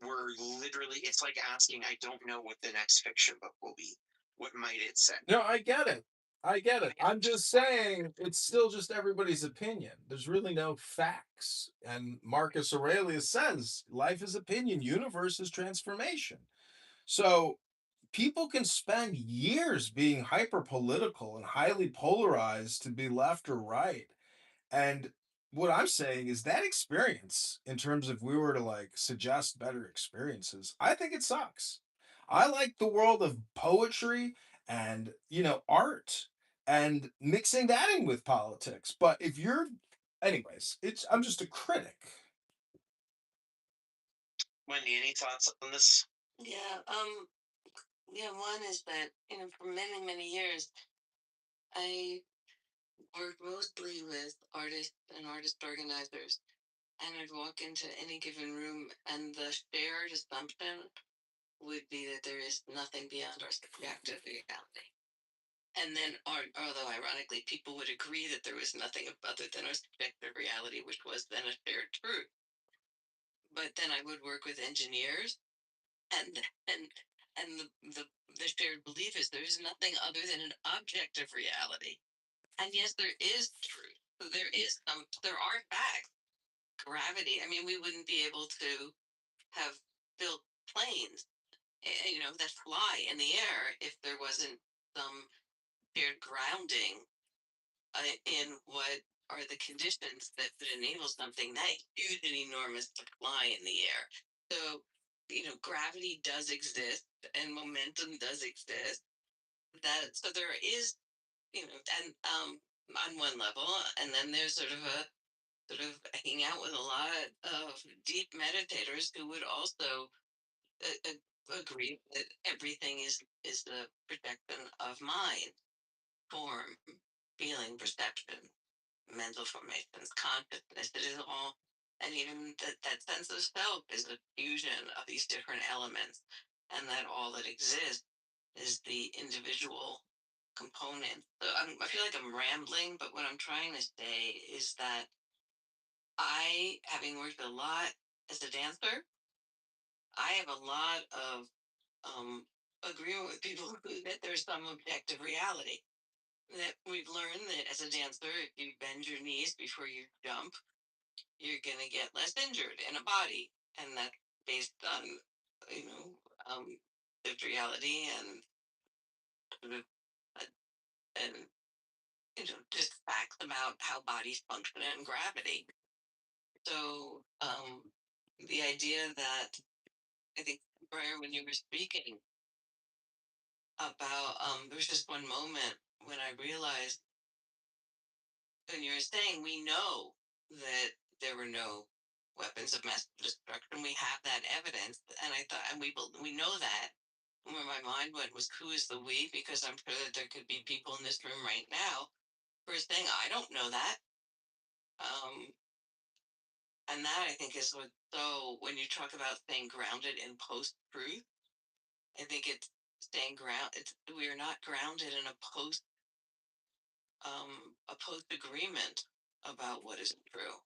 we're literally, it's like asking, I don't know what the next fiction book will be. What might it say? No, I get it. I get it. I'm just saying it's still just everybody's opinion. There's really no facts. And Marcus Aurelius says life is opinion, universe is transformation. So people can spend years being hyper political and highly polarized to be left or right. And what I'm saying is that experience, in terms of we were to like suggest better experiences, I think it sucks. I like the world of poetry and, art and mixing that in with politics. But if you're, anyways, I'm just a critic. Wendy, any thoughts on this? Yeah, yeah, one is that, for many, many years, I worked mostly with artists and artist organizers. And I'd walk into any given room, and the shared assumption would be that there is nothing beyond our subjective reality. And then, although ironically, people would agree that there was nothing other than our subjective reality, which was then a shared truth. But then I would work with engineers, and and and the shared belief is there is nothing other than an objective reality. And yes, there is truth. There are facts. Gravity. I mean, we wouldn't be able to have built planes, that fly in the air if there wasn't some shared grounding in what are the conditions that would enable something that huge and enormous to fly in the air. So, gravity does exist and momentum does exist. So there is, and on one level, and then there's sort of hanging out with a lot of deep meditators who would also agree that everything is the projection of mind, form, feeling, perception, mental formations, consciousness. It is all, and even that sense of self is a fusion of these different elements, and that all that exists is the individual component. So I feel like I'm rambling, but what I'm trying to say is that having worked a lot as a dancer, I have a lot of agreement with people that there's some objective reality. That we've learned that as a dancer, if you bend your knees before you jump, you're going to get less injured in a body. And that's based on, you know, um, lived reality and sort of, uh, and, just facts about how bodies function and gravity. So the idea that I think, Brian, when you were speaking about, there was just one moment when I realized, when you were saying we know that there were no weapons of mass destruction, we have that evidence, and I thought, and we know that. And where my mind went was, who is the we? Because I'm sure that there could be people in this room right now who are saying, I don't know that. Um, and that I think is what. So when you talk about staying grounded in post truth, I think it's staying ground. It's we are not grounded in a post agreement about what is true.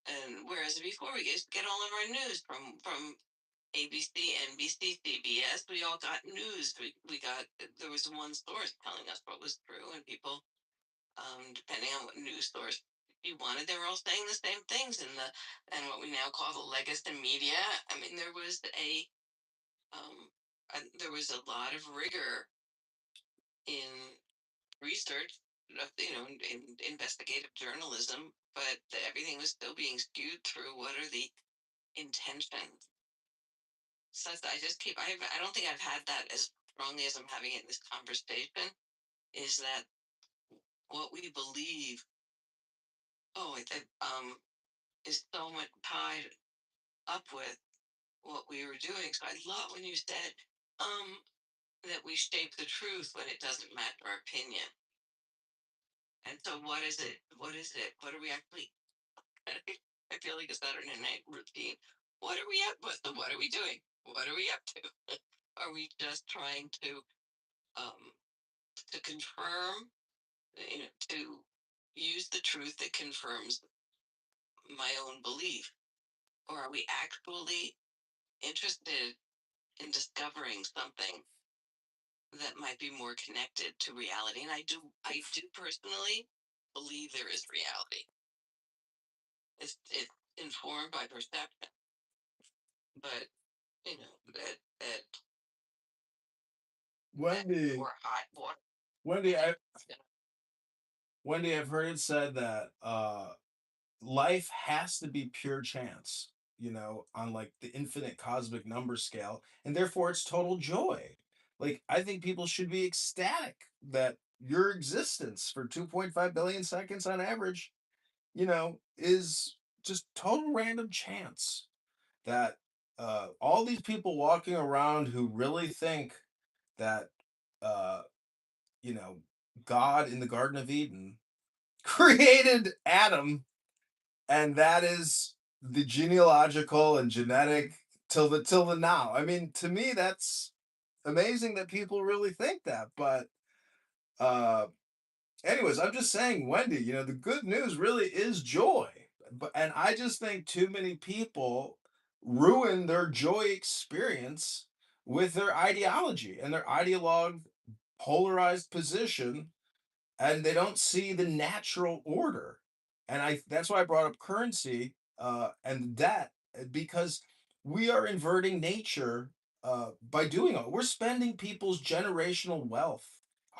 And whereas before we used to get all of our news from ABC, NBC, CBS, we all got news. We got there was one source telling us what was true, and people, depending on what news source you wanted, they were all saying the same things in the and what we now call the legacy media. I mean, um, there was a lot of rigor in research, in investigative journalism, but everything was still being skewed through what are the intentions. So I just I don't think I've had that as strongly as I'm having it in this conversation, is that what we believe, oh, is so much tied up with what we were doing. So I love when you said, um, that we shape the truth when it doesn't match our opinion. And so what is it? What is it? What are we actually I feel like a Saturday night routine. What are we up with? What are we doing? What are we up to? Are we just trying um to confirm, to use the truth that confirms my own belief? Or are we actually interested in discovering something that might be more connected to reality. And I do personally believe there is reality. It's informed by perception, but at Wendy, or high water. Wendy, I, Wendy, I've heard it said that life has to be pure chance, on like the infinite cosmic number scale, and therefore it's total joy. Like, I think people should be ecstatic that your existence for 2.5 billion seconds on average, is just total random chance. That all these people walking around who really think that, uh, you know, God in the Garden of Eden created Adam, and that is the genealogical and genetic till the now. I mean, to me, that's amazing that people really think that. But uh, anyways, I'm just saying, Wendy, the good news really is joy. And I just think too many people ruin their joy experience with their ideology and their ideologue polarized position, and they don't see the natural order. And that's why I brought up currency and debt, because we are inverting nature by doing it. We're spending people's generational wealth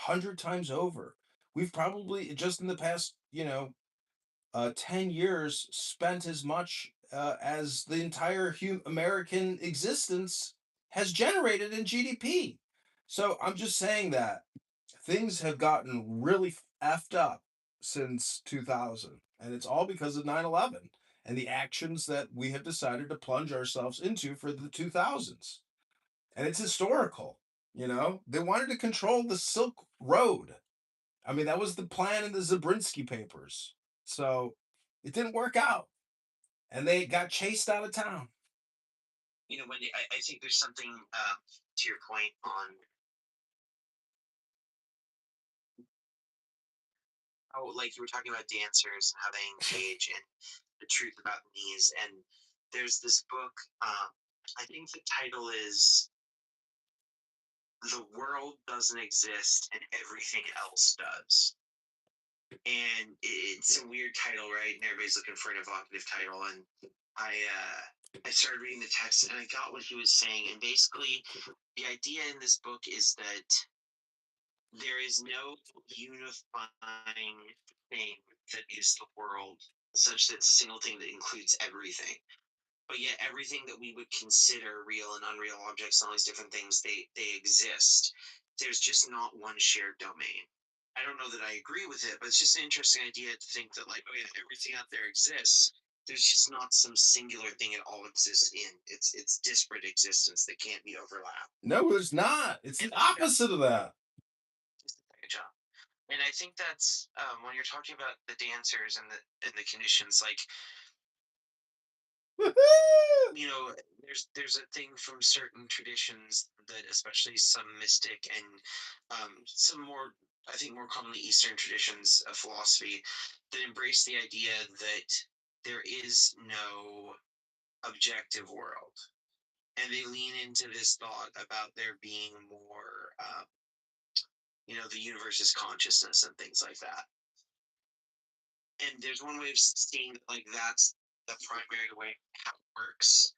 100 times over. We've probably just in the past 10 years spent as much as the entire American existence has generated in GDP. So I'm just saying that things have gotten really effed up since 2000, and it's all because of 9/11 and the actions that we have decided to plunge ourselves into for the 2000s. And it's historical. They wanted to control the Silk Road. I mean, that was the plan in the Zabrinsky papers. So it didn't work out, and they got chased out of town. Wendy, I think there's something to your point on how, like, you were talking about dancers and how they engage in the truth about knees. And there's this book, I think the title is The World Doesn't Exist and Everything Else Does. And it's a weird title, right? And everybody's looking for an evocative title. And I started reading the text and I got what he was saying. And basically, the idea in this book is that there is no unifying thing that is the world, such that it's a single thing that includes everything. But yet, everything that we would consider real and unreal objects, and all these different things, they exist. There's just not one shared domain. I don't know that I agree with it, but it's just an interesting idea to think that, like, oh yeah, everything out there exists. There's just not some singular thing it all exists in. It's disparate existence that can't be overlapped. No, there's not. It's the opposite of that. Good job. And I think that's when you're talking about the dancers and the conditions, like, there's a thing from certain traditions that, especially some mystic and some more, I think, more commonly Eastern traditions of philosophy, that embrace the idea that there is no objective world, and they lean into this thought about there being more, the universe is consciousness and things like that. And there's one way of seeing that, like, that's the primary way how it works.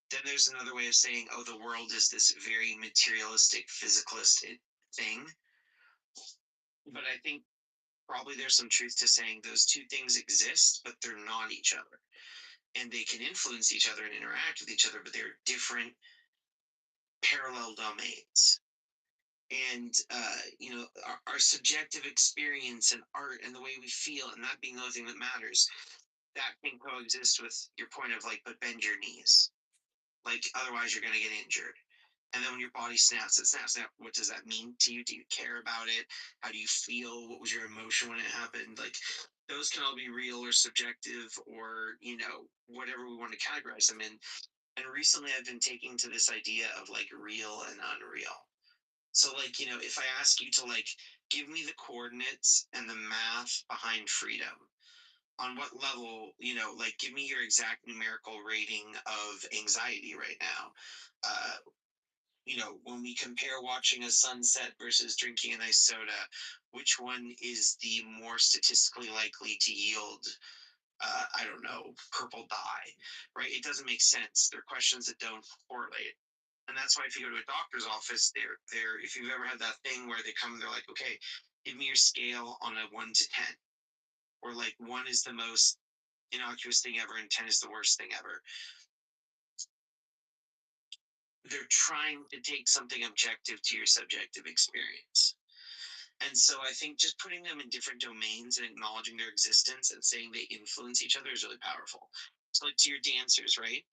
Then there's another way of saying, oh, the world is this very materialistic, physicalist thing. But I think probably there's some truth to saying those two things exist, but they're not each other. And they can influence each other and interact with each other, but they're different parallel domains. And our subjective experience and art and the way we feel, and that being the only thing that matters, that can coexist with your point of, like, but bend your knees, like, otherwise you're going to get injured. And then when your body snaps, it snaps. Now, what does that mean to you? Do you care about it? How do you feel? What was your emotion when it happened? Like, those can all be real or subjective, or whatever we want to categorize them in. And recently I've been taking to this idea of, like, real and unreal. So, like, if I ask you to, like, give me the coordinates and the math behind freedom, on what level, like give me your exact numerical rating of anxiety right now. When we compare watching a sunset versus drinking a nice soda, which one is the more statistically likely to yield, I don't know, purple dye, right? It doesn't make sense. They're questions that don't correlate. And that's why if you go to a doctor's office, if you've ever had that thing where they come and they're like, okay, give me your scale on a 1 to 10, or like 1 is the most innocuous thing ever and 10 is the worst thing ever. They're trying to take something objective to your subjective experience. And so I think just putting them in different domains and acknowledging their existence and saying they influence each other is really powerful. So, like to your dancers, right?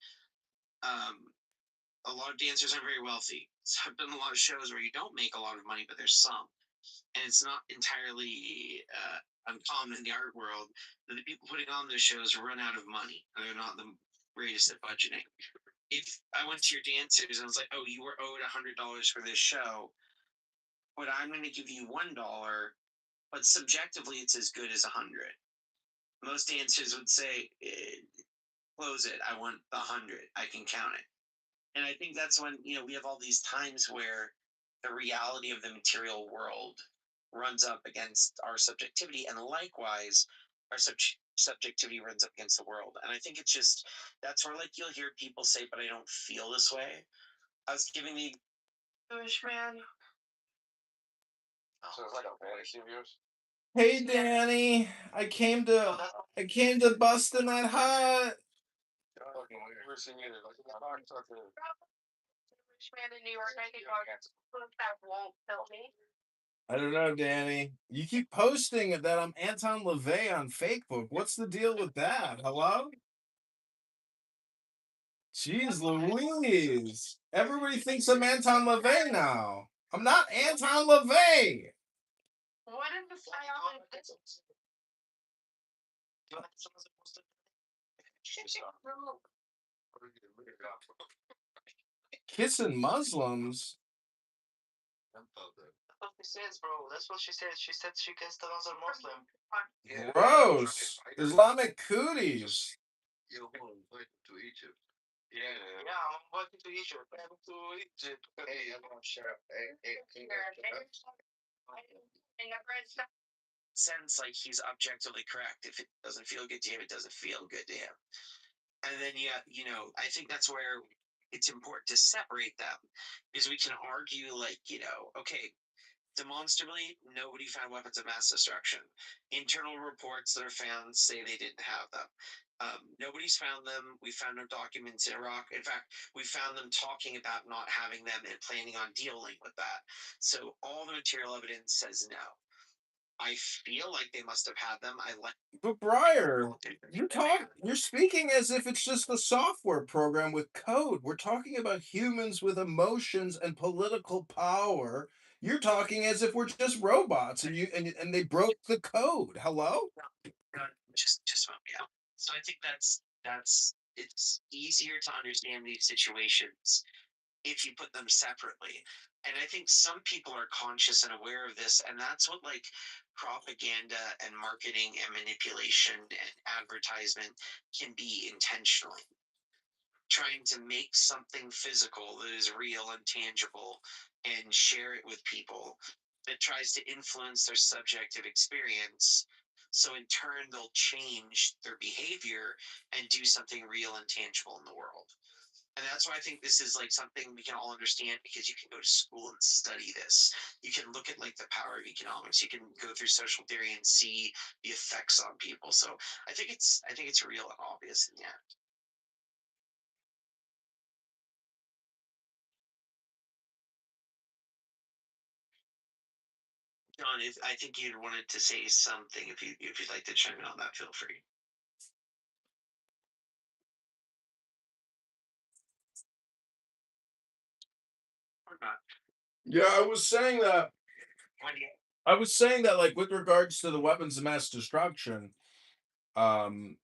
A lot of dancers aren't very wealthy. So I've done a lot of shows where you don't make a lot of money, but there's some. And it's not entirely uncommon in the art world that the people putting on those shows run out of money. They're not the greatest at budgeting. If I went to your dancers and I was like, "Oh, you were owed $100 for this show, but I'm going to give you $1, but subjectively it's as good as 100." Most dancers would say, "Close it. I want the 100. I can count it." And I think that's when we have all these times where the reality of the material world runs up against our subjectivity, and likewise, our subjectivity runs up against the world. And I think it's just that's where like you'll hear people say, "But I don't feel this way." I was giving the Jewish man. So it's like a fantasy of yours. Hey Danny, I came to bust in that hut. I don't know, Danny. You keep posting that I'm Anton LaVey on Facebook. What's the deal with that? Hello? Jeez Louise. Everybody thinks I'm Anton LaVey now. I'm not Anton LaVey. What is the Kissing Muslims? That's what she says, bro. That's what she said. She said she kissed another Muslim. Gross. Islamic cooties. You're going to Egypt. Yeah, I'm invited to Egypt. Hey, I'm not sure. Hey, Sense like he's objectively correct. If it doesn't feel good to him, it doesn't feel good to him. And then I think that's where it's important to separate them, because we can argue like, okay, demonstrably nobody found weapons of mass destruction. Internal reports that are found say they didn't have them. Nobody's found them. We found no documents in Iraq. In fact, we found them talking about not having them and planning on dealing with that. So all the material evidence says no. I feel like they must have had them. But Briar, you're speaking as if it's just a software program with code. We're talking about humans with emotions and political power. You're talking as if we're just robots and they broke the code. Hello? Just yeah. So I think that's it's easier to understand these situations if you put them separately. And I think some people are conscious and aware of this, and that's what like propaganda and marketing and manipulation and advertisement can be intentionally trying to make something physical that is real and tangible and share it with people that tries to influence their subjective experience. So in turn, they'll change their behavior and do something real and tangible in the world. And that's why I think this is like something we can all understand, because you can go to school and study this. You can look at like the power of economics. You can go through social theory and see the effects on people. So I think it's real and obvious in the end. John, if I think you'd wanted to say something, if you'd like to chime in on that, feel free. Or not. Yeah, I was saying that. I was saying that, like, with regards to the weapons of mass destruction, um,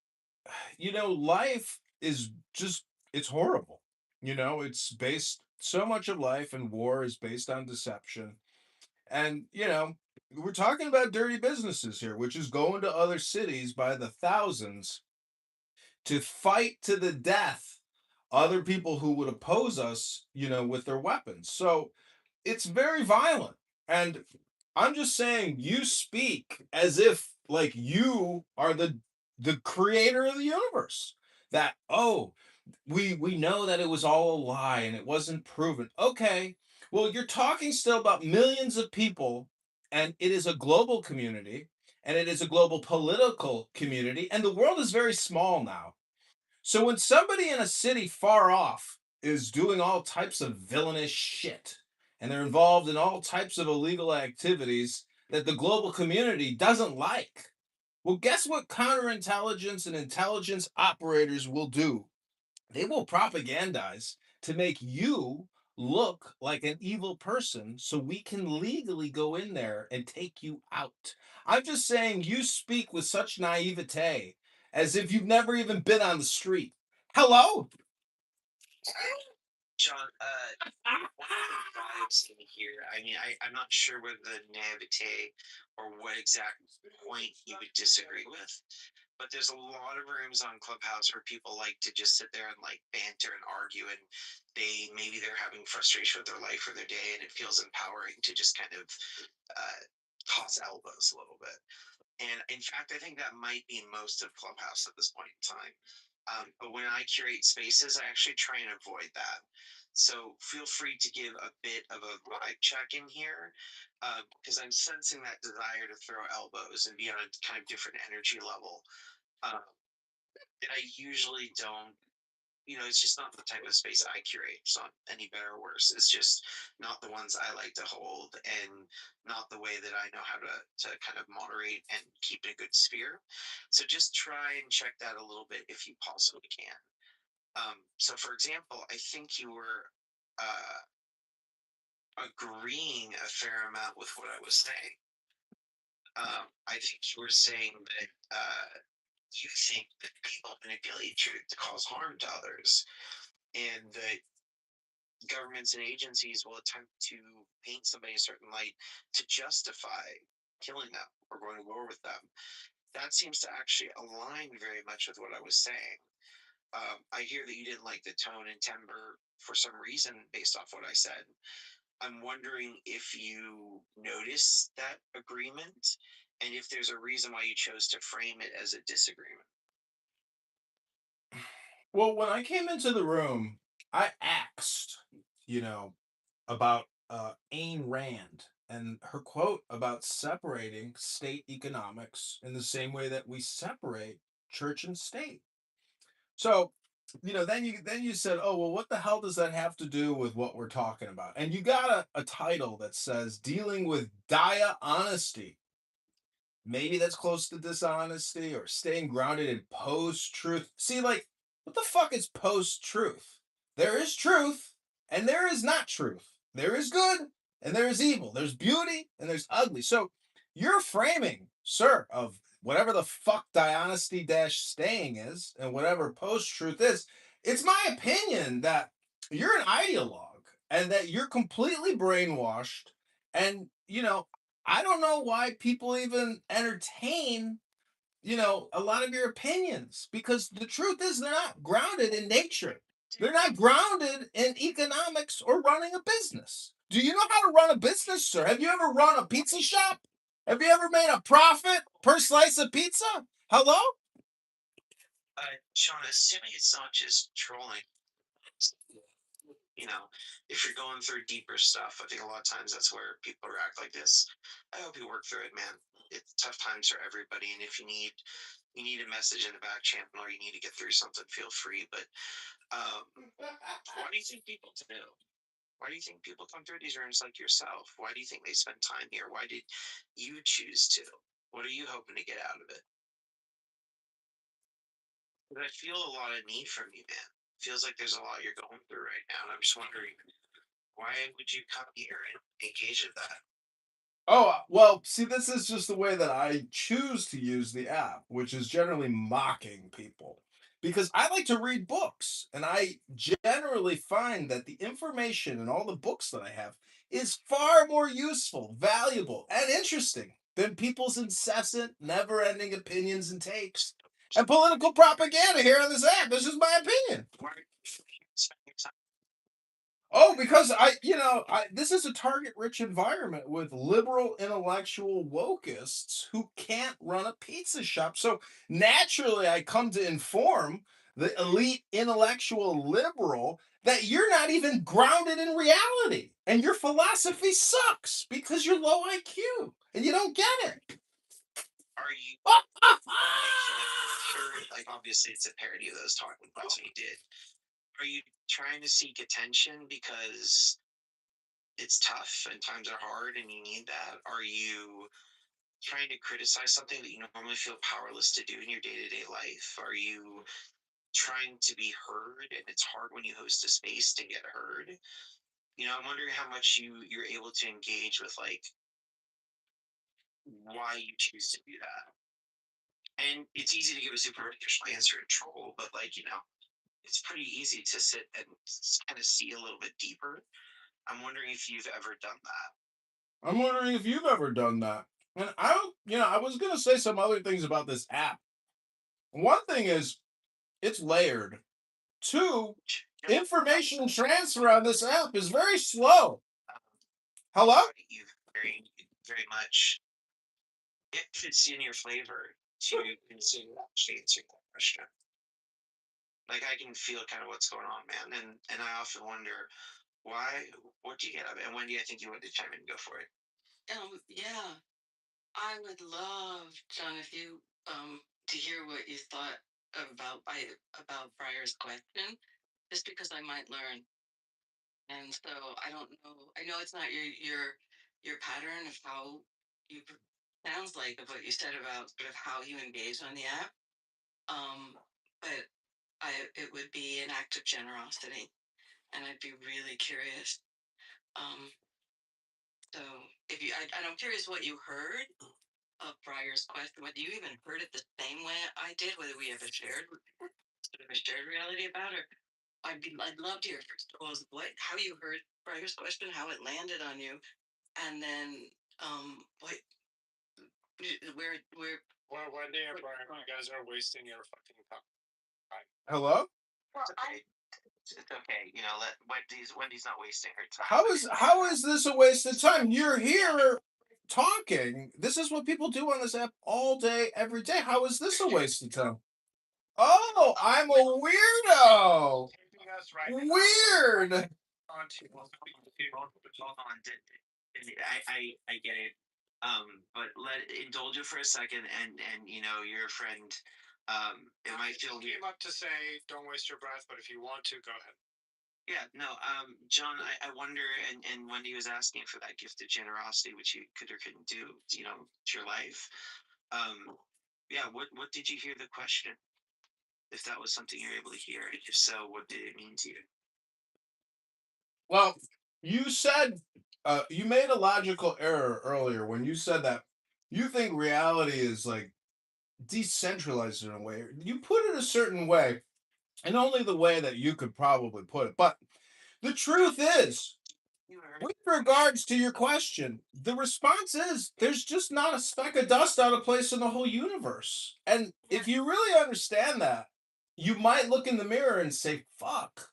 life is just, it's horrible. It's based, so much of life and war is based on deception. And, we're talking about dirty businesses here, which is going to other cities by the thousands to fight to the death other people who would oppose us, with their weapons. So it's very violent. And I'm just saying, you speak as if like you are the creator of the universe. That, oh, we know that it was all a lie and it wasn't proven. Okay. Well, you're talking still about millions of people, and it is a global community, and it is a global political community, and the world is very small now. So when somebody in a city far off is doing all types of villainous shit, and they're involved in all types of illegal activities that the global community doesn't like, well, guess what counterintelligence and intelligence operators will do? They will propagandize to make you look like an evil person so we can legally go in there and take you out. I'm just saying, you speak with such naivete as if you've never even been on the street. Hello? John, one of the vibes in here, I mean, I'm not sure whether the naivete or what exact point you would disagree with, but there's a lot of rooms on Clubhouse where people like to just sit there and like banter and argue, and maybe they're having frustration with their life or their day, and it feels empowering to just kind of uh, toss elbows a little bit. And in fact, I think that might be most of Clubhouse at this point in time. But when I curate spaces, I actually try and avoid that. So feel free to give a bit of a vibe check in here, because I'm sensing that desire to throw elbows and be on a kind of different energy level. Um, and I usually don't, it's just not the type of space I curate. It's not any better or worse. It's just not the ones I like to hold, and not the way that I know how to kind of moderate and keep a good sphere. So just try and check that a little bit if you possibly can. So for example, I think you were agreeing a fair amount with what I was saying. I think you were saying that you think that people manipulate truth to cause harm to others, and that governments and agencies will attempt to paint somebody a certain light to justify killing them or going to war with them. That seems to actually align very much with what I was saying. I hear that you didn't like the tone and timbre for some reason based off what I said. I'm wondering if you notice that agreement, and if there's a reason why you chose to frame it as a disagreement. Well, when I came into the room, I asked, you know, about Ayn Rand and her quote about separating state economics in the same way that we separate church and state. So, then you said, "Oh, well, what the hell does that have to do with what we're talking about?" And you got a title that says "Dealing with Dire Honesty." Maybe that's close to dishonesty or staying grounded in post truth. See, like, what the fuck is post truth? There is truth and there is not truth. There is good and there is evil. There's beauty and there's ugly. So your framing, sir, of whatever the fuck dishonesty dash staying is and whatever post truth is, it's my opinion that you're an ideologue and that you're completely brainwashed. And, I don't know why people even entertain, a lot of your opinions, because the truth is they're not grounded in nature. They're not grounded in economics or running a business. Do you know how to run a business, sir? Have you ever run a pizza shop? Have you ever made a profit per slice of pizza? Hello? Sean, assuming it's not just trolling, you know, if you're going through deeper stuff, I think a lot of times that's where people react like this. I hope you work through it, man. It's tough times for everybody, and if you need a message in the back channel or you need to get through something, feel free. But what do you think people do? Why do you think people come through these rooms like yourself? Why do you think they spend time here? Why did you choose to? What are you hoping to get out of it? But I feel a lot of need from you, man. Feels like there's a lot you're going through right now, and I'm just wondering, why would you come here and engage in that? Oh, well, see, this is just the way that I choose to use the app, which is generally mocking people. because I like to read books, and I generally find that the information in all the books that I have is far more useful, valuable, and interesting than people's incessant, never-ending opinions and takes and political propaganda here on this app. This is my opinion. Why are you spending time? Oh, because this is a target-rich environment with liberal intellectual wokeists who can't run a pizza shop. So naturally, I come to inform the elite intellectual liberal that you're not even grounded in reality, and your philosophy sucks because you're low IQ and you don't get it. Are you making a picture? Like, obviously, it's a parody of those talking points we did. Are you trying to seek attention because it's tough and times are hard and you need that? Are you trying to criticize something that you normally feel powerless to do in your day-to-day life? Are you trying to be heard and it's hard when you host a space to get heard? I'm wondering how much you're able to engage with, like, why you choose to do that. And it's easy to give a superficial answer and troll, but, like, it's pretty easy to sit and kind of see a little bit deeper. I'm wondering if you've ever done that. I'm wondering if you've ever done that. And I was going to say some other things about this app. One thing is, it's layered. Two, information transfer on this app is very slow. Hello? You very, very much. If it's in your flavor to consider actually answering that question. Like, I can feel kind of what's going on, man, and I often wonder why. What do you get out of it? And Wendy, I think you want to chime in and go for it. Yeah, I would love, John, if you to hear what you thought about Briar's question, just because I might learn. And so I don't know. I know it's not your pattern of how you sounds like of what you said about sort of how you engage on the app. But it would be an act of generosity, and I'd be really curious. Um, so if I'm curious what you heard of Briar's question, whether you even heard it the same way I did, whether we have a shared reality about it. I'd love to hear first of all how you heard Briar's question, how it landed on you, and then what where Well, Wendy and Brian, you guys are wasting your fucking time. Hello? It's okay. It's okay. Let Wendy's not wasting her time. How is this a waste of time? You're here talking. This is what people do on this app all day, every day. How is this a waste of time? Oh, I'm a weirdo. Weird. Hold on. I get it. But indulge it for a second, and you're a friend. It might feel weird. Came up to say, don't waste your breath, but if you want to, go ahead. Yeah, no, John, I wonder, and Wendy was asking for that gift of generosity, which you could or couldn't do, to your life. Yeah, what did you hear the question? If that was something you're able to hear, and if so, what did it mean to you? Well, you said you made a logical error earlier when you said that you think reality is like decentralized in a way. You put it a certain way, and only the way that you could probably put it. But the truth is, with regards to your question, the response is there's just not a speck of dust out of place in the whole universe. And if you really understand that, you might look in the mirror and say, fuck,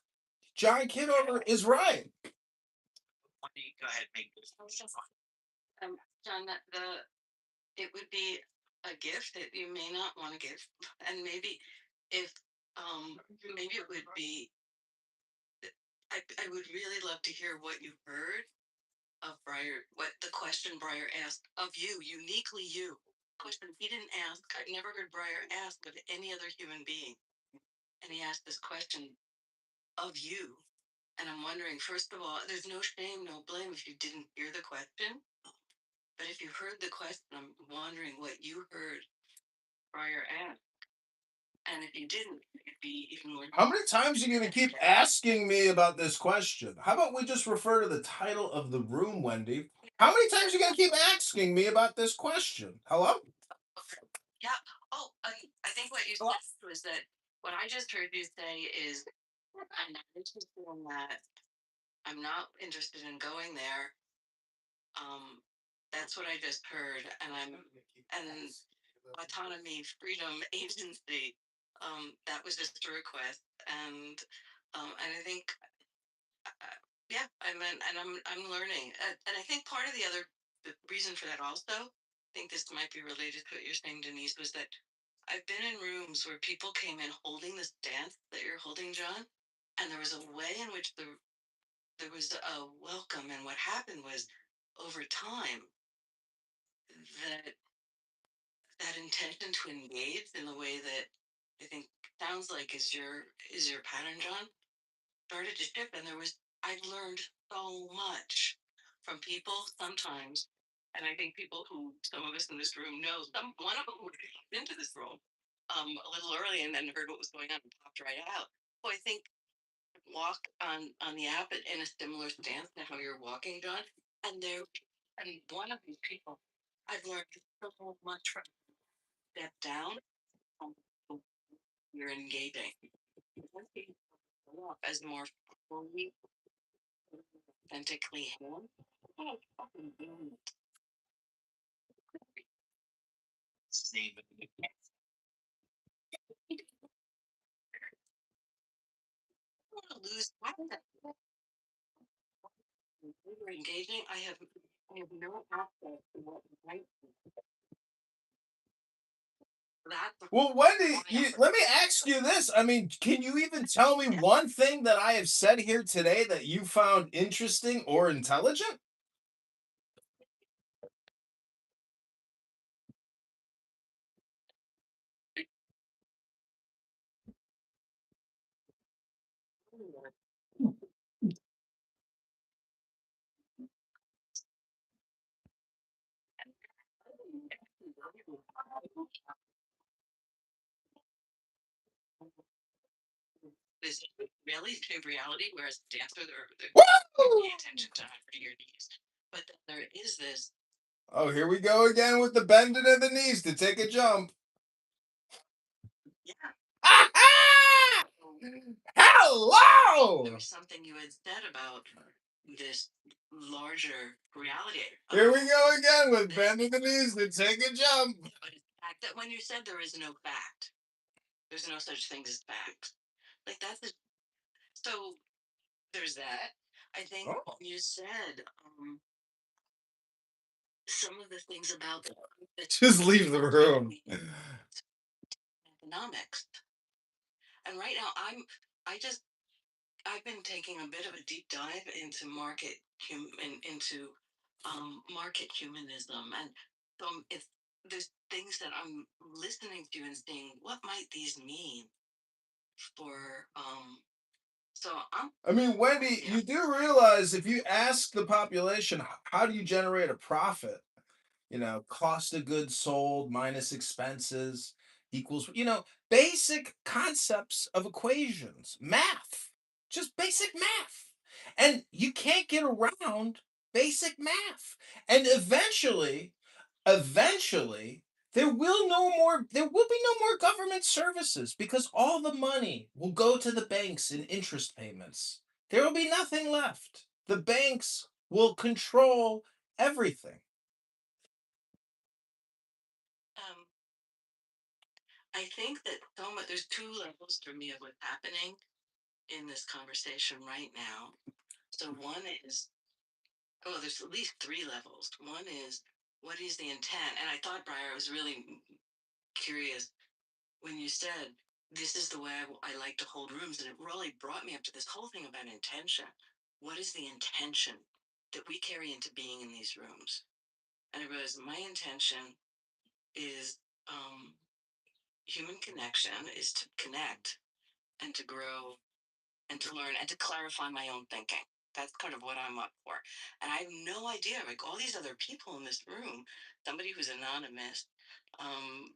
John Kitover is right. Wendy, go ahead, make this. John, it would be a gift that you may not want to give, and maybe if maybe it would be. I would really love to hear what you heard of Briar, what the question Briar asked of you, uniquely you. Question he didn't ask. I've never heard Briar ask of any other human being, and he asked this question of you. And I'm wondering, first of all, there's no shame, no blame if you didn't hear the question. But if you heard the question, I'm wondering what you heard Briar ask. And if you didn't, it'd be even more. How many times are you going to keep asking me about this question? How about we just refer to the title of the room, Wendy? How many times are you going to keep asking me about this question? Hello? Yeah. Oh, I think what you said was that What I just heard you say is, I'm not interested in that. I'm not interested in going there. Um, that's what I just heard, and autonomy, freedom, agency. That was just a request, and I think, yeah, and I'm learning, and I think part of the reason for that also, I think this might be related to what you're saying, Denise, was that I've been in rooms where people came in holding the stance that you're holding, John, and there was a way in which there was a welcome, and what happened was, over time, that that intention to engage in the way that I think sounds like is your pattern, John, started to shift, and I've learned so much from people sometimes, and I think people who some of us in this room know, one of them who came into this room a little early and then heard what was going on and popped right out. So I think walk on the app in a similar stance to how you're walking, John, and one of these people I've learned so much from. Step down, um, you're engaging. Once you show up as more fully, authentically him, oh, fucking damn it. I don't want to lose. You're engaging. I have no access to what might be. That's Well, Wendy, why let me ask you this. I mean, can you even tell me one thing that I have said here today that you found interesting or intelligent? this reality, whereas dancer, they're Woo! paying attention to your knees. But then there is this. Oh, here we go again with the bending of the knees to take a jump. Yeah. Hello! There was something you had said about this larger reality. Here we go again with bending the knees to take a jump. But it's the fact that when you said there is no fact, there's no such thing as fact. Like so there's that. I think Oh. you said some of the things about Just leave the room. Economics. And right now I just I've been taking a bit of a deep dive into into market humanism, and so it's there's things that I'm listening to and saying, what might these mean for so I'm I mean, Wendy, yeah. you do realize if you ask the population, how do you generate a profit? Cost of goods sold minus expenses equals, basic concepts of equations, math, just basic math. And you can't get around basic math. And eventually, there will be no more government services because all the money will go to the banks in interest payments. There will be nothing left. The banks will control everything. um I think that there's two levels for me of what's happening in this conversation right now. So one is, oh, there's at least three levels. One is, what is the intent? And I thought, Briar, I was really curious when you said this is the way I like to hold rooms, and it really brought me up to this whole thing about intention. What is the intention that we carry into being in these rooms? And I realized my intention is human connection, is to connect and to grow and to learn and to clarify my own thinking. That's kind of what I'm up for. And I have no idea, like all these other people in this room, somebody who's anonymous, um,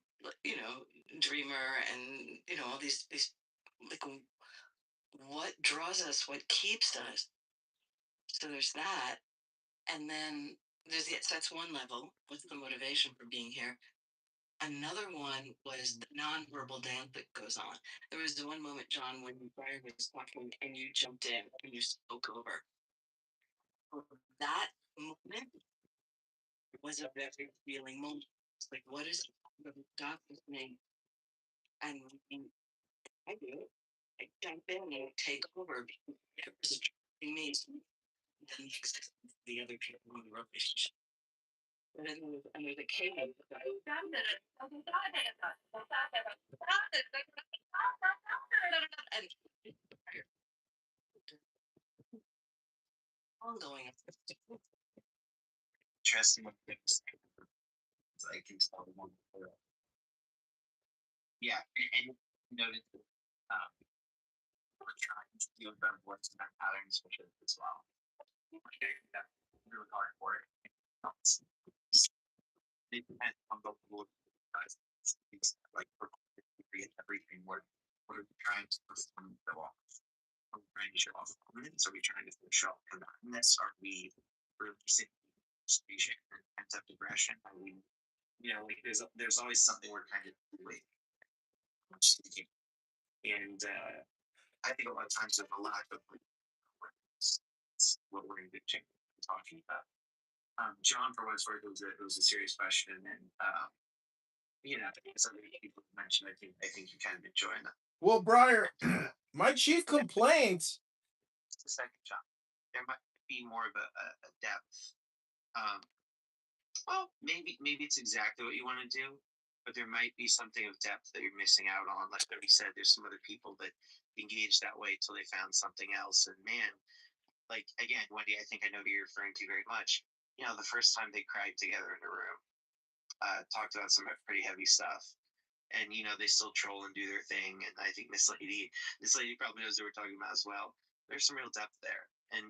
dreamer, and all these like what draws us, what keeps us. So there's that, and then so that's one level. What's the motivation for being here? Another one was the nonverbal dance that goes on. There was the one moment, John, when Brian was talking and you jumped in and you spoke over. That moment was a very feeling moment. It's like, what is the doctor's name? And I do it. I jump in and I take over because it was attracting me. Then the other people in the relationship. And then there's a cave. And ongoing. Interesting what things. I can tell the one. Yeah, and noted we're trying to do better works in our patterns with it as well. That really hard for it. It depends on the Lord. It's like we're everything. We're trying to perform the law. We're trying to show off confidence. Are we trying to show off kindness? Are we releasing frustration and pent up aggression? Are we, like there's always something we're kind of doing. And I think a lot of times there's a lack of what we're talking about. John, for what's worth, it was a serious question, and some people mentioned. I think you kind of enjoying that. Well, Briar, my chief complaint. Just a second, John. There might be more of a depth. Well, maybe it's exactly what you want to do, but there might be something of depth that you're missing out on. Like we said, there's some other people that engaged that way till they found something else. And man, like again, Wendy, I think I know who you're referring to very much. The first time they cried together in a room, talked about some pretty heavy stuff, and they still troll and do their thing. And I think this lady probably knows what we're talking about as well. There's some real depth there, and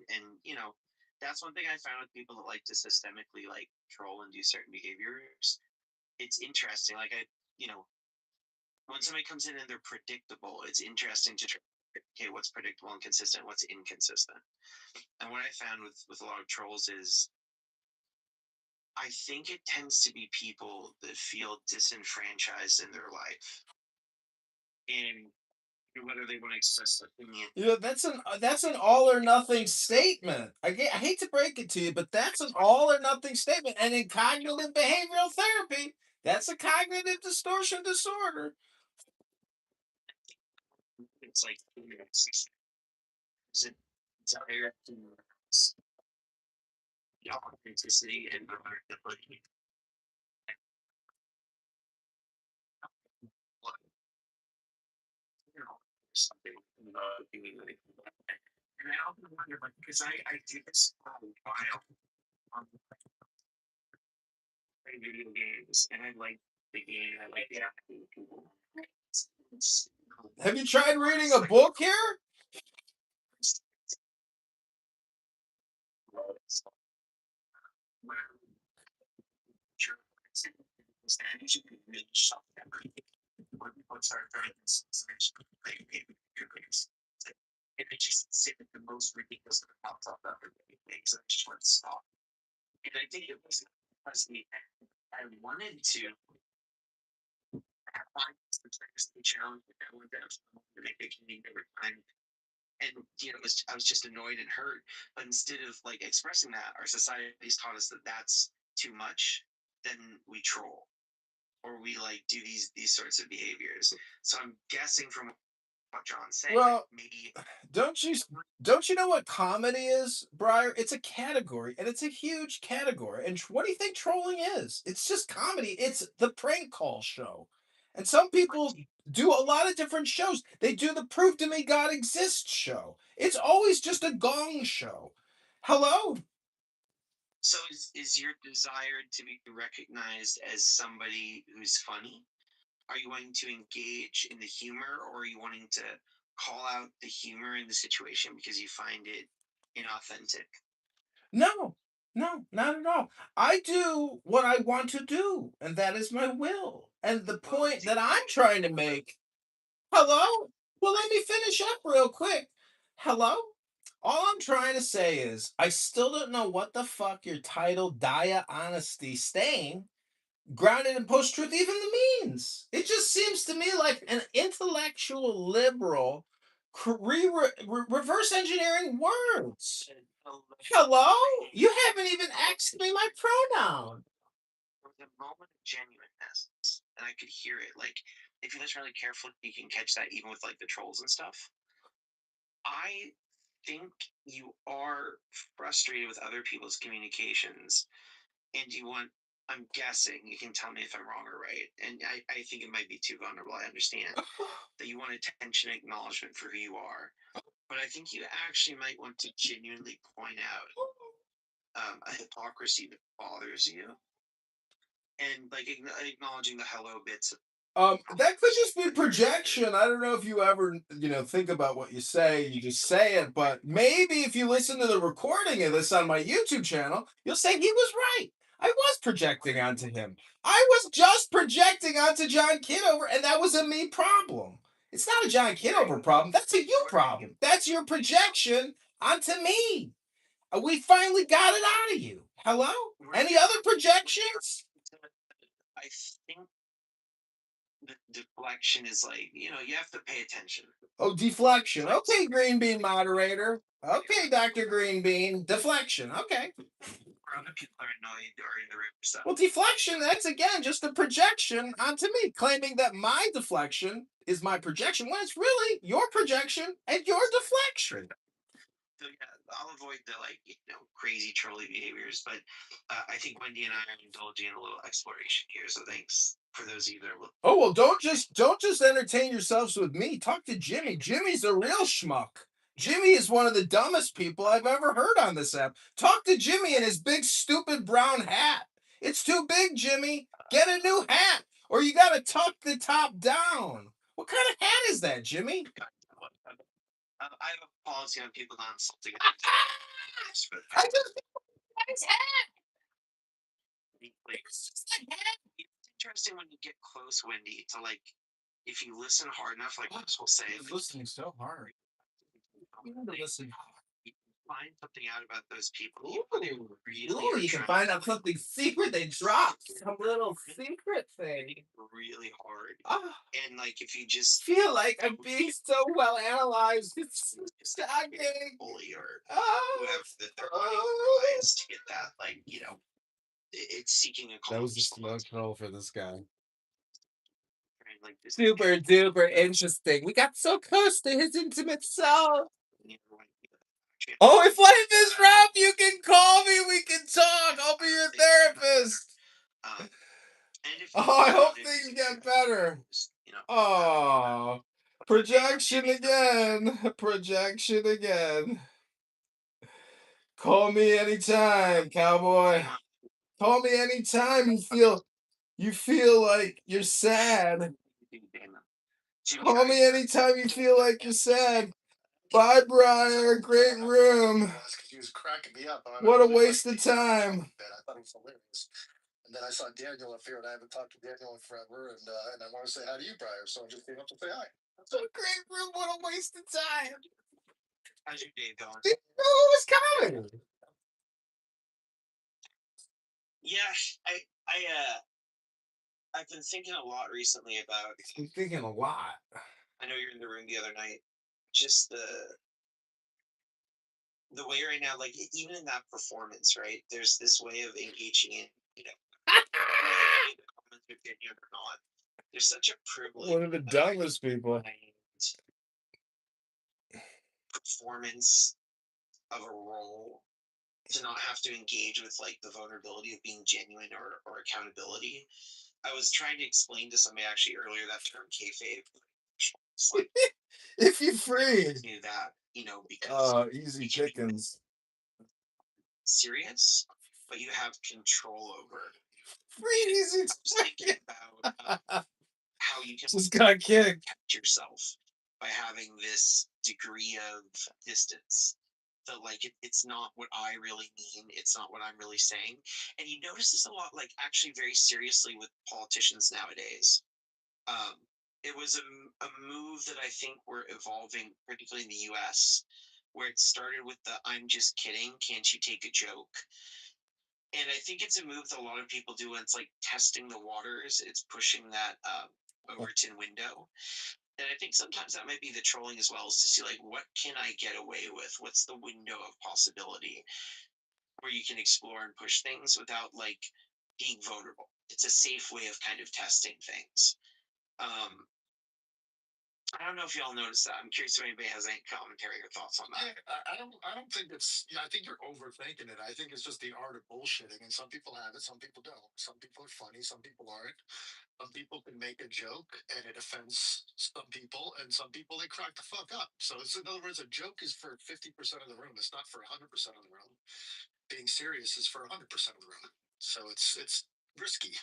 that's one thing I found with people that like to systemically like troll and do certain behaviors. It's interesting. Like when somebody comes in and they're predictable, it's interesting to try. Okay, what's predictable and consistent? What's inconsistent? And what I found with a lot of trolls is I think it tends to be people that feel disenfranchised in their life, and whether they want to express their opinion. That's an all or nothing statement. I hate to break it to you, but that's an all or nothing statement. And in cognitive behavioral therapy, that's a cognitive distortion disorder. It's like desire to authenticity and vulnerability. Something and I often wonder, like, because I do this for a while on playing video games, and I like the game, I like the acting people. Have you tried reading a book here? When people start very and they just say that the most ridiculous that pops up after things. I just want to stop. And I think it was because I wanted to find the challenge that I wanted to make a game every time. And I was just annoyed and hurt. But instead of like expressing that, our society's taught us that that's too much. Then we troll, or we like do these sorts of behaviors. So I'm guessing from what John's saying, Well, maybe don't you know what comedy is, Briar? It's a category, and it's a huge category. And what do you think trolling is? It's just comedy. It's the prank call show. And some people do a lot of different shows. They do the Prove to Me God Exists show. It's always just a gong show. Hello? So is your desire to be recognized as somebody who's funny? Are you wanting to engage in the humor, or are you wanting to call out the humor in the situation because you find it inauthentic? No, no, not at all. I do what I want to do, and that is my will. And the point that I'm trying to make. Hello? Well, let me finish up real quick. Hello? All I'm trying to say is, I still don't know what the fuck your title Dia Honesty Stain grounded in post-truth even the means. It just seems to me like an intellectual liberal reverse engineering words. Hello? You haven't even asked me my pronoun. There was a moment of genuineness, and I could hear it. Like, if you listen really carefully, you can catch that even with like the trolls and stuff. I think you are frustrated with other people's communications, and you want. I'm guessing you can tell me if I'm wrong or right, and I think it might be too vulnerable. I understand that you want attention and acknowledgement for who you are, but I think you actually might want to genuinely point out a hypocrisy that bothers you, and like acknowledging the hello bits. That could just be projection. I don't know if you ever, think about what you say. You just say it, but maybe if you listen to the recording of this on my YouTube channel, you'll say he was right. I was projecting onto him. I was just projecting onto John Kitover, and that was a me problem. It's not a John Kitover problem. That's a you problem. That's your projection onto me. We finally got it out of you. Hello? Any other projections? I think the deflection is like, you have to pay attention. Oh, deflection. Okay, Green Bean moderator. Okay, Dr. Green Bean. Deflection. Okay. Or other people are annoyed or in the room stuff. Well, deflection, that's again just a projection onto me, claiming that my deflection is my projection when it's really your projection and your deflection. So yeah, I'll avoid the crazy trolly behaviors, but I think Wendy and I are indulging in a little exploration here. So thanks for those of you that are. Oh well, don't just entertain yourselves with me. Talk to Jimmy. Jimmy's a real schmuck. Jimmy is one of the dumbest people I've ever heard on this app. Talk to Jimmy in his big stupid brown hat. It's too big, Jimmy. Get a new hat, or you gotta tuck the top down. What kind of hat is that, Jimmy? I have a policy on people not insulting. I just his hat. It's just a hat. It's interesting when you get close, Wendy, to if you listen hard enough, like Wes will say, I'm listening so hard. You need to listen hard. You can find something out about those people. Ooh, you can find out something secret they dropped. Some little secret thing. Really hard. Ah, And if you just feel like I'm being so well analyzed. It's shocking. bully or Ah, whoever that they're running to get that, it's seeking a that was the call. slow troll for this guy. This Super duper interesting. We got so close to his intimate soul. Oh, if life is rough, you can call me. We can talk. I'll be your therapist. Oh, I hope things get better. Oh, projection again. Projection again. Call me anytime, cowboy. Call me anytime you feel like you're sad. Call me anytime you feel like you're sad. Bye, Briar. Great room. He was cracking me up. What a waste of time. I thought it was hilarious. And then I saw Daniel up here, and I haven't talked to Daniel in forever, and I want to say hi to you, Briar. So I just came up to say hi. That's a great room. What a waste of time. How's your day going? Didn't know who was coming. Yeah, I've been thinking a lot recently about. I'm thinking a lot. I know you're in the room the other night. Just the way right now, even in that performance, right? There's this way of engaging in, comments opinion or not. There's such a privilege. One of the dumbest people. Performance of a role to not have to engage with the vulnerability of being genuine or accountability. I was trying to explain to somebody actually earlier that term kayfabe. If you free. Knew that, because easy chickens. Serious, but you have control over. Free easy Thinking about how you can just got kicked yourself by having this degree of distance. That it's not what I really mean. It's not what I'm really saying. And you notice this a lot, actually very seriously with politicians nowadays. It was a move that I think we're evolving, particularly in the US, where it started with the "I'm just kidding, can't you take a joke?" And I think it's a move that a lot of people do when it's like testing the waters. It's pushing that Overton window. And I think sometimes that might be the trolling as well, is to see like what can I get away with? What's the window of possibility where you can explore and push things without like being vulnerable. It's a safe way of kind of testing things. I don't know if y'all noticed that. I'm curious if anybody has any commentary or thoughts on that. Yeah, I don't think it's. Yeah, I think you're overthinking it. I think it's just the art of bullshitting, and some people have it, some people don't. Some people are funny, some people aren't. Some people can make a joke and it offends some people, and some people they crack the fuck up. So, it's, in other words, a joke is for 50% of the room. It's not for 100% of the room. Being serious is for 100% of the room. So it's risky.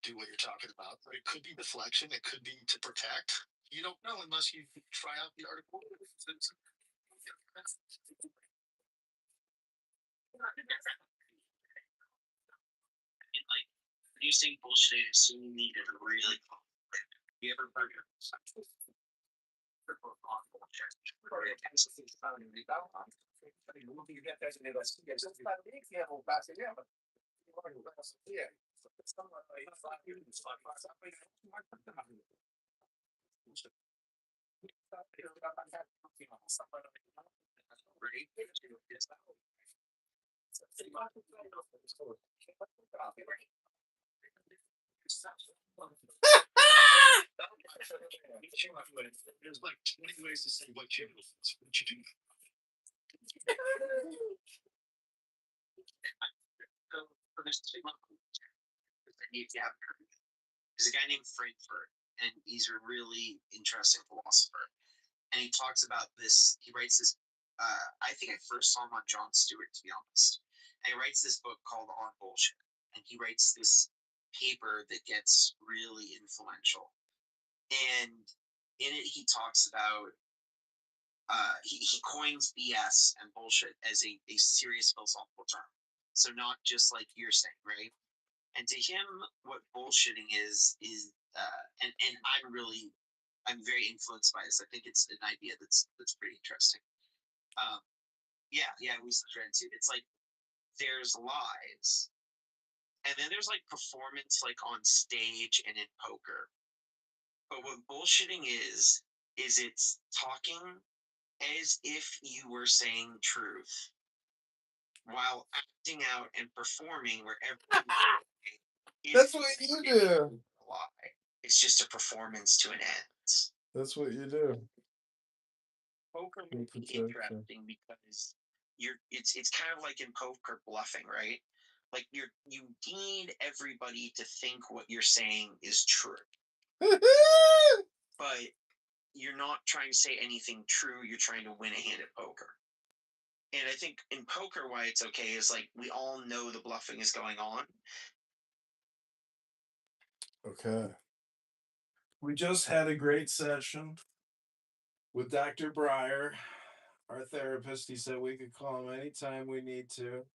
Do what you're talking about. It could be deflection. It could be to protect. You don't know unless you try out the article. Like when you say bullshit, I assume you need it really. You ever heard of There's like 20 ways to say what you do. There's a guy named Frankfurt, and he's a really interesting philosopher. And he talks about this. He writes this. I think I first saw him on Jon Stewart, to be honest. And he writes this book called On Bullshit, and he writes this paper that gets really influential. And in it, he talks about he coins BS and bullshit as a serious philosophical term. So not just like you're saying, right? And to him, what bullshitting is and I'm very influenced by this. I think it's an idea that's pretty interesting. Yeah, we read too. It's like there's lies, and then there's like performance, like on stage and in poker. But what bullshitting is it's talking as if you were saying truth while acting out and performing where That's what you do. Lie. It's just a performance to an end. That's what you do. Poker would be interesting because it's kind of like in poker bluffing, right? Like you need everybody to think what you're saying is true. But you're not trying to say anything true, you're trying to win a hand at poker. And I think in poker why it's okay is like we all know the bluffing is going on. Okay. We just had a great session with Dr. Breyer, our therapist. He said we could call him anytime we need to.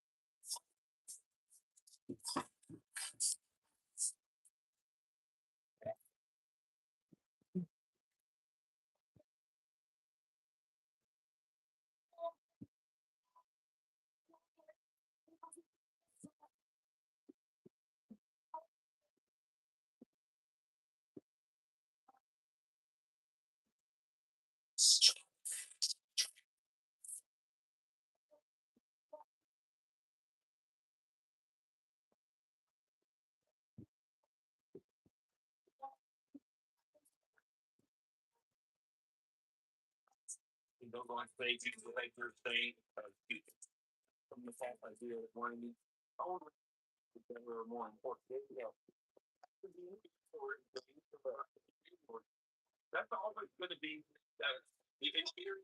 Don't go on stage and like your thing. From the fact idea of wanting there were more important. That's always going to be the engineer.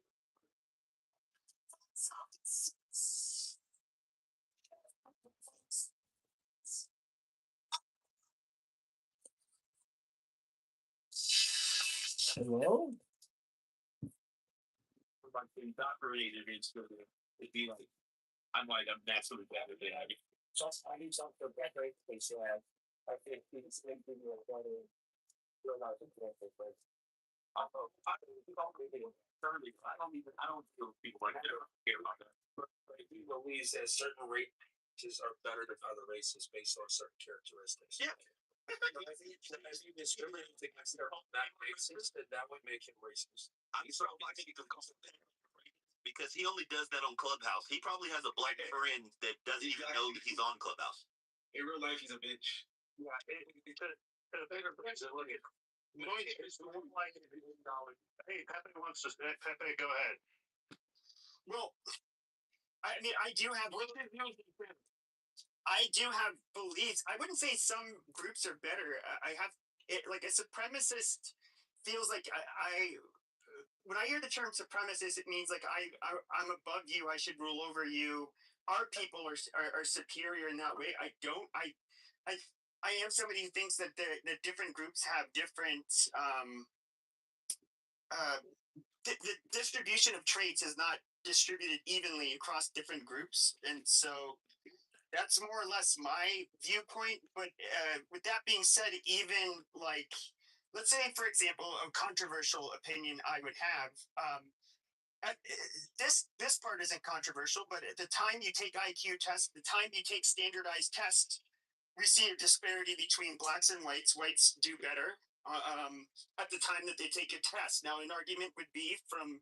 Hello? Like being operated, it's going to be like, I'm naturally better than I mean. Just I need something better. They say, I think it's making you a better. You're not interested, but I don't feel people like that care about that. But if you release at a certain rate, races are better than other races based on certain characteristics. Yeah. If you discriminate against their that racist, then that would make him racist. I'm surprised he could call it because he only does that on Clubhouse. He probably has a black friend that doesn't even know that he's on Clubhouse. In real life, he's a bitch. Yeah, to a bigger picture, look at. It's more like $1 billion. Hey, Pepe wants to. Pepe, go ahead. Well, I mean, I do have beliefs. I wouldn't say some groups are better. I have it like a supremacist feels like I when I hear the term supremacist, it means like I'm above you. I should rule over you. Our people are superior in that way. I am somebody who thinks that that different groups have different the distribution of traits is not distributed evenly across different groups, and so that's more or less my viewpoint. But with that being said, even like, let's say, for example, a controversial opinion I would have. This part isn't controversial, but at the time you take IQ tests, the time you take standardized tests, we see a disparity between blacks and whites. Whites do better at the time that they take a test. Now, an argument would be from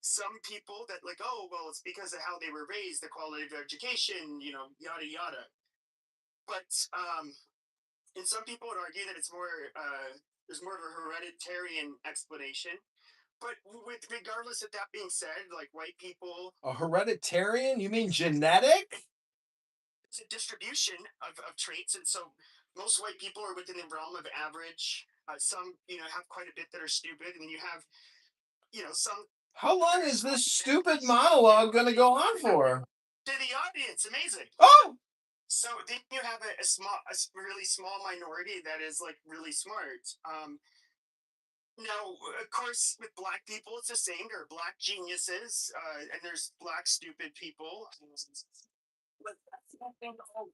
some people that like, oh, well, it's because of how they were raised, the quality of education, yada yada. But and some people would argue that it's more there's more of a hereditarian explanation. But with regardless of that being said, like white people, A hereditarian? You mean genetic? it's a distribution of traits, and so most white people are within the realm of average. Some have quite a bit that are stupid, and then you have some. How long is this stupid monologue going to go on for? To the audience, amazing. Oh! So then you have a really small minority that is like really smart. Now, of course, with black people, it's the same. There are black geniuses, and there's black stupid people. But I think all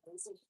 places.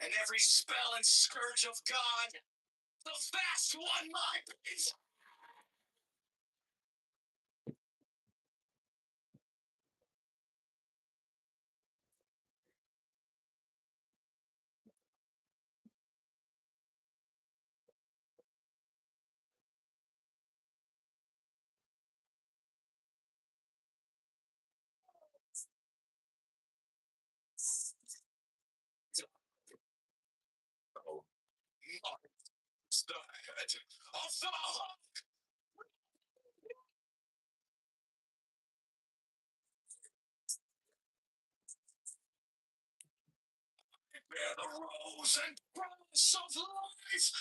And every spell and scourge of God, the vast one my peace. The head of the heart. Bear the rose and promise of life.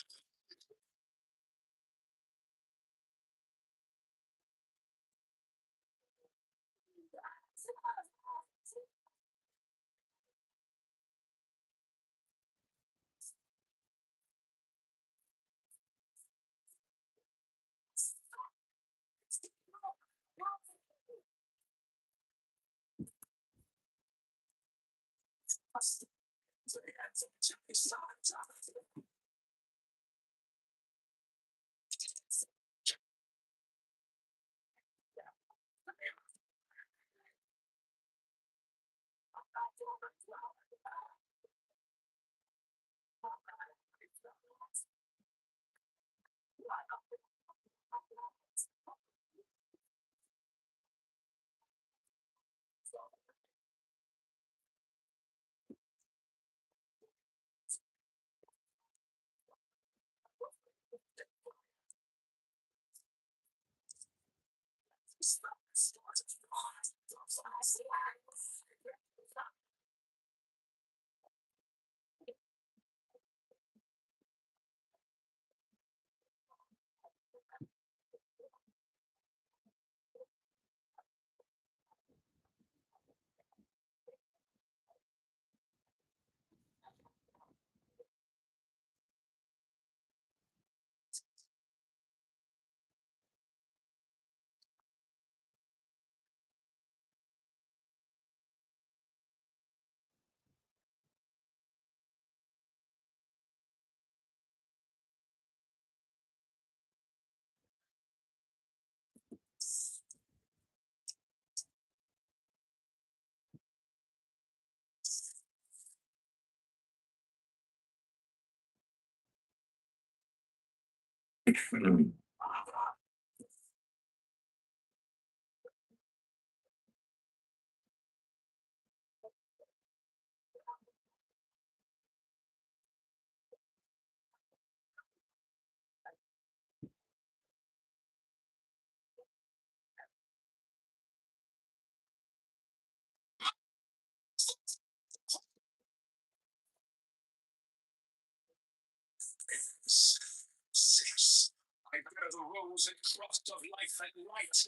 Six. I bear the rose and cross of life and light,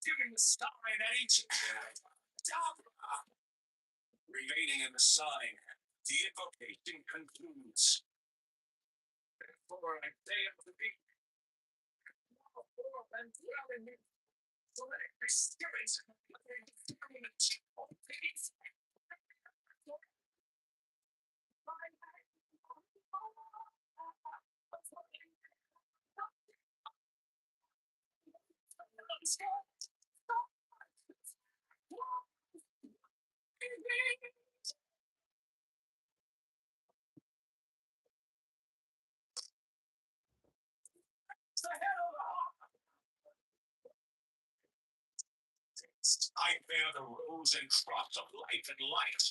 giving the sign that ancient remaining in the sign. The invocation concludes. Therefore, I say of the beat, and dwelling in so that every spirit I bear the rose and cross of life and light.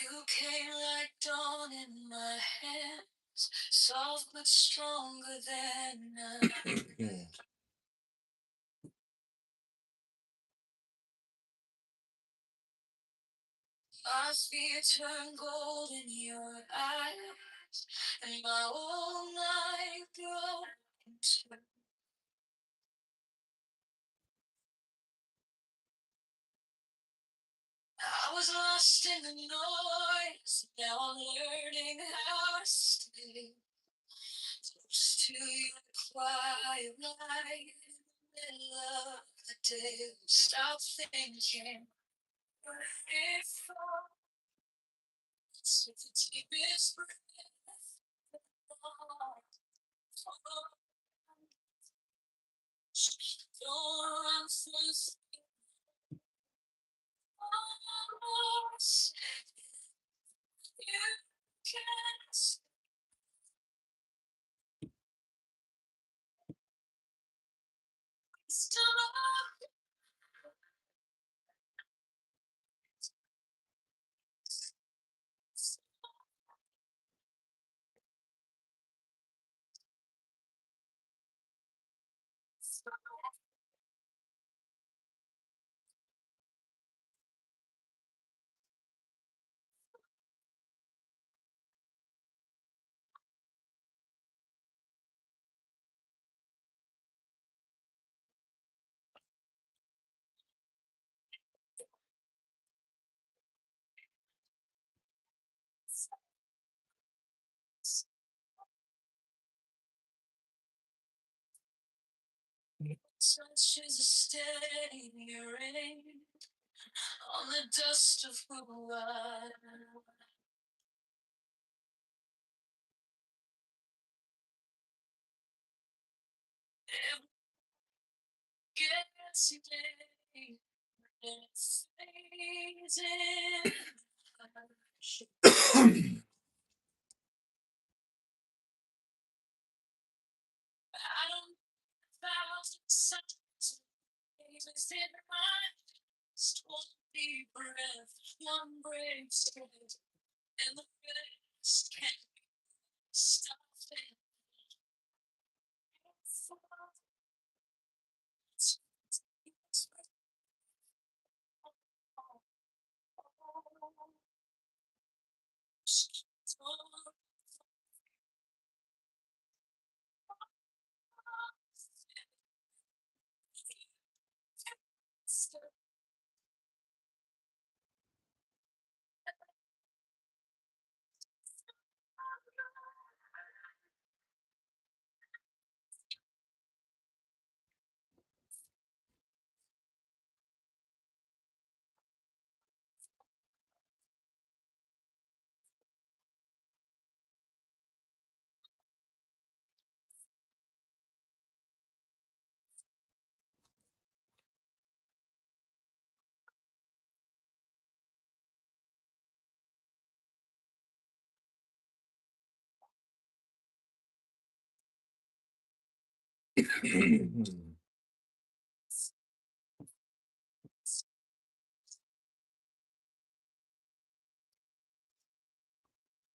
You came like dawn in my hands, soft but stronger than night. My fear turned gold in your eyes, and my whole life broke into. I was lost in the noise, now I'm learning how to stay close to your quiet light in the middle of the day. Stop thinking, if it's the deepest breath. Don't run first. You can't stop. Touch is a steady rain on the dust of who I am. It gets me, it's fading. I don't thousand suns, babies in my just one deep breath, one brave step, and the rest can't stop it.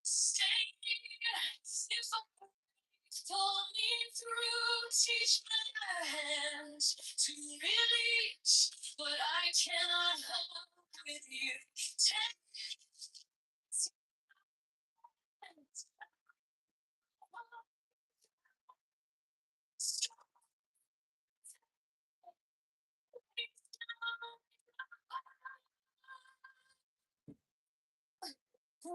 Stay if pull me through, teach my hands to release what I cannot hold with you. Take You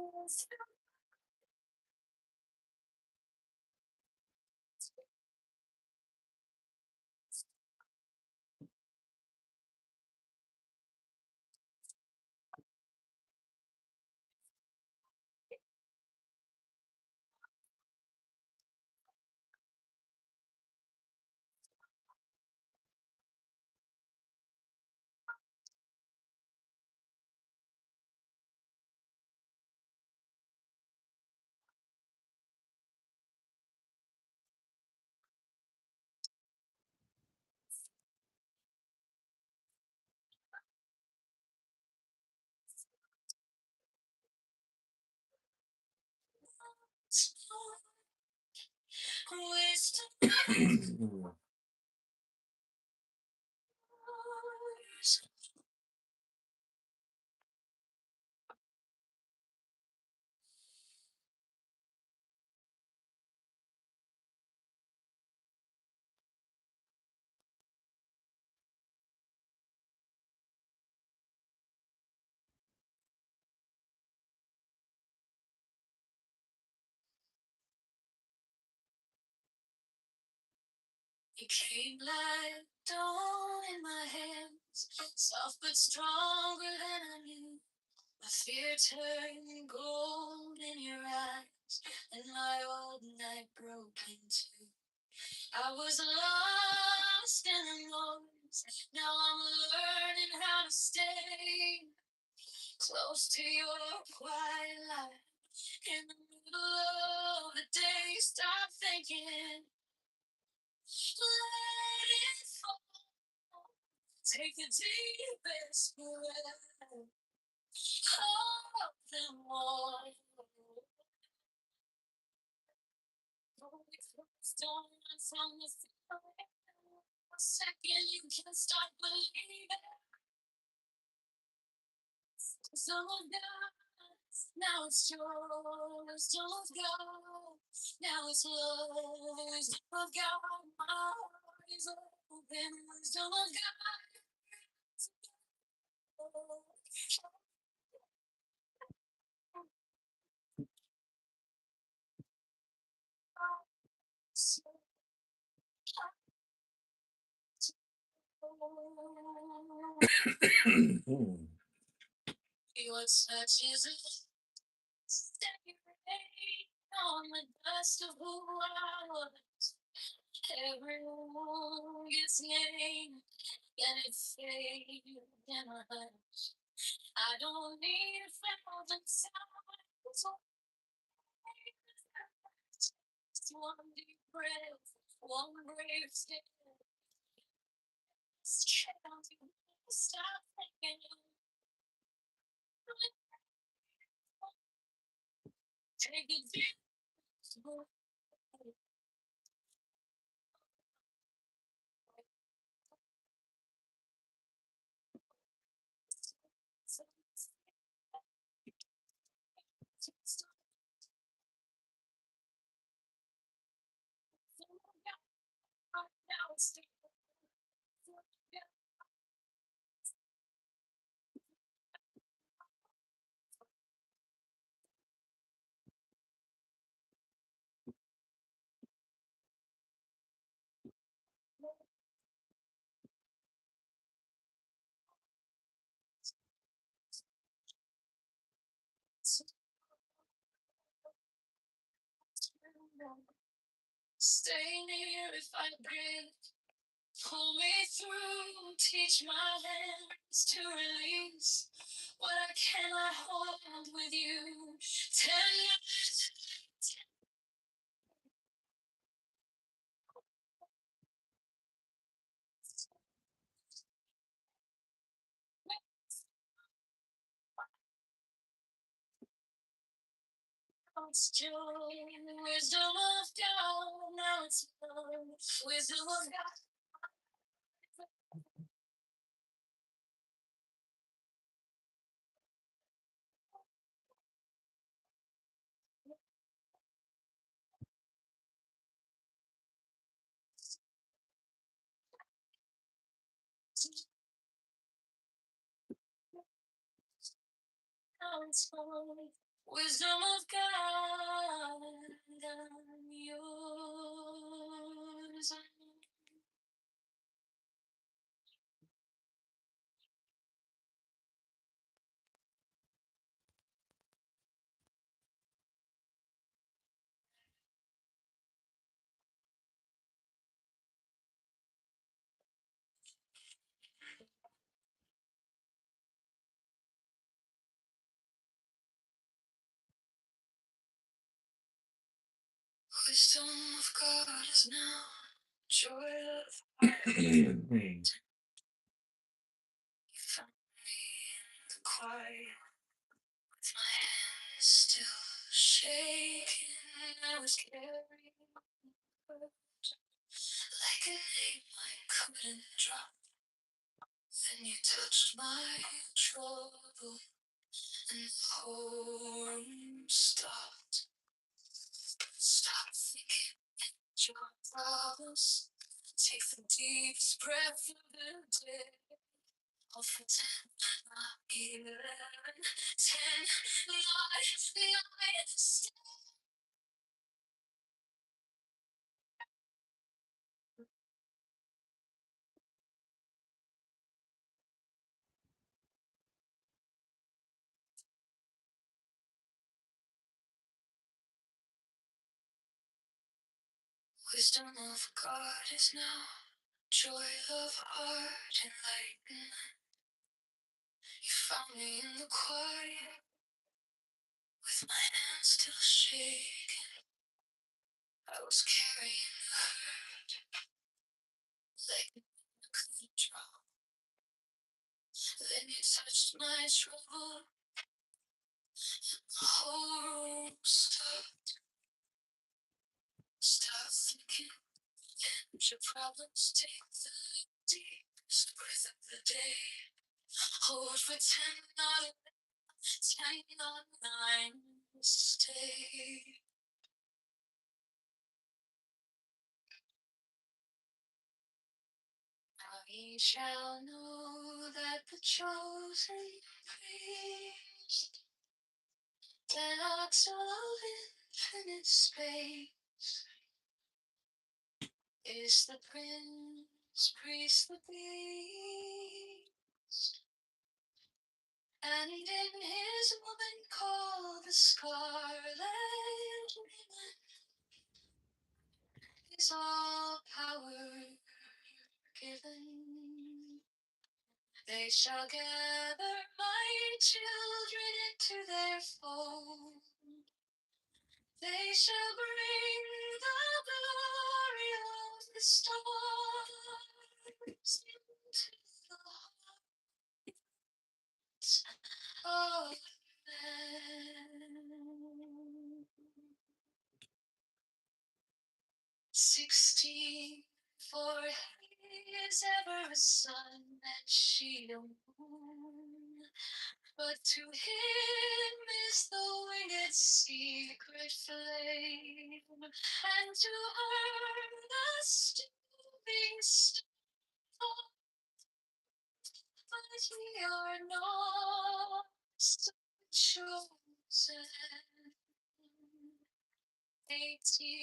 came like dawn in my hands, soft but stronger than I knew. My fear turned gold in your eyes, and my old night broke in two. I was lost in the noise, now I'm learning how to stay close to your quiet light. In the middle of the day, stop thinking, let it fall. Take the deepest breath, hold them all. Don't run from the feeling. A second, you can start believing. Some of God, now it's yours. Don't go, now it's yours. Some of God, my heart is open. Some of God. Your touch is stay on the dust of who I was. Everyone gets named, and it fades in a hush. I don't need a thousand sounds. Just one deep breath, one brave step. Stop thinking. Take it deep. Stay near if I break. Pull me through, teach my hands to release what I cannot hold with you. Tell you it's joy, wisdom of God. Now it's love, wisdom of God. Now it's love. Wisdom of God, I'm yours. Wisdom of God is now joy of heart. You found me in the quiet, with my hands still shaking. I was carrying hurt like a name I couldn't drop. Then you touched my trouble, and the whole room stopped. Stop thinking your problems. Take the deepest breath of the day. I'll pretend not even 10, 9, 9, stay. Wisdom of God is now joy of heart and light. You found me in the quiet, with my hands still shaking. I was carrying the hurt, like I couldn't drop. Then you touched my trouble, the whole room stopped. Stop thinking, and your problems take the deepest breath of the day. Hold for 10, not 10, not 9, stay. We shall know that the chosen priest, the ox of infinite space, is the prince, priest, the beast, and in his woman called the scarlet woman is all power given. They shall gather my children into their fold. They shall bring the glory of the stars into the hearts of men. 16, for he is ever a sun and she a moon. But to him is the winged secret flame, and to her the stooping star. But ye are not so chosen. 18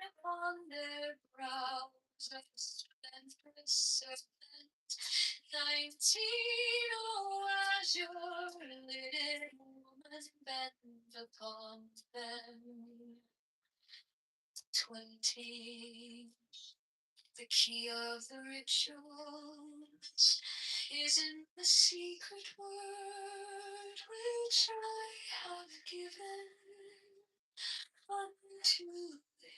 upon their brows of splendorous serpent. 19, oh, as your little woman bend upon them. 20, the key of the rituals is in the secret word which I have given unto them.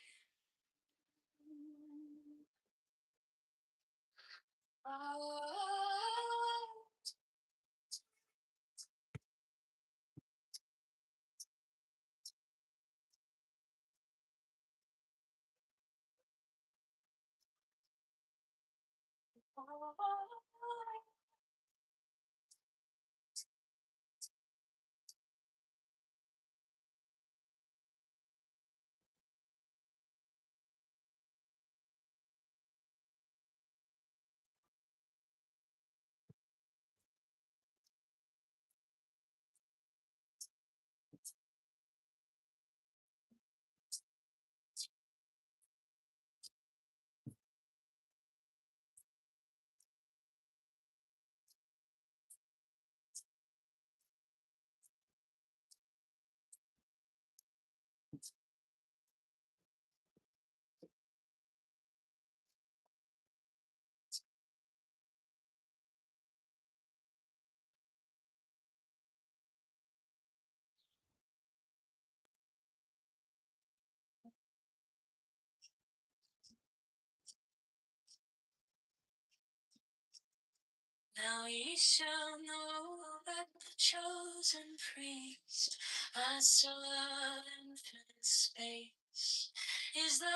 Now ye shall know that the chosen priest, I still love infinite space, is the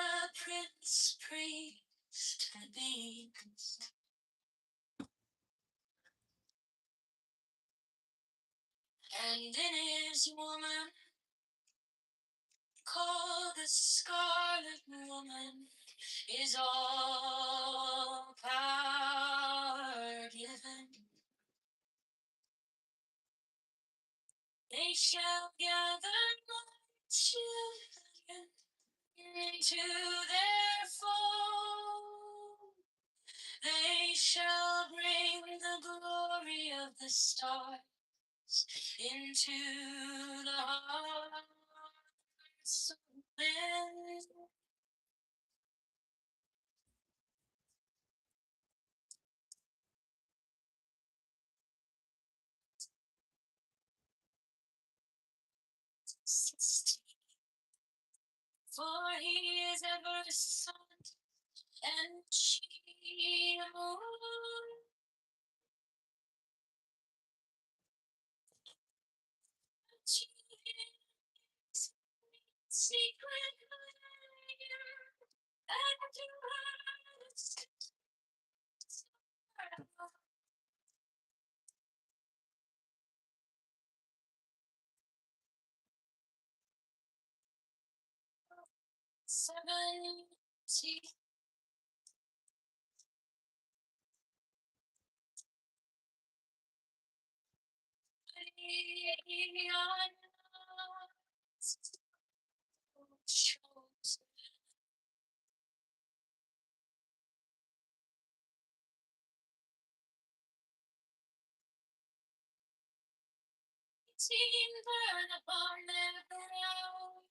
prince priest of beings. And in his woman, called the Scarlet Woman, is all power given. They shall gather my children into their fold. They shall bring the glory of the stars into the hearts of men. For he is ever a sun and she a moon. Secret and you seventy. Burn upon their brows.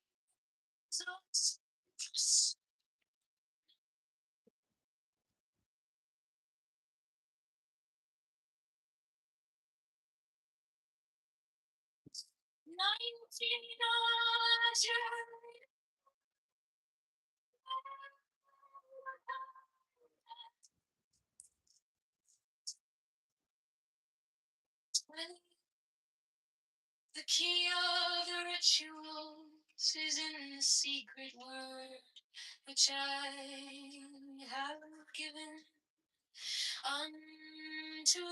19 The key of the rituals is in the secret word which I have given unto.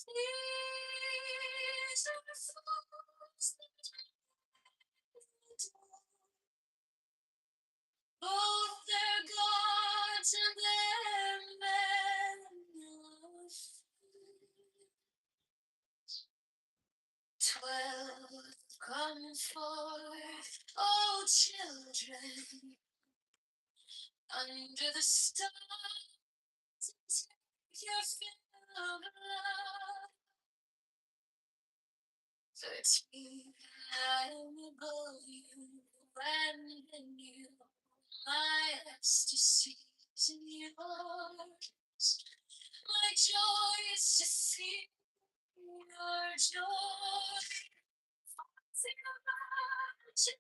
These are fools both their gods and their men. 12 come forth, O children, under the stars, and take your fill of love. 13, I am above you, and in you, my ecstasy is in yours. My joy is to see your joy. Sing about you.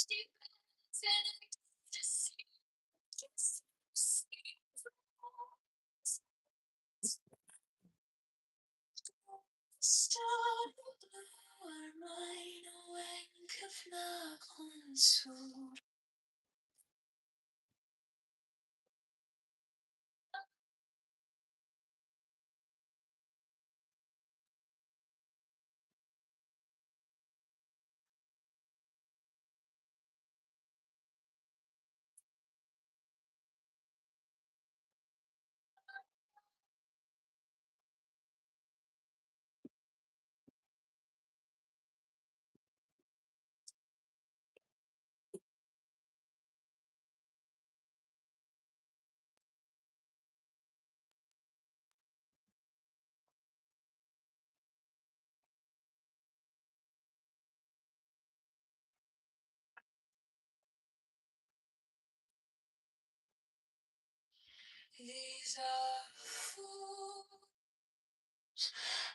Deep and ecstasy. Star blue are mine, oh, and of nakonsur. These are fools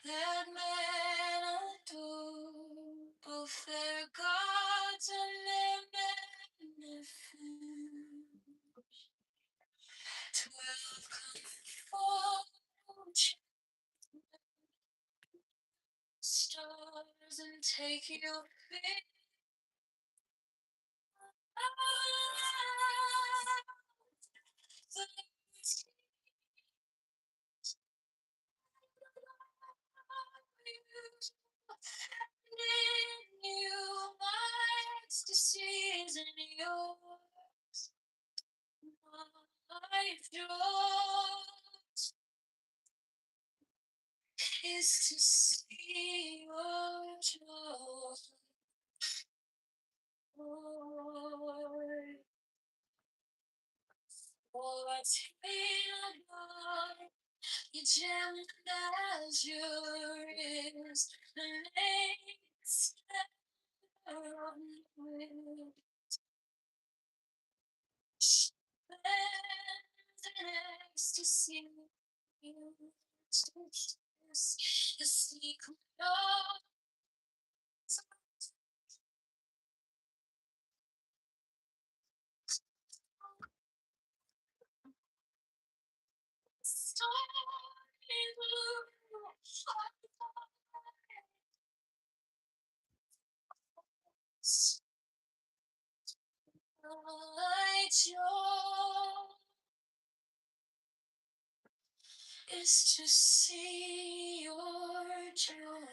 that men adore, both their gods and their beneficence. 12 confound stars and take your fate. You, my ecstasies and yours, my joy is to see your joy. You gem as yours, the next with an ecstasy, the secret of stormy blue. My joy is to see your joy.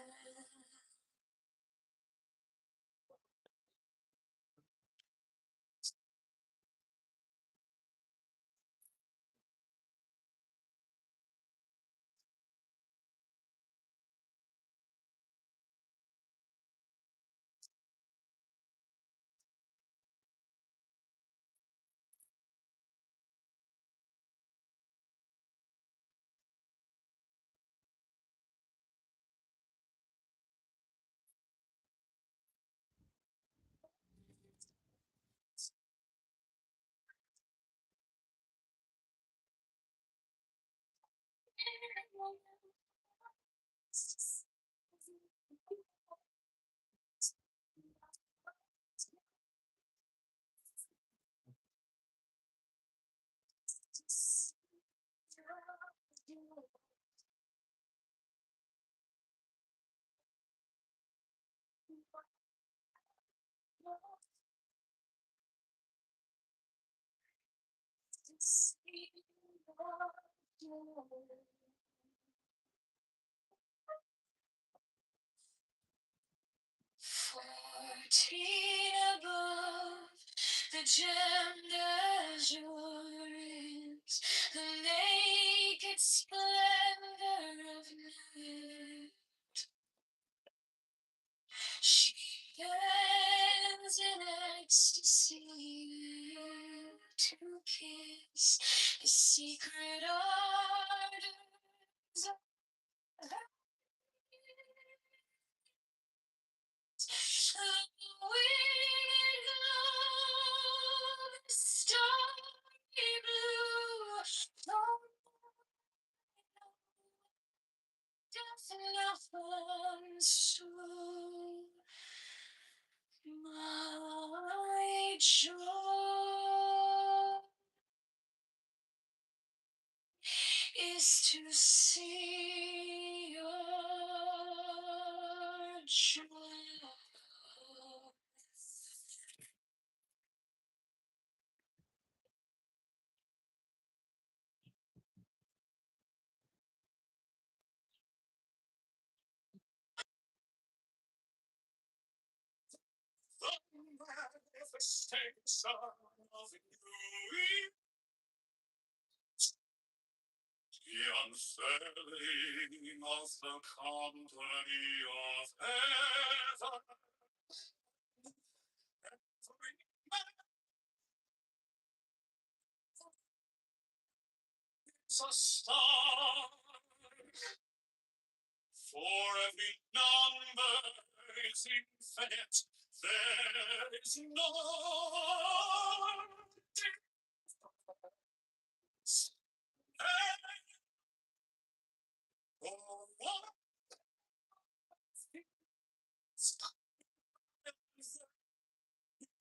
Fourteen above, the gemmed azure is the naked splendor of night. She bends in ecstasy to kiss the secret ardors of her. Winged glow, starry blue, death nothing so. My joy is to see your joy. manifestation of you. The unfurling of the company of heaven. Every man is a star. For every number is infinite, there is no difference. Oh, what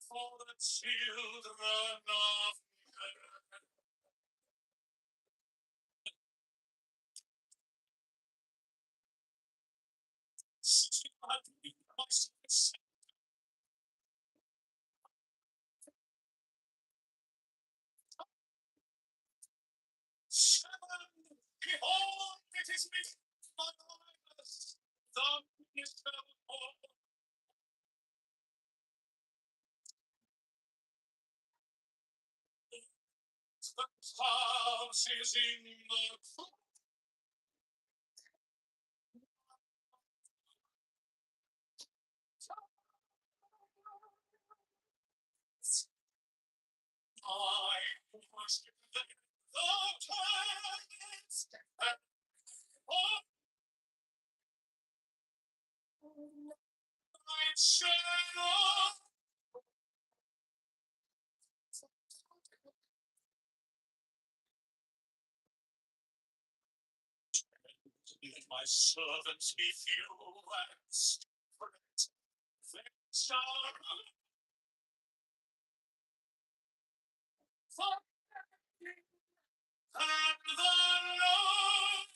for the children of men. Behold, it is me, my eyes, the minister of the house is in the I worship the planets and all my shadow. Let my servants be few and straight. They shall run and the Lord.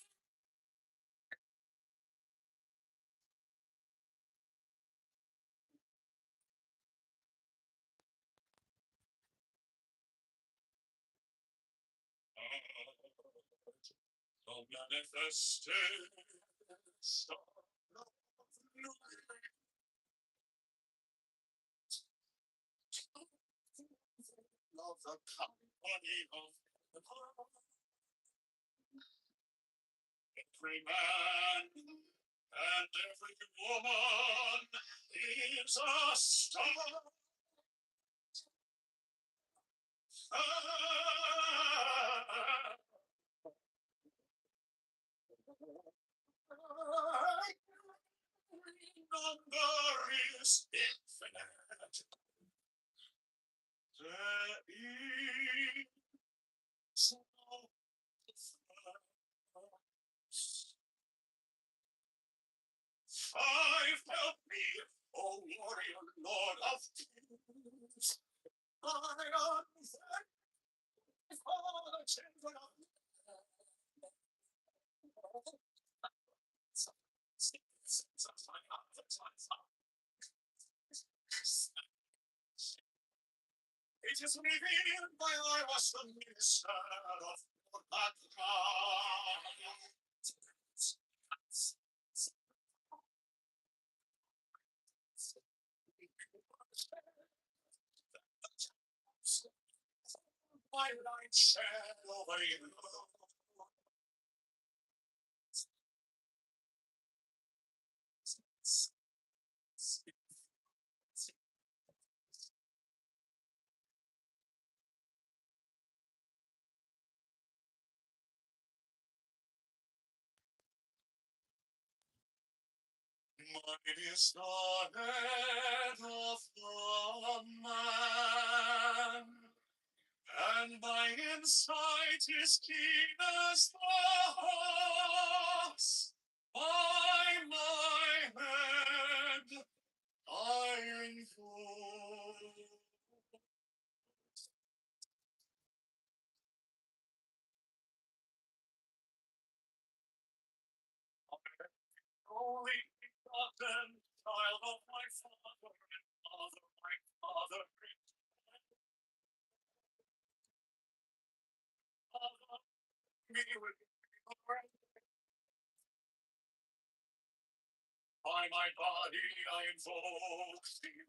The manifestation of the company of every man and every woman is a star. Number is infinite. There is no difference. Five help me, O warrior lord of kings. I am for the children of it is revealed while I was the minister of that my light shed over you. Mine is the head of the man, and my insight is keen as the hawk's. By my head, iron fold. Holy begotten child of my father and mother, my father, me with by my body I invoke thee.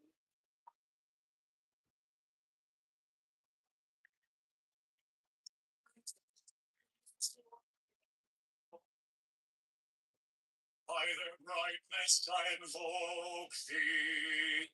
By their brightness I invoke thee.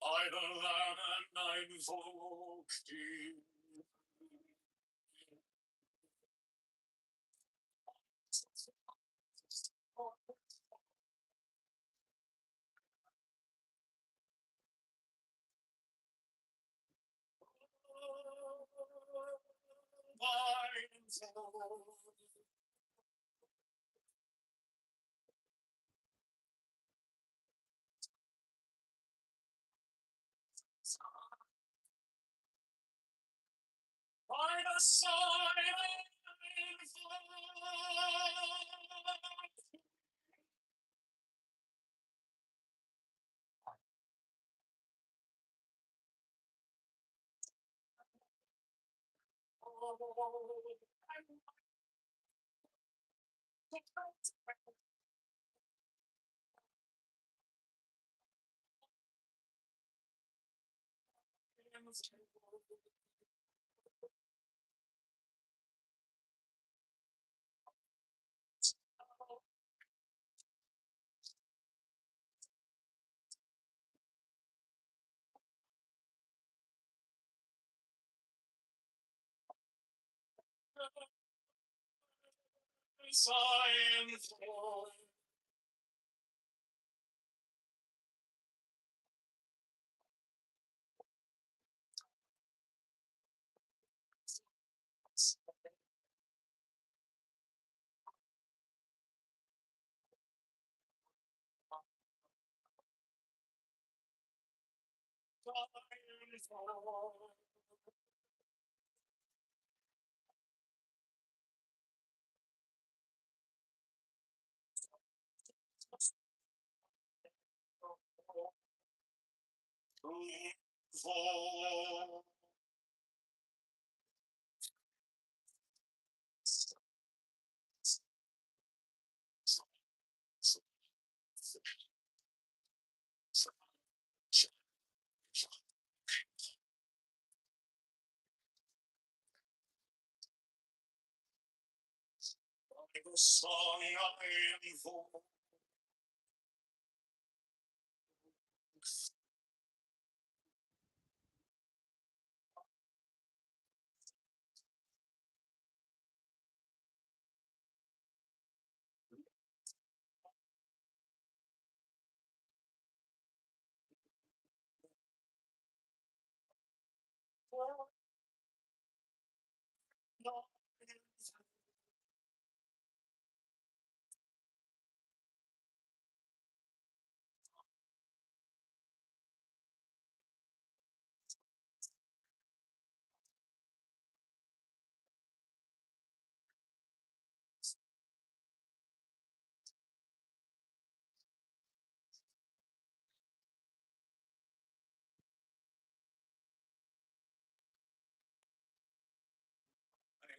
By the Lamb and I invoke thee. By the side the song I invoke.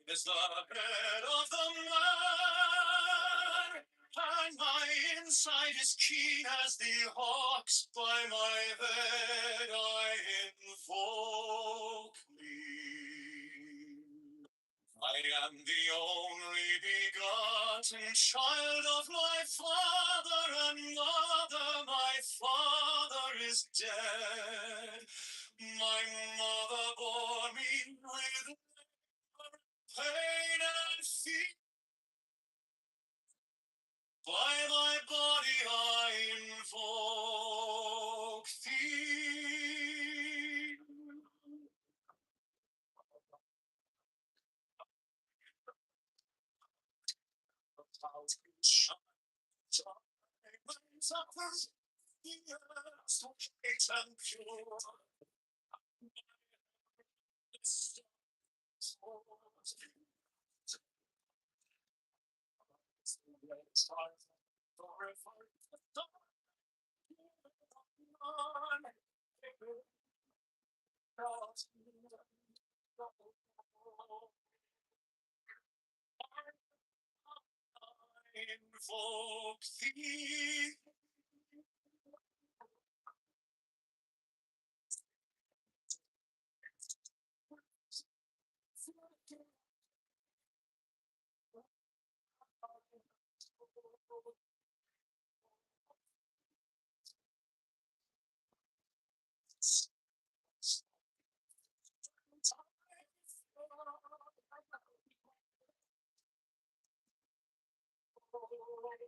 Is the head of the man, and my inside is keen as the hawk's. By my head I invoke thee. I am the only begotten child of my father and mother. My father is dead. My mother bore me with pain and fear. By my body I invoke thee. Invoke thee. The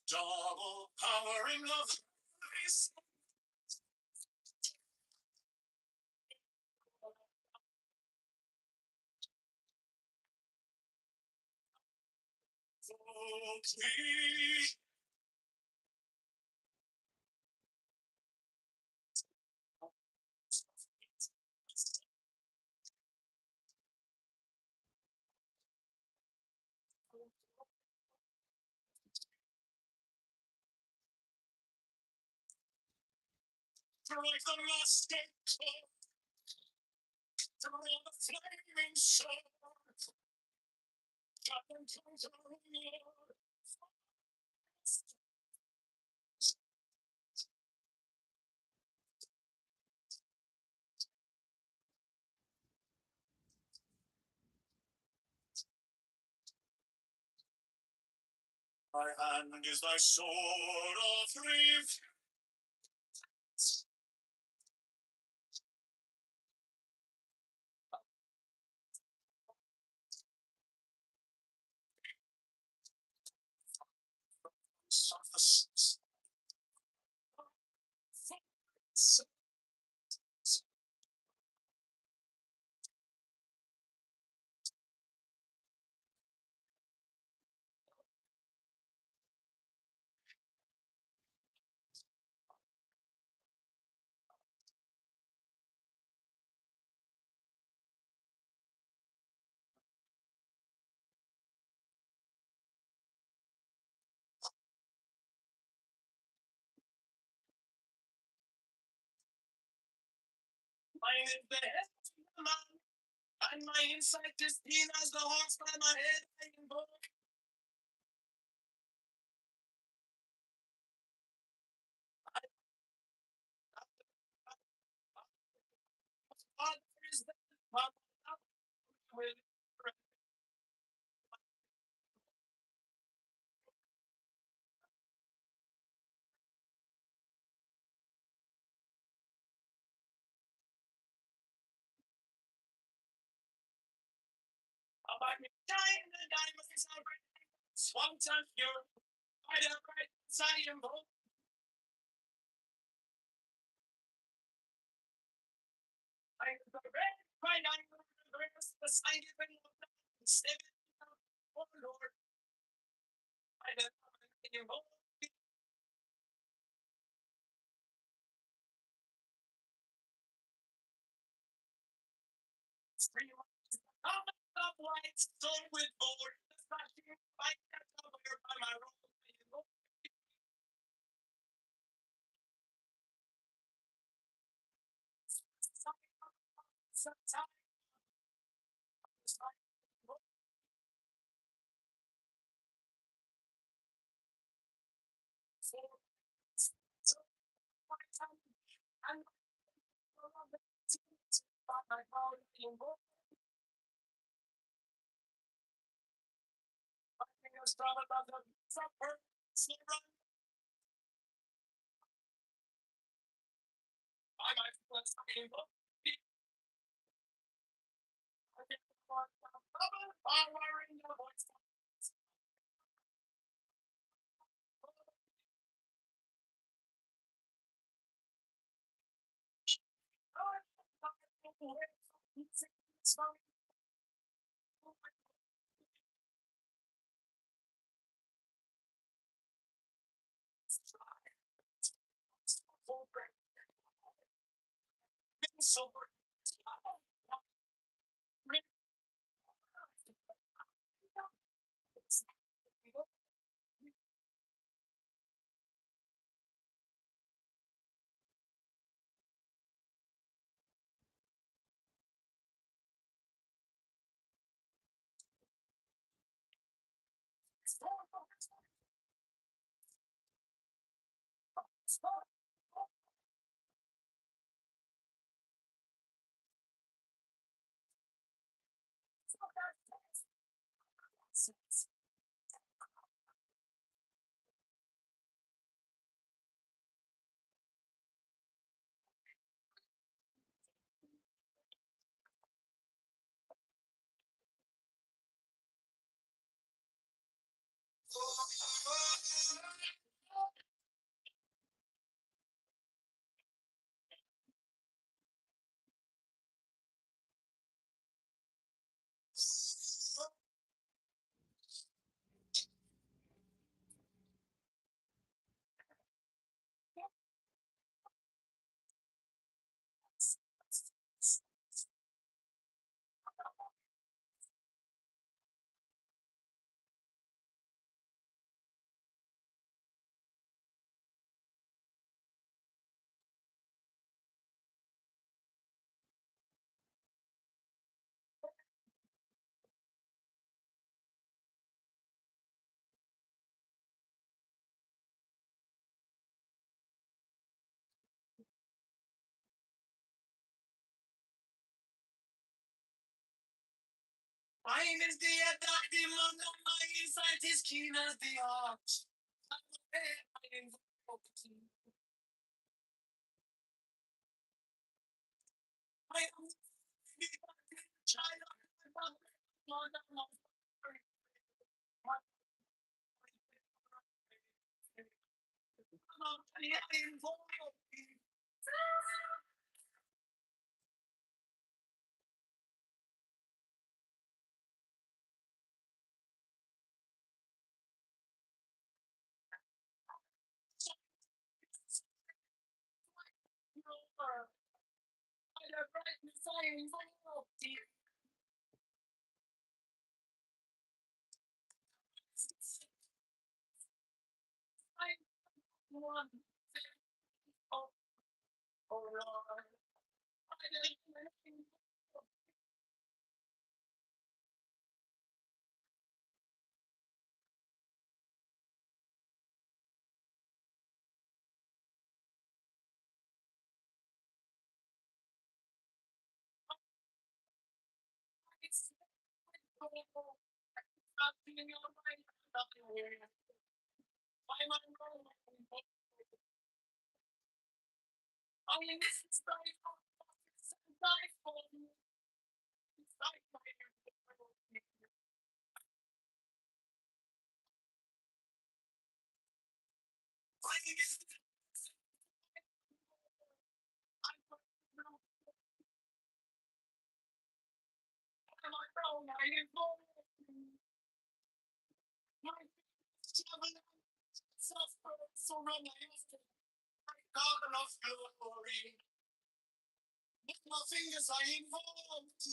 double powering of like the musket through the flaming sword. My hand is thy sword of three. Mine is the head of the man, and my insight is keen as the hawks by my head. I invoke. Father is the will. About me dying, the diamonds are red. Swamp time, you're right up right inside your boat. I am the red, right under the grass, the sign giving of the seven. Oh Lord, I don't know your boat. Stream I'm up white, stone with gold. The flashing light that cover by my road. Sometimes I'm my power in both. My fingers travel on the suffer, slow run. I might flex in both. I get the power in your voice. So Mine is the attack, the man of my insight is keen as the arch. I am the child of the mother. My fingers are involved.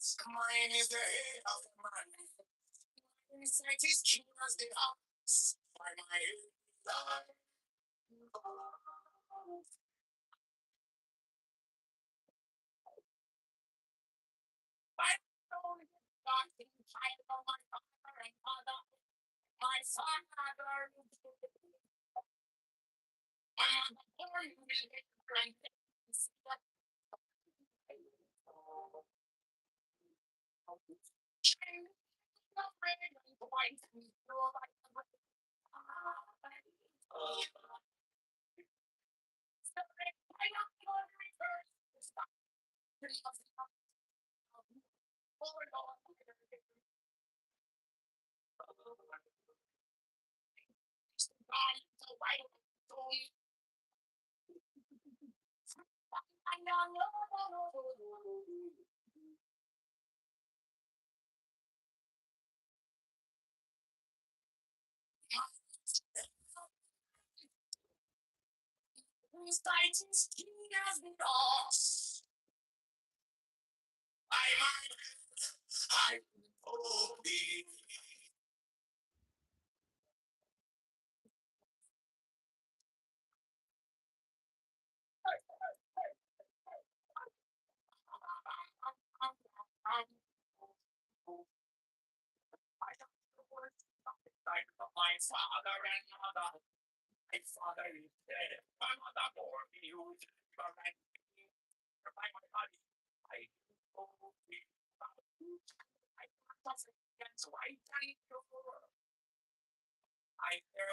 Mine is the head of the man. Inside his kingdoms the ox. For my life. I don't God in child of my father and mother. My son, mother. And born with it, and Titans king has been lost. I will be. My father and mother. My father is dead. My mother bore me with my body. I will be. I against white I hear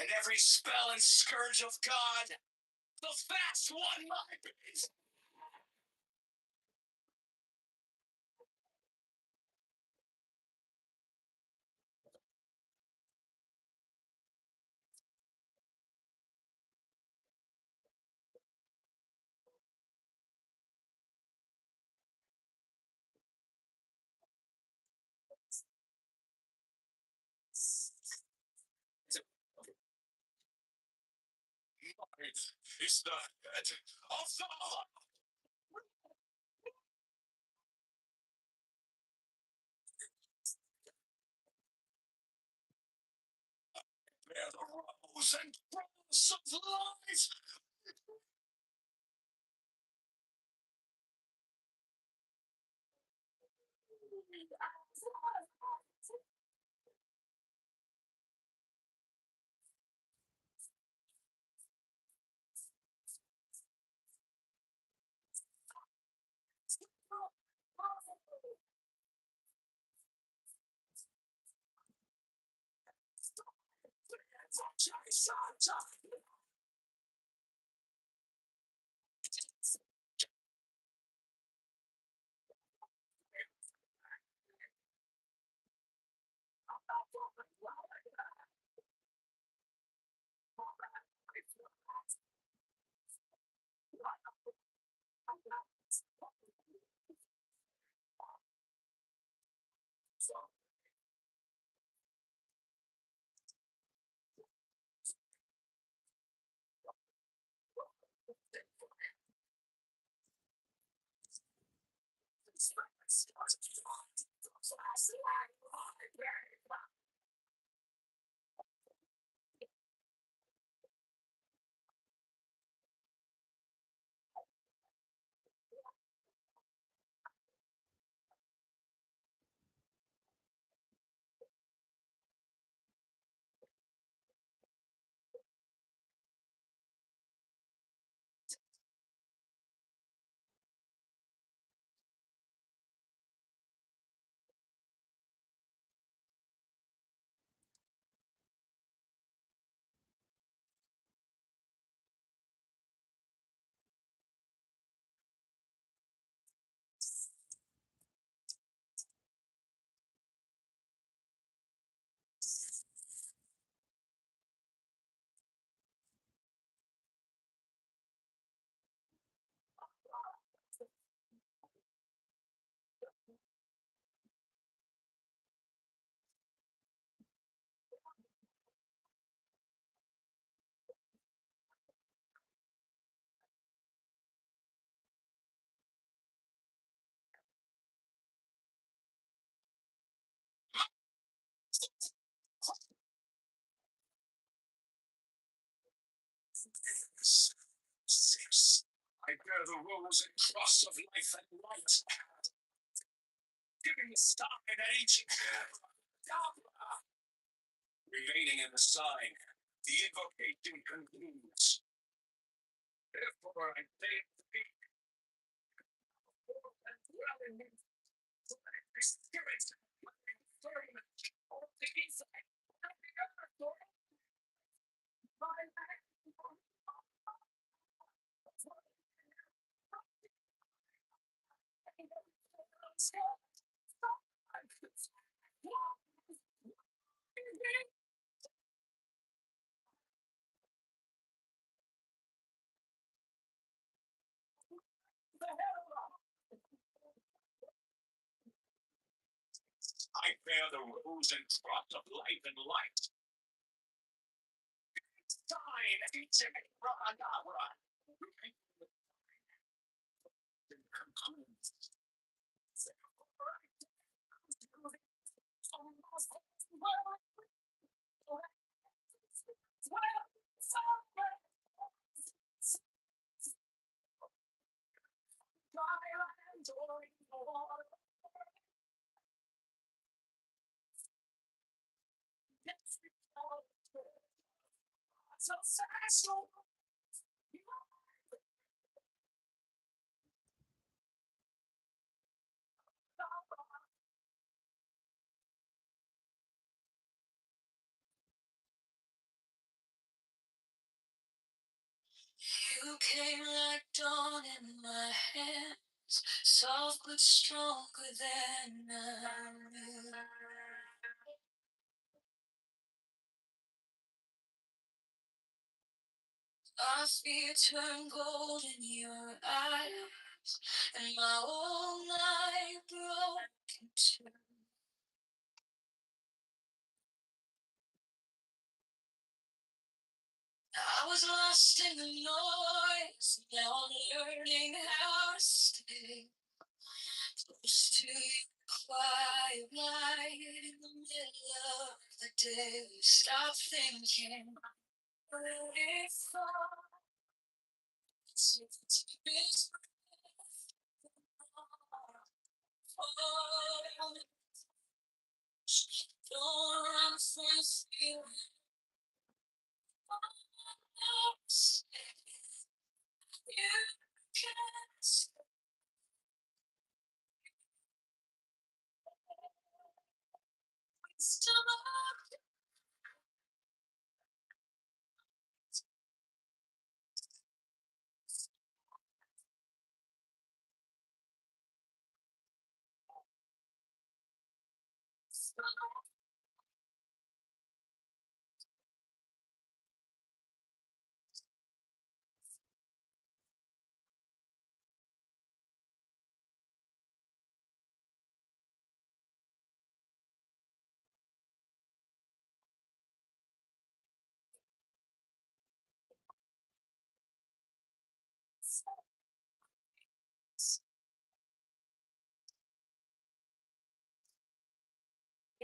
and every spell and scourge of God, the fast one my base. Is the head of the bear the rose and cross of life. I bear the rose and cross of life and light, giving the star an ancient remaining in the sign. The invocation concludes. Therefore, I beg to be dwelling in the spirit of the inside of the earth, my life. I bear the rose and cross of life and light. Sign, ancient Rahanara. You came like dawn in my hands, soft but stronger than I knew. Our fear turned gold in your eyes, and my whole night broke in two. I was lost in the noise, now I'm learning how to stay close to you. Quiet light in the middle of the day. Stop thinking, what if it's don't run from this feeling. You can't stop.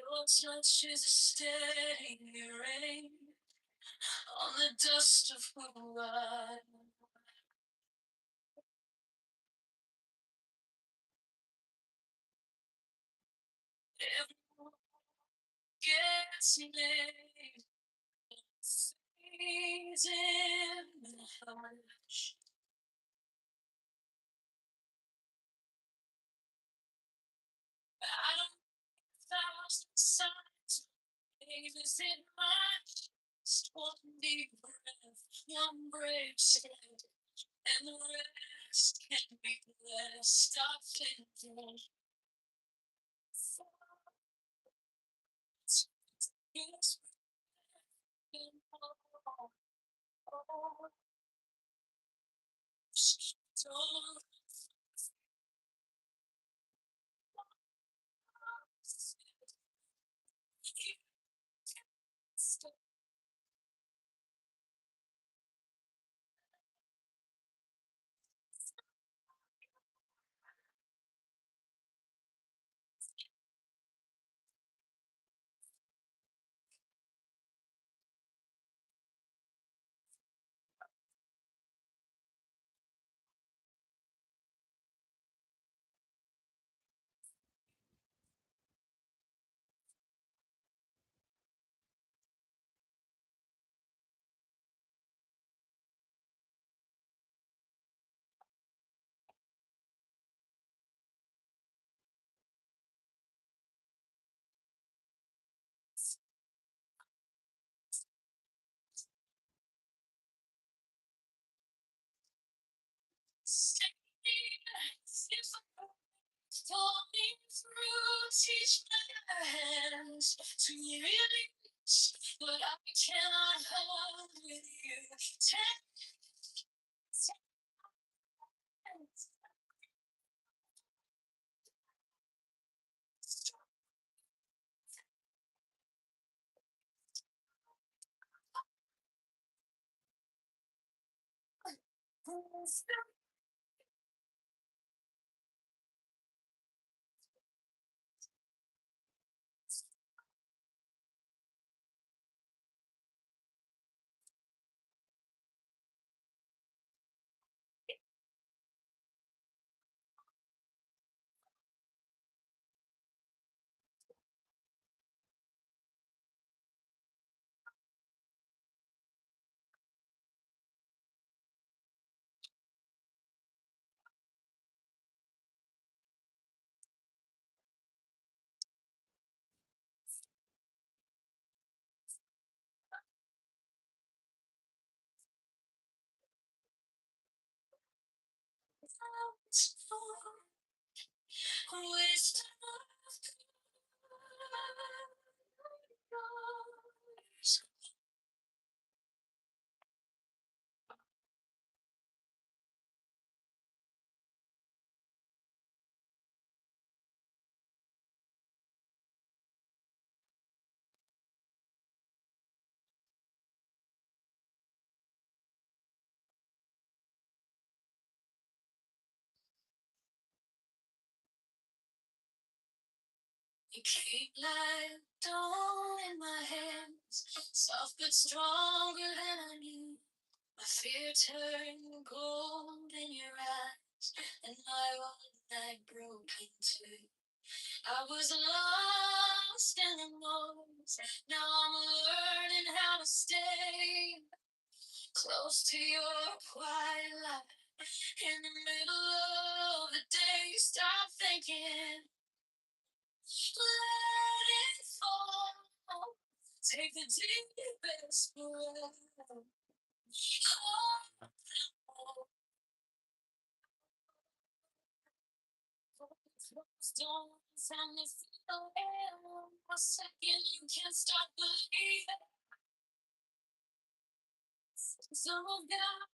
Your touch is a steady rain on the dust of who I am. Everyone gets made, fades in the hush. I don't thousand signs, is it much? Just one deep breath, one brave step, and the rest can be blessed. I think it's don't stop. Falling through, teach my hands to release what I cannot hold with you. Take wisdom you keep light dawn in my hands, soft but stronger than I knew. My fear turned gold in your eyes, and my one night broke in two. I was lost in the noise, now I'm learning how to stay close to your quiet light. In the middle of the day, stop thinking, let it fall. Take the deepest breath. Don't and me feel ill. A second, you can't stop believing. Some of God,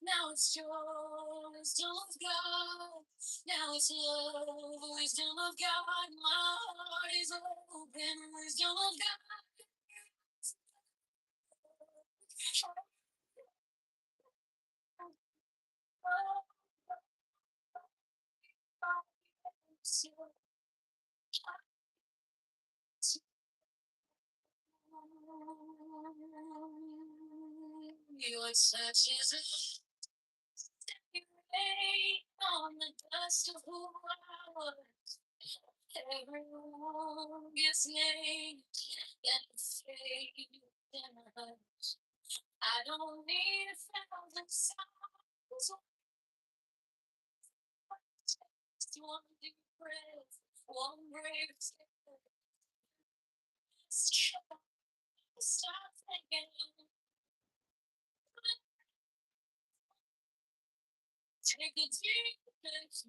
now it's yours. Wisdom of God, now it's love. Wisdom of God, my heart is open. Wisdom of God. Your touch is a rain on the dust of who I was. Everyone gets named and fade in a hush. I don't need 1,000 songs. Just one deep breath, one brave step. Stop thinking. Take a deep breath.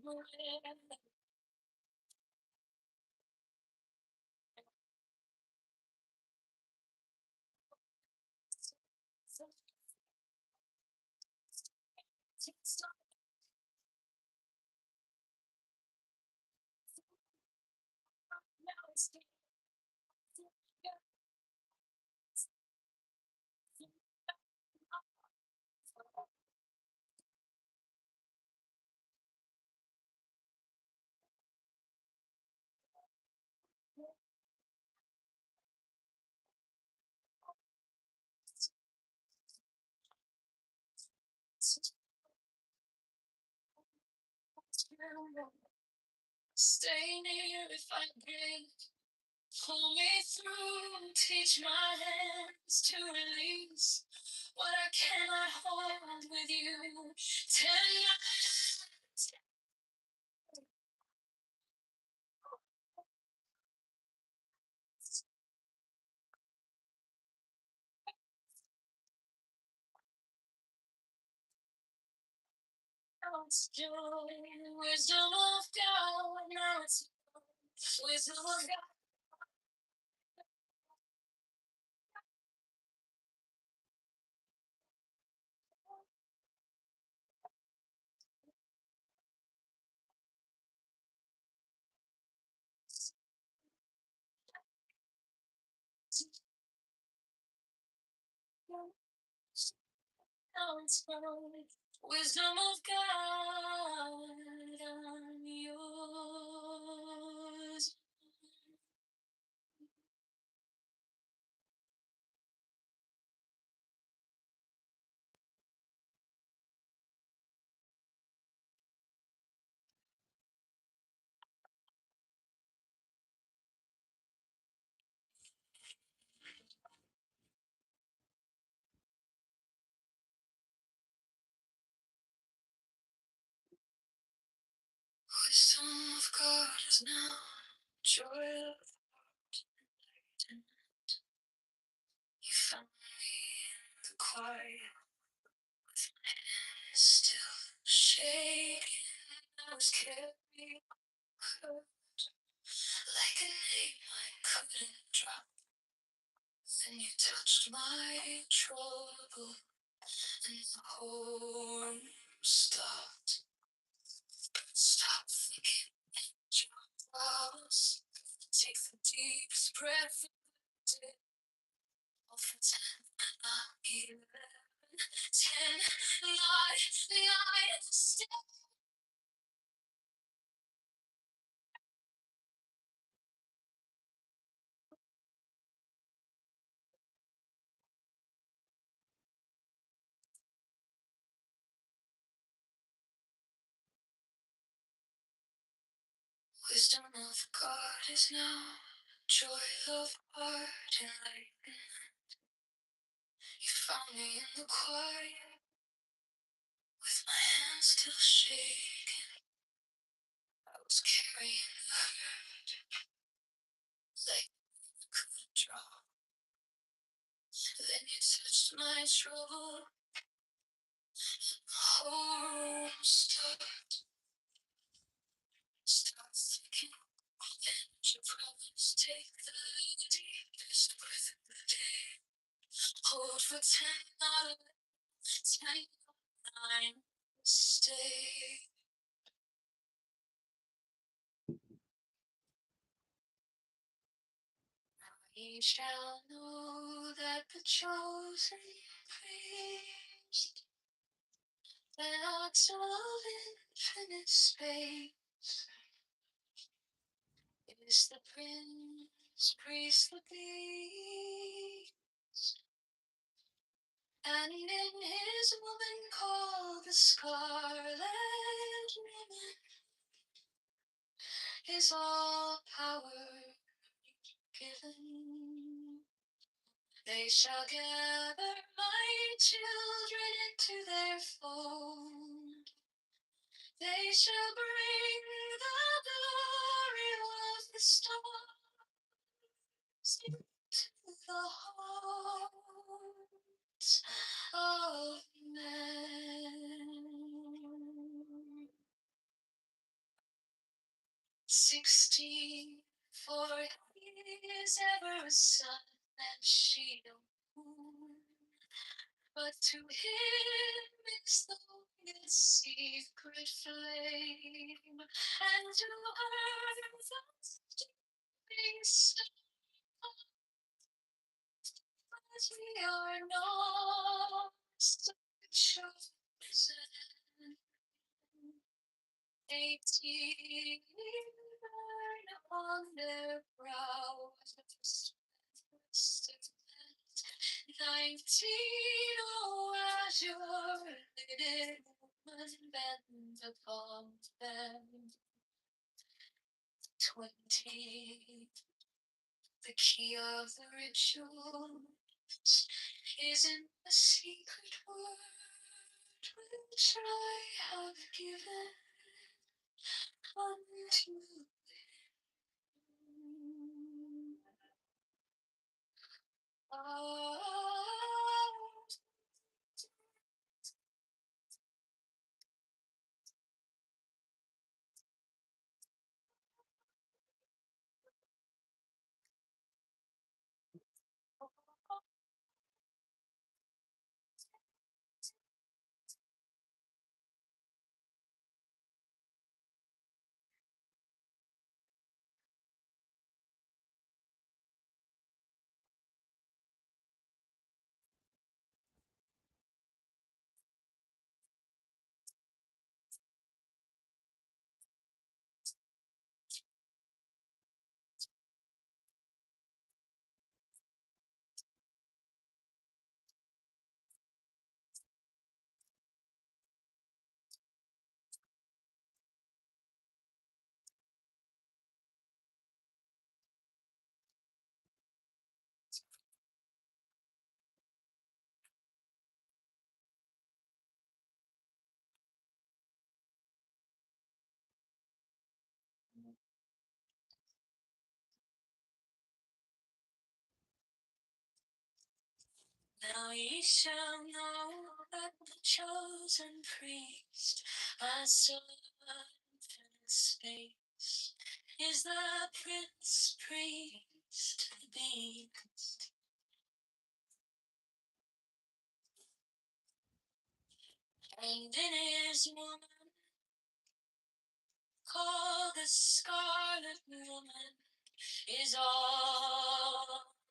Stop. Now it's stay near if I can. Pull me through, teach my hands to release what I cannot hold with you. Tonight, now it's joy, wisdom of God. Now it's wisdom of God. Now it's wisdom of God. I'm yours. Wisdom of God is now joy of you found me in the quiet, still shaking. I was carried hurt like a name I couldn't drop. Then you touched my trouble, and the whole room stopped. Stop thinking your problems. Take the deepest breath of the day. I'll pretend I'm not even 10, 9, stay. Wisdom of God is now joy of heart and light. You found me in the quiet, with my hands still shaking. I was carrying the hurt like I couldn't drop. Then you touched my trouble, whole room stopped. Stop thinking, and you promise take the deepest breath of the day. Hold for 10, not 10, 9, stay. We shall know that the chosen priest, that out of infinite space, is the Prince, priest, the peace. And in his woman called the Scarlet Woman is all power given. They shall gather my children into their fold. They shall bring the glory of the stars into the hearts of men. 16, for he is ever a sun and shield. But to him is the longest secret flame, and to her the stinging star. But we are not so chosen. 18 on their brows, 19, oh, as your lidded woman bend upon them. 20, the key of the rituals is in the secret word which I have given unto him. Now ye shall know that the chosen priest, my son in space, is the prince priest, the beast. And in his woman, called the Scarlet Woman, is all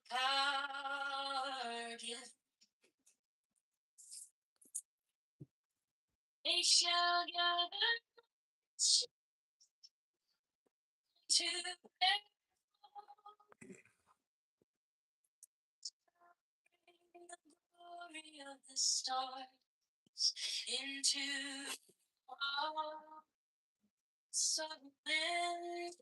power given. They shall gather to their the glory of the stars into hearts of men.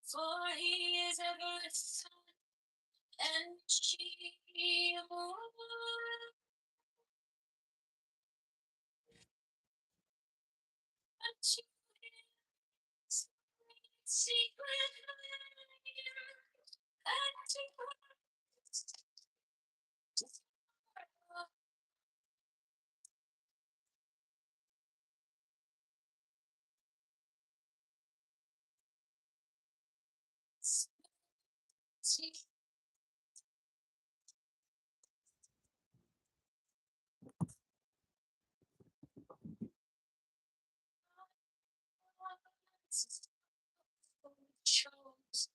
For he is ever a sun and shield. Unto his secret flame, and to chose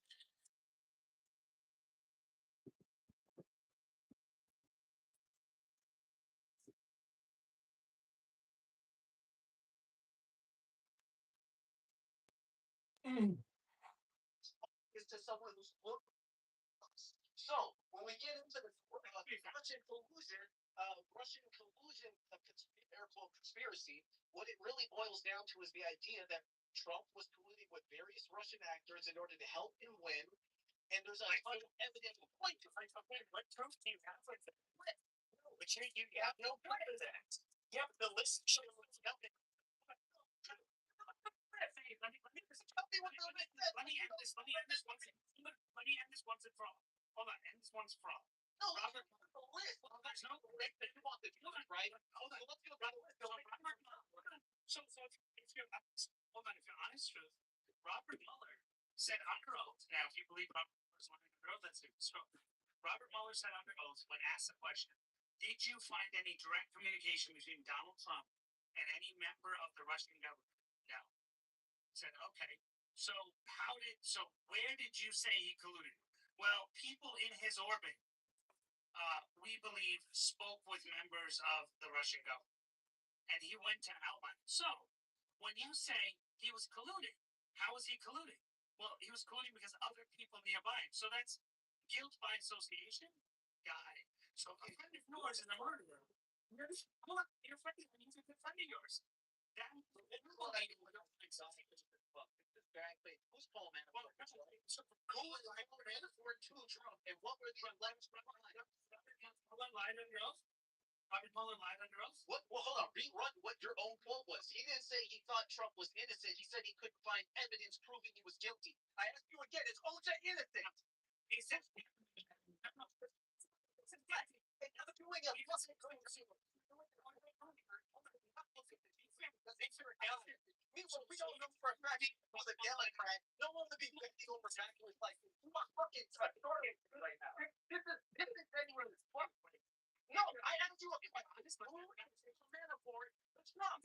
is to someone who's looking. So when we get into the Russian collusion, air quote conspiracy, what it really boils down to is the idea that Trump was colluding with various Russian actors in order to help him win. And there's a ton of evidence to point to. What proof do you have for that? Which you have no proof of that. Yeah, but the list shows nothing. Tell me what the list says. Let me end this once and for all. Hold on, end this once for all. No, Robert, the list. Well, there's no list that you want the truth, right? Hold on, let's go by the list. So if you're honest, hold on, if you're honest, truth, Robert Mueller said under oath. Now, if you believe Robert Mueller's lying under oath, that's different story. Robert Mueller said under oath when asked the question, did you find any direct communication between Donald Trump and any member of the Russian government? No. Said, okay. So where did you say he colluded? Well, people in his orbit, we believe, spoke with members of the Russian government. And he went to outline. So when you say he was colluding, how was he colluding? Well, he was colluding because other people nearby him. So that's guilt by association. Got it. So a friend of yours is a murderer. Your friend is a good friend of yours. Exactly. Who's Paul Manafort? Who was Paul Manafort to Trump? And what were the letters from Mueller lied under oath? Robert Mueller lied under oath? What? Well, hold on. Rerun what your own quote was. He didn't say he thought Trump was innocent. He said he couldn't find evidence proving he was guilty. I ask you again, is OJ innocent? He said. Meanwhile, we don't know for a fact he was a Democrat. No one would be bending over backwards like, you are fucking starting right now. This is genuine as fuck. No, I asked you a question. Who is Manafort to Trump?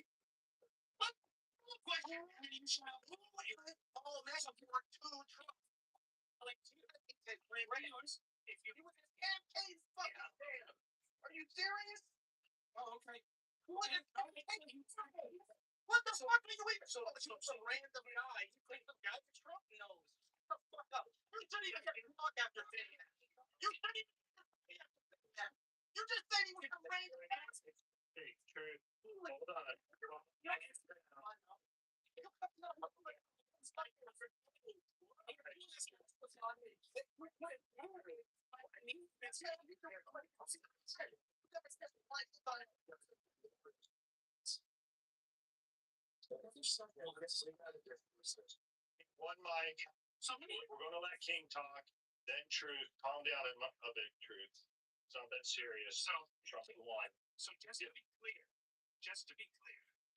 What? Question. Who is Paul Manafort to Trump? Like, he said, regulars, if you was his campaign fucking fan. Are you serious? Oh, okay. What is what the fuck are you even some random guy? You think some guy for Trump knows? Shut the fuck up. You shouldn't even get talk after saying that. You shouldn't even that. You just said he was some random guy. Hey, true. Hold on. One mic. We're going to let King talk, then Truth. Calm down a bit, Truth. Something serious. So Trump won. So just to be clear,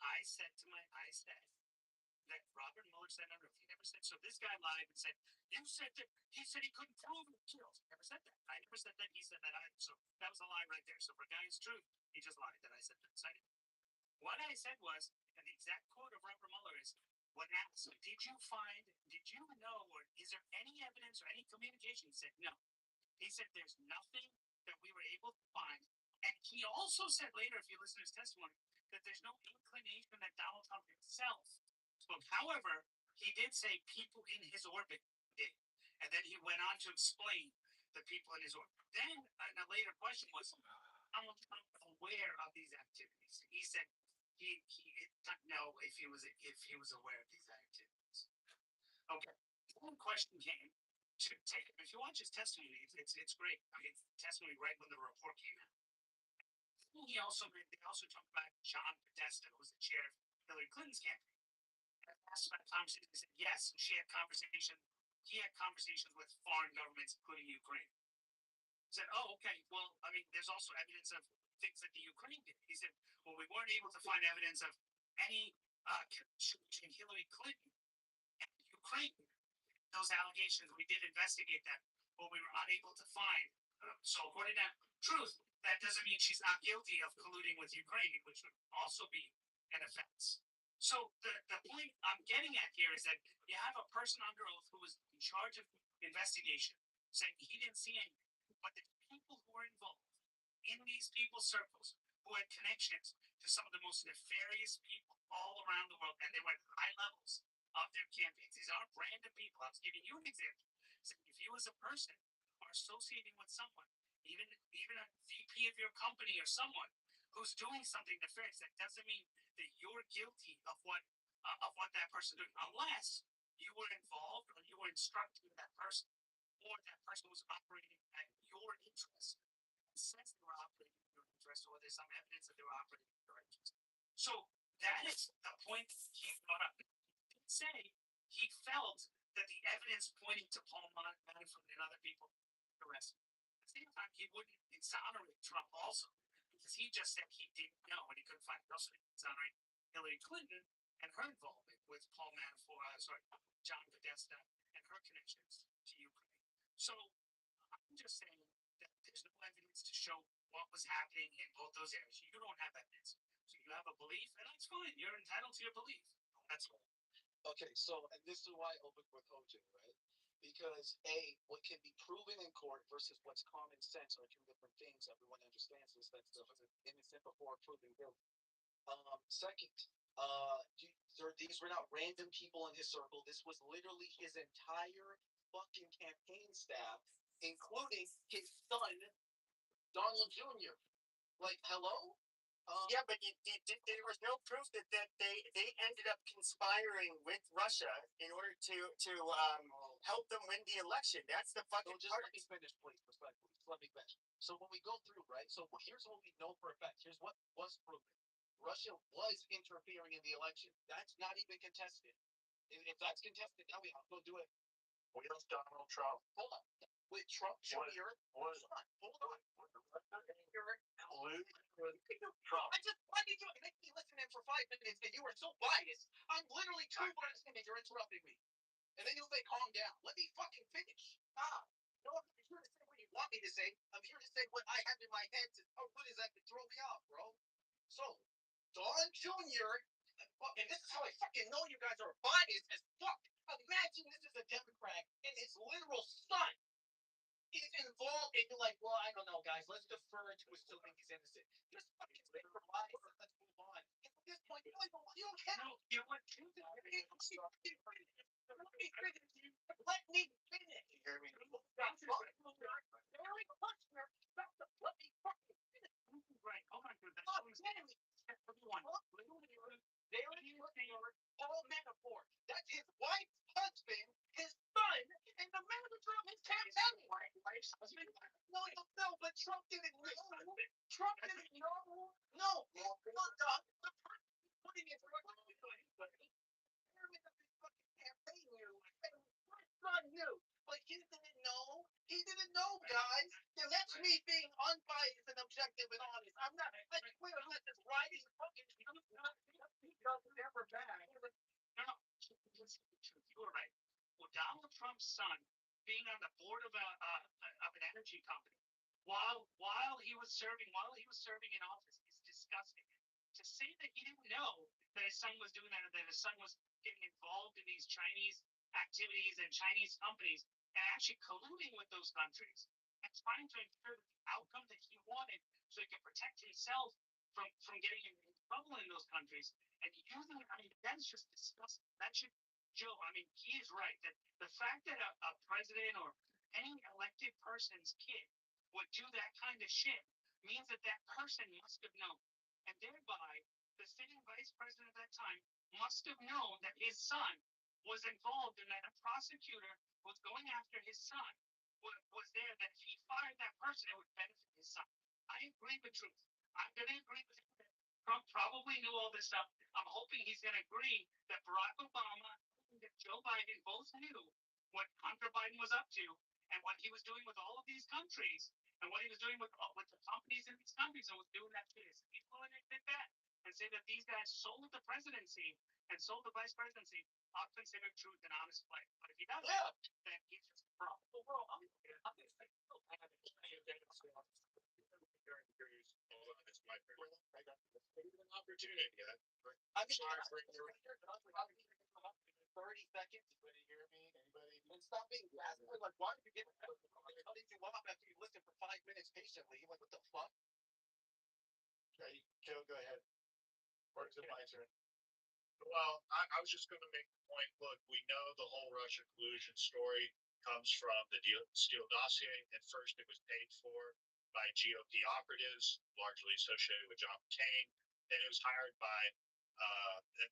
I said that Robert Mueller said under oath. He never said so. This guy lied and said you said that he said he couldn't prove it. He never said that. I never said that. He said that. So that was a lie right there. So for a guy who's true, he just lied that I said that. What I said was, and the exact quote of Robert Mueller is, when asked, did you know, or is there any evidence or any communication? He said, no. He said, there's nothing that we were able to find. And he also said later, if you listen to his testimony, that there's no inclination that Donald Trump himself spoke. However, he did say people in his orbit did. And then he went on to explain the people in his orbit. Then a later question was, Donald Trump aware of these activities? He said he didn't know if he was aware of these activities. Okay. One question came to take. If you watch his testimony, it's great. I mean, testimony right when the report came out. They also talked about John Podesta, who was the chair of Hillary Clinton's campaign. And asked about conversations. He said yes, he had conversations with foreign governments, including Ukraine. Said, oh, okay. Well, I mean, there's also evidence of things that the Ukraine did. He said, well, we weren't able to find evidence of any connection between Hillary Clinton and Ukraine. Those allegations, we did investigate them, but we were unable to find. So according to Truth, that doesn't mean she's not guilty of colluding with Ukraine, which would also be an offense. So the point I'm getting at here is that you have a person under oath who was in charge of investigation saying he didn't see anything. But the people who are involved in these people's circles, who had connections to some of the most nefarious people all around the world, and they were at high levels of their campaigns. These aren't random people. I was giving you an example. So if you as a person are associating with someone, even a VP of your company or someone who's doing something nefarious, that doesn't mean that you're guilty of what that person doing, unless you were involved or you were instructing that person, or that person was operating at your interest. Since they were operating in your interest, or there's some evidence that they were operating in your interest. So that is the point he brought up. He didn't say he felt that the evidence pointing to Paul Manafort and other people were arrested. At the same time, he wouldn't exonerate Trump also, because he just said he didn't know and he couldn't find. He also didn't exonerate Hillary Clinton and her involvement with Paul Manafort, John Podesta, and her connections to Ukraine. So I'm just saying that there's no evidence to show what was happening in both those areas. You don't have evidence. So you have a belief, and that's fine. You're entitled to your belief. That's all. Okay, so and this is why I opened with OJ, right? Because what can be proven in court versus what's common sense are two different things. Everyone understands this. That's the innocent before proven guilty. Second, these were not random people in his circle. This was literally his entire fucking campaign staff, including his son, Donald Jr. Like, hello? Yeah, but there was no proof that they ended up conspiring with Russia in order to help them win the election. That's the fucking So just part. let me finish, please, respectfully. Just let me finish. So when we go through, right? So here's what we know for a fact. Here's what was proven. Russia was interfering in the election. That's not even contested. If that's contested, now we have to go do it. With Donald Trump. Hold on. With Trump Jr. Hold on. Trump. Why did you make me listen in for 5 minutes and you are so biased? I'm literally 2 words in and you're interrupting me. And then you'll say, calm down. Let me fucking finish. No, I'm not here to say what you want me to say. I'm here to say what I have in my head. How good is that to throw me off, bro? So, Don Jr., and this is how I fucking know you guys are biased as fuck. Imagine this is a Democrat and his literal son is involved, and you're like, well, I don't know, guys. Let's defer to assuming he's innocent. Just fucking say your lies and let's move on. And at this point, you don't care. You want to? Let me finish. Let me finish. You hear me? Let me fucking finish. Right. Oh my goodness. Everyone. Paul Manafort. That's his wife's husband, his son, and the manager of his campaign. No, but Trump didn't know. Trump didn't know. No, Doug. The person putting it through campaign knew. My son knew. But he didn't know. He didn't know, guys. And that's me being unbiased and objective and honest. I'm not. I swear, I'm not just writing fucking. Never back. No. You were right. Well, Donald Trump's son being on the board of an energy company while he was serving in office is disgusting. To say that he didn't know that his son was doing that, or that his son was getting involved in these Chinese activities and Chinese companies and actually colluding with those countries and trying to ensure the outcome that he wanted so he could protect himself from getting in trouble in those countries. And using, I mean, that's just disgusting. That should, Joe, I mean, he is right that the fact that a president or any elected person's kid would do that kind of shit means that that person must have known. And thereby, the sitting vice president at that time must have known that his son was involved and that a prosecutor was going after his son was there, that if he fired that person, it would benefit his son. I agree with Truth. I'm going to agree with him. Trump probably knew all this stuff. I'm hoping he's going to agree that Barack Obama and Joe Biden both knew what Hunter Biden was up to and what he was doing with all of these countries and what he was doing with the companies in these countries and was doing that shit. People will admit that and say that these guys sold the presidency and sold the vice presidency. I'll consider Truth an honest play. But if he doesn't, then he's just a fraud. Well, I'm an opportunity. I'm sorry for your 30 seconds. Anybody hear me? Anybody? And stop being gaslit. Like, why did you get cutting you off after you listen for 5 minutes patiently? Like, what the fuck? Okay, Joe, go ahead. Or is it my turn? Well, I was just going to make the point. Look, we know the whole Russia collusion story comes from the Steele dossier. At first, it was paid for by GOP operatives, largely associated with John McCain. Then it was hired by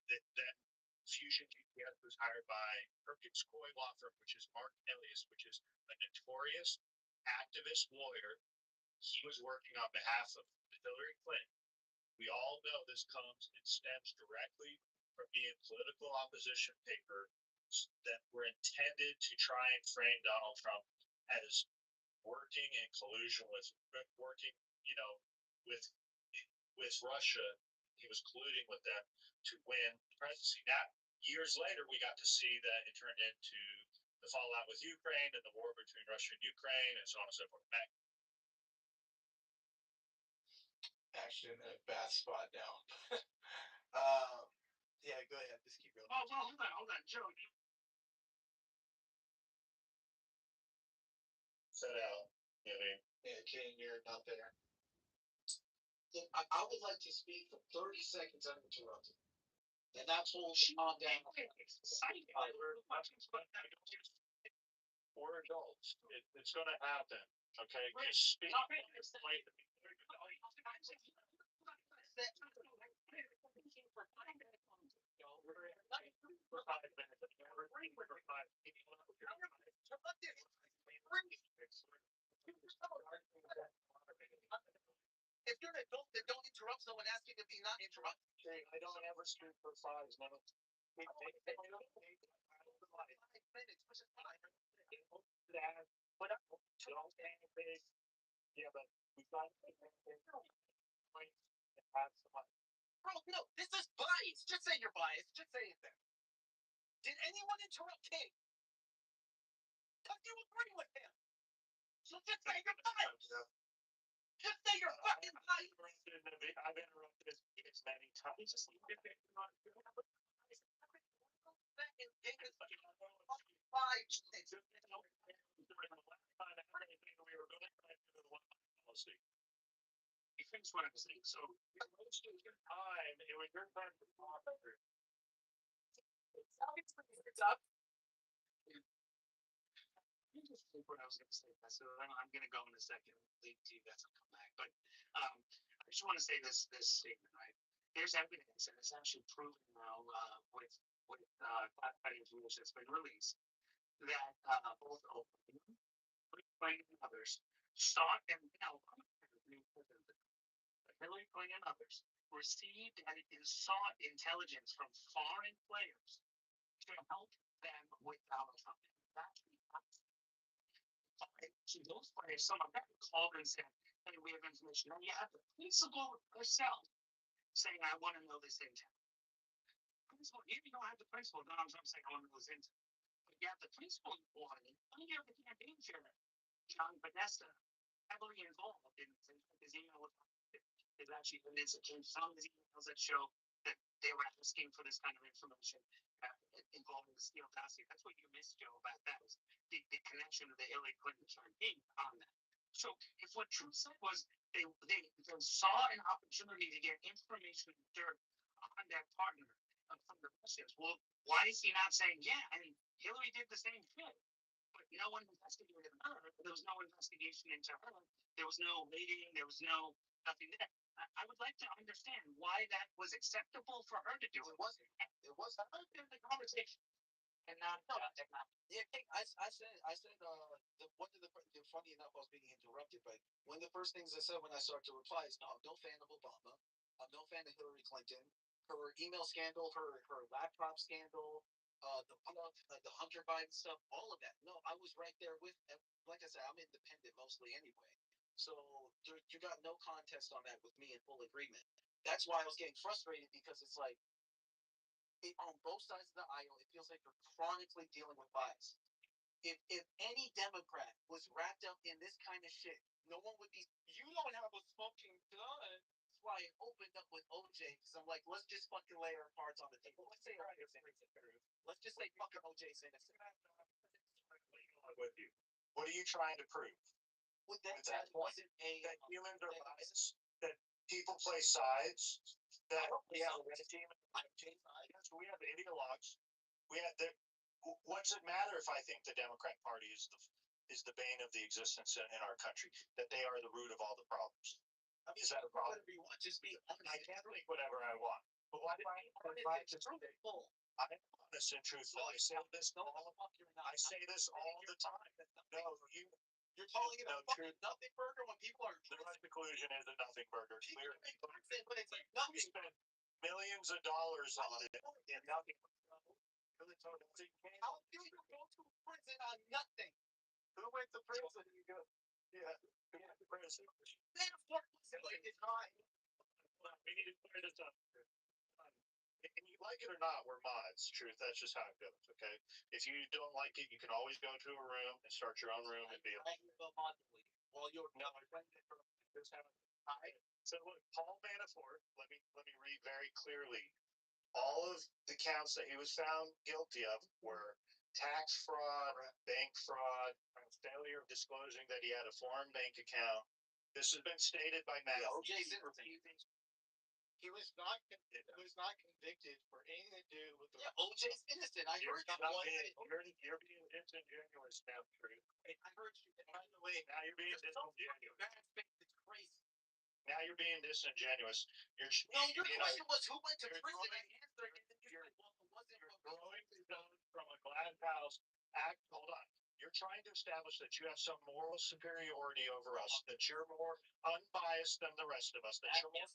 then Fusion GPS was hired by Perkins Coie law firm, which is Mark Elias, which is a notorious activist lawyer. He was working on behalf of Hillary Clinton. We all know this comes and stems directly from being political opposition papers that were intended to try and frame Donald Trump as working in collusion with with Russia. He was colluding with them to win the presidency. Now, years later, we got to see that it turned into the fallout with Ukraine and the war between Russia and Ukraine, and so on and so forth. Matt. Actually, in a bad spot now. Yeah, go ahead. Just keep going. Oh, well, hold on, Joe. Set out. Yeah, King, you're not there. I would like to speak for 30 seconds uninterrupted. And that's whole Sean down. We're adults. It's going to happen. Okay, just speak. If you're an adult, then don't interrupt someone asking to be not interrupted. I don't ever speak for 5 minutes. Yeah, but we got Bro, no, this is bias. Just say you're biased. Just say it there. Did anyone interrupt King? Because you agree with him. So just say you're biased. Just say you're fucking biased. I've interrupted his kids many times. He thinks what I'm saying. So, most of your time, it was your time to talk. It's up. What I was going to say. So I'm going to go in a second. Leave to you guys will come back. But I just want to say this statement, right? There's evidence, and it's actually proven now with classified information that's been released that both Oprah and others sought and now Hillary Clinton and others received and sought intelligence from foreign players to help them with Donald Trump. So those players, some of them called and said, "Hey, we have information." And you have the principal herself saying, "I want to know this intel." Principal, you don't have the principal Donald Trump saying, "I want to know this intel." But you have the principal wanting, and you have the campaign chairman, John Podesta, heavily involved in his email. There's actually evidence that came from his emails that show that they were asking for this kind of information involving the Steele dossier. That's what you missed, Joe, about that was the connection of the Hillary Clinton campaign on that. So if what Trump said was they saw an opportunity to get information and dirt on that partner from the Russians, well, why is he not saying, yeah, I mean, Hillary did the same thing, but no one investigated her. There was no investigation into her. There was no rating. There was nothing there. I would like to understand why that was acceptable for her to do. It wasn't. It was not in the conversation. And not yeah, I said funny enough I was being interrupted, but one of the first things I said when I started to reply is no, I'm no fan of Obama. I'm no fan of Hillary Clinton. Her email scandal, her laptop scandal, the Hunter Biden stuff, all of that. No, I was right there with. Like I said, I'm independent mostly anyway. So you got no contest on that with me in full agreement. That's why I was getting frustrated because it's like on both sides of the aisle, it feels like you're chronically dealing with bias. If any Democrat was wrapped up in this kind of shit, no one would be. You don't have a smoking gun. That's why I opened up with OJ because I'm like, let's just fucking lay our cards on the table. Let's say let's just say fucking OJ's innocent. With you, what are you trying to prove? That wasn't a that humans are biased. That people play sides. That we have a red team and a black team. Yes, we have ideologues. We have the. What's it matter if I think the Democrat Party is the bane of the existence in our country? That they are the root of all the problems. Is that a problem? Whatever you want, just be honest. I can't think whatever I want. But why do I just truthful? I'm honest and truthful. I say this all the time. No, you're calling it a nothing burger when people are. The right conclusion is a nothing burger. But it's like nothing. We spend millions of dollars on it and nothing. How do you go to prison on nothing? Who went to prison? You go, yeah, who went to prison? It's not. We need to clear this up. And you like it or not, we're mods. Truth, that's just how it goes. Okay. If you don't like it, you can always go to a room and start your own room and be. Well, you're no. So look, Paul Manafort. Let me read very clearly. All of the counts that he was found guilty of were tax fraud, bank fraud, failure of disclosing that he had a foreign bank account. This has been stated by Matt. He was not convicted for anything to do with the. Yeah, OJ's innocent. I heard you. You're being disingenuous now, Truth. I heard you. By the way, now you're being disingenuous. It's crazy. Now you're being disingenuous. Your question was who went to prison and answered it. You're growing from a glass house act. Hold on. You're trying to establish that you have some moral superiority over us, that you're more unbiased than the rest of us. That you're more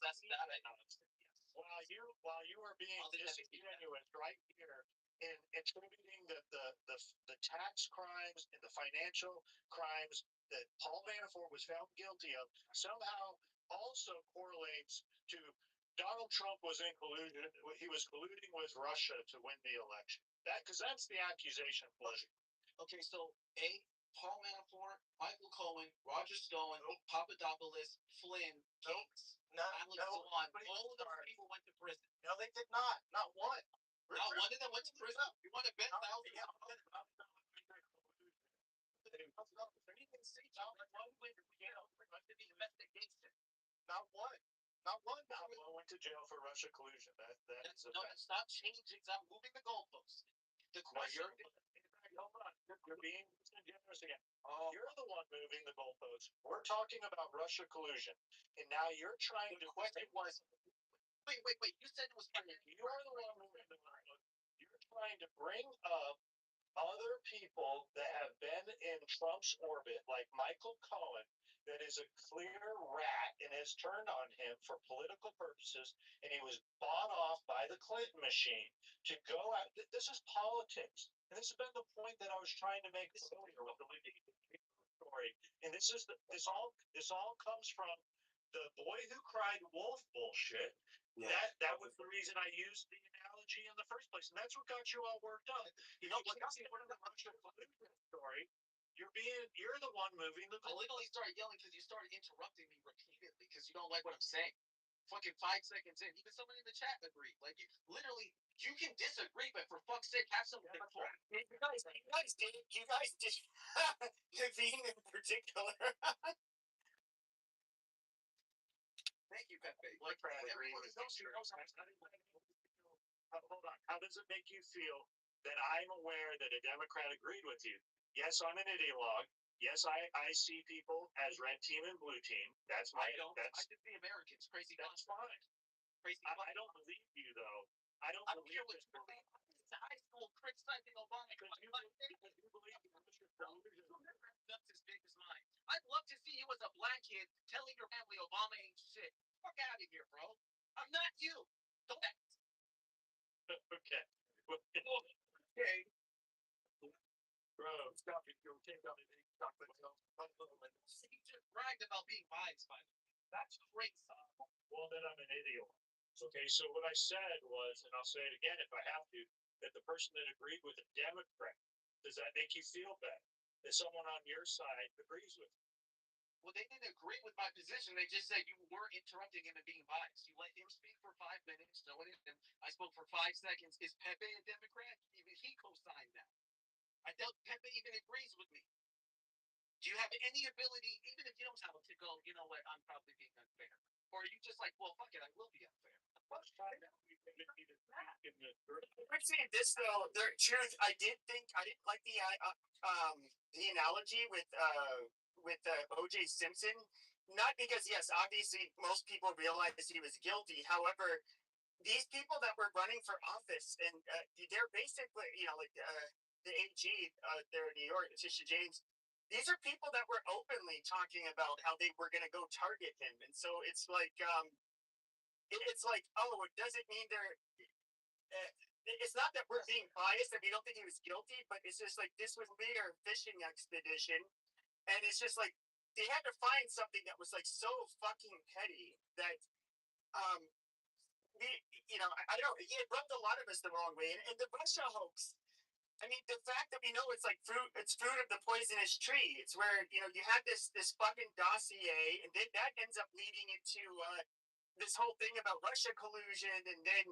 while you are being disingenuous right here in attributing the tax crimes and the financial crimes that Paul Manafort was found guilty of somehow also correlates to Donald Trump was in collusion. He was colluding with Russia to win the election. Because that's the accusation floating. Okay, so Paul Manafort, Michael Cohen, Roger Stone, Papadopoulos, Flynn, Gates, Alex Salon, all of those people went to prison. No, they did not. Not one. Not one of them went to prison. You want to bet thousands? Not one. Not one. Not one went to jail for Russia collusion. That's not changing. I'm moving the goalposts. The question. Hold on. You're being disingenuous again. You're the one moving the goalposts. We're talking about Russia collusion, and now you're trying to. Question was. Wait. You said it was. You're the one moving the goalposts. You're trying to bring up other people that have been in Trump's orbit, like Michael Cohen, that is a clear rat and has turned on him for political purposes, and he was bought off by the Clinton machine to go out. This is politics, and this has been the point that I was trying to make earlier with the story. And this all comes from the boy who cried wolf bullshit. Yeah. That was the reason I used the analogy in the first place, and that's what got you all worked up. You know what? Story. You're the one moving the. I literally started yelling because you started interrupting me repeatedly because you don't like what I'm saying. Fucking 5 seconds in, even somebody in the chat agreed. Like, literally, you can disagree, but for fuck's sake, have some. You guys did. Naveen in particular. Thank you, Pepe. Like, everyone knows. Hold on. How does it make you feel that I'm aware that a Democrat agreed with you? Yes, I'm an ideologue. Yes, I see people as red team and blue team. That's my. I did the Americans. Crazy. That's fine. Crazy. I don't believe you though. I don't believe this. It's high school criticizing Obama because you believe that's as big as mine. I'd love to see you as a black kid telling your family Obama ain't shit. Fuck out of here, bro. I'm not you. Don't act. Okay. Okay. Bro, stop it. You can't tell me that you talk myself. You just bragged about being biased by me. That's great stuff. Well, then I'm an idiot. Okay, so what I said was, and I'll say it again if I have to, that the person that agreed with a Democrat, does that make you feel bad? That someone on your side agrees with you? Well, they didn't agree with my position. They just said you were interrupting him and being biased. You let him speak for 5 minutes. No one and I spoke for 5 seconds. Is Pepe a Democrat? Even he co-signed that. I doubt Pepe even agrees with me. Do you have any ability, even if you don't have to go, you know what, I'm probably being unfair. Or are you just like, well, fuck it, I will be unfair? Let's try that. I'm saying this though, the truth, I didn't like the analogy with O.J. Simpson. Not because yes, obviously most people realized he was guilty. However, these people that were running for office and they're basically like the AG there in New York, Tisha James. These are people that were openly talking about how they were going to go target him, and so it's like it's like, oh, it doesn't mean they're it's not that we're being biased and we don't think he was guilty, but it's just like this was their fishing expedition, and it's just like they had to find something that was like so fucking petty that um we, I don't know, it rubbed a lot of us the wrong way, and the Russia hoax. I mean, the fact that we know it's fruit of the poisonous tree. It's where you have this fucking dossier, and then that ends up leading into this whole thing about Russia collusion, and then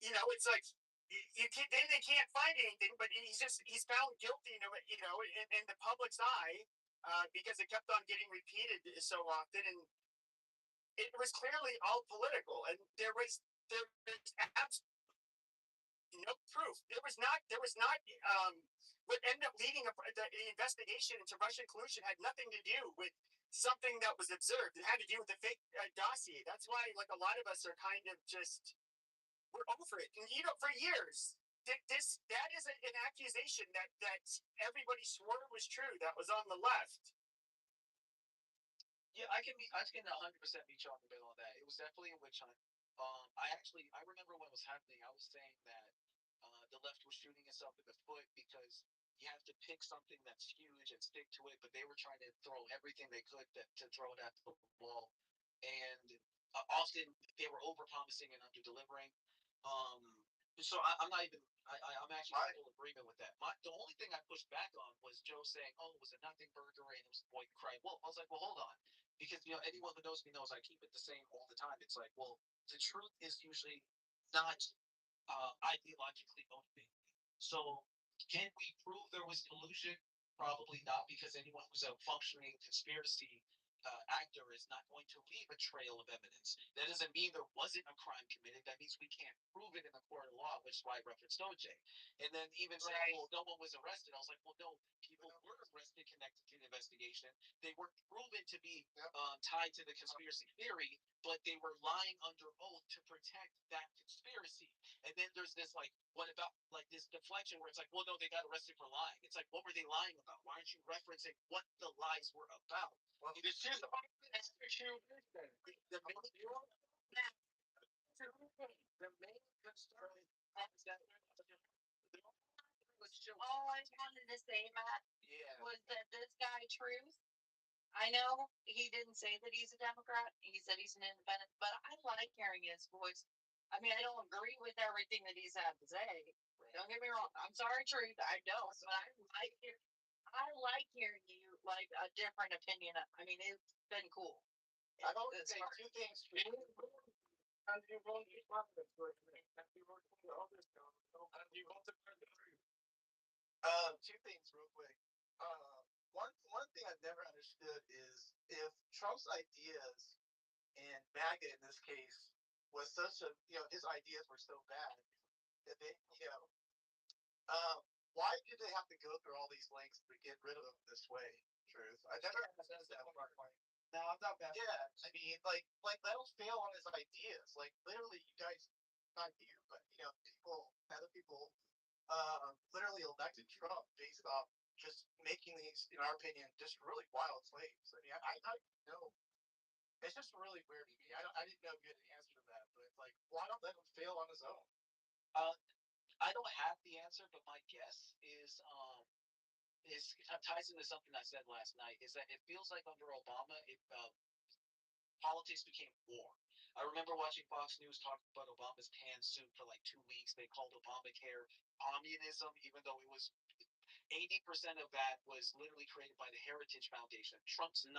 it's like you can't. Then they can't find anything, but he's found guilty, in the public's eye, because it kept on getting repeated so often, and it was clearly all political, and there was absolutely no proof. There was not. What ended up leading the investigation into Russian collusion had nothing to do with something that was observed. It had to do with the fake dossier. That's why, like, a lot of us are kind of just we're over it. And for years, that is an accusation that everybody swore was true. That was on the left. Yeah, I can 100% meet you on the middle on that. It was definitely a witch hunt. I remember when it was happening. I was saying that the left was shooting itself in the foot because you have to pick something that's huge and stick to it. But they were trying to throw everything they could to throw it at the wall, and often they were over promising and under delivering. Um, so I'm not even. I'm actually in full agreement with that. The only thing I pushed back on was Joe saying, "Oh, it was a nothing burger and it was boy crying wolf." I was like, "Well, hold on," because anyone who knows me knows I keep it the same all the time. It's like, well, the truth is usually not ideologically motivated. So, can we prove there was collusion? Probably not, because anyone who's a functioning conspiracy actor is not going to leave a trail of evidence. That doesn't mean there wasn't a crime committed. That means we can't prove it in the court of law, which is why I referenced OJ. And then even saying, well, no one was arrested. I was like, well, no, people were arrested connected to the investigation. They weren't proven to be tied to the conspiracy theory, but they were lying under oath to protect that conspiracy. And then there's this like, what about like this deflection where it's like, well, no, they got arrested for lying. It's like, what were they lying about? Why aren't you referencing what the lies were about? Well, this is the main concern is that All I wanted to say, Matt, yeah. was that this guy, Truth, I know he didn't say that he's a Democrat. He said he's an independent, but I like hearing his voice. I mean, I don't agree with everything that he's had to say. Don't get me wrong. I'm sorry, Truth. I don't, but I like hearing you like a different opinion. I mean, it's been cool. I've always say two things. As you roll your confidence with me, as you roll your others down, as you roll the two things real quick. One thing I've never understood is if Trump's ideas and MAGA in this case was such a his ideas were so bad that they why did they have to go through all these lengths to get rid of them this way? Truth, I never understood that part. No, I'm not bad. Yeah, I mean, like let him fail on his ideas. Like literally, you guys, not you, but other people, literally elected Trump based off just making these, in our opinion, just really wild claims. I mean, I know. It's just really weird to me. I didn't know you had an answer to that, but like, why don't let him fail on his own? I don't have the answer, but my guess is ties into something I said last night. Is that it feels like under Obama, politics became war. I remember watching Fox News talk about Obama's tan suit for like 2 weeks. They called Obamacare communism, even though it was 80% of that was literally created by the Heritage Foundation, Trump's #1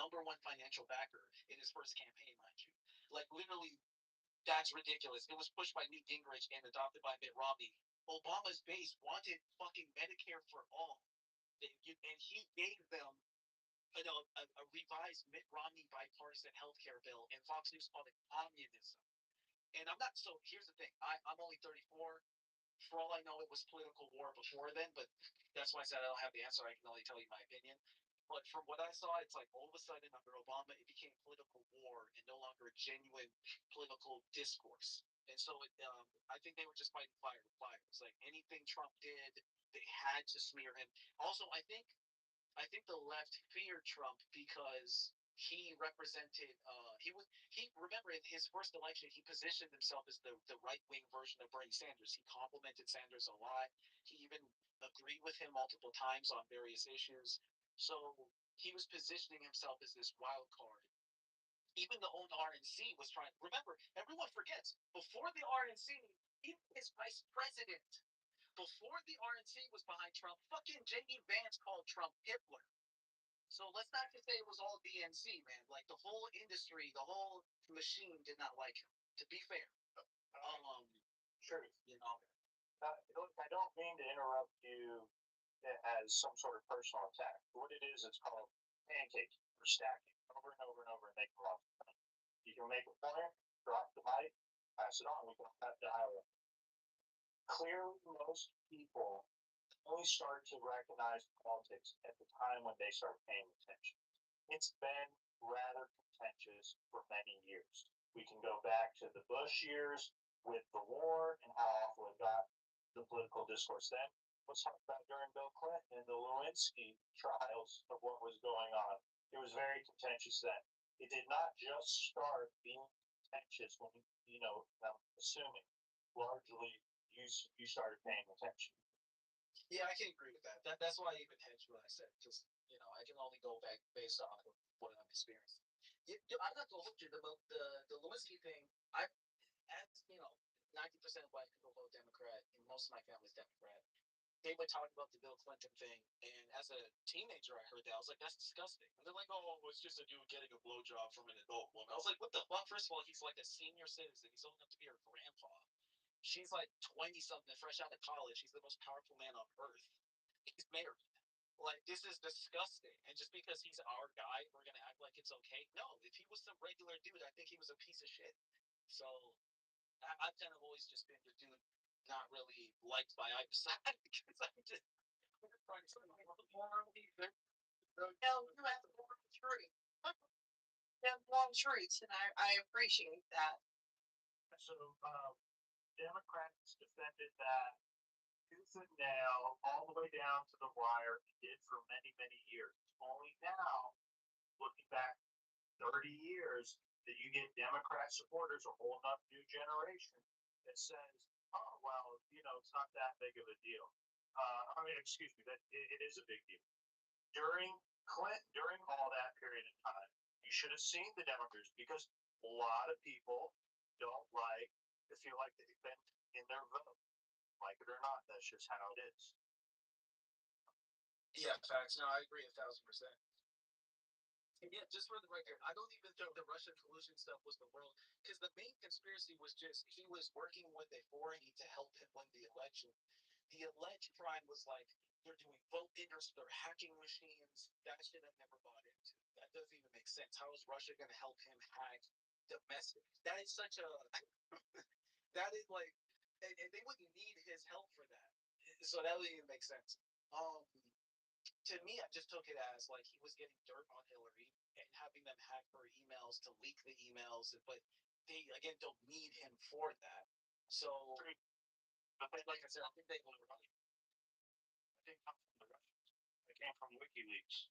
financial backer in his first campaign, mind you. Like literally, that's ridiculous. It was pushed by Newt Gingrich and adopted by Mitt Romney. Obama's base wanted fucking Medicare for all, and he gave them a revised Mitt Romney bipartisan healthcare bill, and Fox News called it communism. And I'm not so. Here's the thing. I'm only 34. For all I know, it was political war before then, but that's why I said I don't have the answer. I can only tell you my opinion. But from what I saw, it's like all of a sudden under Obama, it became political war and no longer a genuine political discourse. And so I think they were just fighting fire with fire. It's like anything Trump did, they had to smear him. Also, I think the left feared Trump because he represented he remember in his first election he positioned himself as the right wing version of Bernie Sanders. He complimented Sanders a lot. He even agreed with him multiple times on various issues. So he was positioning himself as this wild card. Even the own RNC was trying. Remember, everyone forgets before the RNC, even his vice president, before the RNC was behind Trump, fucking J.D. Vance called Trump Hitler. So let's not just say it was all DNC, man. Like the whole industry, the whole machine did not like him. To be fair, Sure. you know, Look, I don't mean to interrupt you as some sort of personal attack. What it is, it's called pancaking or stacking over and over and over and make a lot of time. You can make a point, drop the mic, pass it on. We can have dialogue. Clearly, most people only start to recognize politics at the time when they start paying attention. It's been rather contentious for many years. We can go back to the Bush years with the war and how awful it got, the political discourse then. Let's talk about during Bill Clinton and the Lewinsky trials of what was going on. It was very contentious then. It did not just start being contentious when, I'm assuming, largely you started paying attention. yeah, I can agree with that. That's why I even hedged what I said, because I can only go back based on what I'm experiencing. I'm not gonna hold you about the Lewinsky thing. As 90% of white people vote Democrat, and most of my family's Democrat. They would talk about the Bill Clinton thing, and as a teenager, I heard that. I was like, "That's disgusting." And they're like, "Oh, it's just a dude getting a blowjob from an adult woman." I was like, "What the fuck?" First of all, he's like a senior citizen. He's old enough to be her grandpa. She's like 20 something, fresh out of college. He's the most powerful man on earth. He's married. Like, this is disgusting. And just because he's our guy, we're gonna act like it's okay. No, if he was some regular dude, I think he was a piece of shit. So I've kind of always just been the dude not really liked by either side because I'm just trying to say moral either. No, you have the moral truth. You have moral truths, and I appreciate that. So, Democrats defended that tooth and nail all the way down to the wire. It did for many, many years. Only now, looking back 30 years, that you get Democrat supporters, a whole up new generation that says, "Oh, well, it's not that big of a deal." Excuse me, that it is a big deal. During Clinton, during all that period of time, you should have seen the Democrats because a lot of people don't feel like they've been in their vote. Like it or not, that's just how it is. Yeah, facts. No, I agree 1,000%. Yeah, just for the record, I don't even think the Russian collusion stuff was the world, because the main conspiracy was just he was working with a foreign to help him win the election. The alleged crime was like they're doing vote dinners, they're hacking machines. That shit I never bought into. That doesn't even make sense. How is Russia going to help him hack domestic? That is such a that is like, and they wouldn't need his help for that. So that wouldn't even make sense. To me, I just took it as like he was getting dirt on Hillary and having them hack her emails to leak the emails, but they again don't need him for that. So, like I said, I think they were right. It didn't come from the Russians. It came from WikiLeaks.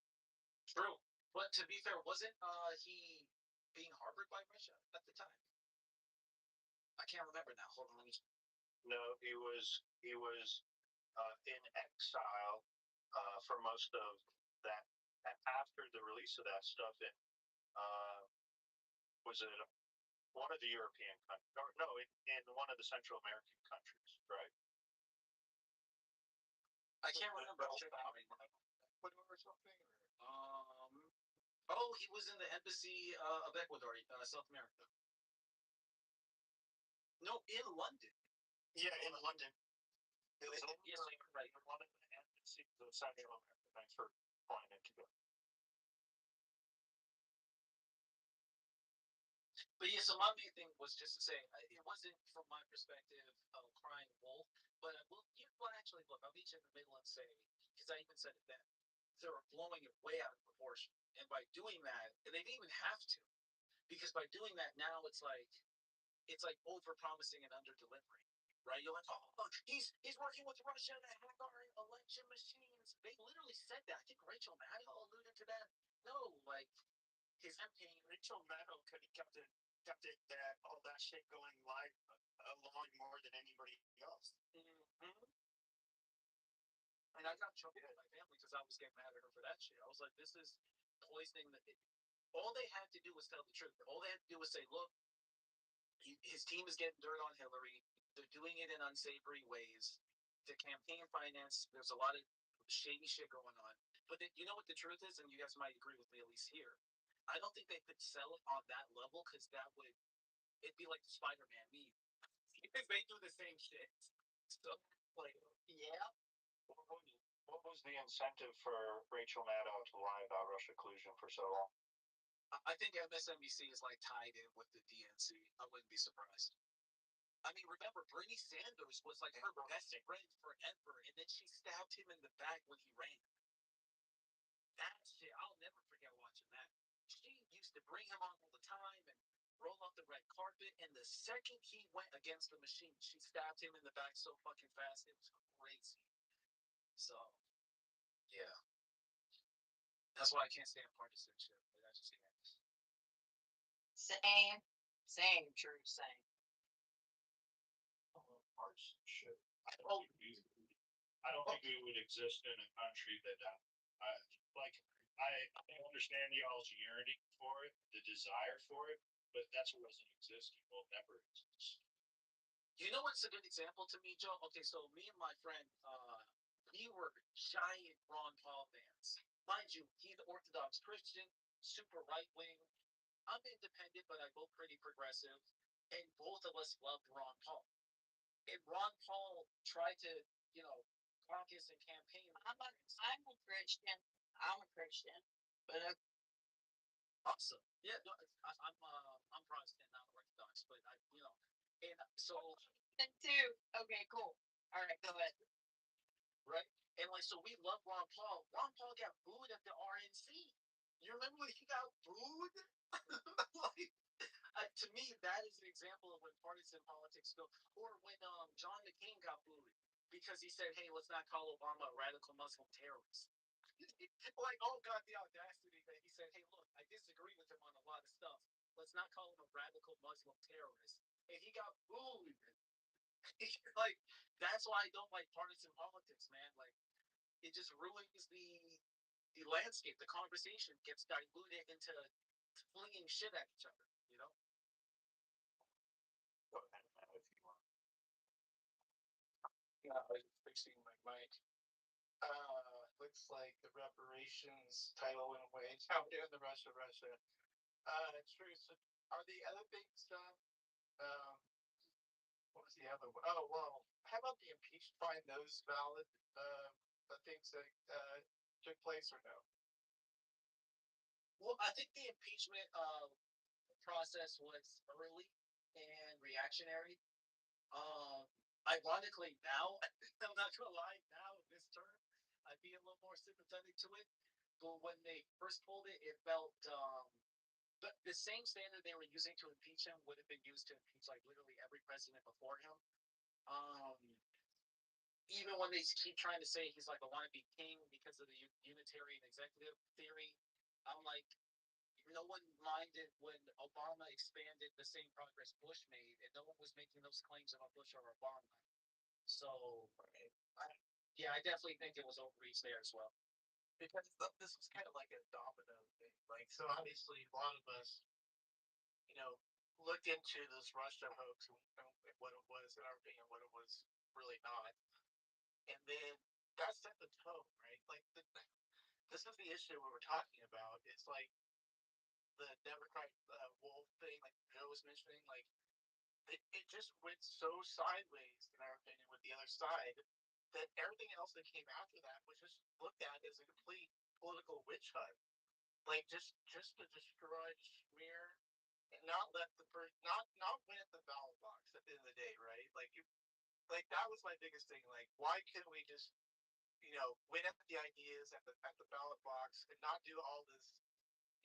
True, but to be fair, wasn't he being harbored by Russia at the time? I can't remember now. Hold on, let me. No, he was in exile for most of that. After the release of that stuff in was it one of the European countries? Or no, in one of the Central American countries, right? I can't remember. Ecuador or something. Oh, he was in the embassy of Ecuador, South America. No, in London. Yeah, in London. Yes, you're right. One of the embassies of Central America. Thanks for pointing it to go. But yeah, so my main thing was just to say it wasn't from my perspective of crying wolf, but actually look, I'll meet you in the middle and say because I even said it then they were blowing it way out of proportion, and by doing that, and they didn't even have to because by doing that now it's like over promising and under delivering. Right? You're like, oh, he's working with Russia to hack our election machines. They literally said that. I think Rachel Maddow alluded to that. No, like his campaign. Rachel Maddow could have kept it that all that shit going live along more than anybody else. Mm-hmm. And I got in trouble with my family because I was getting mad at her for that shit. I was like, this is poisoning the. All they had to do was tell the truth. All they had to do was say, look, his team is getting dirt on Hillary. They're doing it in unsavory ways. The campaign finance, there's a lot of shady shit going on. But then, you know what the truth is, and you guys might agree with me at least here. I don't think they could sell it on that level because it'd be like the Spider-Man meme. Because they do the same shit. So, like, yeah. What was the incentive for Rachel Maddow to lie about Russia collusion for so long? I think MSNBC is like tied in with the DNC. I wouldn't be surprised. I mean, remember, Bernie Sanders was like her best friend forever, and then she stabbed him in the back when he ran. That shit, I'll never forget watching that. She used to bring him on all the time and roll out the red carpet, and the second he went against the machine, she stabbed him in the back so fucking fast, it was crazy. So, yeah. That's why I can't stand partisanship. But I just can't. Same, true, same. Partisanship. I don't think we would exist in a country that I understand y'all's yearning for it, the desire for it, but that's what doesn't exist. It will never exist. You know what's a good example to me, Joe? Okay, so me and my friend, we were giant Ron Paul fans. Mind you, he's Orthodox Christian, super right wing. I'm independent, but I vote pretty progressive. And both of us loved Ron Paul. And Ron Paul tried to, caucus and campaign. I'm a Christian. I'm a Christian, but Awesome. Yeah, no, I'm Protestant, not Orthodox, but and so too. Okay, cool. All right, go ahead. Right, and like so we love Ron Paul. Ron Paul got booed at the RNC. You remember when he got booed? Like, to me, that is an example of when partisan politics go. Or when John McCain got booed because he said, "Hey, let's not call Obama a radical Muslim terrorist." Like, oh god, the audacity that he said, "Hey, look, I disagree with him on a lot of stuff. Let's not call him a radical Muslim terrorist." And he got booed. Like, that's why I don't like partisan politics, man. Like, it just ruins the landscape. The conversation gets diluted into flinging shit at each other. Go ahead, Matt, if you want. Yeah, I was fixing my mic. Looks like the reparations title went away. Down there in the Russia. True. So are the other big stuff? What was the other one? Oh well, how about the impeachment? Find those valid the things that took place or no? Well, I think the impeachment process was early and reactionary. Ironically, now I'm not gonna lie. Now in this term, I'd be a little more sympathetic to it. But when they first pulled it, it felt the same standard they were using to impeach him would have been used to impeach like literally every president before him. Um, Even when they keep trying to say he's like a wannabe king because of the unitarian executive theory, I'm like, no one minded when Obama expanded the same progress Bush made, and no one was making those claims about Bush or Obama. So, I definitely think it was overreach there as well. Because this was kind of like a domino thing. Like, so obviously a lot of us, looked into this Russia hoax and what it was, in our opinion, what it was really not. And then that set the tone, right? Like, this is the issue we were talking about. It's like the Democrat wolf thing, like Joe was mentioning, like, it just went so sideways, in our opinion, with the other side, that everything else that came after that was just looked at as a complete political witch hunt. Like, just to destroy, smear, not let the not win at the ballot box at the end of the day, right? Like that was my biggest thing. Like, why couldn't we just win at the ideas at the ballot box and not do all this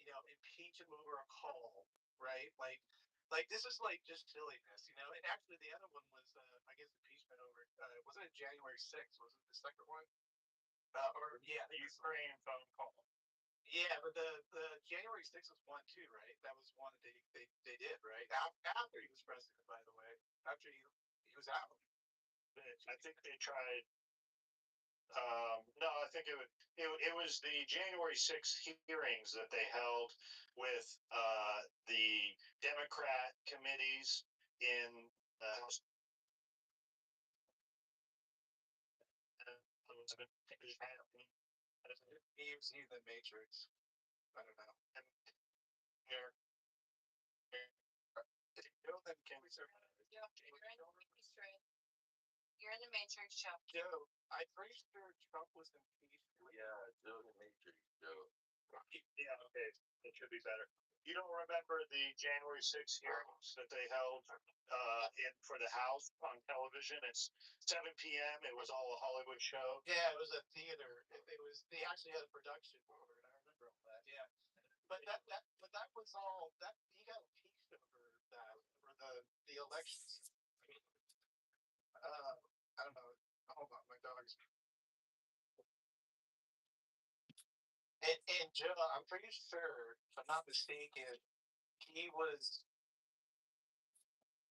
impeach him over a call, right? Like this is like just silliness, And actually, the other one was, I guess, impeachment over. Wasn't it January 6th? Was it the second one? Or yeah, The Ukraine phone call. yeah, but the January 6th was one too, right? That was one that they did, right? After he was president, by the way, after he was out. I think they tried. No, I think it was the January 6th hearings that they held with the Democrat committees in the House. He's in the Matrix. I don't know. And here, if you know, then can we serve? Yeah, you're in the Matrix, Joe. Joe, I'm pretty sure Trump was impeached. Yeah, Joe the Matrix, Joe. Yeah, okay, it should be better. You don't remember the January 6th hearings that they held for the House on television? It's 7 p.m. It was all a Hollywood show. Yeah, it was a theater. They actually had a production for it. I remember all that. Yeah, but that was all that he got impeached over that for the elections. I don't know. Hold on, my dog's. And Joe, I'm pretty sure, if I'm not mistaken, he was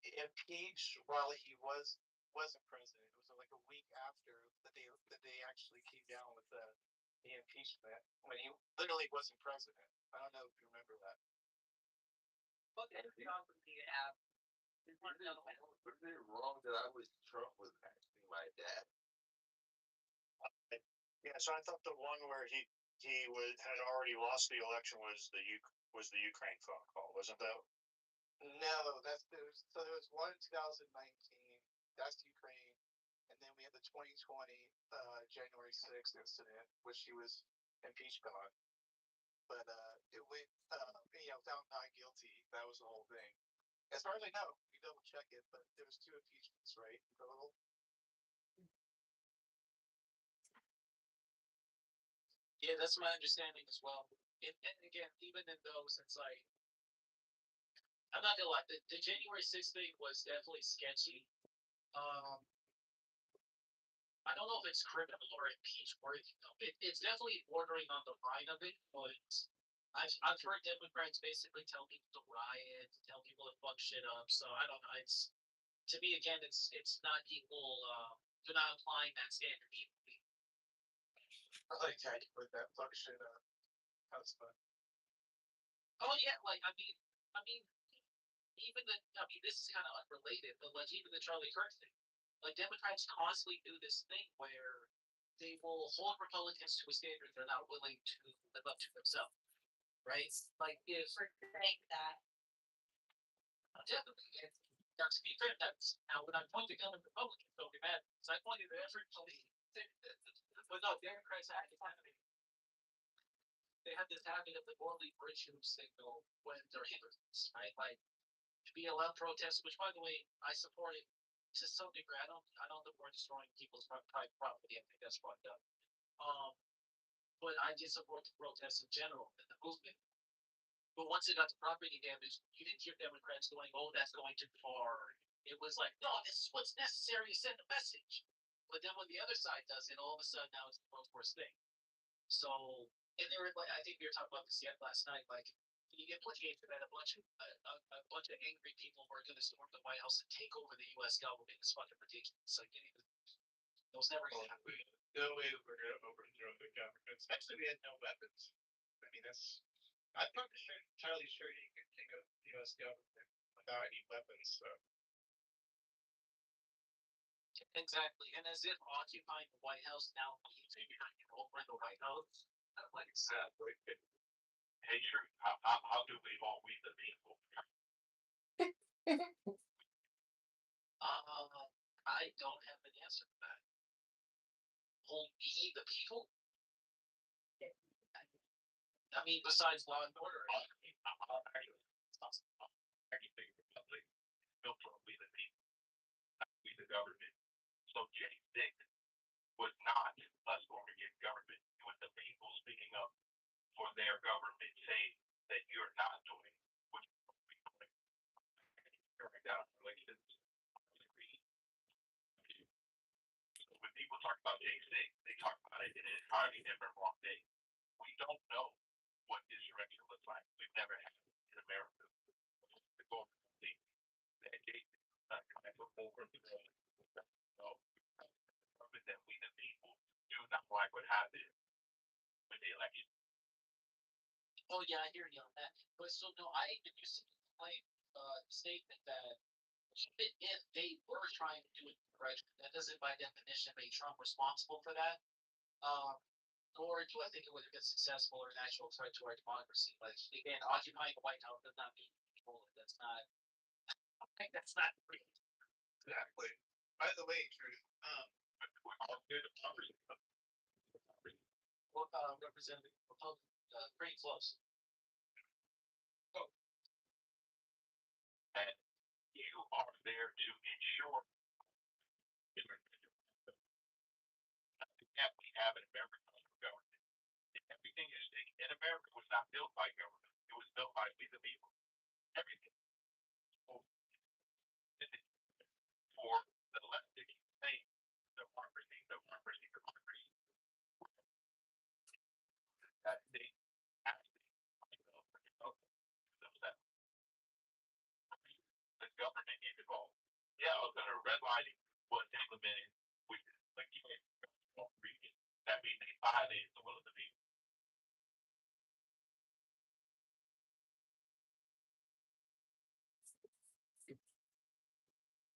impeached while he wasn't president. It was like a week after that they actually came down with the impeachment when he literally wasn't president. I don't know if you remember that. What kind of job do you have? Was it wrong that Trump was actually my dad? Yeah, so I thought the one where he had already lost the election was the Ukraine phone call, wasn't that? No, so there was one in 2019. That's Ukraine, and then we had the 2020 January 6th incident, which he was impeached on. But it went, found not guilty. That was the whole thing. As far as I know, you double check it, but there was 2 impeachments, right? In total. Yeah, that's my understanding as well. And again, even in those, it's like, I'm not gonna lie, the January 6th thing was definitely sketchy. I don't know if it's criminal or impeach worthy. It's definitely bordering on the line of it, but I've heard Democrats basically tell people to riot, tell people to fuck shit up. So I don't know. It's, to me, again, it's not equal. You're not applying that standard equally. I like how you put that fuck shit up. That's fun. Oh yeah, like I mean, this is kind of unrelated, but like even the Charlie Kirk thing, like Democrats constantly do this thing where they will hold Republicans to a standard they're not willing to live up to themselves, right? Like if Think that. definitely, now to be fair, that's now when I point to gun Republicans, don't get mad because I pointed to everybody. But no, Democrats they have this habit of the morally virtue signal when they're hypocrites, right? Like to be allowed protests, which by the way, I support it to some degree. I don't support destroying people's private property. I think that's fucked up. But I did support the protests in general in the movement. But once it got to property damage, you didn't hear Democrats going, "Oh, that's going too far." It was like, "No, this is what's necessary to send a message." But then when the other side does it, all of a sudden now it's the most worst thing. So, and there were like, I think we were talking about this yet last night. Like, the implication that a bunch of angry people were going to storm the White House and take over the U.S. government is fucking ridiculous. Like, it was never going to happen. No way that we're gonna overthrow the government, especially we had no weapons. I mean, I'm not entirely sure you can take over the U.S. government without any weapons. So. Exactly, and as if occupying the White House now means you're not over the White House. Like exactly. Hey, how do we all we the people? I don't have an answer for that. Hold we the people? I mean, besides law and order. actually republic built on we the people, not we the government. So J6 was not us going against government. It was the people speaking up for their government, saying that you're not doing what you're supposed to be doing. During that elections, when people talk about J6, they talk about it in an entirely different wrong day. We don't know what insurrection looks like. We've never had it in America. The government that J6 not coming before the no. But then we the people do not like what happened with the election. Oh yeah, I hear you on that. But so no, I even used to claim statement that even if they were trying to do it correctly, that doesn't by definition make Trump responsible for that. Nor do I think it would have been successful or an actual threat to our democracy. Like again, occupying the White House does not mean control it. That's not. I think that's not real. Exactly. By the way, Drew, we're all good at poverty. Well, Representative pretty close. And you are there to ensure that we have an American government. Everything is in America was not built by government. It was built by we the people. Everything. So, for the left to keep saying democracy, democracy, democracy. That they actually themselves. The government is involved. Yeah, I was gonna redlining was implemented with like region. That means they violated the will of the people.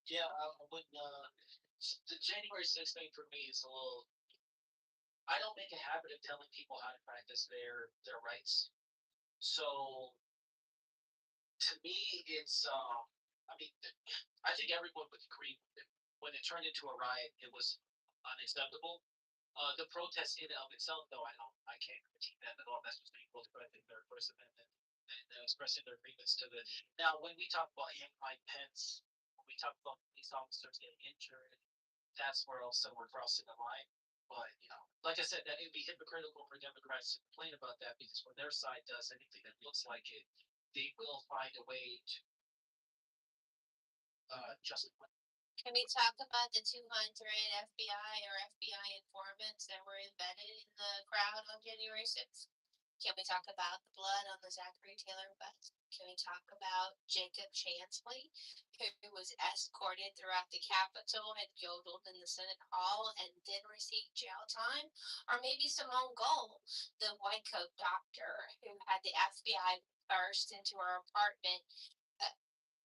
Yeah, when the January 6th thing for me is a little. I don't make a habit of telling people how to practice their rights. So to me, it's I mean, I think everyone would agree when it turned into a riot, it was unacceptable. The protest in and of itself, though, I can't critique that at all. That's just people expressing their First Amendment and expressing their grievance to the. Now, when we talk about Mike Pence, when we talk about police officers getting injured, that's where else we're crossing the line. But like I said, that it would be hypocritical for Democrats to complain about that because when their side does anything that looks like it, they will find a way to justify. Can we talk about the 200 FBI or FBI informants that were embedded in the crowd on January 6th? Can we talk about the blood on the Zachary Taylor bus? Can we talk about Jacob Chansley, who was escorted throughout the Capitol and yodeled in the Senate Hall and then received jail time? Or maybe Simone Gold, the white coat doctor who had the FBI burst into her apartment,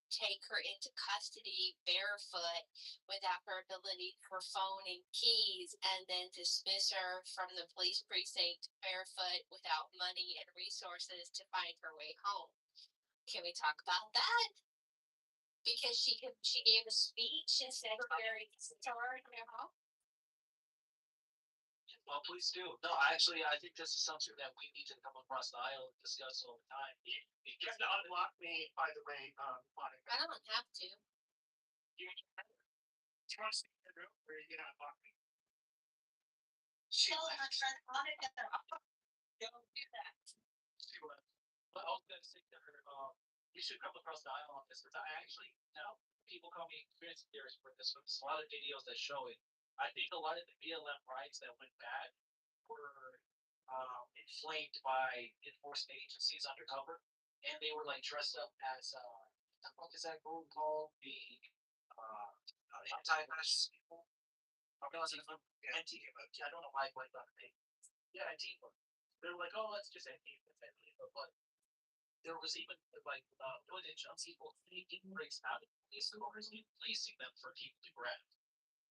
take her into custody barefoot without her ability for phone and keys, and then dismiss her from the police precinct barefoot without money and resources to find her way home. Can we talk about that? Because she gave a speech and said very sorry to her home. Well, please do. No, actually, I think this is something that we need to come across the aisle and discuss all the time. You can unlock me, by the way, Monica. I don't have to. You want to stay in the room or are you gonna unlock me? Monica, don't do that. But I was going to say to her, you should come across the aisle on this because I actually now people call me conspiracy theorist for this, but there's a lot of videos that show it. I think a lot of the BLM riots that went bad were inflamed by enforcement agencies undercover, and they were like dressed up as what is that group called? The anti-fascist people. I don't know why I blanked on the name. Yeah, Antifa. They were like, oh, that's just Antifa, but there was even like footage of people taking breaks out of police cars and policing them for people to grab.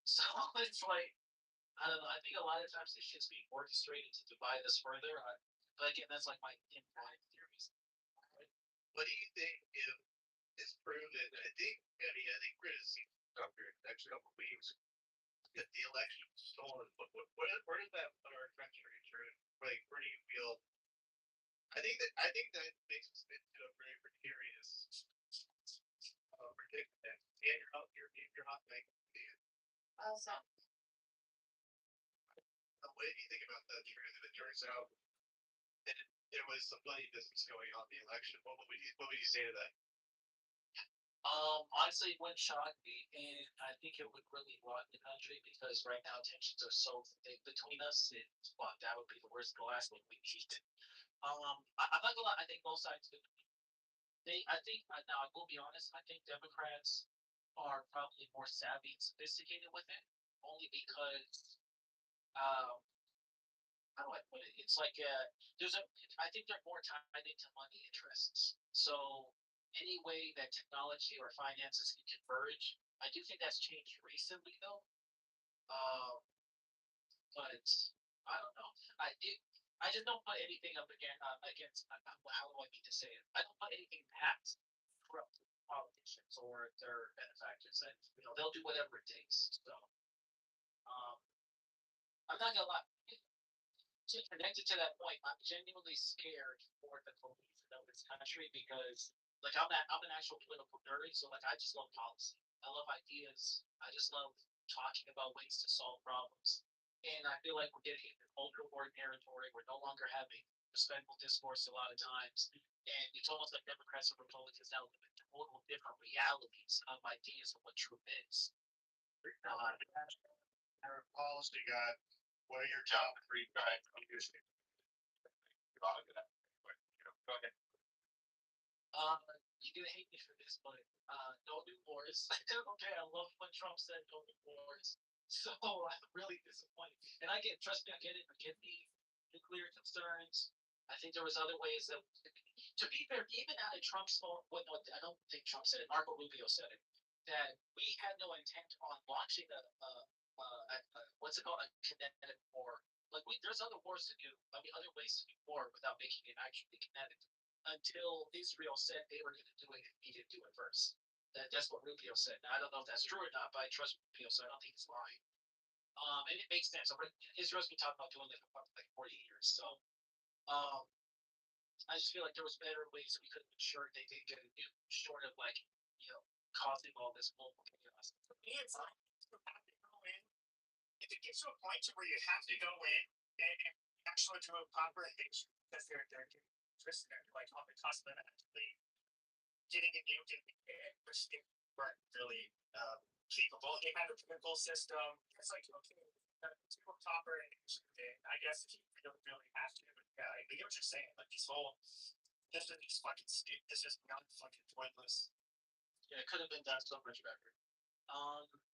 So it's like, I don't know. I think a lot of times this shit's being orchestrated to divide us further. But again, that's like my infinite theories. What do you think if it's proven? I think we're going to see after the next couple of weeks that the election was stolen. Where does that put our country? Like, where do you feel? I think that makes us into a very precarious predicting that. Yeah, you're not making it. Also, What do you think about that trend that it turns out that there was some money business going on in the election? What would you say to that? Honestly, it wouldn't shock me, and I think it would really rot the country because right now tensions are so thick between us. That would be the worst, the last thing we need. I'm not gonna lie. I think both sides do. I think now I will be honest. I think Democrats are probably more savvy and sophisticated with it, only because um, how do I put it? It's like there's a. I think they're more tied into money interests. So any way that technology or finances can converge, I do think that's changed recently though. Um, but I don't know. I just don't put anything up against. How do I mean to say it? I don't put anything past corrupt politicians or their benefactors, and they'll do whatever it takes. So um, I'm not gonna lie. Connected to that point, I'm genuinely scared for the police of this country because, like, I'm an actual political nerd, so like, I just love policy. I love ideas. I just love talking about ways to solve problems. And I feel like we're getting into culture war territory. We're no longer having respectful discourse a lot of times, and it's almost like Democrats and Republicans now live in total different realities of ideas of what truth is. You're a policy guy. What are your top three guys? Go ahead. You're gonna hate me for this, but don't do wars. Okay, I love when Trump said don't do wars. So I'm really disappointed. And trust me, I get it. I get the nuclear concerns. I think there was other ways that, to be fair, even out of Trump's phone, no, I don't think Trump said it. Marco Rubio said it. That we had no intent on launching what's it called, a kinetic war. Like there's other wars to do. I mean, other ways to do war without making it actually kinetic. Until Israel said they were going to do it, he didn't do it first. That's what Rubio said. Now, I don't know if that's true or not, but I trust Rubio, so I don't think he's lying. And it makes sense. Israel's been talking about doing it for like 40 years. So I just feel like there was better ways we could have ensured they didn't get a nuke, short of like, causing all this global chaos. For me, it's like you have to go in. If it gets to a point to where you have to go in and actually do a proper engagement because they're interested in like on the cusp of actually getting a nuke and which they weren't really capable. They had a political system. It's like okay, to a proper engagement. I guess if you really have to, but yeah, I get what you're saying. Like this is just fucking stupid. This is not fucking pointless. Yeah, it could have been done so much better.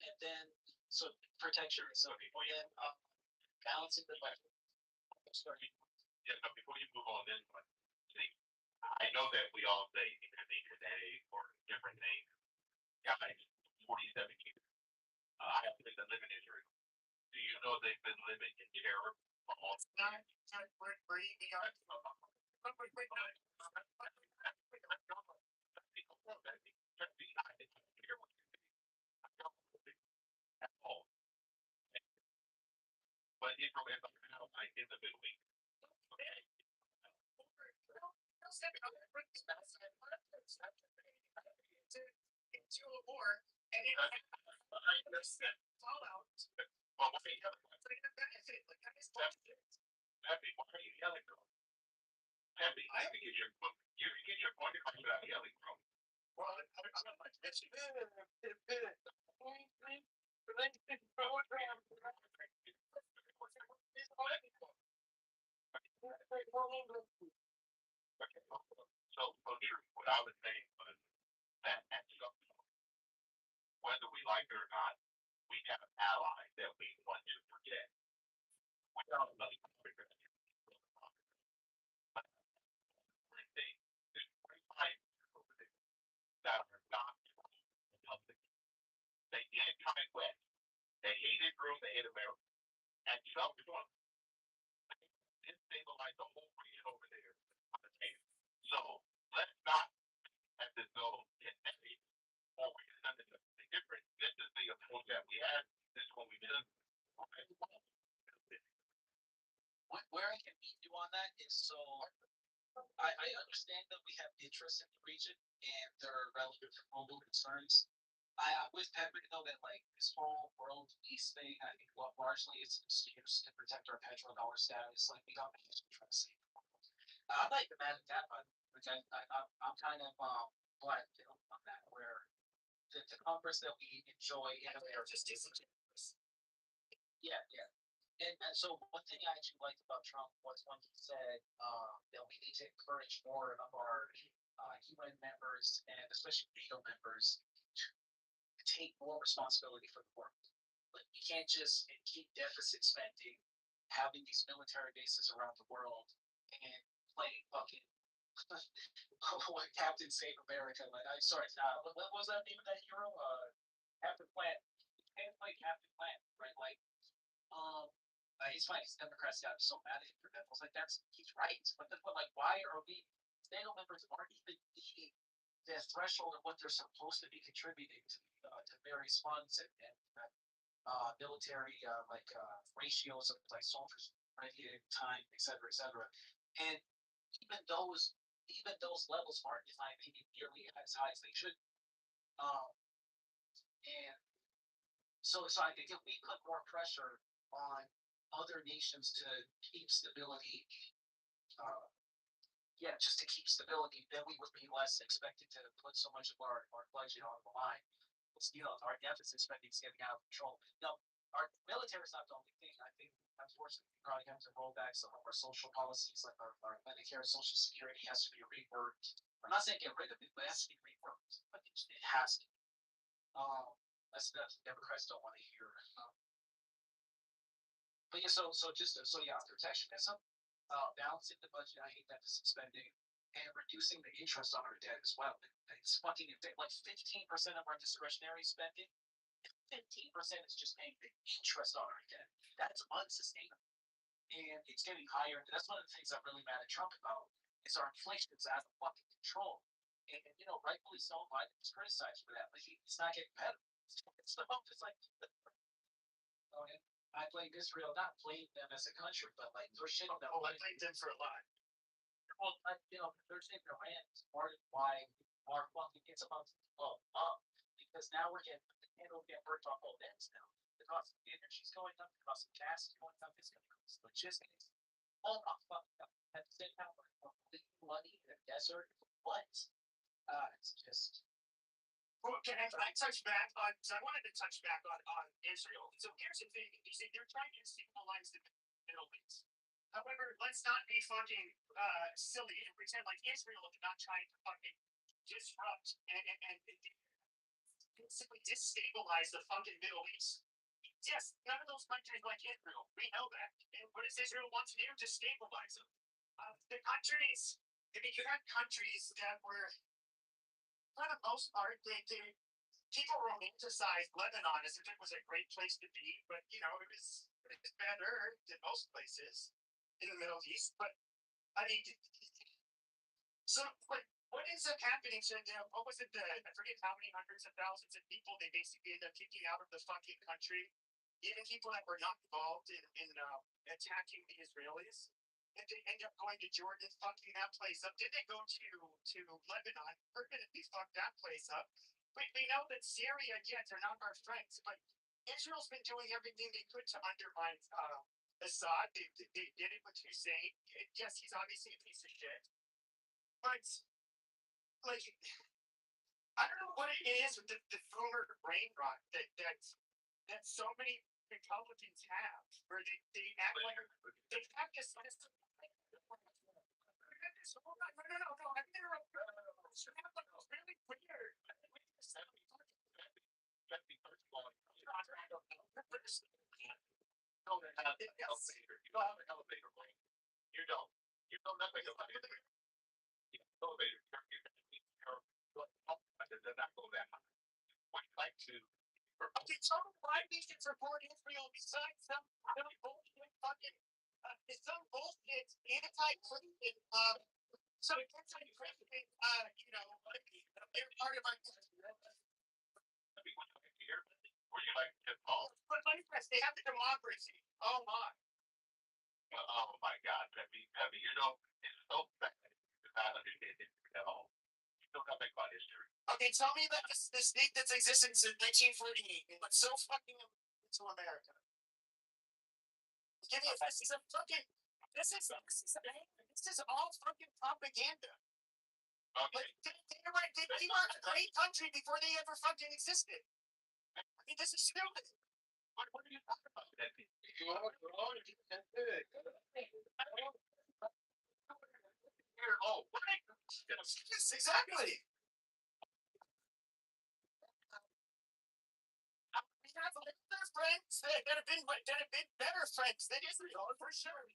And then so protection. So then balancing the budget. Sorry. Yeah, no, before you move on, then see, I know that we all say intervene today or different things. Guys, 47 years. I have friends that live in Israel. Do you know they've been living in terror for all time? But Israel is now like in the Middle East. Into a war and it fallout. Well, why are you yelling? Happy, why are you yelling, bro? Happy, I can get your point across without yelling, bro. Well, I'm not like this. So true. What I was saying was that at some point, whether we like it or not, we have allies that we want to protect. We don't like that are not public. They anti-West. They hate Israel. They hate America. And some of them destabilize the whole region over there. So let's not have this go kinetic or we can have something different. This is the approach that we have. This is what we did. Where I can meet you on that is so I understand that we have interests in the region and there are relevant global concerns. With Pepper though that like this whole world peace thing, I think largely it's an excuse to protect our petrodollar status. Like we don't need to try to save the world. I'm not even mad at that, but like I'm kind of black on that where the Congress that we enjoy in America just isn't. Yeah, yeah. And so one thing I actually liked about Trump was when he said that we need to encourage more of our UN members and especially NATO members to take more responsibility for the world. Like we can't just keep deficit spending, having these military bases around the world, and playing fucking what Captain Save America. Like I'm sorry, what was that name of that hero? Captain Plant. You can't play Captain Plant, right? Like um, he's funny. Democrats got so mad at him for that. I was like, he's right. But like, why are we? NATO members aren't even meeting the threshold of what they're supposed to be contributing to various funds and military ratios of like soldiers ready time, et cetera, et cetera. And even those even those levels aren't, in my opinion, nearly as high as they should. Um, and so I think if we put more pressure on other nations to keep stability, uh, yeah, just to keep stability, then we would be less expected to put so much of our budget on the line. Our deficit spending is getting out of control. Our military is not the only thing. I think, unfortunately, we probably have to roll back some of our social policies, like our Medicare, Social Security has to be reworked. I'm not saying get rid of it, but it has to be reworked. But it has to. That's Democrats don't want to hear. But yeah, protectionism, balancing the budget. I hate deficit spending, and reducing the interest on our debt as well. It's fucking like 15% of our discretionary spending. 15% is just paying the interest on our debt. That's unsustainable, and it's getting higher. That's one of the things I'm really mad at Trump about. Is our inflation is out of fucking control, and rightfully so. Biden was criticized for that, but he's not getting better. It's like I blame Israel, not blame them as a country, but like their shit on that. Oh, I blamed them for a lot. Well, they're saying their land is part of why our fucking it's about to blow up because now we're getting the candle getting burnt off both ends now. The cost of energy is going up, the cost of gas is going up, it's going to cost logistics. All up fucking up. At the same time, we're leaking money in the desert. What? It's just. Well, can I touch back on? So I wanted to touch back on Israel. So here's the thing: you see, they're trying to stabilize the Middle East. However, let's not be fucking silly and pretend like Israel is not trying to fucking disrupt and basically destabilize the fucking Middle East. Yes, none of those countries like Israel. We know that. And what does Israel want to do? To stabilize them. The countries. I mean, you had countries that were, for the most part, people romanticized Lebanon as if it was a great place to be, but it was better than most places in the Middle East. But I mean, so what ends up happening? So what was it? I forget how many hundreds of thousands of people they basically end up kicking out of the fucking country, even people that were not involved in attacking the Israelis. And they end up going to Jordan, fucking that place up. Did they go to Lebanon, permanently fuck that place up? We know that Syria, yes, they're not our friends, but Israel's been doing everything they could to undermine Assad. They did it with Hussein. Yes, he's obviously a piece of shit. But, like, I don't know what it is with the boomer brain rot that so many Republicans have, where they act like they have this. No. I've never really weird. Elevator. You don't have an elevator brain. You don't. You know nothing about it. Elevator. Does not go that high. Would you like to? Okay, so why we should support Israel besides some bullshit fucking some bullshit anti-Christian so anti-Christian they're part of our Or you like to get involved? But they have the democracy. Oh my. Oh my God, Peppy, it's so bad. not understand history at all. You don't know nothing about history. Okay, tell me that this state that's existed since 1948, but so fucking into America. Give me this is a fucking this is all fucking propaganda. Okay. Like they were a great country before they ever fucking existed. I mean, this is stupid. What are you talking about? That oh, right. Yes, exactly. We have other friends that have been better friends than Israel for sure.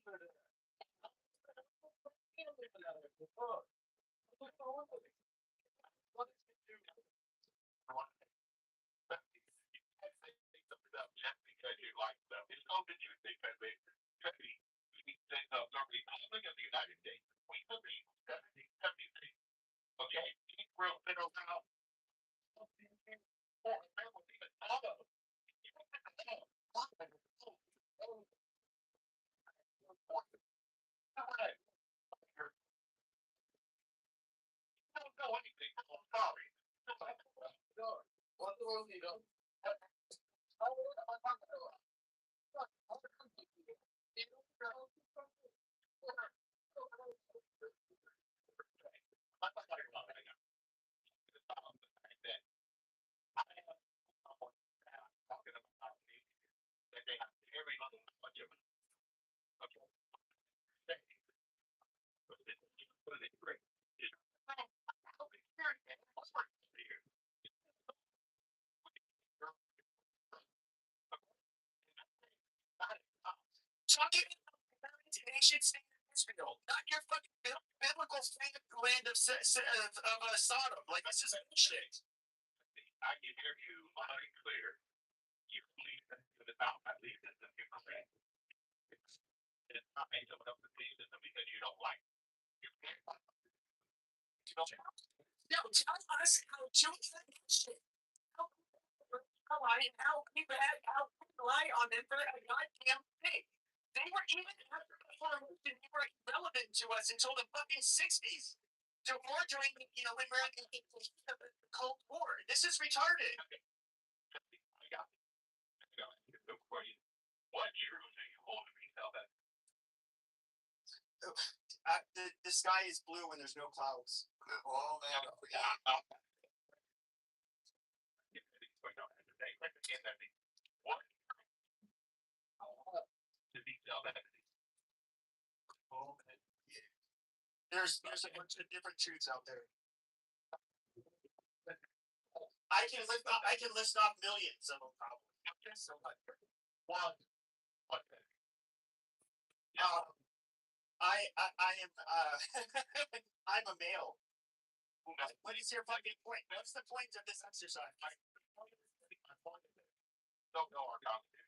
Just because you like them. It's no that you think that the Republic of the United States, we believe 1776. Okay, he wrote middle out. I don't know anything. I'm sorry. What the world you know? Talking about nation state of Israel, not your fucking biblical land of Sodom. Like this is bullshit. I can hear you loud and clear. You believe that to the top. I believe that the correct. It's not made someone else believe them because you don't like. You can't. No, tell us how to shit. How we rely on them for a goddamn thing. They were even after the Revolution, they were irrelevant to us until the fucking 60s. So more during when America the Cold War. This is retarded. I got it. What truth do you hold to me? Tell that. The sky is blue when there's no clouds. Oh man. What? To be tell that. There's a bunch of different truths out there. I can list off millions of them probably. So much. One. What? I am I'm a male. What is your fucking point? What's the point of this exercise? Don't know our Constitution.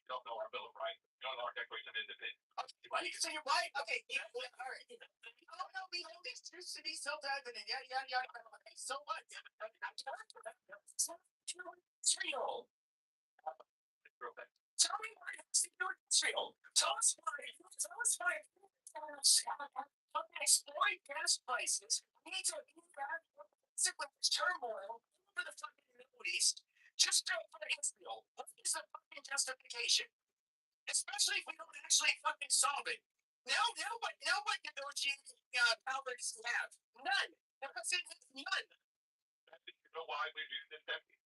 Don't know our Bill of Rights. Don't know our Declaration of Independence. Okay, why do you say you're white? Okay, all right. Oh no, we hold these truths to be self-evident. Yeah. Okay, so what? Israel. Tell me why it's Israel. Tell us why exploit gas prices. We need to basically turmoil over the fucking Middle East just for Israel. What is the fucking justification? Especially if we don't actually fucking solve it. Now what negotiating power does he have? None. None. You know why we do this, Deputy?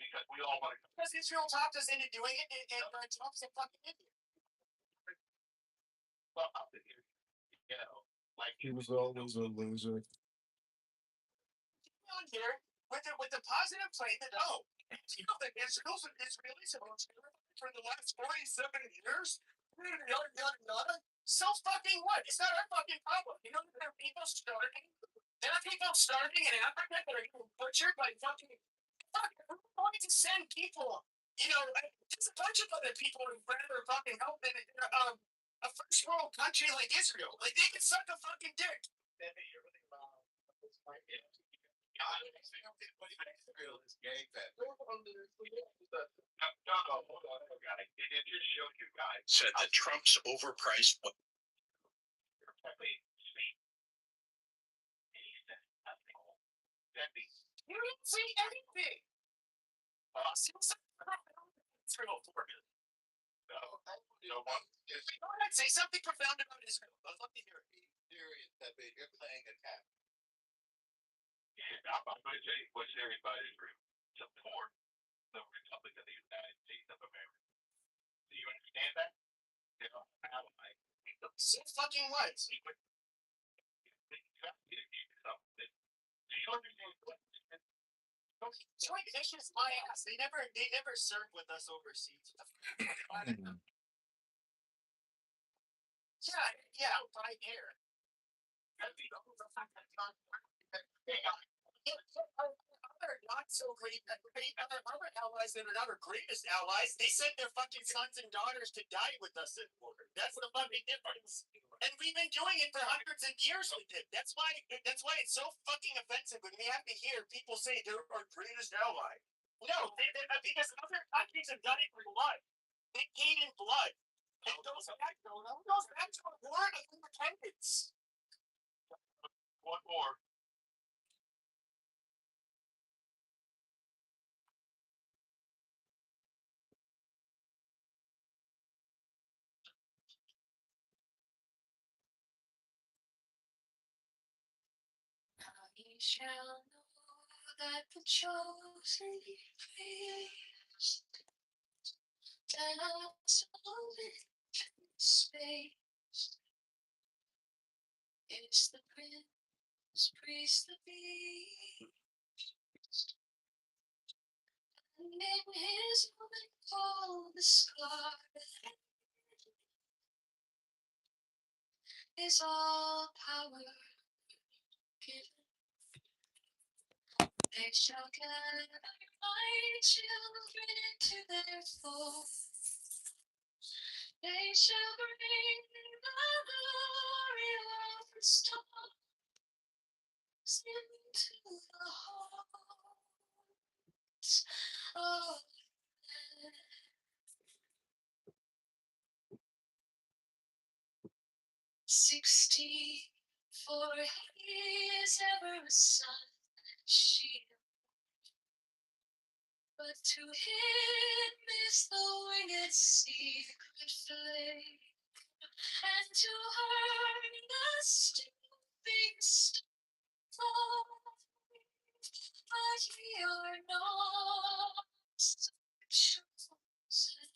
Because we all want to. Because Israel talked us into doing it, and Trump's a fucking idiot. Well, up to here, like He was always a loser. On here with the positive claim that that Israelis for the last 47 years. Yada. So fucking what? It's not our fucking problem. You know there are people starving. There are people starving in Africa that are getting butchered by fucking. We're going to send people. Just a bunch of other people who rather fucking help in a first world country like Israel. Like they can suck a fucking dick. You're really wrong. Israel is gay fed. It just showed you guys. Said that Trump's overpriced. You didn't say anything. Israel for me. No, you know what? Go ahead, say something profound about Israel. I'd love to hear it. Serious that you're playing a cat. Yeah, I'm going to tell you what's serious about Israel. Support the Republic of the United States of America. Do you understand that? They're our ally. So fucking what? You have to get something. Do you understand what? Joint Nations, my ass. They never served with us overseas. Yeah, right here. Other not so great, other allies that are not our greatest allies, they sent their fucking sons and daughters to die with us in war. That's the fucking difference. And we've been doing it for hundreds of years with it. That's why it's so fucking offensive when we have to hear people say they're our greatest ally. No, because other countries have done it for blood. They paid in blood. And goes back to a war of independence. One more. Ye shall know that the chosen praise dance on space is the prince, priest, the beast, and in his own cold the scarlet is all power given. They shall gather my children into their fold. They shall bring the glory of the stars into the hearts of men. 16, for he is ever a sun shield. But to him is the winged secret flame, and to her the stooping star. But we are not so chosen.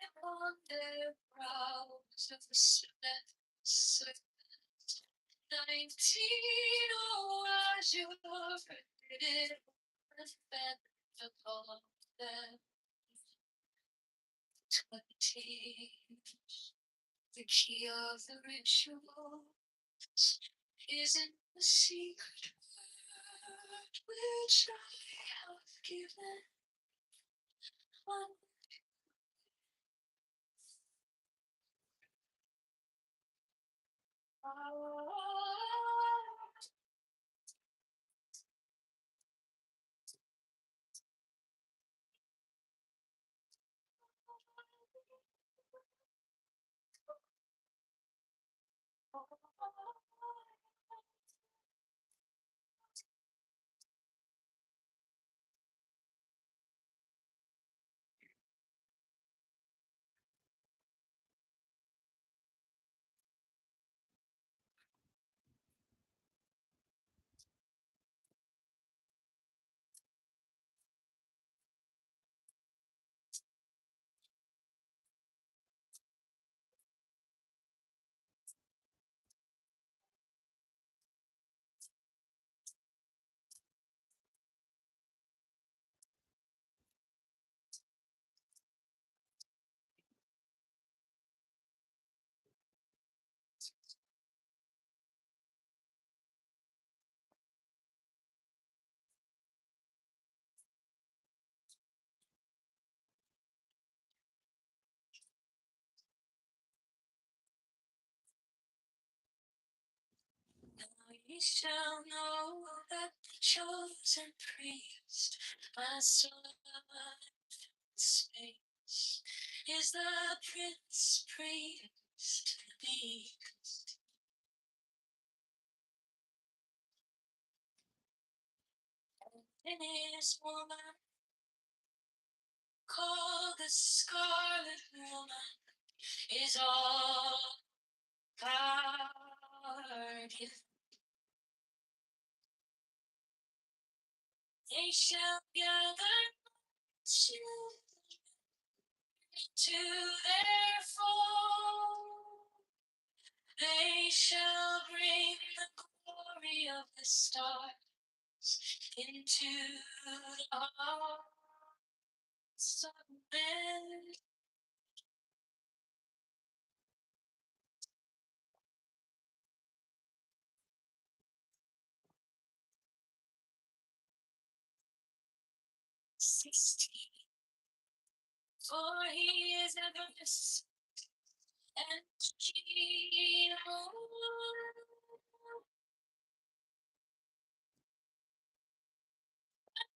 Upon their brows of the serpent. 19, oh, azure faded and fed upon them. 20, the key of the ritual is in the secret word which I have given. Now ye shall know that the chosen priest, my son in space, is the prince, priest, the beast, in his woman, called the Scarlet Woman, is all guardian. They shall gather children to their fold. They shall bring the glory of the stars into the hearts of men. For he is ever just and he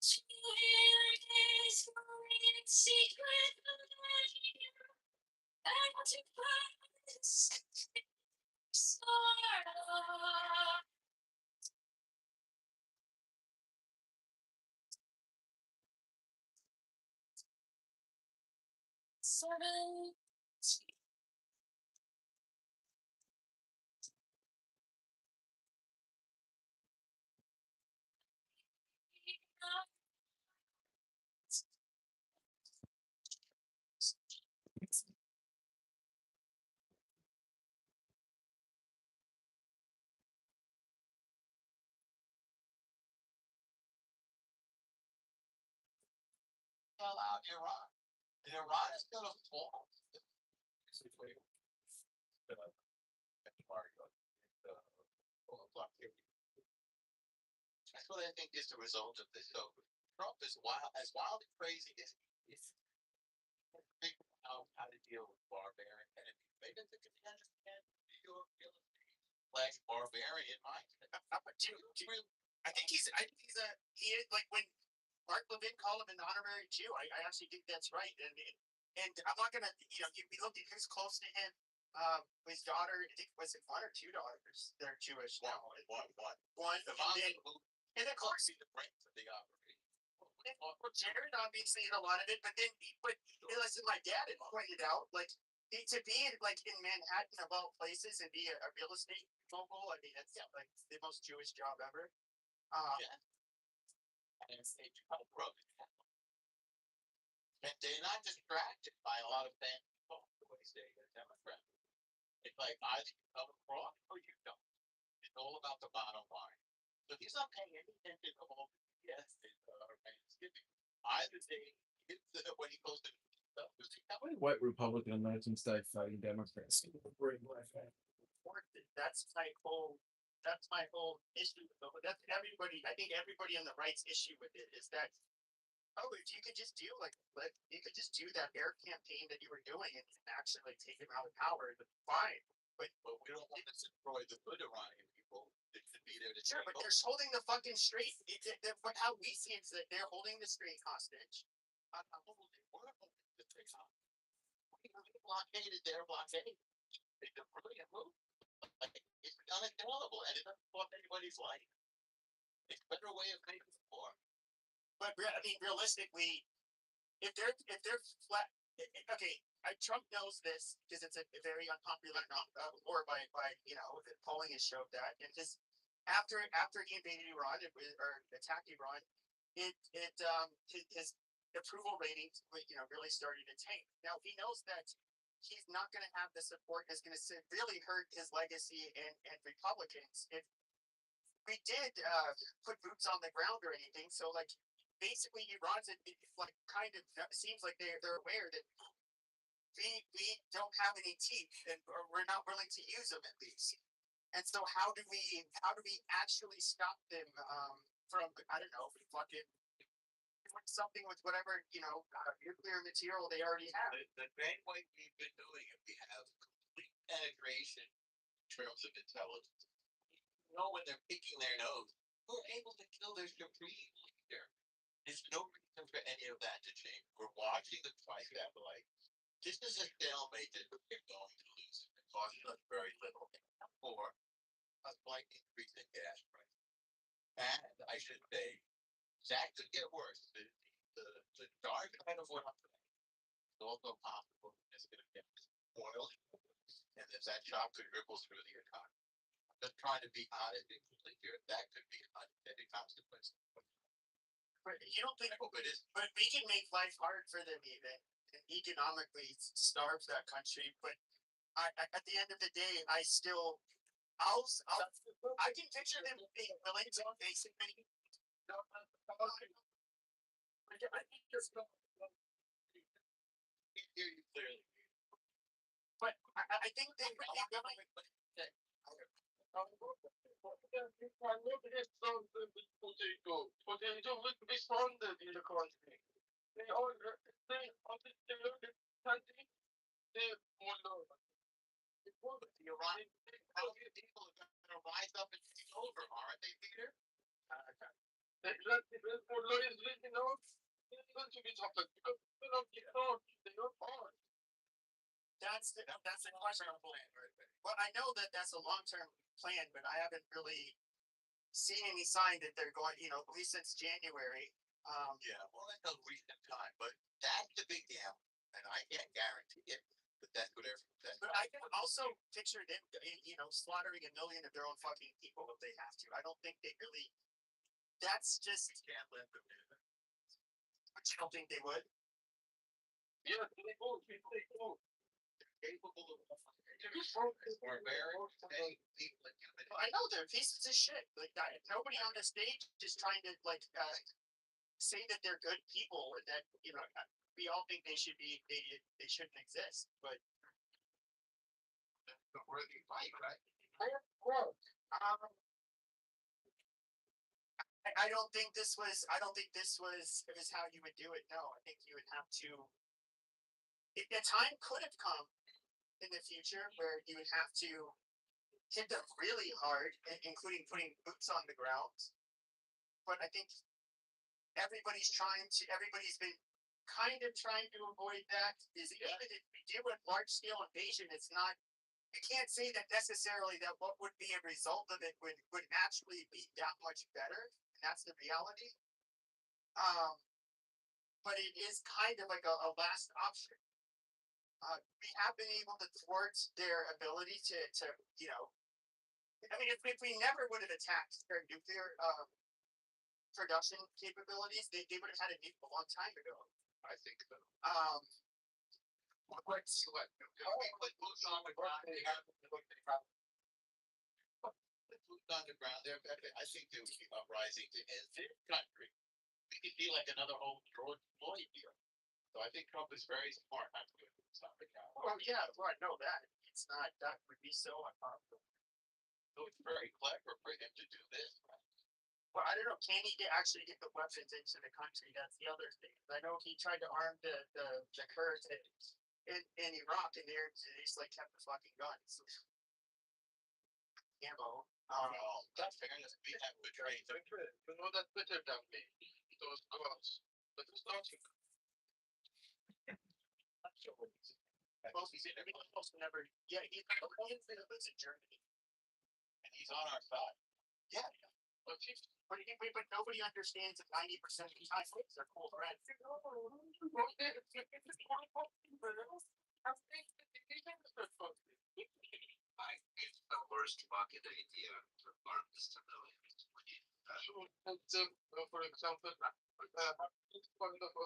to hear his great secret and to Christ star. Seven. Fell out Iran. And Iran is gonna fall. That's what I think is the result of this. So Trump is wild and crazy as he is. Figure out how to deal with barbarian enemies. Maybe it's a contender can New York real estate slash barbarian mindset. I think he's he is like when Mark Levin called him an honorary Jew. I actually think that's right. And I'm not gonna we looked at who's close to him. His daughter, I think was it one or two daughters? They're Jewish now. One. And of course the brains of the operation. Jared obviously in a lot of it, but listen, my dad had pointed out to be in Manhattan of all places and be a real estate mogul. I mean, that's like the most Jewish job ever. And they try to grow it. And they're not distracted by a lot of bad people the way they say a Democrat. It's like either you come across or you don't. It's all about the bottom line. So he's not paying any attention to all the BS Thanksgiving. Either they when he goes to stuff, White Republican Americans die fighting Democrats. That's my whole issue with it. That's everybody. I think everybody on the right's issue with it is that if you could just do that air campaign that you were doing and actually take him out of power, then fine. But we don't want to destroy the good Iranian people. They should be there to sure, but they're holding the fucking street. But how we see it is that they're holding the street hostage. I'm holding the street hostage. We blockaded their blockade. It's a brilliant move. It's unaccountable and it doesn't cost anybody's life. It's a better way of making war. But I mean, realistically, if they're flat, okay, Trump knows this because it's a very unpopular or by polling has showed that, and just after he invaded Iran or attacked Iran, his approval ratings really started to tank. Now he knows that he's not going to have the support. It's going to severely hurt his legacy and Republicans if we did put boots on the ground or anything. So basically Iran's kind of seems like they're aware that we don't have any teeth and or we're not willing to use them at least. And so how do we actually stop them from fucking something with whatever nuclear material they already have? The same way we've been doing it, we have complete penetration in terms of intelligence. When they're picking their nose, we're able to kill their supreme leader. There's no reason for any of that to change. We're watching them fight that this is a stalemate that we're going to lose. It costs us very little for a slight increase in gas prices. And I should say, that could get worse. The dark side of what I'm saying is also possible. It's going to get oil, and if that shock could ripple through the economy. I'm just trying to be honest and complete here. That could be unintended consequences. But you don't think? I hope it is. But we can make life hard for them even, and economically starve that country. But at the end of the day, I can picture them being willing to basically. I think there's no. Hear you clearly. But I think they would be willing. Potato would be stronger in the country. They all they look at country, they will know. The Iranian people are going to rise up and take over, aren't they, Peter? They let for lawyers living out. They're going to be tough because they don't get on. They don't on. That's the question. Well, I know that that's a long-term plan, but I haven't really seen any sign that they're going. At least since January. Yeah, well, that's a recent time, but that's the big gamble, and I can't guarantee it. But that's what everyone. But I can also picture them, slaughtering 1 million of their own fucking people if they have to. I don't think they really. That's just. You can't let them do that. But you don't think they would? Yeah, they will. They're capable of. We're very safe people. I know they're pieces of shit. Like nobody on the stage is trying to say that they're good people or that we all think they should be. They shouldn't exist, but. The worthy fight, right? I don't think this was. I don't think this was how you would do it. No, I think you would have to. A time could have come in the future where you would have to hit them really hard, including putting boots on the ground. But I think everybody's been kind of trying to avoid that. Is even if we do a large scale invasion, it's not. You can't say that necessarily that what would be a result of it would actually be that much better. And that's the reality. But it is kind of like a last option. We have been able to thwart their ability to I mean, if we never would have attacked their nuclear production capabilities, they would have had a nuke a long time ago. I think so. Let's see what. We put boots on the ground. They have boots on the ground. I think they would keep uprising to end their country. We could be like another old George Floyd deal. So I think Trump is very smart not to do it. Well, yeah, well, I know that. It's not, that would be so unpopular. So it's very clever for him to do this. Well, I don't know. Can he actually get the weapons into the country? That's the other thing. I know he tried to arm the Kurds in Iraq, and they just kept the fucking guns. Ammo. That's fairness. We have betrayed. You know that better than me. Those guns. But it's not. Almost never. Yeah, he's lives in Germany, and he's on our side. Yeah, but nobody understands that 90% of the time are cool friends. It's the worst fucking idea for farmers to know. For example,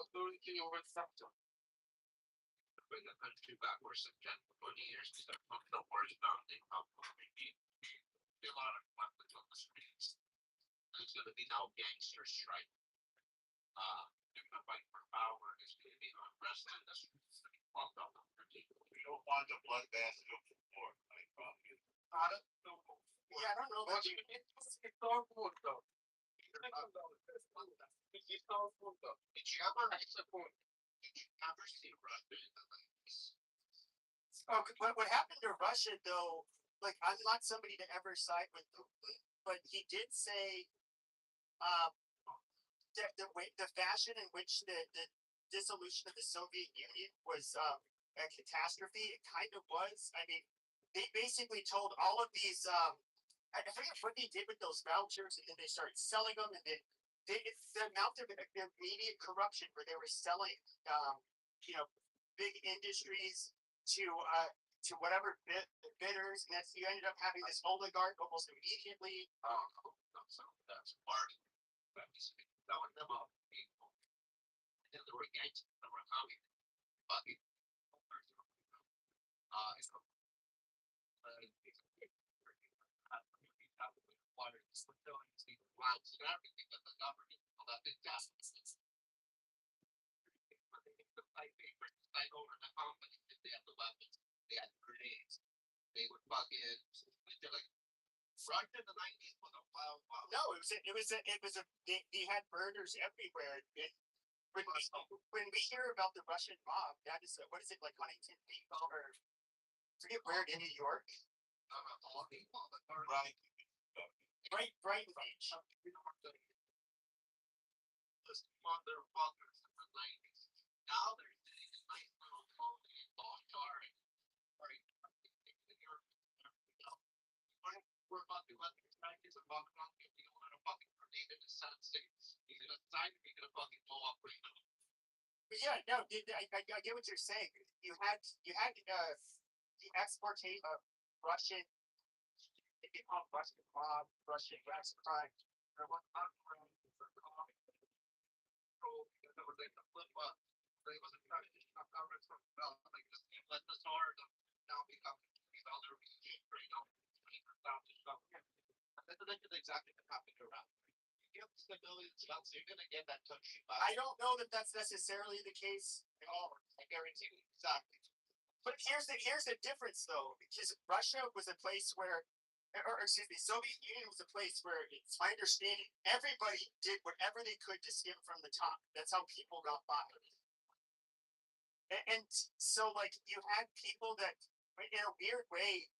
authority over sector. Bring the country backwards again for 20 years to start talking about words about it. A lot of weapons on the streets. There's going to be no gangster strike. They're going to fight for power. It's going to be unrest in the streets. We don't want a bloodbath of war. I promise you. Yeah, I don't know. It's all good though. It's all good though. Did you ever see Russia in the 90s? Oh, what happened to Russia though? Like, I'm not somebody to ever side with them, but he did say, the fashion in which the dissolution of the Soviet Union was a catastrophe. It kind of was. I mean, they basically told all of these. I forget what they did with those vouchers, and then they started selling them, and then it's the amount of immediate corruption where they were selling, big industries to whatever bidders, and you ended up having this oligarch almost immediately. That's part. Selling them up people. And they were against them, were coming. But over the company, they had the weapons, they had grenades, they would fucking they're like right in the 90s was a wild. No, they had murders everywhere. When we hear about the Russian mob, that is what is it like Huntington Beach or forget where in New York? Right, Brighton Beach. This motherfuckers in the 90s. Now they're sitting in nice little homes in lost car. Right. We're about to let these 90s and walk around and you want to fucking grenade in the Sun States. He's gonna decide if he's gonna fucking blow up right now. But yeah, no, I get what you're saying. You had the exportation of Russian, they get called Russian mob, Russian gas crime. There was not room for common control because it was like the flip up. They wasn't trying to enough governments from like just let the stars now become these other right now. This is exactly what happened around. You get stability, it's about so you're gonna get that country back. I don't know that that's necessarily the case at all. I guarantee you exactly. But here's the difference though, because Russia was a place where, or excuse me, Soviet Union was a place where it's my understanding everybody did whatever they could to skim from the top. That's how people got by. And so like you had people that in a weird way,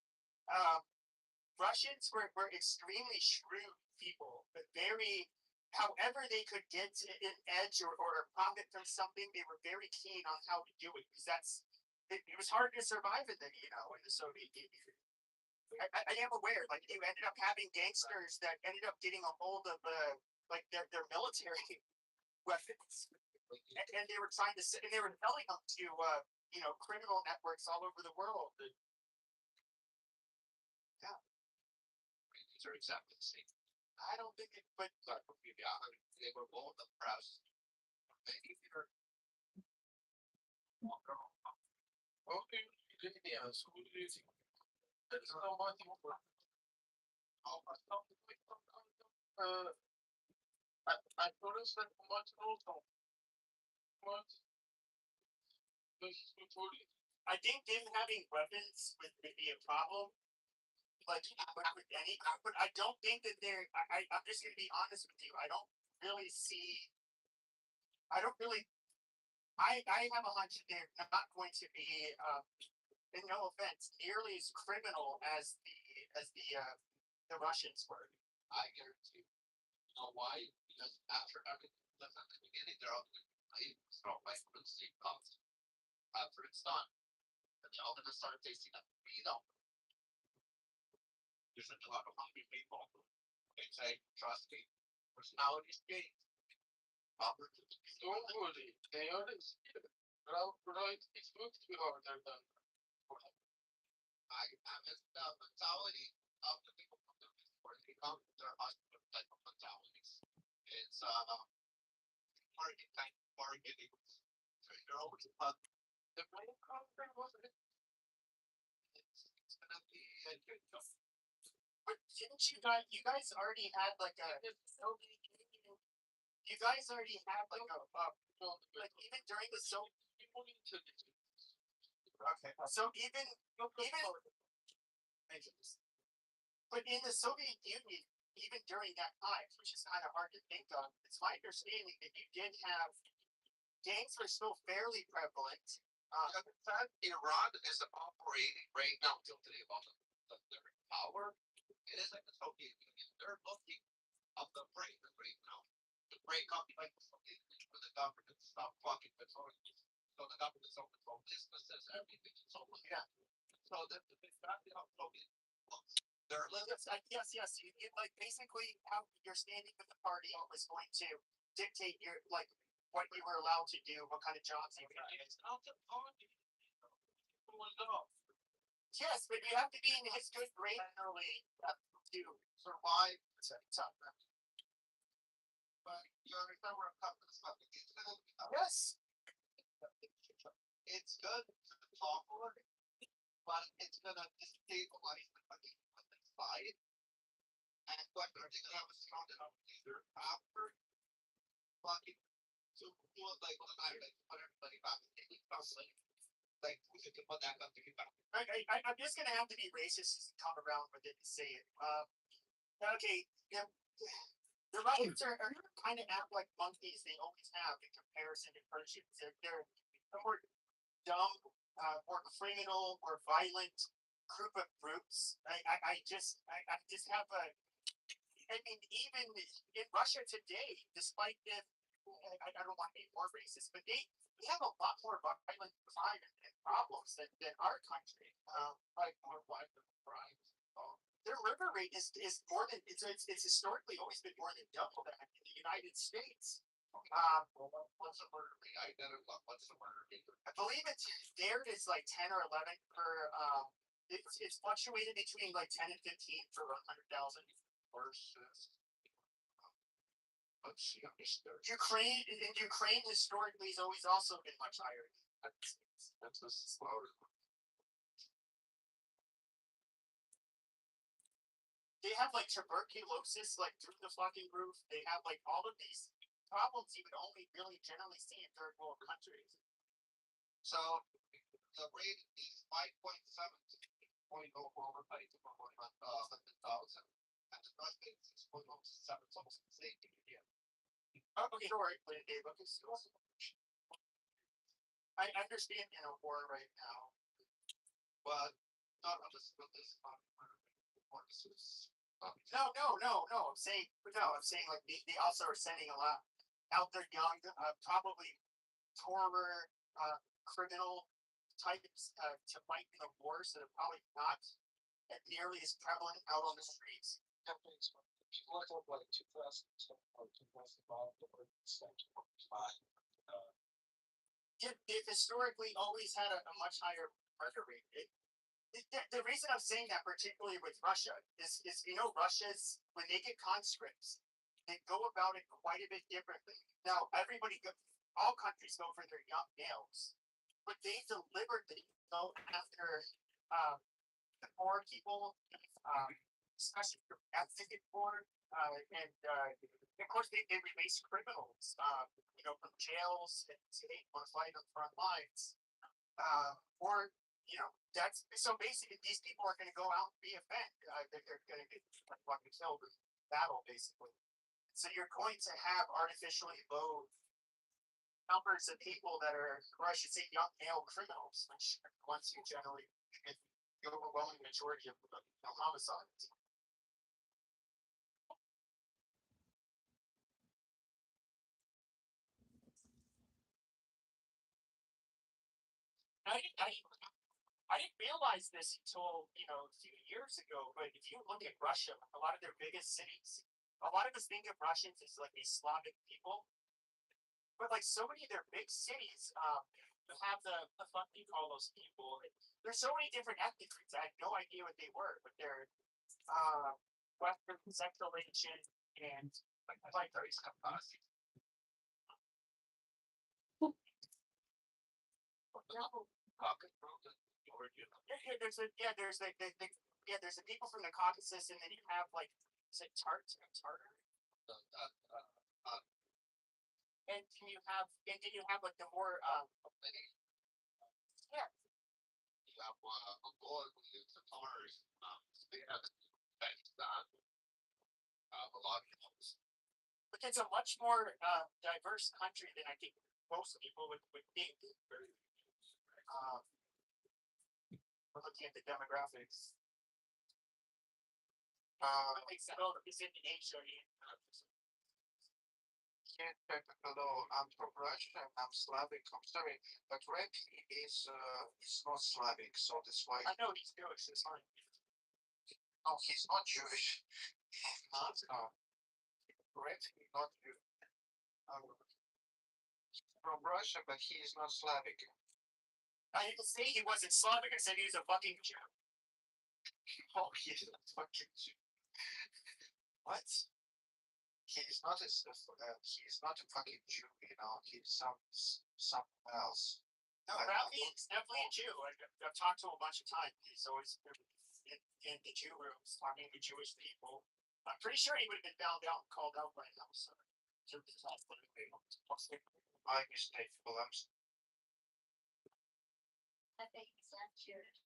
Russians were extremely shrewd people, but very, however they could get an edge or a profit from something, they were very keen on how to do it because it was hard to survive in the Soviet Union. I am aware, like you ended up having gangsters that ended up getting a hold of like their military weapons, and they were trying to, and they were selling them to criminal networks all over the world. Yeah. These are exactly the same. I don't think it, but yeah, I mean, they were both oppressed. Maybe they're okay, yeah, so what do you think? There's no money for I noticed that much also. Much I think them having weapons would be a problem. Like with any, but I don't think that they're. I'm just gonna be honest with you. I don't really see. I don't really. I have a hunch that they're not going to be. And no offense, nearly as criminal as the Russians were. I guarantee you. You know why? Because after everything that's at the beginning, they're all going to start fighting for the same cause. After it's done, and they're all going to start tasting that freedom. There's a lot of hungry people. They say, trust me, personalities change. Opportunities. Don't worry, they are this. Right, it's going to be harder than I have the mentality of the people from the where they come, their husband type of mentalities. It's marketing. So you're always the main content wasn't it? It's gonna be a good job. But didn't you guys already had like a you guys already had like a like even during the okay, so even but in the Soviet Union, even during that time, which is kind of hard to think of, it's my understanding that you did have gangs were still fairly prevalent. Iran is operating right now till today about their power. It is like the Soviet Union. They're looking up the break right now. To break up like the Soviet Union for the government to stop fucking petroleum. So the government's open for businesses, everything is open. Yeah. So the big family of Soviet Yes. Like basically how you're standing with the party was going to dictate your like what you were allowed to do, what kind of jobs you could do. It's not the party. No. Yes, but you have to be in his good grade early to survive. But you understand where I'm coming from. Yes. It's good to talk about it, but it's gonna destabilize the fucking side. And what they're gonna have a surrounded up either after fucking so cool like what I like put everybody back like we could put that up to get back. I'm just gonna have to be racist to come around with it and say it. Okay, yeah. The Russians are kind of act like monkeys. They always have in comparison to Persians. They're more dumb, more criminal, more violent group of groups. I just have a. I mean, even in Russia today, despite the, I don't want to be more racist, but they have a lot more violent crime and problems than our country. Like more violent crime. Their murder rate is more than it's historically always been more than double that in the United States. What's the murder rate? What's the murder rate? I believe it's there is like 10 or 11 per. It's fluctuated between like 10 and 15 for 100,000 versus. Let's see. Ukraine historically has always also been much higher. That's a slower. They have like tuberculosis like through the fucking roof. They have like all of these problems you would only really generally see in third world countries. So the rate is 5.7 point over by 100,000. And the North Bay is 6.07. It's almost the same thing again. Okay, sorry, but it look is I understand in a war right now, but not on this No. I'm saying like they also are sending a lot out there young, probably poorer, criminal types to fight in the wars that are probably not nearly as prevalent out on the streets. People are told like 2000 or 2005 or 2005. They've historically always had a much higher murder rate. The reason I'm saying that, particularly with Russia, is Russia's when they get conscripts, they go about it quite a bit differently. Now, all countries go for their young males, but they deliberately go after the poor people, especially the ethnic poor, and of course they release criminals, from jails and they want to fight on the front lines, or that's so basically these people are going to go out and be offended. They're going to get fucking killed in battle, basically. So you're going to have artificially low numbers of people that are, or I should say, young male criminals, which once you generally get the overwhelming majority of homicides. I didn't realize this until a few years ago. But if you look at Russia, a lot of their biggest cities, a lot of us think of Russians as like these Slavic people, but like so many of their big cities have the fuck do you call those people? There's so many different ethnic groups. I had no idea what they were, but they're Western, Central Asian, and like those capacity. There's the people from the Caucasus, and then you have like is it Tartar? And then you have like the more yeah. You have Mongolian Tatars. They have Pakistan. A lot of those. But it's a much more diverse country than I think most people would think. We're looking at the demographics. It's in Asia. I'm from Russia. I'm Slavic. I'm sorry, but Repi is not Slavic, so that's why. I know he's Jewish. It's fine. No, he's not Jewish. He's not. Correct? He's not Jewish. He's from Russia, but he is not Slavic. I didn't say he wasn't Slavic. I said he was a fucking Jew. Oh, he's not fucking Jew. What? He's not he's not a fucking Jew, you know. He's something else. No, Ralphie's definitely a Jew. I've talked to him a bunch of times. He's always in the Jew rooms talking to Jewish people. I'm pretty sure he would have been found out and called out by now. So, my mistake, Williams. I think he's not Jewish.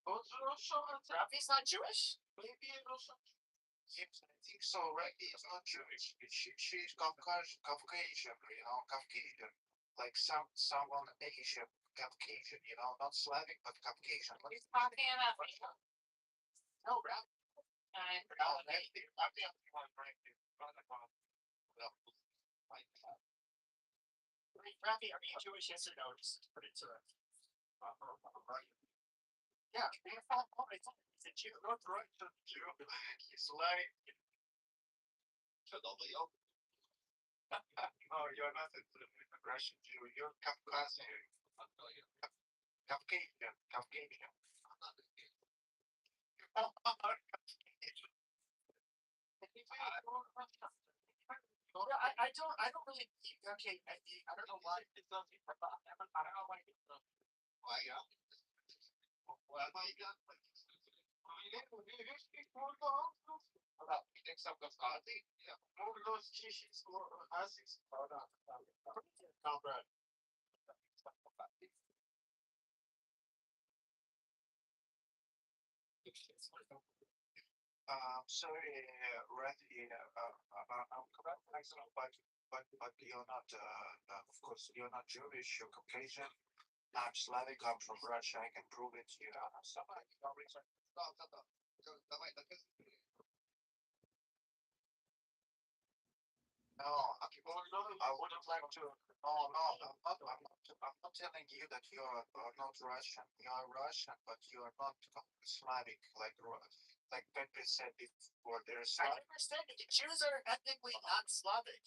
Ralphie's not Jewish? Maybe yes, I think so. Right? He's not Jewish. She's Caucasian, you know, Caucasian. Like someone Asian, Caucasian, you know, not Slavic, but Caucasian. He's talking about me. No, Ralphie. Ralphie, are you Jewish? Yes or no? Just put it to yeah, he's a Jew. Not Russian Jew. He's like. No, you're not a Russian Jew. You're Caucasian. Caucasian. I don't really. Okay, I don't know why. I don't know why. Why, yeah? Well, my God. About things of the party. Yeah. All those cheeses or asses. Comrade. Sorry, Randy, I'm correct, but you're not, of course, you're not Jewish, you're Caucasian. I'm Slavic, I'm from Russia, I can prove it, you know, somebody, no reason. No, I wouldn't like to. No, I'm not telling you that you're not Russian. You are Russian, but you are not Slavic, like Pepe said before. There's I understand that the Jews are ethnically not Slavic.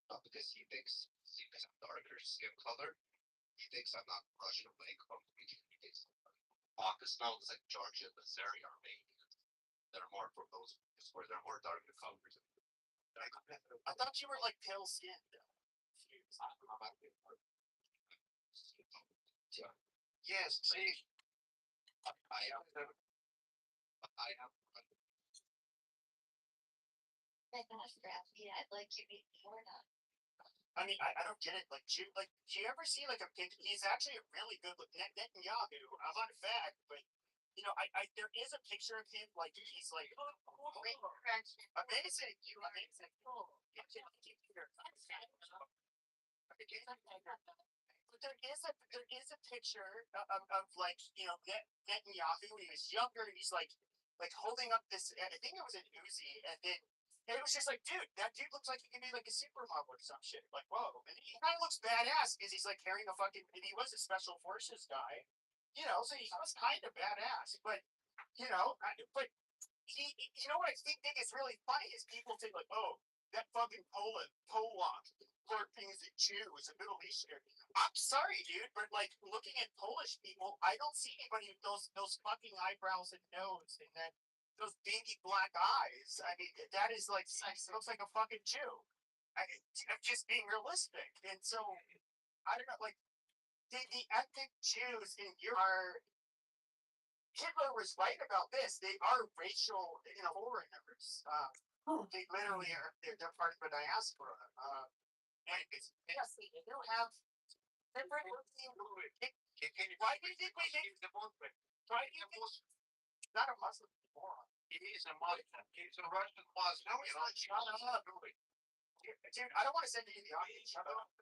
Because he thinks I'm darker skin color. He thinks I'm not Russian like he thinks Pakistan is like Georgia, the Syria, Armenia. They're more for those where they're more darker colors. I thought you were like pale skinned. Yes, see, I am. My gosh, Ralphie, I'd like you to be more not. I mean, I don't get it. Like, do you ever see like a picture? He's actually a really good look. Netanyahu. I'm not a fact, but you know, there is a picture of him. Like, he's like amazing. You amazing. But there is a picture of like, you know, Netanyahu when he was younger. He's like holding up this. I think it was an Uzi, and then. And it was just like, dude, that dude looks like he can be like a supermodel or some shit. Like, whoa. And he kind of looks badass because he's like carrying a fucking, and he was a special forces guy, you know, so he was kind of badass. But, you know, you know what I think is really funny is people think like, oh, that fucking Polak, poor thing is a Jew, is a Middle Eastern. I'm sorry, dude, but like looking at Polish people, I don't see anybody with those fucking eyebrows and nose and then those baby black eyes. I mean, that is like looks like a fucking Jew. I'm just being realistic, and so I don't know. Like the ethnic Jews in Europe are. Hitler was right about this. They are racial, you know, foreigners. They literally are. They're part of the diaspora. And it's yes, they do have different. Why do you think we make the Muslim? Why do you think not a Muslim moron? He is a Muslim. He's a Russian Muslim. No, he's not. Shut up. Dude, I don't want to send you to the audience. Shut up.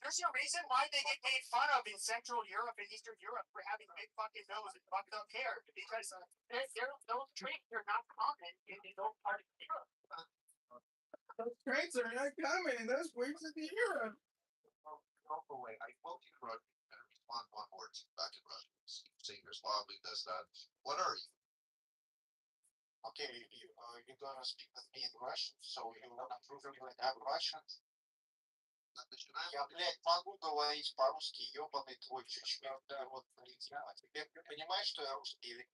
There's no reason why they get made fun of in Central Europe and Eastern Europe for having big fucking nose and fucked up hair because those traits are not common in those parts of Europe. Those traits are not common in those parts of Europe. No way. I spoke to Russian. one word back in Russian. Say your Slavic, that's not. What are you? Okay, you're gonna speak with me in Russian, so you wanna prove me like I'm Russian? Я, блядь, могу говорить по-русски, ебаный твой чучмел, да, вот, ты понимаешь, что я русский или?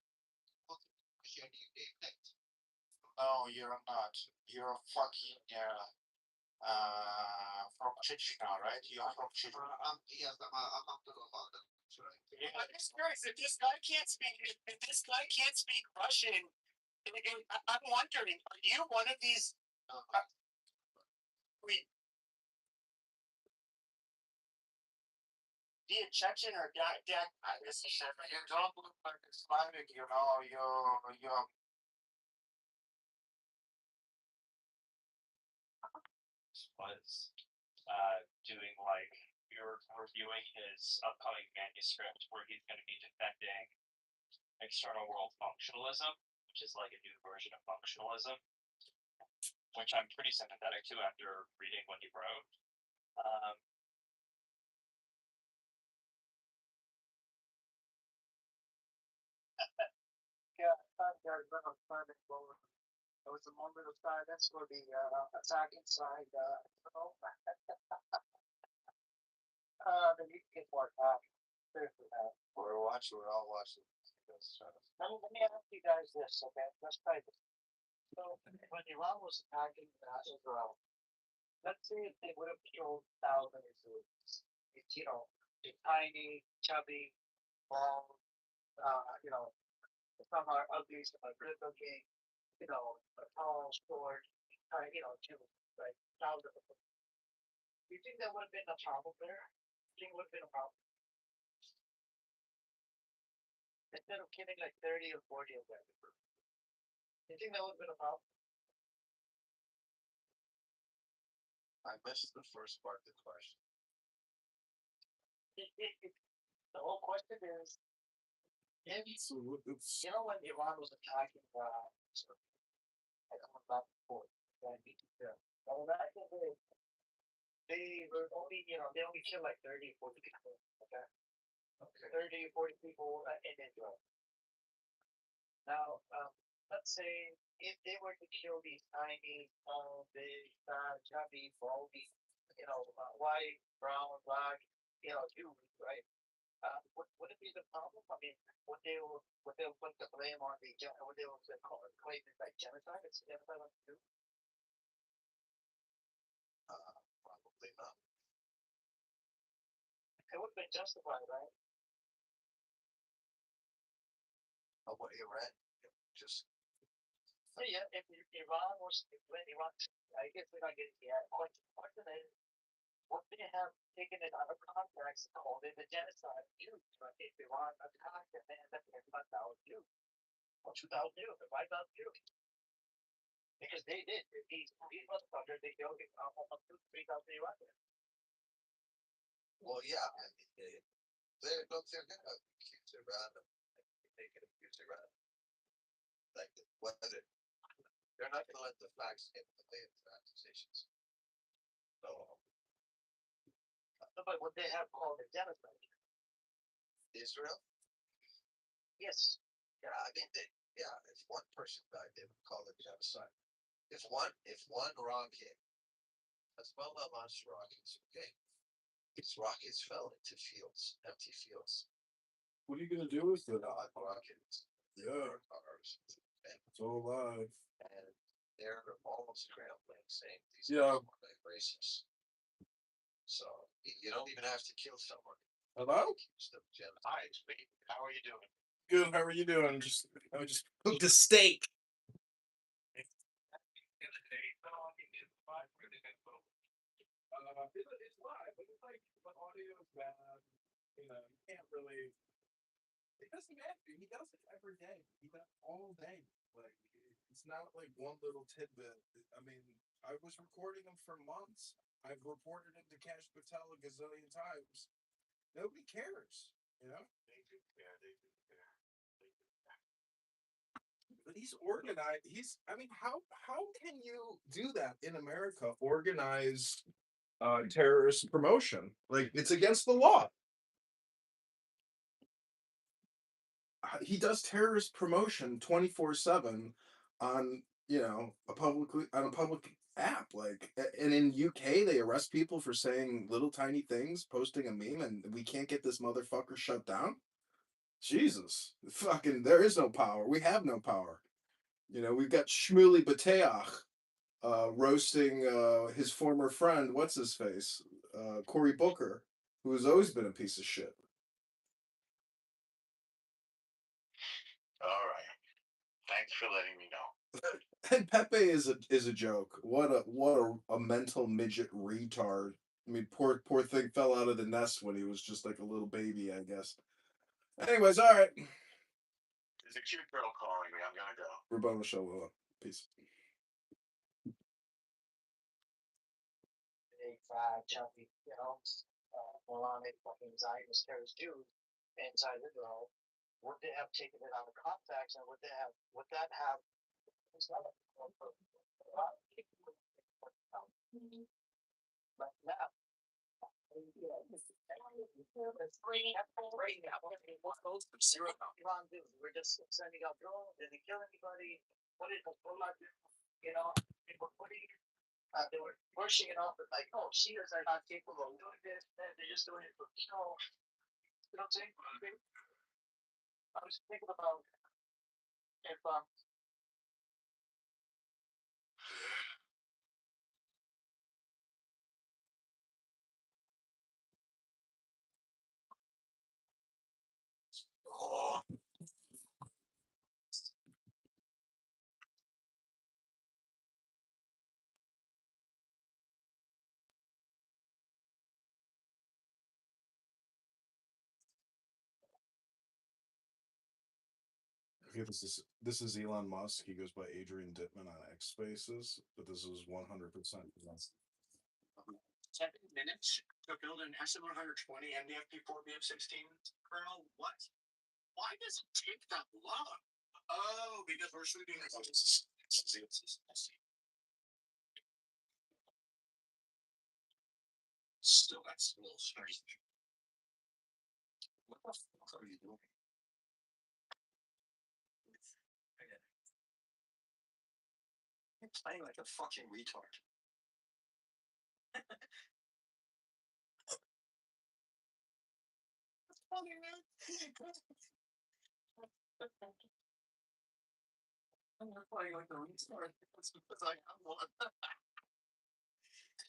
No, you're not. You're fucking, from Chechnya, right? You're from Chechnya. Yes, I'm from London. Yeah, this curious, if this guy can't speak Russian, I'm wondering, are you one of these? Be a Chechen or this is shit. You don't look like a Slavic, you know. You're was doing like we were reviewing his upcoming manuscript where he's going to be defending external world functionalism, which is like a new version of functionalism, which I'm pretty sympathetic to after reading what he wrote. Yeah, I thought there was a moment of silence for the attacking side. Then you get more back. we're all watching. Let me ask you guys this, okay? Let's try this. So when Iran was attacking Israel, let's say if they would have killed thousands of Israelis, it's a tiny, chubby, long, some are ugly, some are good looking, a tall, short, children, right? Thousands of them. Do you think that would have been a problem there? Do you think it would have been a problem? Instead of killing like 30 or 40 of them. Do you think that would have been a problem? I missed the first part of the question. The whole question is, when Iran was attacking I don't know about before, well, back in the day, they were only, they only killed like 30 or 40 people, okay? 30 or 40 people in Israel. Now, let's say if they were to kill these tiny, big, chubby, baldy, white, brown, black, Jews, right? Would it be the problem? I mean, would they put the blame on would they claim it like genocide? It's genocide on Jews? Probably not. It would have been justified, right? What Iran just. So yeah, if Iran was, I guess we're not getting the question is, would they have taken it out of context and called it a genocide of Jews? Right? If Iran attacked and they ended up killing 1,000 Jews, or 2,000 Jews, or 5,000 Jews, because they did. These motherfuckers, they killed almost 3,000 Iranians. Well, yeah, I mean, they're gonna accuse Iran of making accuse Iran. Like whether they're not gonna let the facts get in the way of the accusations. So. But would they have called it genocide? Israel? Yes. Yeah, I mean, if one person died, they would call it genocide. If one rocket, Hezbollah launched rockets, okay, these rockets fell into fields, empty fields. What are you gonna do with it? Rockets. Yeah. Cars. It's all alive. And they're all scrambling, saying these Yeah. are like racist. So you don't even have to kill someone. Hello? Hi, how are you doing? Good. How are you doing? I just cooked a steak. It's live, but it's like the audio is bad. You can't really. It doesn't matter. He does it every day. He does it all day. Like it's not like one little tidbit. I mean, I was recording him for months. I've reported him to Cash Patel a gazillion times. Nobody cares, They do care. But he's organized. How can you do that in America? Organize terrorist promotion? Like it's against the law. he does terrorist promotion 24/7 on a public app. Like, and in UK they arrest people for saying little tiny things, posting a meme, and we can't get this motherfucker shut down. Jesus, fucking, there is no power. We have no power. We've got Shmuley Bateach roasting his former friend, what's his face, Cory Booker, who has always been a piece of shit. All right. Thanks for letting me know. And Pepe is a joke. What a mental midget retard. I mean, poor thing fell out of the nest when he was just like a little baby, I guess. Anyways, all right. There's a cute girl calling me. I'm gonna go. Rebuttal show. Peace. Big fat chubby, moronic fucking Zionist terrorist Jews inside Israel. Would they have taken it out of context, and would that have but now we're just sending out drones, they didn't kill anybody. What did Hezbollah do? They were pushing it off like, oh, Shias are not capable of doing this, they're just doing it for show. You know what I'm saying? I was thinking about if Okay, this is Elon Musk. He goes by Adrian Dittman on X Spaces, but this is 100%. 7 minutes to build an SM-120 MDF-P4 BF-16 kernel? What? Why does it take that long? Oh, because we're shooting this. Still, that's a little strange. What the fuck are you doing? You're playing like a fucking retard. Funny, man. I'm not playing like a retard. That's because I am one.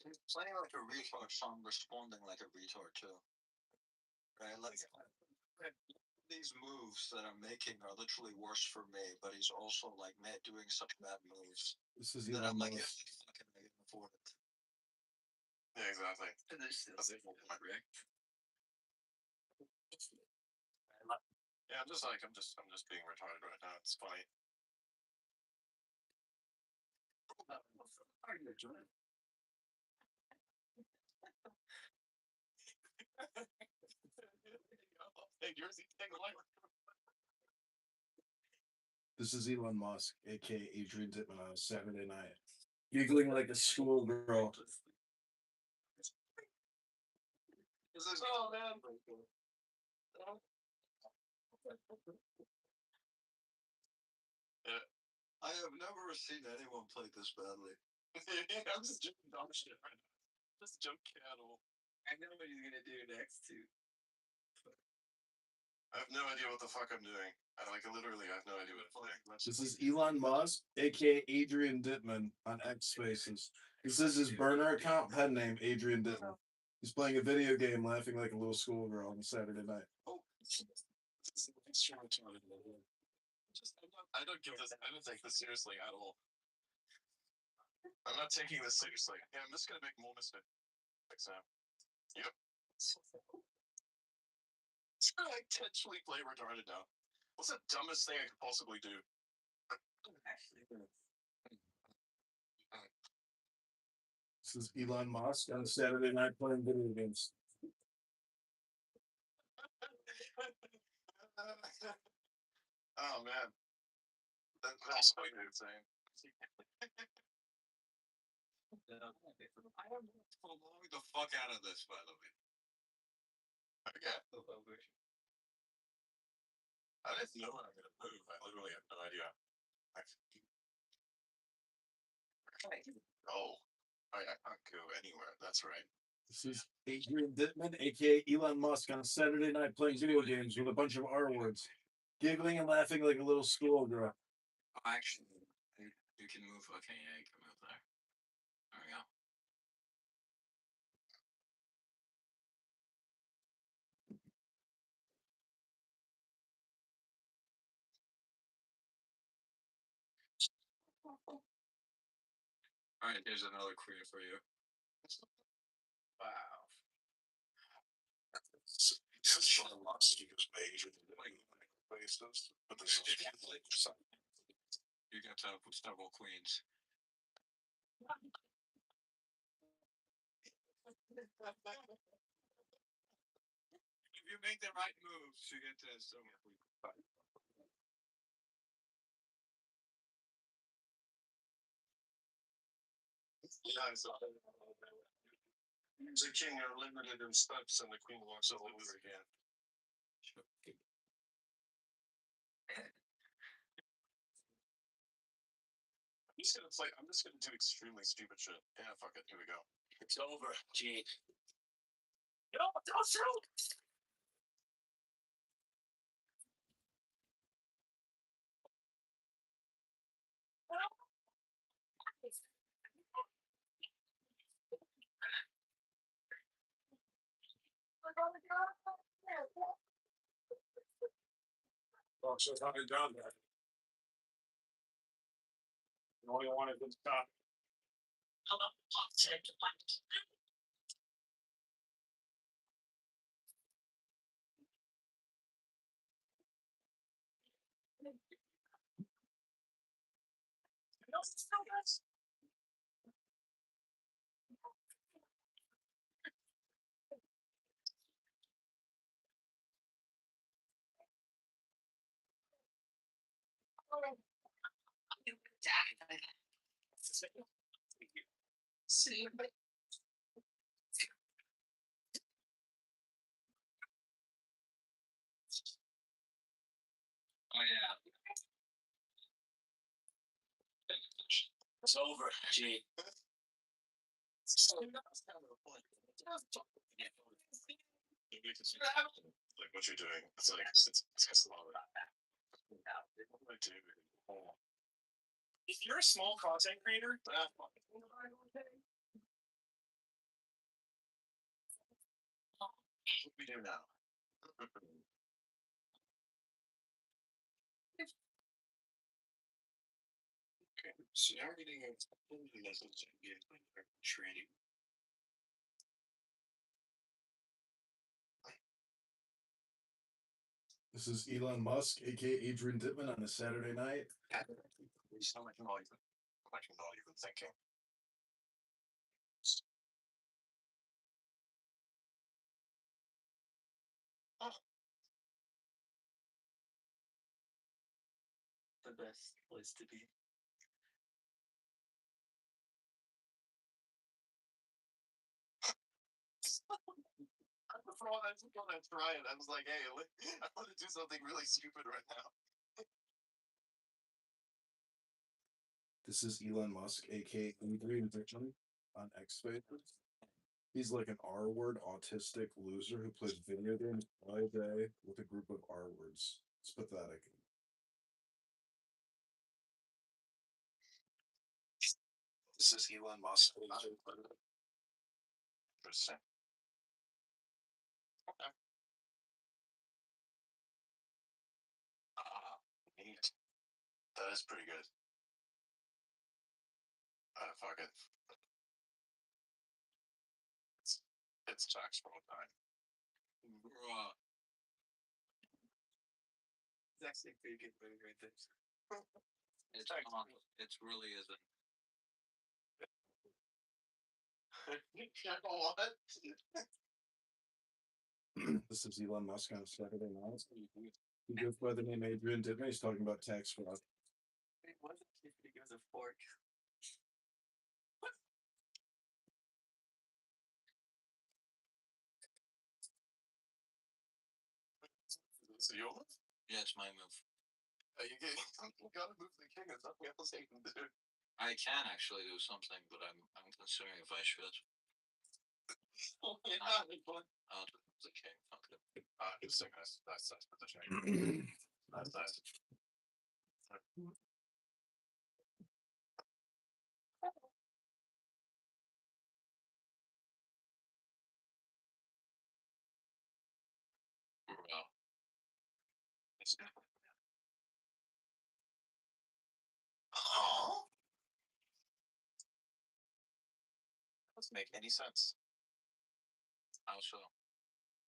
He's playing like a retard, so I'm responding like a retard too. Right? Like, these moves that I'm making are literally worse for me, but he's also like doing such bad moves. This is That Elon I'm like, Musk. if fucking I can afford it. Yeah, exactly. Yeah, I'm just being retarded right now. It's funny. This is Elon Musk, aka Adrian Dittman, on a Saturday night, giggling like a schoolgirl. Oh man. Yeah. I have never seen anyone play this badly. I'm just jumping dumb shit right now. Just jump cattle. I know what he's gonna do next too. I have no idea what the fuck I'm doing. I literally have no idea what I'm doing. This is Elon Musk, aka Adrian Dittman, on X Spaces. This is his burner account, pen name Adrian Dittman. He's playing a video game, laughing like a little schoolgirl on a Saturday night. Oh, I don't take this seriously at all. I'm not taking this seriously. Yeah, I'm just gonna make more mistakes. Yep. I intentionally play retarded now. What's the dumbest thing I could possibly do? This is Elon Musk on a Saturday night playing video games. Oh man, that's what you're saying. I am blowing the fuck out of this, by the way. Okay. I didn't know when I'm gonna move. I literally have no idea. Oh, I can't go anywhere. That's right. This is Adrian Dittman, aka Elon Musk, on Saturday night playing video games with a bunch of R words, giggling and laughing like a little schoolgirl. Actually, you can move. Okay, yeah, you can move there. There we go. All right, here's another queer for you. Wow. It's fun lots to use Asian places, but this is like something. You got to put several queens. If you make the right moves, you get to several queens. The king are limited in steps, and the queen walks all over again. I'm just gonna do extremely stupid shit. Yeah, fuck it. Here we go. It's over, Gene. No, don't shoot! Well, so how you done that? You only wanted to stop. See, Oh yeah. It's over, Gene. Like what you're doing. It's like it's slow. If you're a small content creator, What we do now? Okay, so now we're getting a message training. This is Elon Musk, aka Adrian Dittman, on a Saturday night. You sound like all you've been thinking. The best place to be. Before I was gonna try it, I was like, hey, I want to do something really stupid right now. This is Elon Musk, aka Adrian Dittman, on X Spaces. He's like an R word autistic loser who plays video games all day with a group of R words. It's pathetic. This is Elon Musk. Interesting. Okay. Neat. That is pretty good. Fuck it. It's tax roll time. Bruh. It's actually a pretty good movie right there. It's not. It really isn't. What? This is Elon Musk on Saturday night. He goes by the name Adrian Dittman. He's talking about tax fraud. It wasn't if he gives a fork. Is it yours? Yeah, it's my move. You gotta move the king. There's nothing else you can do. I can actually do something, but I'm considering if I should. Oh, yeah, I'll do the king. Fuck it. Interesting. That's positioning. That's nice. Well, Oh, doesn't make any sense. how so?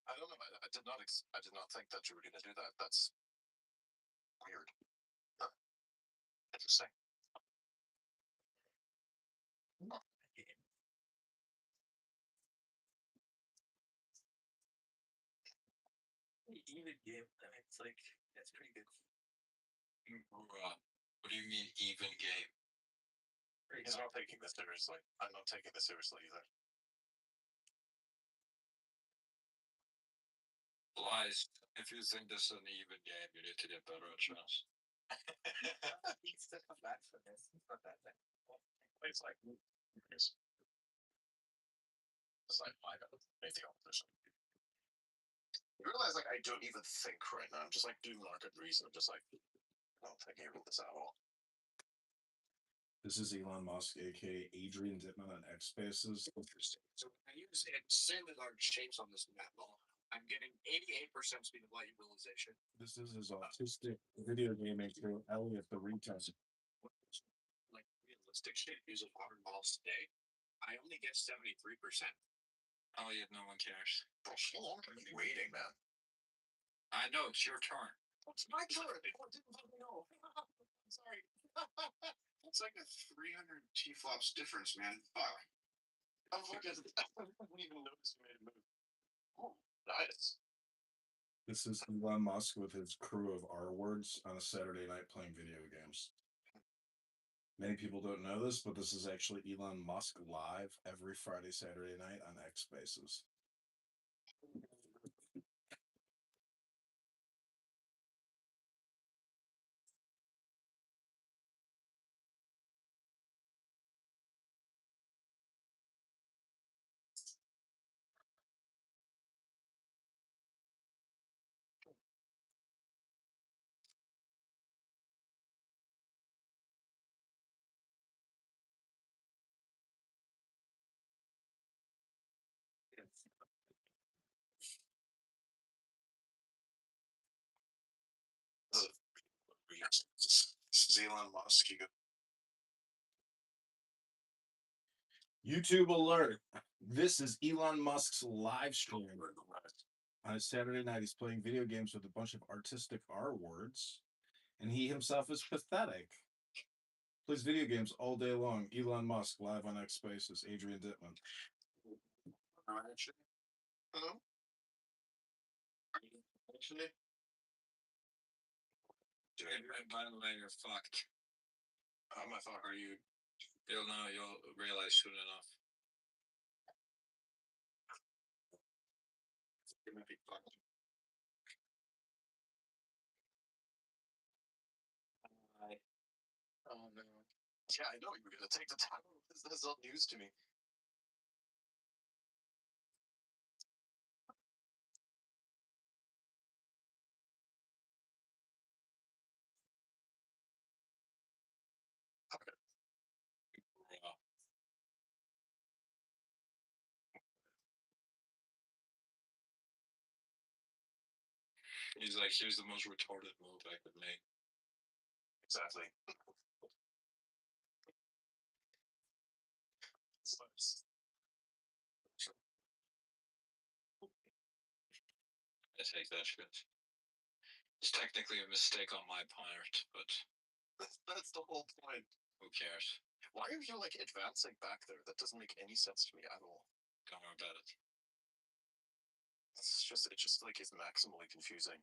I don't know. I did not. I did not think that you were going to do that. That's weird. Interesting. Even game. I mean, it's like that's pretty good. What do you mean even game? He's not taking this seriously. I'm not taking this seriously either. Lies. If you think this is an even game, you need to get better at chess. He's to come back for this. It's not that thing. It's like my anything opposition. You realize, like, I don't even think right now. I'm just like doing market reason. I'm just like, not thinking about this at all. This is Elon Musk, aka Adrian Dittman on X Spaces. Interesting. So I use insanely large shapes on this map ball. I'm getting 88% speed of light utilization. This is his autistic video gaming crew, Elliot the retest. Like realistic shape using hard balls today, I only get 73%. Oh yeah, no one cares. Bro, how long are you waiting, man? I know, it's your turn. It's my turn. I didn't fucking know. I'm sorry. It's like a 300 T-flops difference, man. Fuck. I didn't even notice you made a move. Oh, nice. This is Elon Musk with his crew of R-words on a Saturday night playing video games. Many people don't know this, but this is actually Elon Musk live every Friday, Saturday night on X Spaces. This is Elon Musk. YouTube alert. This is Elon Musk's live stream. On a Saturday night, he's playing video games with a bunch of artistic R-words, and he himself is pathetic. Plays video games all day long. Elon Musk live on X Spaces. Adrian Dittman. Hello? Actually? By the way, you're fucked. How my fuck are you? You'll know, you'll realize soon enough. You might be fucked. Oh no. Yeah, I know you were gonna take the time. This is all news to me. Okay. He's like, here's the most retarded move I could make. Exactly. I take that shit. It's technically a mistake on my part, but That's the whole point. who cares? Why are you like advancing back there? That doesn't make any sense to me at all. Don't worry about it. It just like is maximally confusing.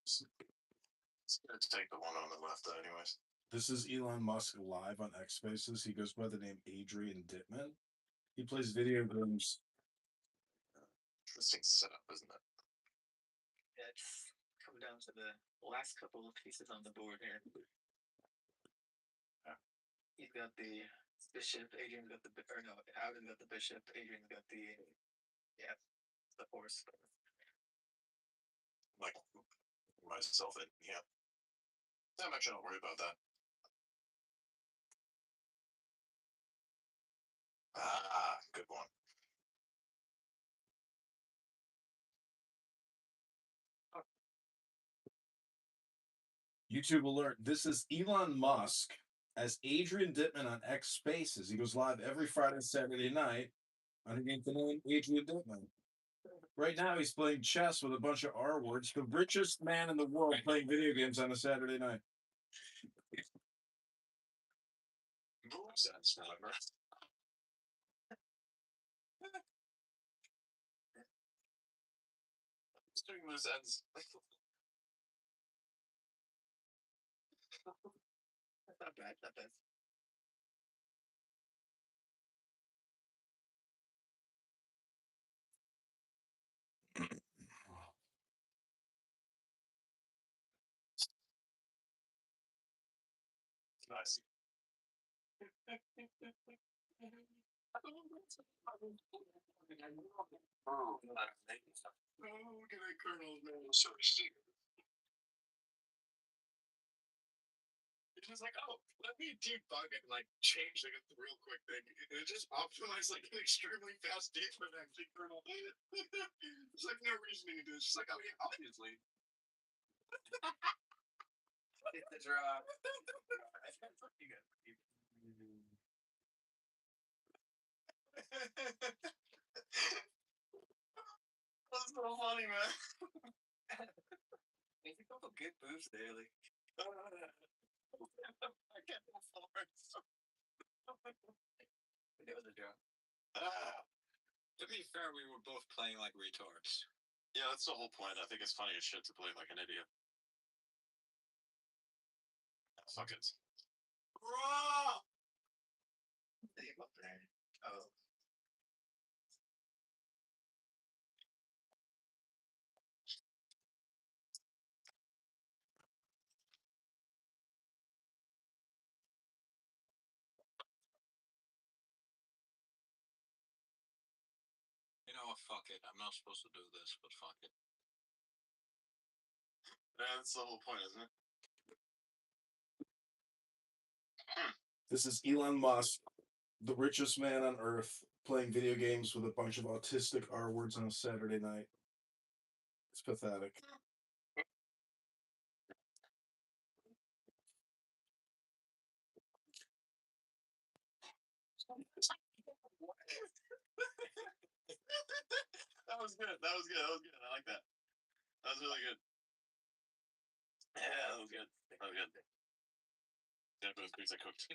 It's gonna take the one on the left, anyways. This is Elon Musk live on X Spaces. He goes by the name Adrian Dittman. He plays video games. interesting setup, isn't it? That's coming down to the last couple of pieces on the board here. You've got the bishop, Adrian's got the or no, Alvin's got the bishop, Adrian's got the the horse. Like myself in, yeah. I'm actually not worried about that. Ah, good one. YouTube alert. This is Elon Musk as Adrian Dittman on X Spaces. He goes live every Friday and Saturday night underneath the name Adrian Dittman. Right now, he's playing chess with a bunch of R words. The richest man in the world playing video games on a Saturday night. Sense, however. It's doing no sense. Not bad, not bad. Nice. Oh, look at that Colonel's man. So it's just like, oh, let me debug and like change like a real quick thing. And it just optimized like an extremely fast debug actually, Colonel. There's like no reason to do it. It's just like, oh yeah, obviously. Hit the draw. That's so funny, man. Make a couple good moves there, like. I can't move forward. It was a draw. To be fair, we were both playing like retards. Yeah, that's the whole point. I think it's funny as shit to play like an idiot. Fuck it. Oh. You know what? Fuck it. I'm not supposed to do this, but fuck it. That's the whole point, isn't it? This is Elon Musk, the richest man on earth, playing video games with a bunch of autistic R words on a Saturday night. It's pathetic. That was good. That was good. That was good. I like that. That was really good. Yeah, that was good. That was good. Yeah, those things I cooked.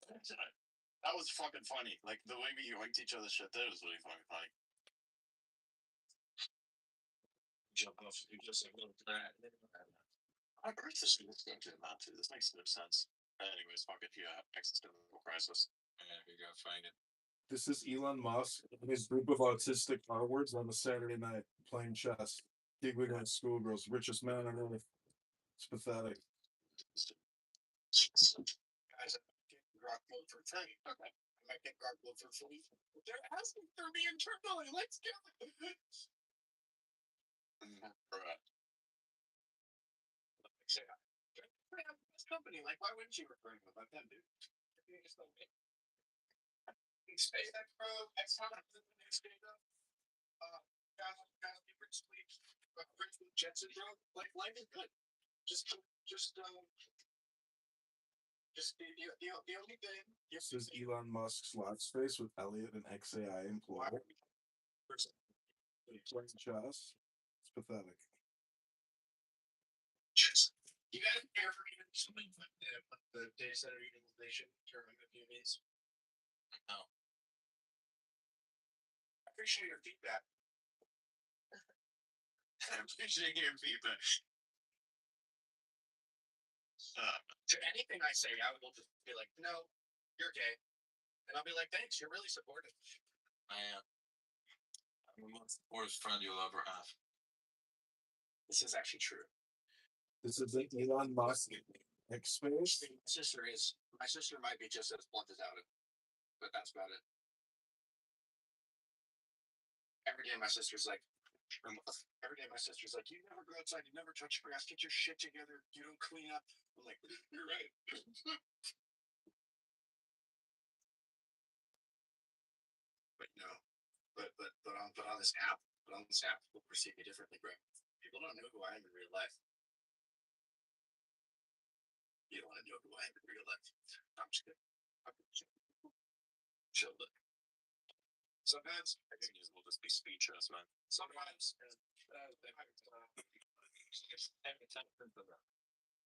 That was fucking funny. Like the way we yoinked each other's shit there was really fucking funny. Jump off. You just like look that. I agree with this game to amount to. This makes no sense. Anyways, fuck it. Yeah, existential crisis. And we gotta find it. This is Elon Musk and his group of autistic R words on a Saturday night playing chess. Giggling like schoolgirls, richest man on earth. It's pathetic. Guys, rock mode for free. Okay. I might get rock mode for free. They're asking for me internally. Let's go. Right. Say, this company, like, why wouldn't you refer to them like that, dude? You just don't make SpaceX, bro. X time SpaceX. Guys, be rich, please. Rich with Jetson, bro. Like, life is good. Just the only thing. This is Elon Musk's live space with Elliot and XAI employee. Playing chess. It's pathetic. You guys care for even something like the data center utilization term of units? No. I appreciate your feedback. I appreciate your feedback. To anything I say, I will just be like, no, you're gay. And I'll be like, thanks, you're really supportive. I am. the worst friend you'll ever have. This is actually true. This is an Elon Musk experience. My sister might be just as blunt as Adam, but that's about it. Every day my sister's like, you never go outside, you never touch grass, get your shit together, you don't clean up. I'm like, you're right. But no, but on this app, people perceive me differently, bro. People don't know who I am in real life. You don't want to know who I am in real life. I'm just kidding. Chill, but sometimes I think we'll just be speechless, man. Sometimes.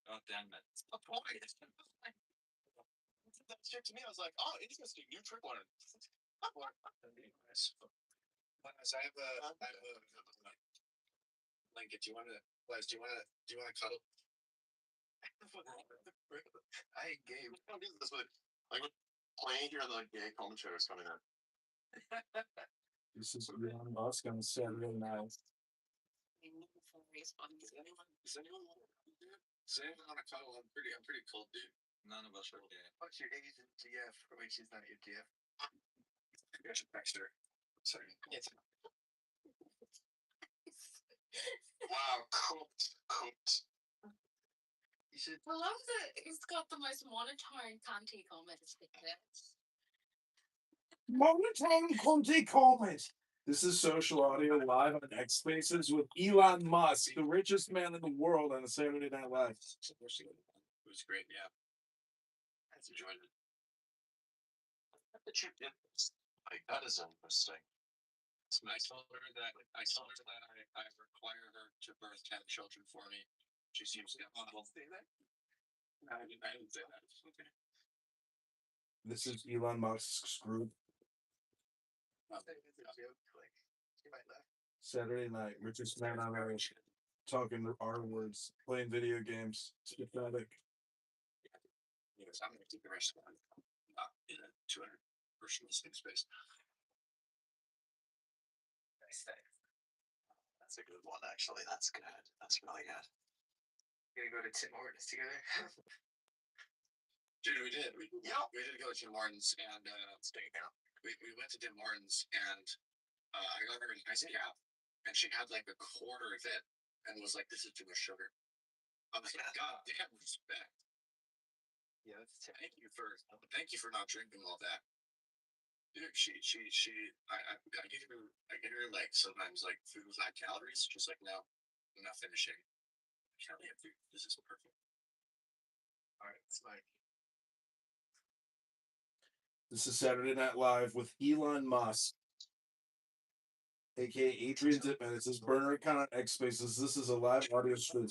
God damn it. A point. That shit to me, I was like, oh, interesting, new trick one. I have a Lincoln. Do you want to cuddle? I hate gay. We don't do this, but like playing here, the gay commentary is coming in. This is Elon Musk on Saturday night. Does anyone want to cuddle? I'm pretty cold, dude. None of us are gay. What's your agent GF? Wait, she's not your GF. I should text her. Sorry. Yes. Wow, cooked. You should. I love that he's got the most monotone cunty comments like this. Monotone Conte comment. This is Social Audio live on X Spaces with Elon Musk, the richest man in the world, on a Saturday Night Live. It was great, yeah. I enjoyed it. Like, that is interesting. So I told her that I require her to birth 10 children for me. She seems to get humble. Say that? I didn't say that. Okay. This is Elon Musk's group. Saturday night, richest man on earth, talking our words, playing video games. It's pathetic. Anyways, I'm gonna keep the rest of it not in a 200 person listening space. That's a good one, actually. That's good. That's really good. Gonna go to Tim Hortons together. Dude, we did. We did go to Tim Hortons and we went to Tim Hortons and I got her an ice cap and she had like a quarter of it and was like, "This is too much sugar." I was like, "God damn, respect." Yeah, thank you for not drinking all that. Dude, I get her like sometimes like food without calories. She's like, "No, I'm not finishing. I can't have food. This is perfect." All right, it's like. This is Saturday Night Live with Elon Musk, aka Adrian Dittman. It says burner account on X Spaces. This is a live audio stream.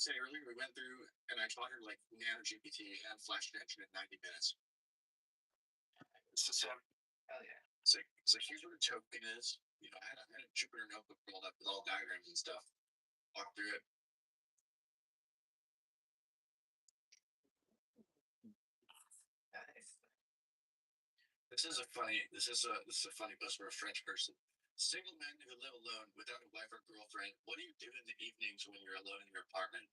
Earlier, we went through and I taught her like Nano GPT and Flash Connection in 90 minutes. So hell yeah. So here's what a token is. You know, I had a Jupyter notebook rolled up with all diagrams and stuff. Walk through it. This is a funny post for a French person. Single men who live alone without a wife or girlfriend, what do you do in the evenings when you're alone in your apartment?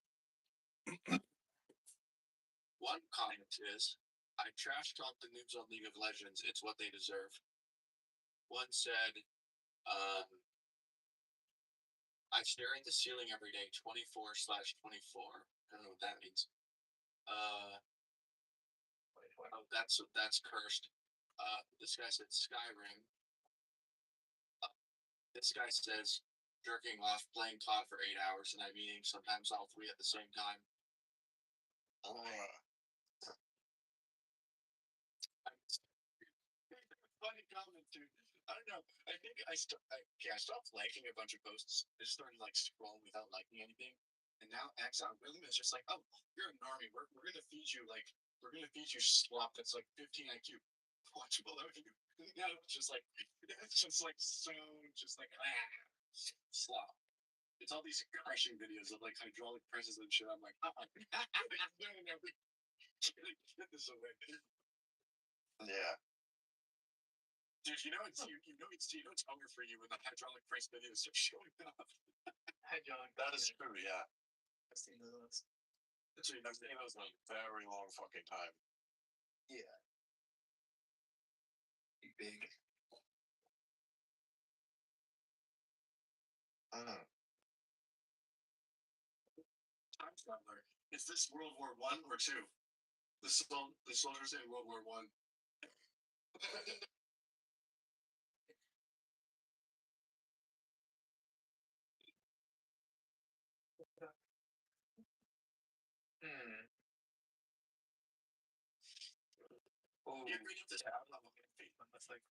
One comment is, I trash talk the noobs on League of Legends. It's what they deserve. One said, I stare at the ceiling every day, 24/24. I don't know what that means. Oh, that's cursed. This guy said Skyrim. This guy says jerking off, playing COD for 8 hours, and I'm eating sometimes all three at the same time. Funny comment, dude. I don't know. I think I stopped liking a bunch of posts. I just started like scrolling without liking anything. And now X algorithm is just like, oh, you're an army. We're gonna feed you slop that's like 15 IQ. Watch below you. Now it's just like slop. It's all these crashing videos of like hydraulic presses and shit. I'm like, oh, get this away. Yeah. Dude, you know it's hunger for you when the hydraulic press videos are showing up. That is true, yeah. I've seen those. I've seen those in a very long fucking time. Yeah. Big. Time traveler. Is this World War I or II? The soldiers in World War I. Oh, You bring up this level of faith, that's like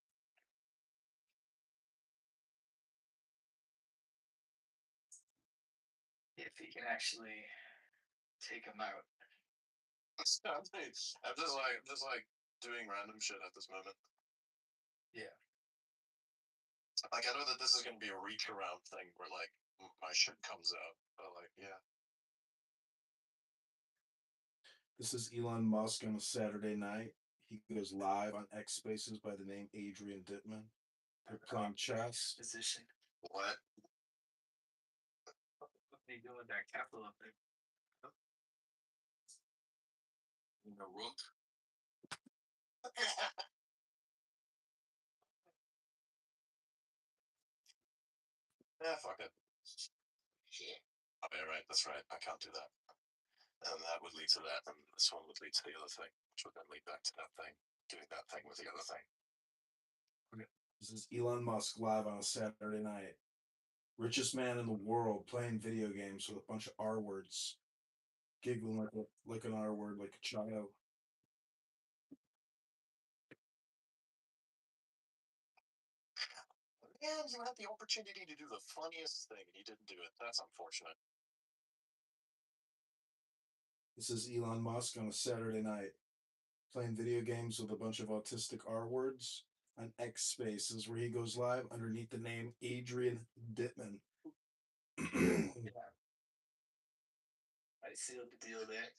if he can actually take him out. I'm just like doing random shit at this moment. Yeah. Like I know that this is gonna be a reach around thing where like my shit comes out, but like yeah. This is Elon Musk on a Saturday night. He goes live on X Spaces by the name Adrian Dittman. They're playing chess. Position. What? What are you doing with that capital up there? in the rook. Yeah, fuck it. Oh yeah, right, that's right. I can't do that. And that would lead to that, and this one would lead to the other thing, which would then lead back to that thing, doing that thing with the other thing. This is Elon Musk live on a Saturday night. Richest man in the world playing video games with a bunch of R words, giggling like an R word, like a child. Man, you had the opportunity to do the funniest thing, and you didn't do it. That's unfortunate. This is Elon Musk on a Saturday night, playing video games with a bunch of autistic R words on X Spaces, where he goes live underneath the name Adrian Dittman. Yeah. I sealed the deal there.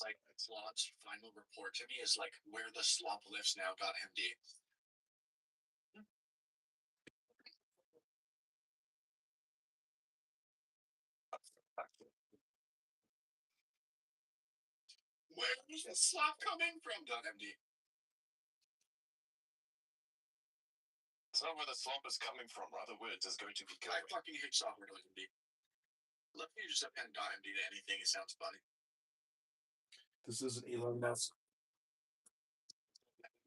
Like Slop's final report to me is like where the slop lives now. .md. Where is the slop coming from? .md. It's not where the slump is coming from, rather where it is going to be going. I fucking hate software.md. Let me just append .md to anything. It sounds funny. This isn't Elon Musk.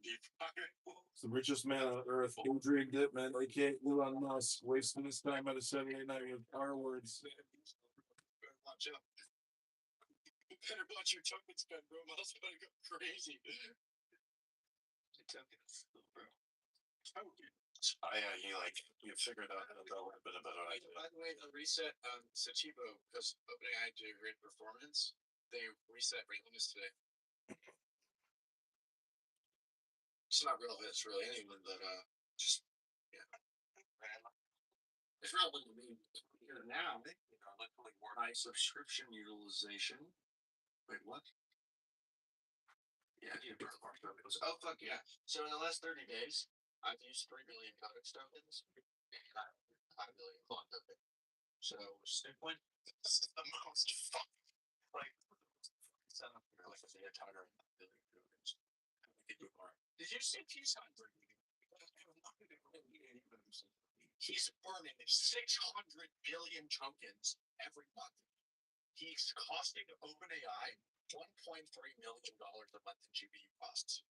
It's the richest man on earth, Adrian Dittman, aka Elon Musk, wasting his time on a Saturday night with R words. Watch out. You better watch your tokens spend, bro. I'm also gonna go crazy. The tokens, bro. Yeah, you figured out a little bit of a better idea. By the way, the reset on Sachibo, because OpenAI did great performance, they reset randomness today. It's not relevant, it's really anyone, but just yeah. It's relevant to me here now. Literally more high subscription utilization. Wait, what? Yeah, you burn more tokens. Oh fuck yeah. So in the last 30 days, I've used 3 million codex tokens and 5 million clock tokens. So Stickwind is the most fun. Like setup here, like the entire billion tokens. Did you see T-Sign? He's burning 600 billion tokens every month. He's costing OpenAI $1.3 million a month in GPU costs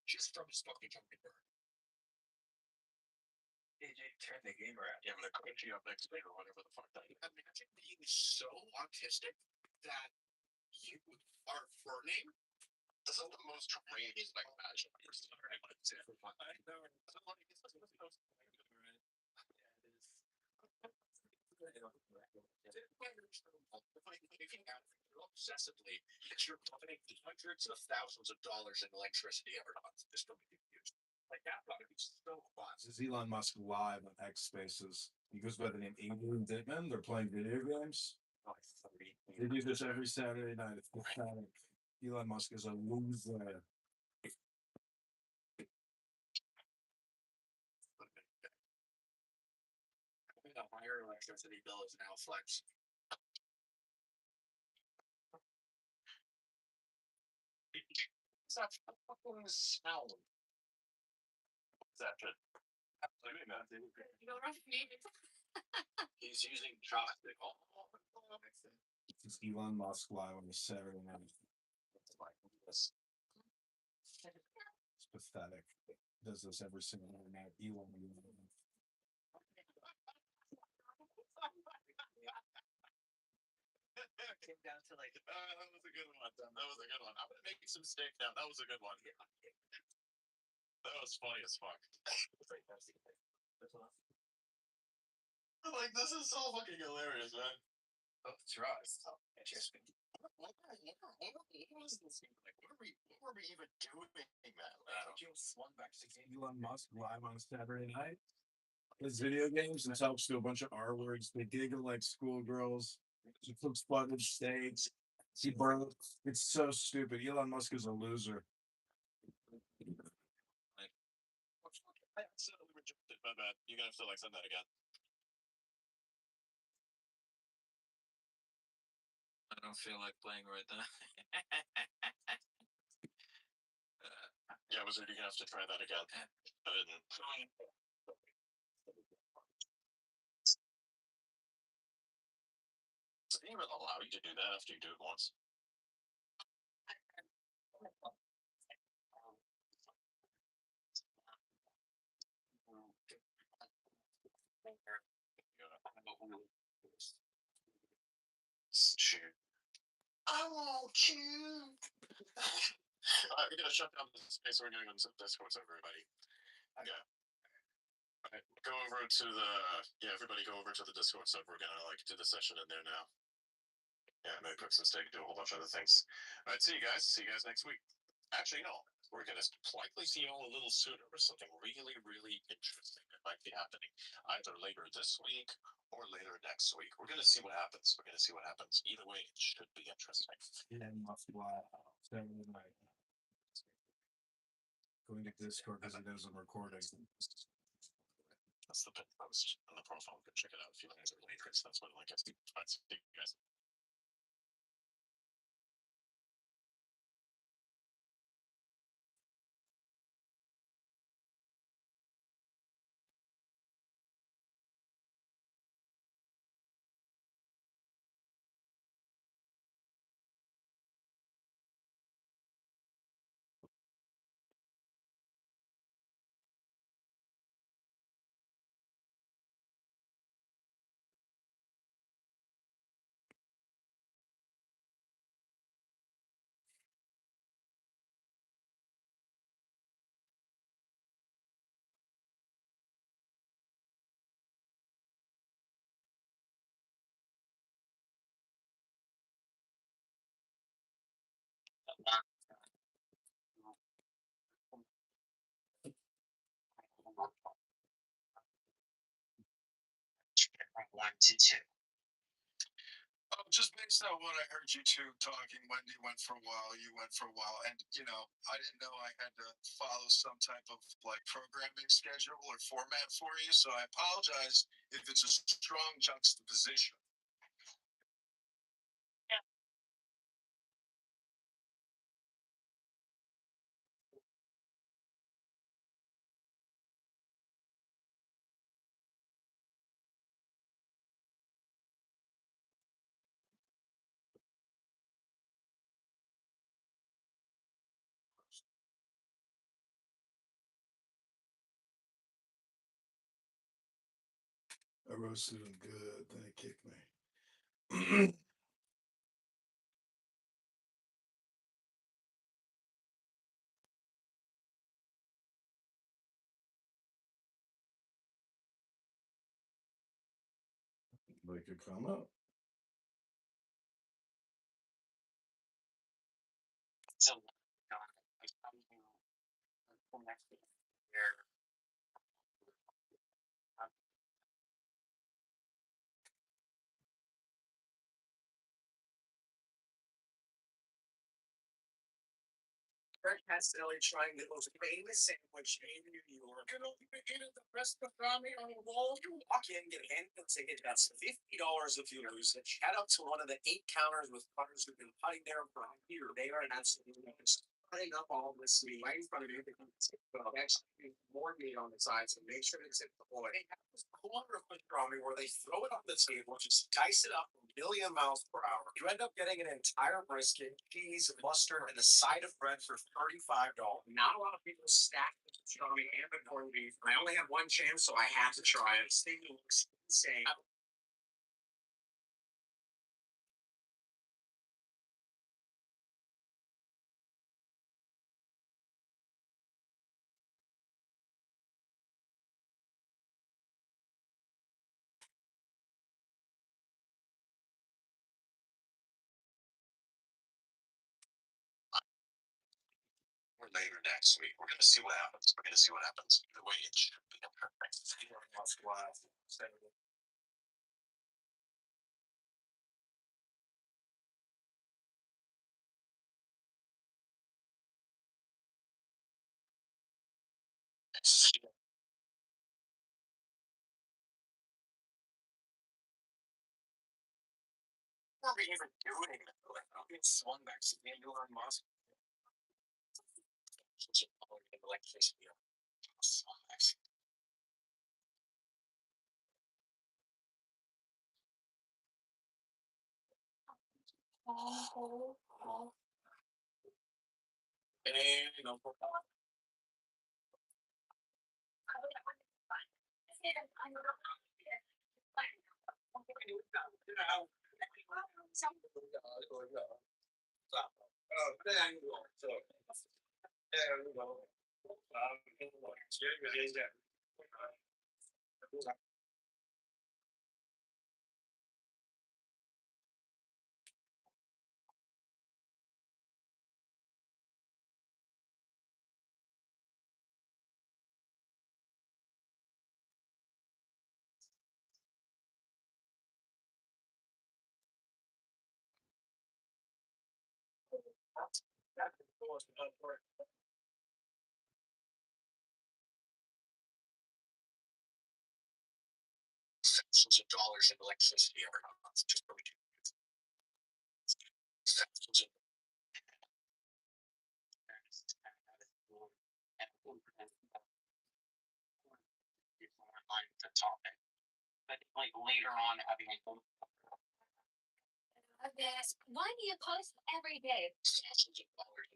just from his fucking token burn. AJ, turn the game around. Yeah, I'm gonna coach you up next week or whatever the fuck that is. Imagine being so autistic that you are burning. This is the most crazy thing imagine. I know. Obsessively, it's you're pumping hundreds of thousands of dollars in electricity every month just to make it used. Like that ought to be so fun. This is Elon Musk live on X Spaces. He goes by the name Adrian Dittman. They're playing video games. They do this every Saturday night. It's pathetic. Elon Musk is a loser. A higher electricity bill is now flex. It's not fucking sound. That's it. Absolutely not. He's using chopstick. This is Elon Musk live on the Saturday night. It's pathetic. Does this every single night. Elon. Came down to like, that was a good one. That was a good one. I'm gonna make some steak now. That was a good one. That was funny as fuck. Like, this is so fucking hilarious, man. Oh, that's right. Interesting. What was this? Like, what were we even doing that? Elon Musk live on Saturday night. His video games and talks to a bunch of R words. They giggle like schoolgirls. He cooks buttered steaks. He burns. It's so stupid. Elon Musk is a loser. I accidentally rejected. My bad. You're gonna have to like send that again. I don't feel like playing right now. Yeah, Wizard, you're gonna have to try that again. I didn't. Does it even allow you to do that after you do it once? Shoot. I won't you. We're gonna shut down the space. We're gonna go into the Discord server, everybody. Yeah. Alright, go over to the everybody go over to the Discord server. We're gonna like do the session in there now. Yeah, maybe cook some steak, do a whole bunch of other things. Alright, see you guys. See you guys next week. Actually, no. We're gonna likely see you all a little sooner with something really, really interesting that might be happening either later this week or later next week. We're gonna see what happens. We're gonna see what happens. Either way, it should be interesting. Elon Musk live Saturday night. Going to Discord because he does some recording. That's the pin post on the profile. Go check it out if you guys are later. That's what I like. Alright, see you guys. One to two. Just based on what I heard you two talking, Wendy went for a while, you went for a while, and I didn't know I had to follow some type of like programming schedule or format for you, so I apologize if it's a strong juxtaposition. I roasted him good, then he kicked me. They could come up. So, Greg Castelli trying the most famous sandwich in New York. You know, you get the best pastrami on the wall. You walk in, get a handful ticket. That's $50 if you lose it. Shout out to one of the 8 counters with putters who've been putting there for a year. They are an absolute putting up all this meat right in front of you. Well, actually, more meat on the side, so make sure to tip the boy. They have this corner of pastrami where they throw it on the table, just dice it up a million miles per hour. You end up getting an entire brisket, cheese, mustard, and a side of bread for $35. Not a lot of people stack the pastrami and the corned beef. I only had one chance, so I had to try it. This thing looks insane. Or later next week. We're gonna see what happens. The way it should be. What are we even doing? Like, I'll get swung back to Elon Musk. Electricity. And no problem. Thousands of dollars in electricity every month just for me. Thousands of the topic. But like later on having a Why do you post every day? thousands of dollars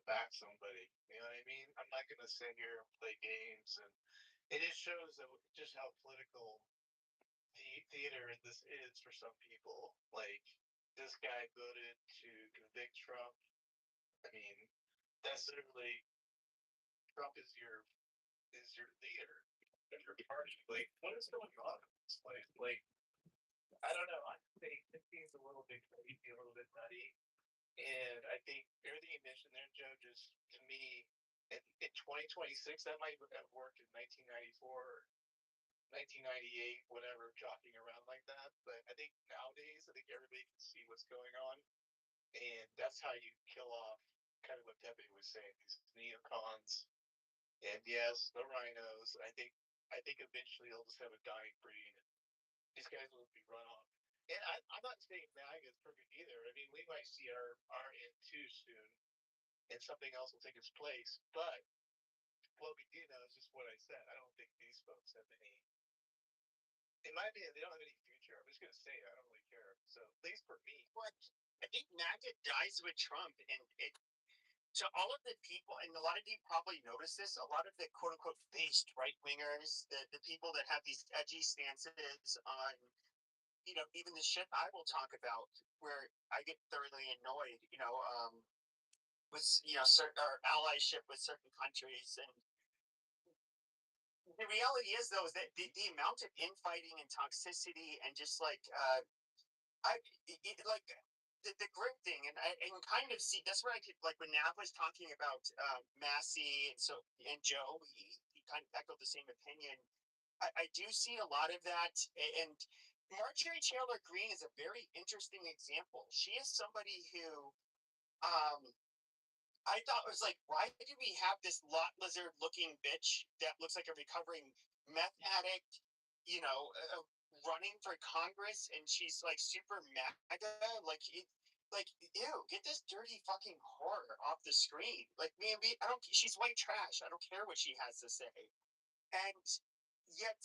back somebody. You know what I mean? I'm not gonna sit here and play games, and it just shows that just how political theater this is for some people. Like this guy voted to convict Trump. I mean, that's literally Trump is your leader of your party. Like, what is going on in this place? Like, I don't know. I think it seems a little bit crazy, a little bit nutty. And I think everything you mentioned there, Joe, just to me, in 2026, that might have worked in 1994, 1998, whatever, jockeying around like that. But I think nowadays, I think everybody can see what's going on. And that's how you kill off kind of what Debbie was saying, these neocons. And yes, the rhinos. I think eventually they'll just have a dying breed. These guys will be run off. And I'm not saying MAGA is perfect either. I mean, we might see our end too soon, and something else will take its place. But what we do know is just what I said. I don't think these folks have any. In my opinion, they don't have any future. I'm just gonna say it. I don't really care. So at least for me. What I think MAGA dies with Trump, and it to all of the people, and a lot of you probably notice this, a lot of the quote unquote based right wingers, the people that have these edgy stances on, you know, even the shit I will talk about, where I get thoroughly annoyed, you know, with, you know, certain or allyship with certain countries. And the reality is, though, is that the amount of infighting and toxicity and just like, like the group thing, and I and kind of see that's where I could like when Nav was talking about Massey and Joe, he kind of echoed the same opinion. I do see a lot of that, and Marjorie Taylor Greene is a very interesting example. She is somebody who I thought was like, why do we have this lot lizard looking bitch that looks like a recovering meth addict, you know, running for Congress, and she's like super MAGA, like like ew, get this dirty fucking whore off the screen. Like I don't. She's white trash. I don't care what she has to say, and yet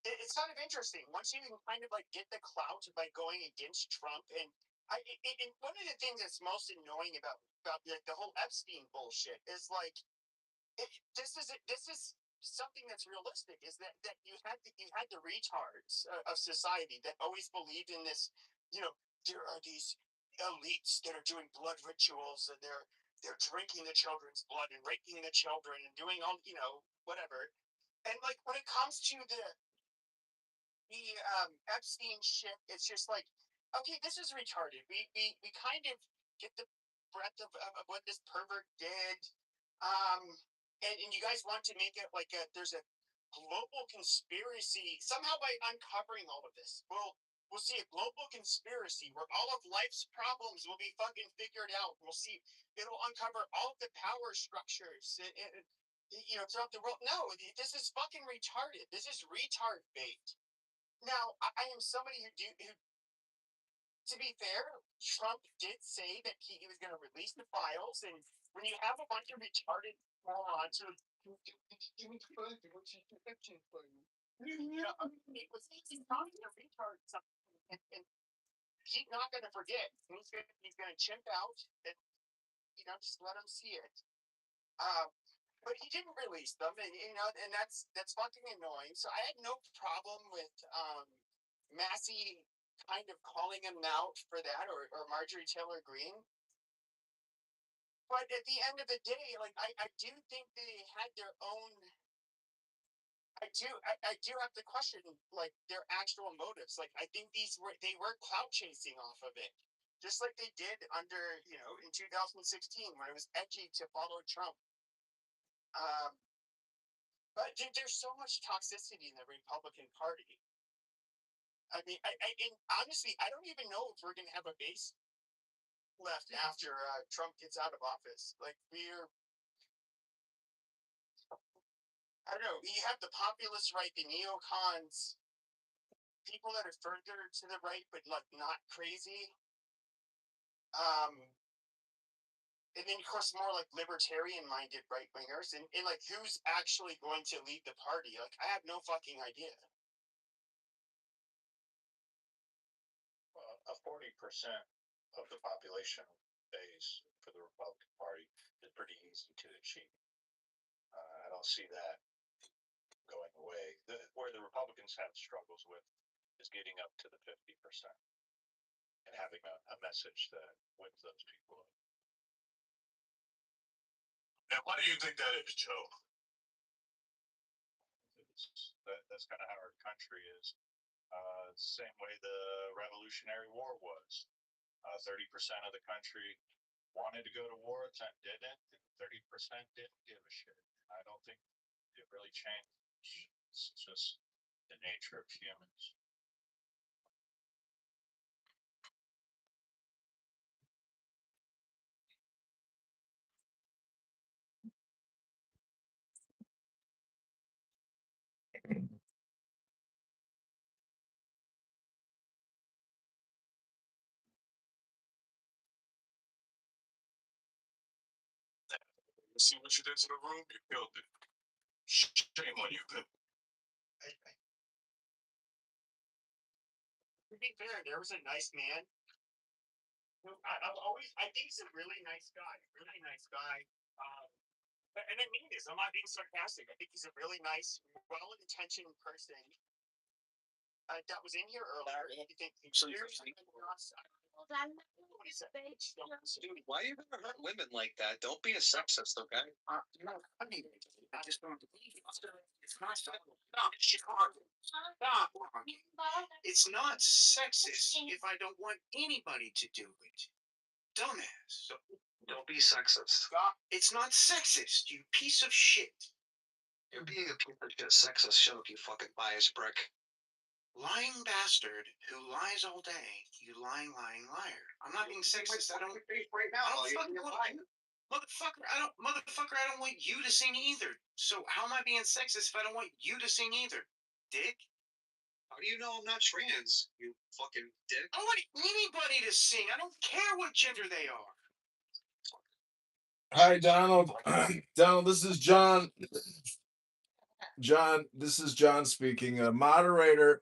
it's kind of interesting once you can kind of like get the clout by going against Trump. And and one of the things that's most annoying about like the whole Epstein bullshit is like this is something that's realistic, is that you had the retards of society that always believed in this, you know, there are these elites that are doing blood rituals, and they're drinking the children's blood and raping the children and doing all, you know, whatever. And like when it comes to the Epstein shit, it's just like, okay, this is retarded. We kind of get the breadth of what this pervert did. And you guys want to make it like there's a global conspiracy somehow by uncovering all of this. We'll see a global conspiracy where all of life's problems will be fucking figured out. We'll see it'll uncover all of the power structures and you know, throughout the world. No, this is fucking retarded. This is retard bait. Now, I am somebody who, to be fair, Trump did say that he was going to release the files, and when you have a bunch of retarded morons who, give me the phone, what's your connection phone? You know, he's probably going to retard something, and he's not going to forget. He's going to chimp out, and you know, just let him see it. But he didn't release them, and you know, and that's fucking annoying. So I had no problem with Massey kind of calling him out for that, or Marjorie Taylor Greene. But at the end of the day, like I do think they had their own. I do have to question like their actual motives. Like I think they were clout chasing off of it, just like they did under, you know, in 2016 when it was edgy to follow Trump. But there's so much toxicity in the Republican Party. I mean, and honestly, I don't even know if we're going to have a base left after Trump gets out of office. Like I don't know. You have the populist right, the neocons, people that are further to the right, but like not crazy. And then, of course, more like libertarian-minded right wingers, and like who's actually going to lead the party? Like, I have no fucking idea. A 40% of the population base for the Republican Party is pretty easy to achieve. I don't see that going away. Where the Republicans have struggles with is getting up to the 50% and having a message that wins those people up. And why do you think that is, Joe? That's kind of how our country is. Same way the Revolutionary War was. 30% of the country wanted to go to war, 10 didn't, and 30% didn't give a shit. I don't think it really changed. It's just the nature of humans. See what you did to the room? You killed it. Shame on you, Pip. To be fair, there was a nice man. I think he's a really nice guy. Really nice guy. And I mean this. I'm not being sarcastic. I think he's a really nice, well-intentioned person. That was in here earlier. You think Dude, why are you gonna hurt women like that? Don't be a sexist, okay? no, I mean, I just don't believe it. It's not Stop. It's not sexist if I don't want anybody to do it. Dumbass. Don't be sexist. It's not sexist, you piece of shit. You're being a piece of shit sexist joke, you fucking bias brick. Lying bastard who lies all day. You lying liar. I'm not being sexist. I don't right now. I don't fucking want you. Motherfucker, I don't want you to sing either. So how am I being sexist if I don't want you to sing either? Dick? How do you know I'm not trans, you fucking dick? I don't want anybody to sing. I don't care what gender they are. Hi, Donald. Donald, this is John. John, this is John speaking. Moderator,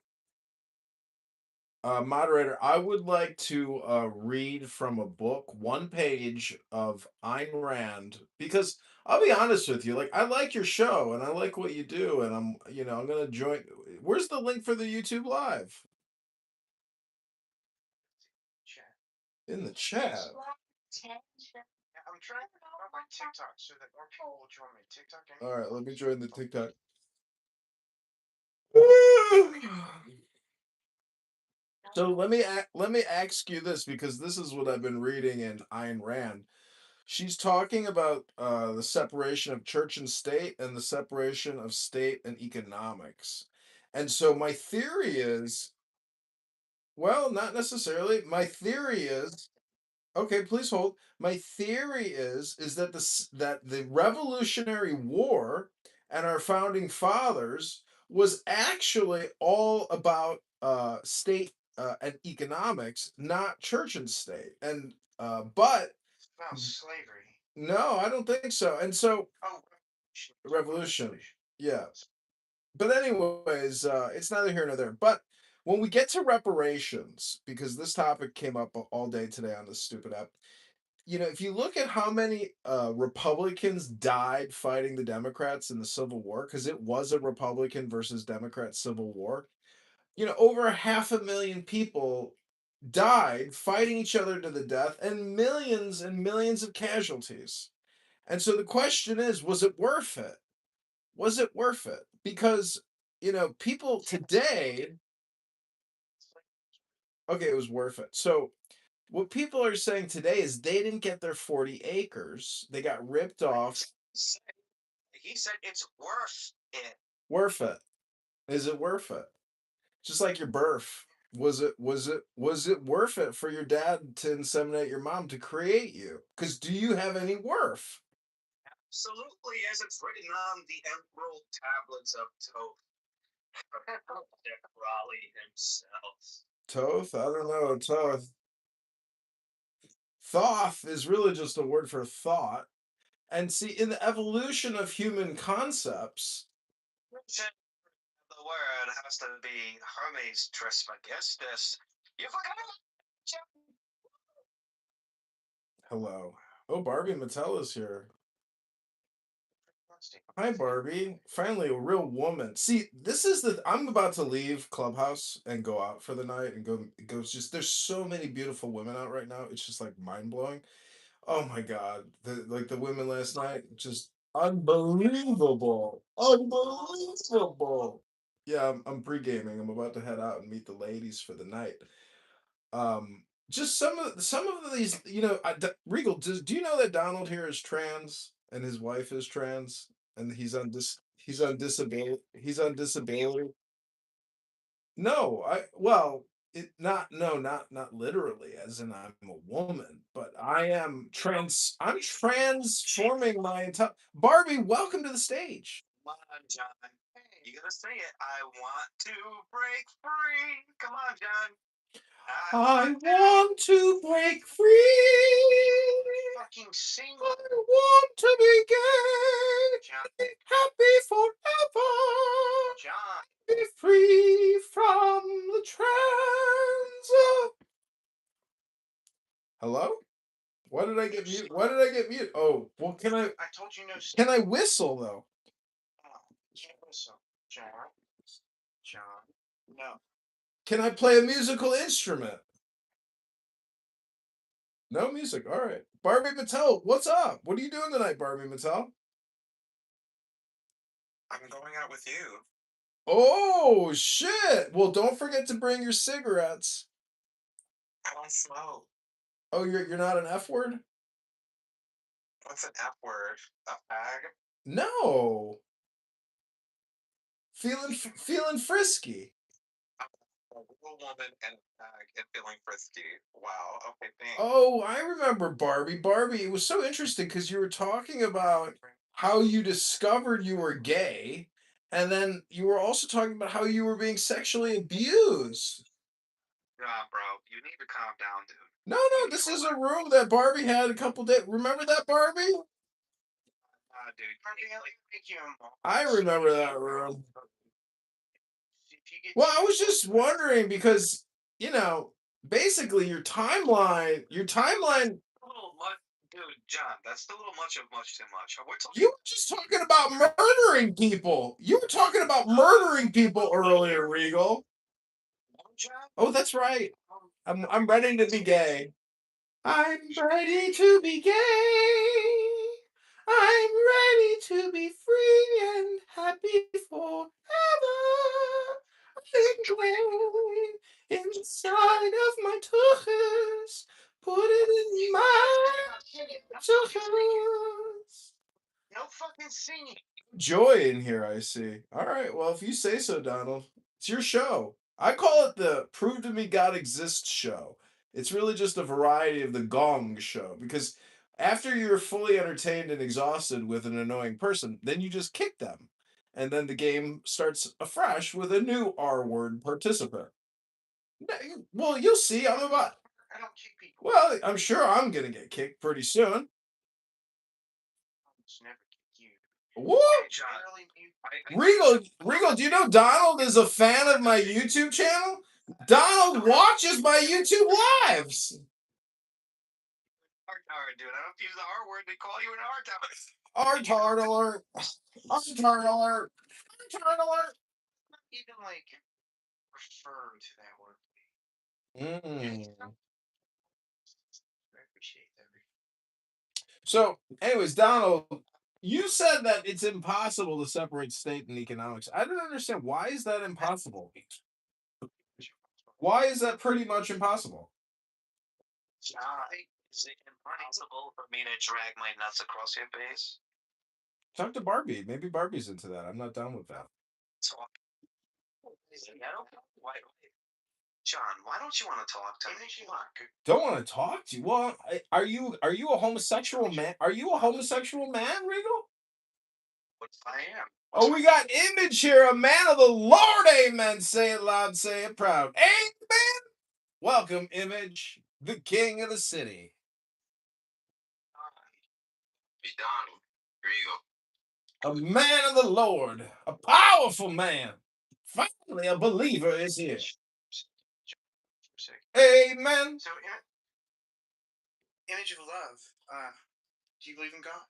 I would like to read from a book, one page of Ayn Rand, because I'll be honest with you, like I like your show and I like what you do, and I'm gonna join. Where's the link for the YouTube live? In the chat. I'm trying to on my TikTok so that more people will join my TikTok. All right, let me join the TikTok. So let me ask you this, because this is what I've been reading in Ayn Rand. She's talking about the separation of church and state and the separation of state and economics. And so my theory is, well, not necessarily. My theory is, okay, please hold. My theory is that the Revolutionary War and our founding fathers was actually all about state and economics, not church and state. And but No, slavery. no, I don't think so. And so Oh, revolution, yeah. But anyways, it's neither here nor there. But when we get to reparations, because this topic came up all day today on this stupid app, if you look at how many Republicans died fighting the Democrats in the Civil War, because it was a Republican versus Democrat Civil War, over 500,000 people died fighting each other to the death, and millions of casualties. And so the question is, was it worth it? Was it worth it? Because, people today, okay, it was worth it. So what people are saying today is they didn't get their 40 acres. They got ripped off. He said it's worth it. Worth it. Is it worth it? Just like your birth. Was it worth it for your dad to inseminate your mom to create you? Because do you have any worth? Absolutely, as it's written on the emerald tablets of Thoth. Raleigh himself. Thoth? I don't know. Thoth. Thoth is really just a word for thought. And see, in the evolution of human concepts, the word has to be Hermes Trismegistus. You forgot. Hello. Oh, Barbie Mattel is here. Hi, Barbie. Finally, a real woman. See, this is the. I'm about to leave Clubhouse and go out for the night and go. Just there's so many beautiful women out right now. It's just like mind blowing. Oh my God, the women last night, just unbelievable, unbelievable. Yeah, I'm pre-gaming. I'm about to head out and meet the ladies for the night. Just some of these, Regal. Do you know that Donald here is trans and his wife is trans and he's on disability. He's on disability. No, I well, it not no, not literally, as in I'm a woman, but I'm transforming my entire Barbie, welcome to the stage. Come on, John. You gotta say it. I want to break free. Come on, John. I want to break free. Fucking sing. I want to be gay. John. Be happy forever. John. Be free from the trans. Hello? Why did I get mute? Why did I get mute? Oh, well, I told you no. Can I whistle though? Can't whistle, John. John. No. Can I play a musical instrument? No music. All right. Barbie Mattel, what's up? What are you doing tonight, Barbie Mattel? I'm going out with you. Oh shit! Well, don't forget to bring your cigarettes. I don't smoke. Oh, you're not an F word? What's an F word? A fag? No. Feeling frisky. A real woman and a fag and feeling frisky. Wow. Okay, thanks. Oh, I remember Barbie. Barbie, it was so interesting because you were talking about how you discovered you were gay, and then you were also talking about how you were being sexually abused. Nah, bro, you need to calm down, dude. No, this is a room that Barbie had a couple days. Remember that, Barbie? Dude. I remember that room. Well, I was just wondering because, basically your timeline. Dude, John, that's a little much too much. You were just talking about murdering people. You were talking about murdering people earlier, Regal. Oh, that's right. I'm ready to be gay. I'm ready to be gay. I'm ready to be free and happy forever. I'm gay inside of my tuchus. Put it in my tuchus. No fucking singing. Joy in here, I see. All right, well, if you say so, Donald, it's your show. I call it the Prove to Me God Exists show. It's really just a variety of the Gong show because after you're fully entertained and exhausted with an annoying person, then you just kick them. And then the game starts afresh with a new R word participant. Well, you'll see. I don't kick people. Well, I'm sure I'm going to get kicked pretty soon. What? Regal, do you know Donald is a fan of my YouTube channel? Donald watches my YouTube lives. Dude, I don't use the R word. They call you an Artard alert. Artard alert. Artard alert. Even refer to that word. I appreciate that. So, anyways, Donald, you said that it's impossible to separate state and economics. I don't understand. Why is that impossible? Why is that pretty much impossible? Is it impossible for me to drag my nuts across your face? Talk to Barbie. Maybe Barbie's into that. I'm not down with that. John, why don't you want to talk to me? Don't want to talk to you? Well, are you a homosexual man? Are you a homosexual man, Regal? I am. Oh, we got Image here, a man of the Lord. Amen. Say it loud, say it proud. Amen. Welcome, Image, the king of the city. Be Donald. Here you go. A man of the Lord, a powerful man. Finally, a believer is here. Amen. So, Image of Love. Do you believe in God?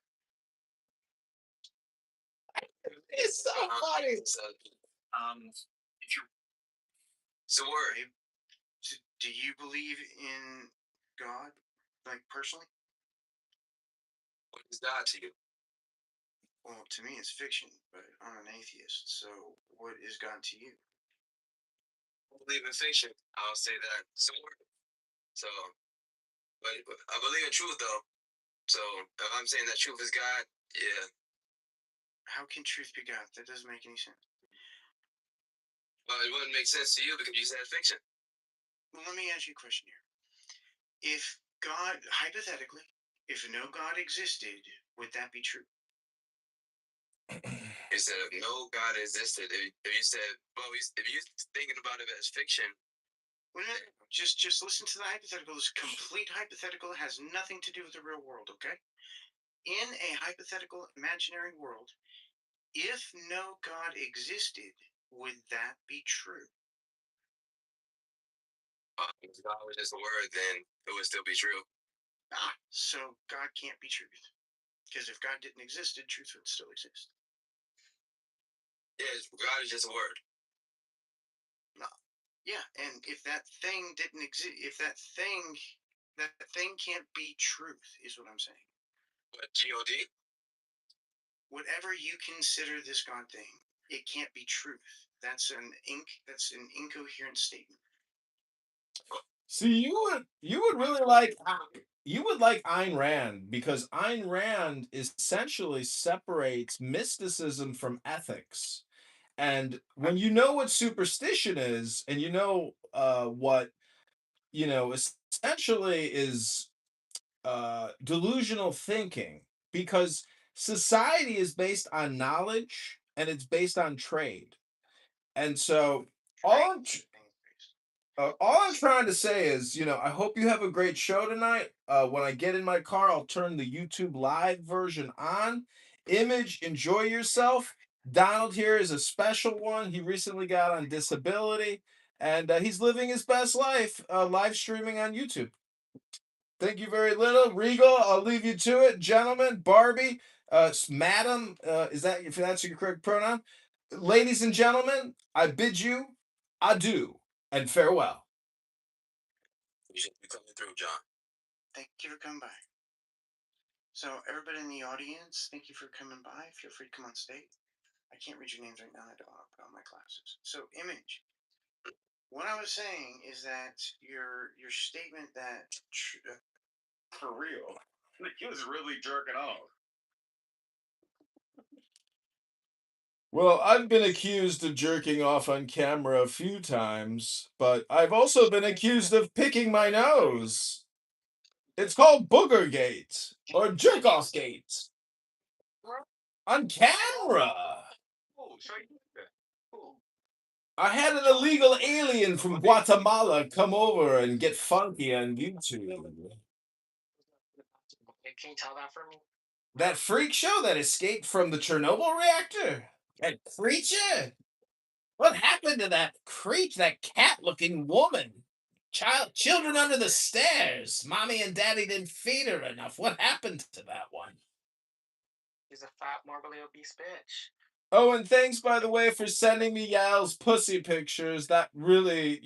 It's so funny. If you It's a word. Do you believe in God, like personally? What is God to you? Well, to me, it's fiction, but I'm an atheist. So, what is God to you? I believe in fiction. I'll say that. It's a word. So, but I believe in truth, though. So, if I'm saying that truth is God, yeah. How can truth be God? That doesn't make any sense. Well, it wouldn't make sense to you because you said fiction. Well, let me ask you a question here. If God, hypothetically, if no God existed, would that be true? You said if no God existed. If you said, well, if you're thinking about it as fiction. Well, no, just listen to the hypothetical. It's a complete hypothetical. It has nothing to do with the real world, okay? In a hypothetical imaginary world, if no God existed, would that be true? If God was just a word, then it would still be true. So God can't be truth. Because if God didn't exist, truth would still exist. Yeah, God is just a word. No. Yeah, and if that thing didn't exist, if that thing can't be truth, is what I'm saying. What, God? Whatever you consider this God thing, it can't be truth. That's an incoherent statement. See, you would really like Ayn Rand, because Ayn Rand essentially separates mysticism from ethics. And when you know what superstition is, and you know what essentially is delusional thinking, because society is based on knowledge and it's based on trade. And so all I'm trying to say is, I hope you have a great show tonight. When I get in my car, I'll turn the YouTube live version on. Image, enjoy yourself. Donald here is a special one. He recently got on disability, and he's living his best life, live streaming on YouTube. Thank you very little. Regal, I'll leave you to it. Gentlemen, Barbie, madam, is that, if that's your correct pronoun? Ladies and gentlemen, I bid you adieu and farewell. You should be coming through, John. Thank you for coming by. So, everybody in the audience, thank you for coming by. Feel free to come on stage. I can't read your names right now. I don't want to put on my glasses. So, Image, what I was saying is that your statement that for real, he was really jerking off. Well, I've been accused of jerking off on camera a few times, but I've also been accused of picking my nose. It's called Boogergate or Jerk-Off-Gate. On camera. I had an illegal alien from Guatemala come over and get funky on YouTube. Can you tell that for me? That freak show that escaped from the Chernobyl reactor? That creature? What happened to that that cat-looking woman? Children under the stairs. Mommy and daddy didn't feed her enough. What happened to that one? He's a fat, morbidly obese bitch. Oh, and thanks, by the way, for sending me Yael's pussy pictures. That really,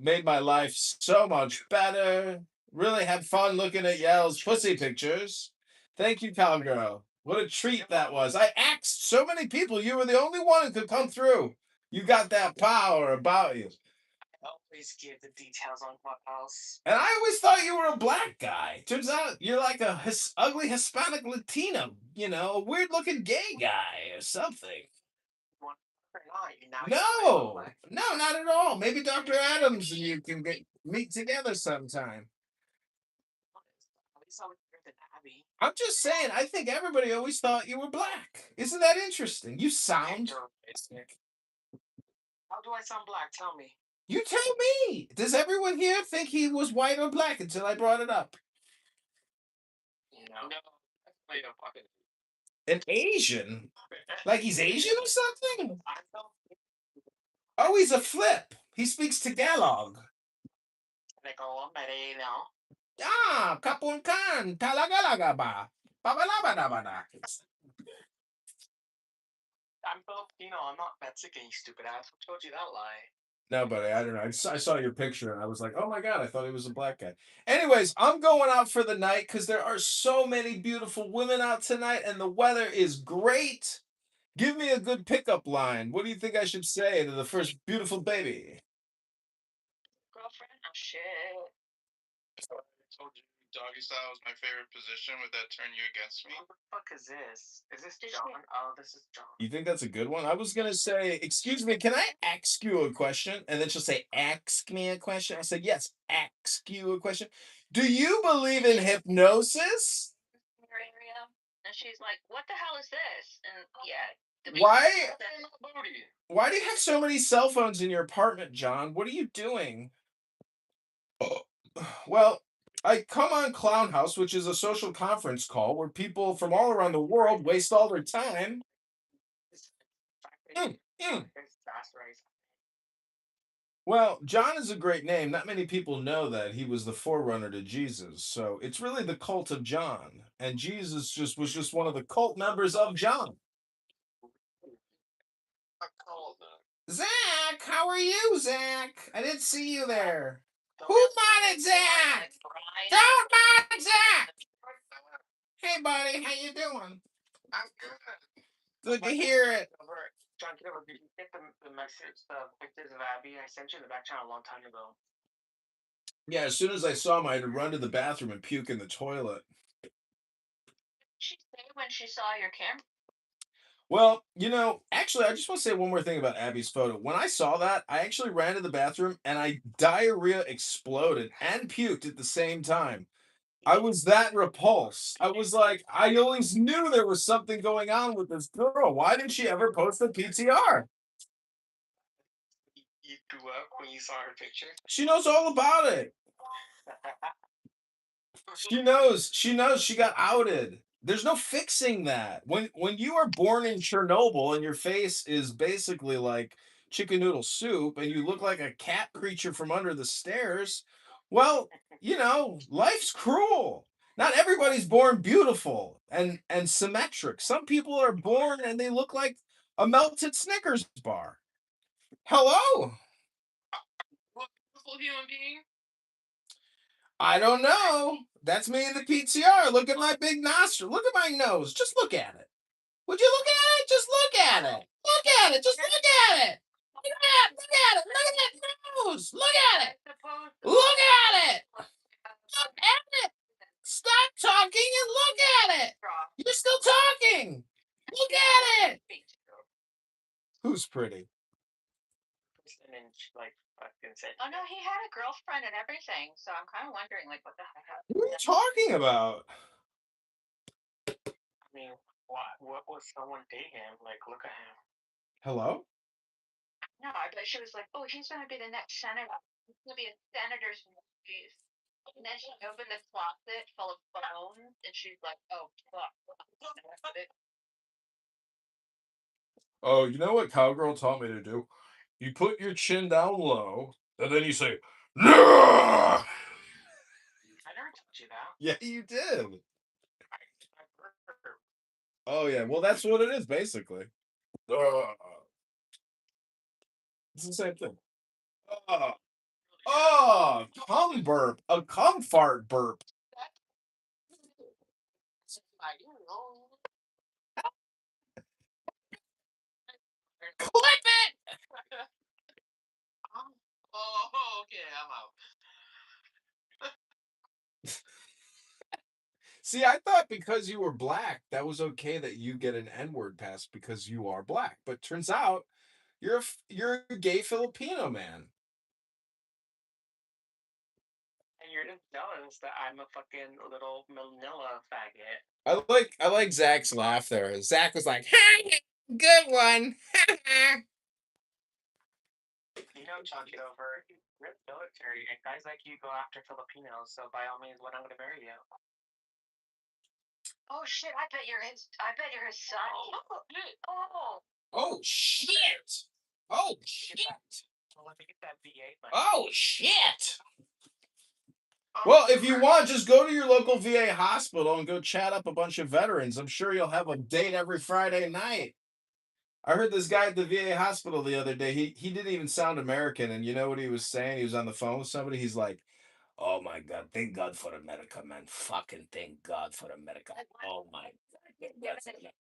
made my life so much better. Really had fun looking at Yael's pussy pictures. Thank you, cowgirl. What a treat that was. I asked so many people. You were the only one who could come through. You got that power about you. I always give the details on Clubhouse. And I always thought you were a black guy. Turns out you're like a ugly Hispanic Latino, a weird-looking gay guy or something. No, not at all. Maybe Dr. Adams and you can meet together sometime. I'm just saying, I think everybody always thought you were black. Isn't that interesting? You sound... How do I sound black? Tell me. You tell me. Does everyone here think he was white or black until I brought it up? No. An Asian? Like he's Asian or something? Oh, he's a flip. He speaks Tagalog. Ah, kapun kan, talagalaga ba? Ba-ba-da-ba-da-ba-da. I'm Filipino. I'm not Mexican, you stupid ass. Who told you that lie? No, buddy, I don't know. I saw your picture and I was like, oh my God, I thought he was a black guy. Anyways, I'm going out for the night because there are so many beautiful women out tonight and the weather is great. Give me a good pickup line. What do you think I should say to the first beautiful baby? Girlfriend? Oh shit. I told you doggy style was my favorite position. Would that turn you against me? What the fuck is this? Is this John? Oh, this is John. You think that's a good one? I was gonna say, excuse me, can I ask you a question? And then she'll say, ask me a question. I said, yes, ask you a question. Do you believe in hypnosis? Your area, and she's like, "What the hell is this?" And yeah, Why do you have so many cell phones in your apartment, John? What are you doing? Well, I come on Clown House, which is a social conference call where people from all around the world waste all their time. Well, John is a great name. Not many people know that he was the forerunner to Jesus. So it's really the cult of John. And Jesus was just one of the cult members of John. Zach, how are you, Zach? I didn't see you there. Who modded Zach? Don't mod Zach! Hey, buddy, how you doing? I'm good. Good to hear it. John Kitover, did you get the message, the pictures of Abby? I sent you in the back channel a long time ago. Yeah, as soon as I saw him, I had to run to the bathroom and puke in the toilet. she say when she saw your camera? Well, actually, I just want to say one more thing about Abby's photo. When I saw that, I actually ran to the bathroom and I diarrhea exploded and puked at the same time. I was that repulsed. I was like, I always knew there was something going on with this girl. Why didn't she ever post the PTR? You threw up when you saw her picture? She knows all about it. She knows she got outed. There's no fixing that. When you are born in Chernobyl and your face is basically like chicken noodle soup and you look like a cat creature from under the stairs, well, life's cruel. Not everybody's born beautiful and symmetric. Some people are born and they look like a melted Snickers bar. Hello? Beautiful human being. I don't know. That's me in the PTR. Look at my big nostril. Look at my nose. Just look at it. Would you look at it? Just look at it. Look at it. Just look at it. Look at it. Look at it. Look at that nose. Look at it. Look at it. Look at it. Stop talking and look at it. You're still talking. Look at it. Who's pretty? And then she fucking said, Oh no, he had a girlfriend and everything. So I'm kind of wondering, like, what the heck? What are you talking about? I mean, what was someone date him? Like, look at him. Hello? No, I bet she was like, "Oh, he's gonna be the next senator. He's gonna be a senator's wife." And then she opened the closet full of phones, and she's like, "Oh fuck." Oh, you know what Cowgirl taught me to do? You put your chin down low, and then you say, "No!" I never told you that. Yeah, you did. I've heard. Oh yeah, well that's what it is basically. It's the same thing. Cum burp, a cum fart burp. Clip it. Oh, okay, I'm out. See, I thought because you were black, that was okay that you get an N-word pass because you are black. But turns out you're a gay Filipino man. And you're just jealous that I'm a fucking little Manila faggot. I like Zach's laugh there. Zach was like, "Good one." John Kitover, you're military, and guys like you go after Filipinos. So by all means, when I'm gonna marry you. Oh shit! I bet you're his son. Oh. Oh shit! Oh shit! Well, let me get that VA money. Oh shit! Well, if you want, just go to your local VA hospital and go chat up a bunch of veterans. I'm sure you'll have a date every Friday night. I heard this guy at the VA hospital the other day. He didn't even sound American, and you know what he was saying? He was on the phone with somebody. He's like, "Oh my God, thank God for America, man. Fucking thank God for America. Oh my God." thank God for America."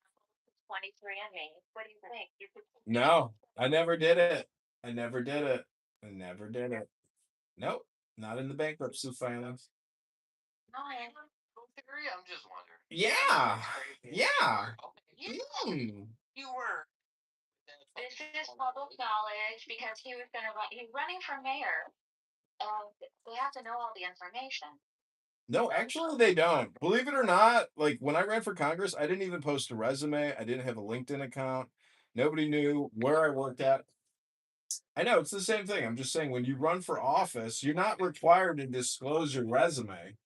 23andMe. What do you think? No, I never did it. I never did it. I never did it. Nope, not in the bankruptcy filings. No, Theory, I'm just wondering. Yeah, yeah. You were. this is public knowledge because he was gonna run. He's running for mayor, and they have to know all the information. No, actually, they don't. Believe it or not, like when I ran for Congress, I didn't even post a resume. I didn't have a LinkedIn account. Nobody knew where I worked at. I know it's the same thing. I'm just saying when you run for office, you're not required to disclose your resume.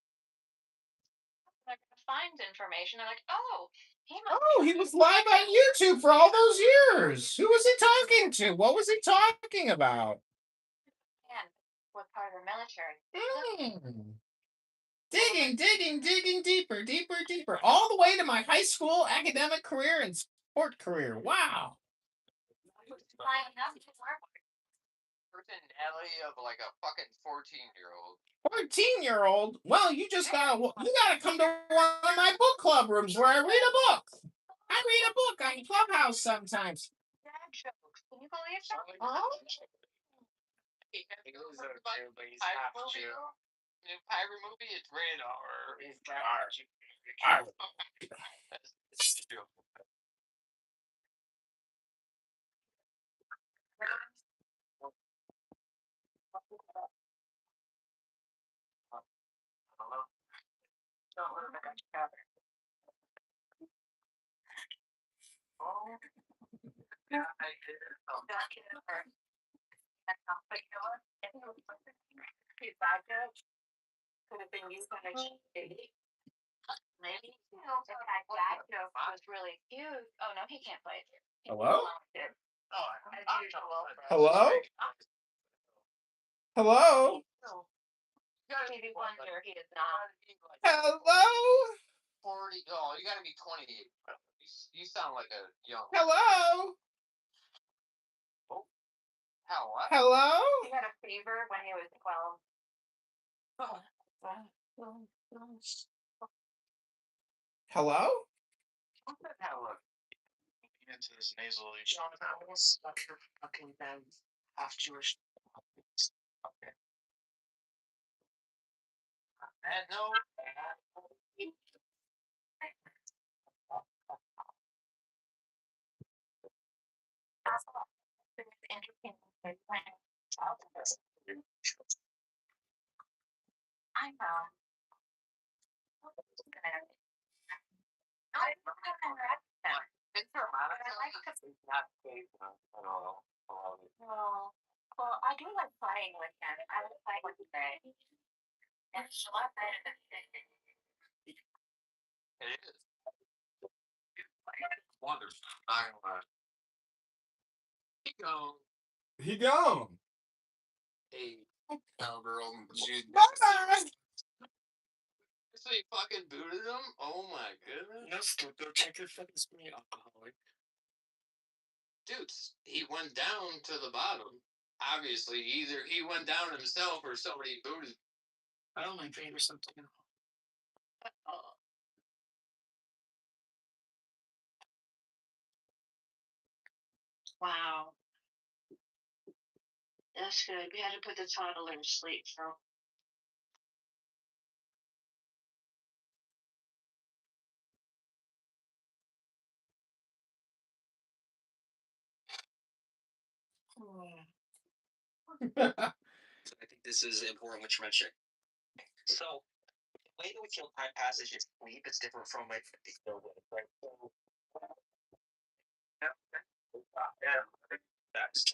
They're gonna find information. They're like, oh, He was live on YouTube for all those years. Who was he talking to? What was he talking about? man, was part of the military. Digging deeper, deeper, all the way to my high school academic career and sport career. Wow. Flying up to work. Personality of like a fucking 14-year-old. 14-year-old? Well, you gotta come to one of my book club rooms where I read a book. I read a book on Clubhouse sometimes. Dad jokes. Can you believe that? New pirate movie, it's radar. Could have been used on a cheap. Maybe the dad joke was really cute. Oh no, he can't play it. Hello? As usual. Hello? Hello? Maybe wonder he is not. Hello? 40. Oh, you gotta be 28. You sound like a young. Hello? How what? Hello? He had a fever when he was 12. Hello? Hello. Into this nasal. Stuck your fucking bed. Half Jewish. Okay. And no. I know. Well, I do like playing with him. I like playing with Greg. And she loved it. It is. Wonderful. I'm He gone. Hey, cowgirl. Bye-bye. So you fucking booted him? Oh my goodness. No, go check your fucking screen, alcoholic. Dude, he went down to the bottom. Obviously, either he went down himself or somebody booted. I don't like pain or something. Wow. That's good. We had to put the toddler to sleep, so. I think this is important what you're mentioning. So, the way that we feel time passes in sleep is different from like right? That's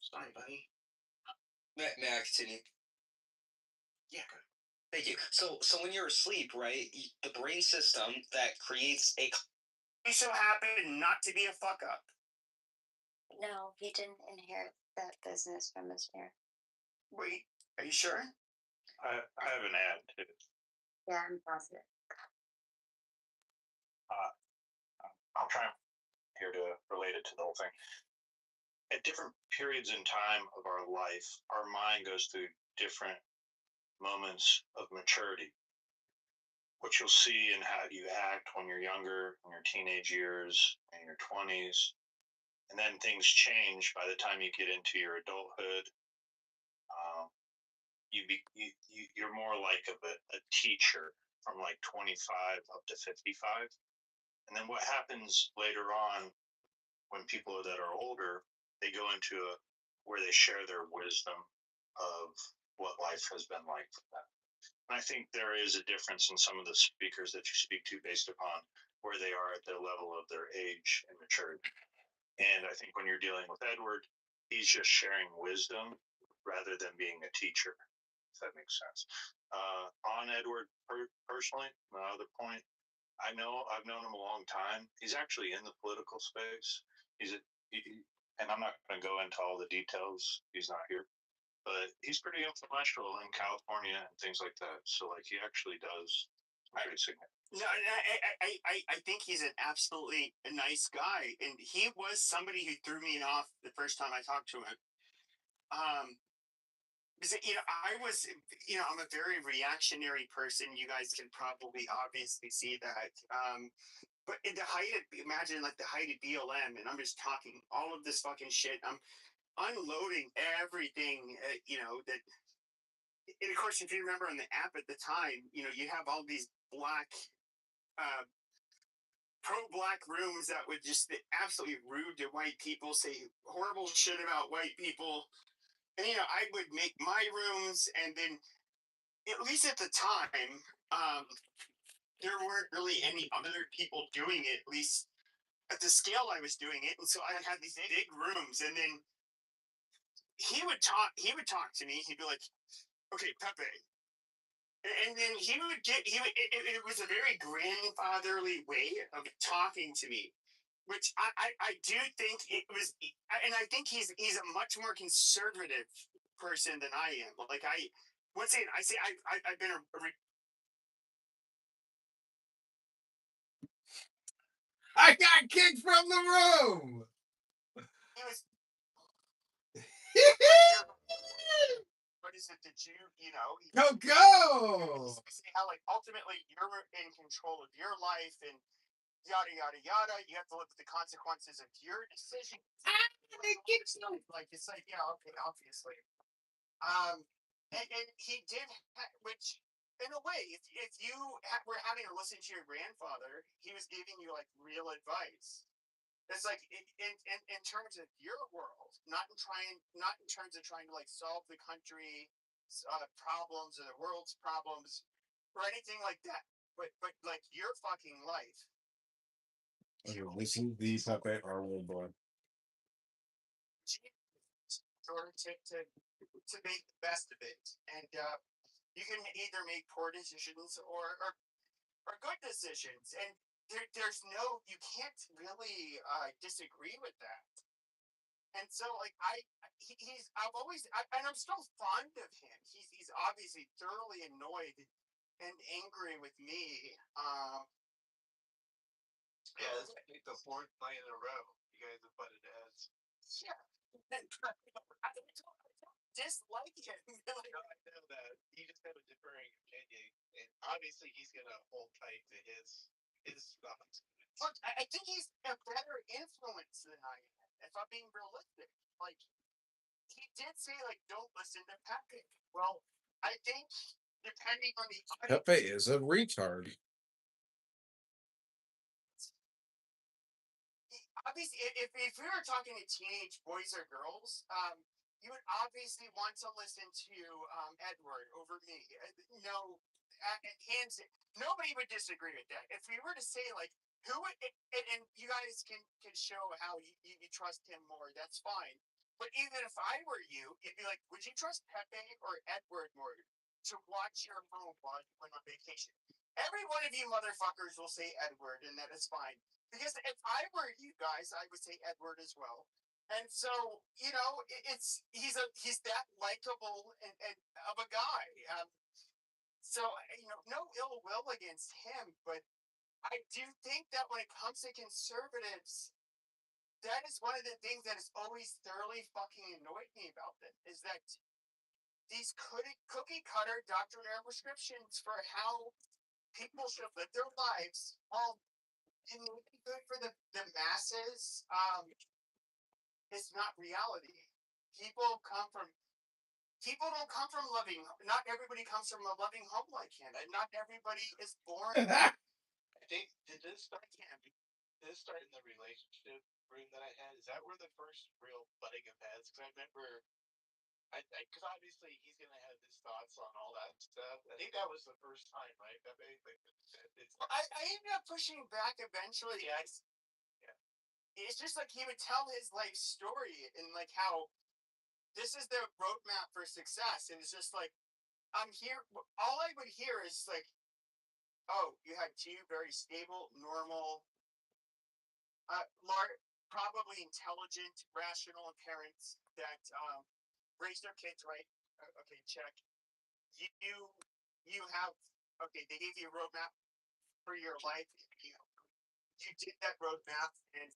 Sorry, buddy. May I continue? Yeah. Thank you. So when you're asleep, right, the brain system that creates a he so happened not to be a fuck up. No, he didn't inherit that business from his parents. Wait, are you sure? I have an ad too. Yeah, I'm positive. I'll try here to relate it to the whole thing. At different periods in time of our life, our mind goes through different moments of maturity. What you'll see in how you act when you're younger, in your teenage years, in your 20s, and then things change by the time you get into your adulthood. You're more like a teacher from like 25 up to 55. And then what happens later on when people that are older, they go into where they share their wisdom of what life has been like for them. And I think there is a difference in some of the speakers that you speak to based upon where they are at the level of their age and maturity. And I think when you're dealing with Edward, he's just sharing wisdom rather than being a teacher, if that makes sense. On Edward personally, my other point, I've known him a long time. He's actually in the political space. And I'm not going to go into all the details. He's not here, but he's pretty influential in California and things like that. So like he actually does pretty significant. No, I think he's an absolutely nice guy, and he was somebody who threw me off the first time I talked to him. Because I was, I'm a very reactionary person. You guys can probably obviously see that. But in the height of, imagine like the height of BLM, and I'm just talking all of this fucking shit. I'm unloading everything, that. And of course, if you remember on the app at the time, you have all these black, pro-black rooms that would just be absolutely rude to white people, say horrible shit about white people. And I would make my rooms, and then at least at the time, there weren't really any other people doing it, at least at the scale I was doing it. And so I had these big rooms, and then he would talk to me. He'd be like, okay, Pepe. And then it was a very grandfatherly way of talking to me, which I do think it was, and I think he's a much more conservative person than I am. Like once again, I've been I got kicked from the room. He was. What is it that Go? say how like ultimately you're in control of your life and yada yada yada. You have to live with the consequences of your decision. Like it's like, yeah, okay, obviously. And he did, which in a way, if you were having to listen to your grandfather, he was giving you like real advice. It's like in terms of your world, not in terms of trying to like solve the country problems or the world's problems or anything like that, but like your fucking life. Listen, these Pepe are old boy. Or to make the best of it, and you can either make poor decisions or good decisions, and there's no, you can't really disagree with that. And so like and I'm still fond of him. He's obviously thoroughly annoyed and angry with me. Yeah, this is like the fourth night in a row you guys have butted heads. Yeah. I don't dislike him. I know that. You just have a differing opinion, and obviously he's gonna hold tight to his thoughts. Look, I think he's a better influence than I am, if I'm being realistic. Like, he did say, like, don't listen to Pepe. Well, I think, depending on the audience, Pepe is a retard. obviously, if we were talking to teenage boys or girls, you would obviously want to listen to Edward over me. No, hands. Nobody would disagree with that. If we were to say like who would, and you guys can show how you trust him more, that's fine. But even if I were you, it'd be like, would you trust Pepe or Edward more to watch your home while you went on vacation? Every one of you motherfuckers will say Edward, and that is fine. Because if I were you guys, I would say Edward as well. And so, you know, he's that likable and of a guy. So you know, no ill will against him, but I do think that when it comes to conservatives, that is one of the things that has always thoroughly fucking annoyed me about them is that these cookie cutter doctrinaire prescriptions for how people should live their lives, and good for the masses, it's not reality. People come from people don't come from loving. Not everybody comes from a loving home like Hannah. Not everybody is born. I think did this start in the relationship room that I had? Is that where the first real butting of heads? Because I remember, because obviously he's gonna have his thoughts on all that stuff. I think that was the first time, right? That I ended up pushing back eventually. Yeah. It's just like he would tell his life story and like how this is the roadmap for success, and it's just like I'm here. All I would hear is like, "Oh, you had two very stable, normal, probably intelligent, rational parents that raised their kids right." Okay, check. You have okay. They gave you a roadmap for your life. You did that roadmap, and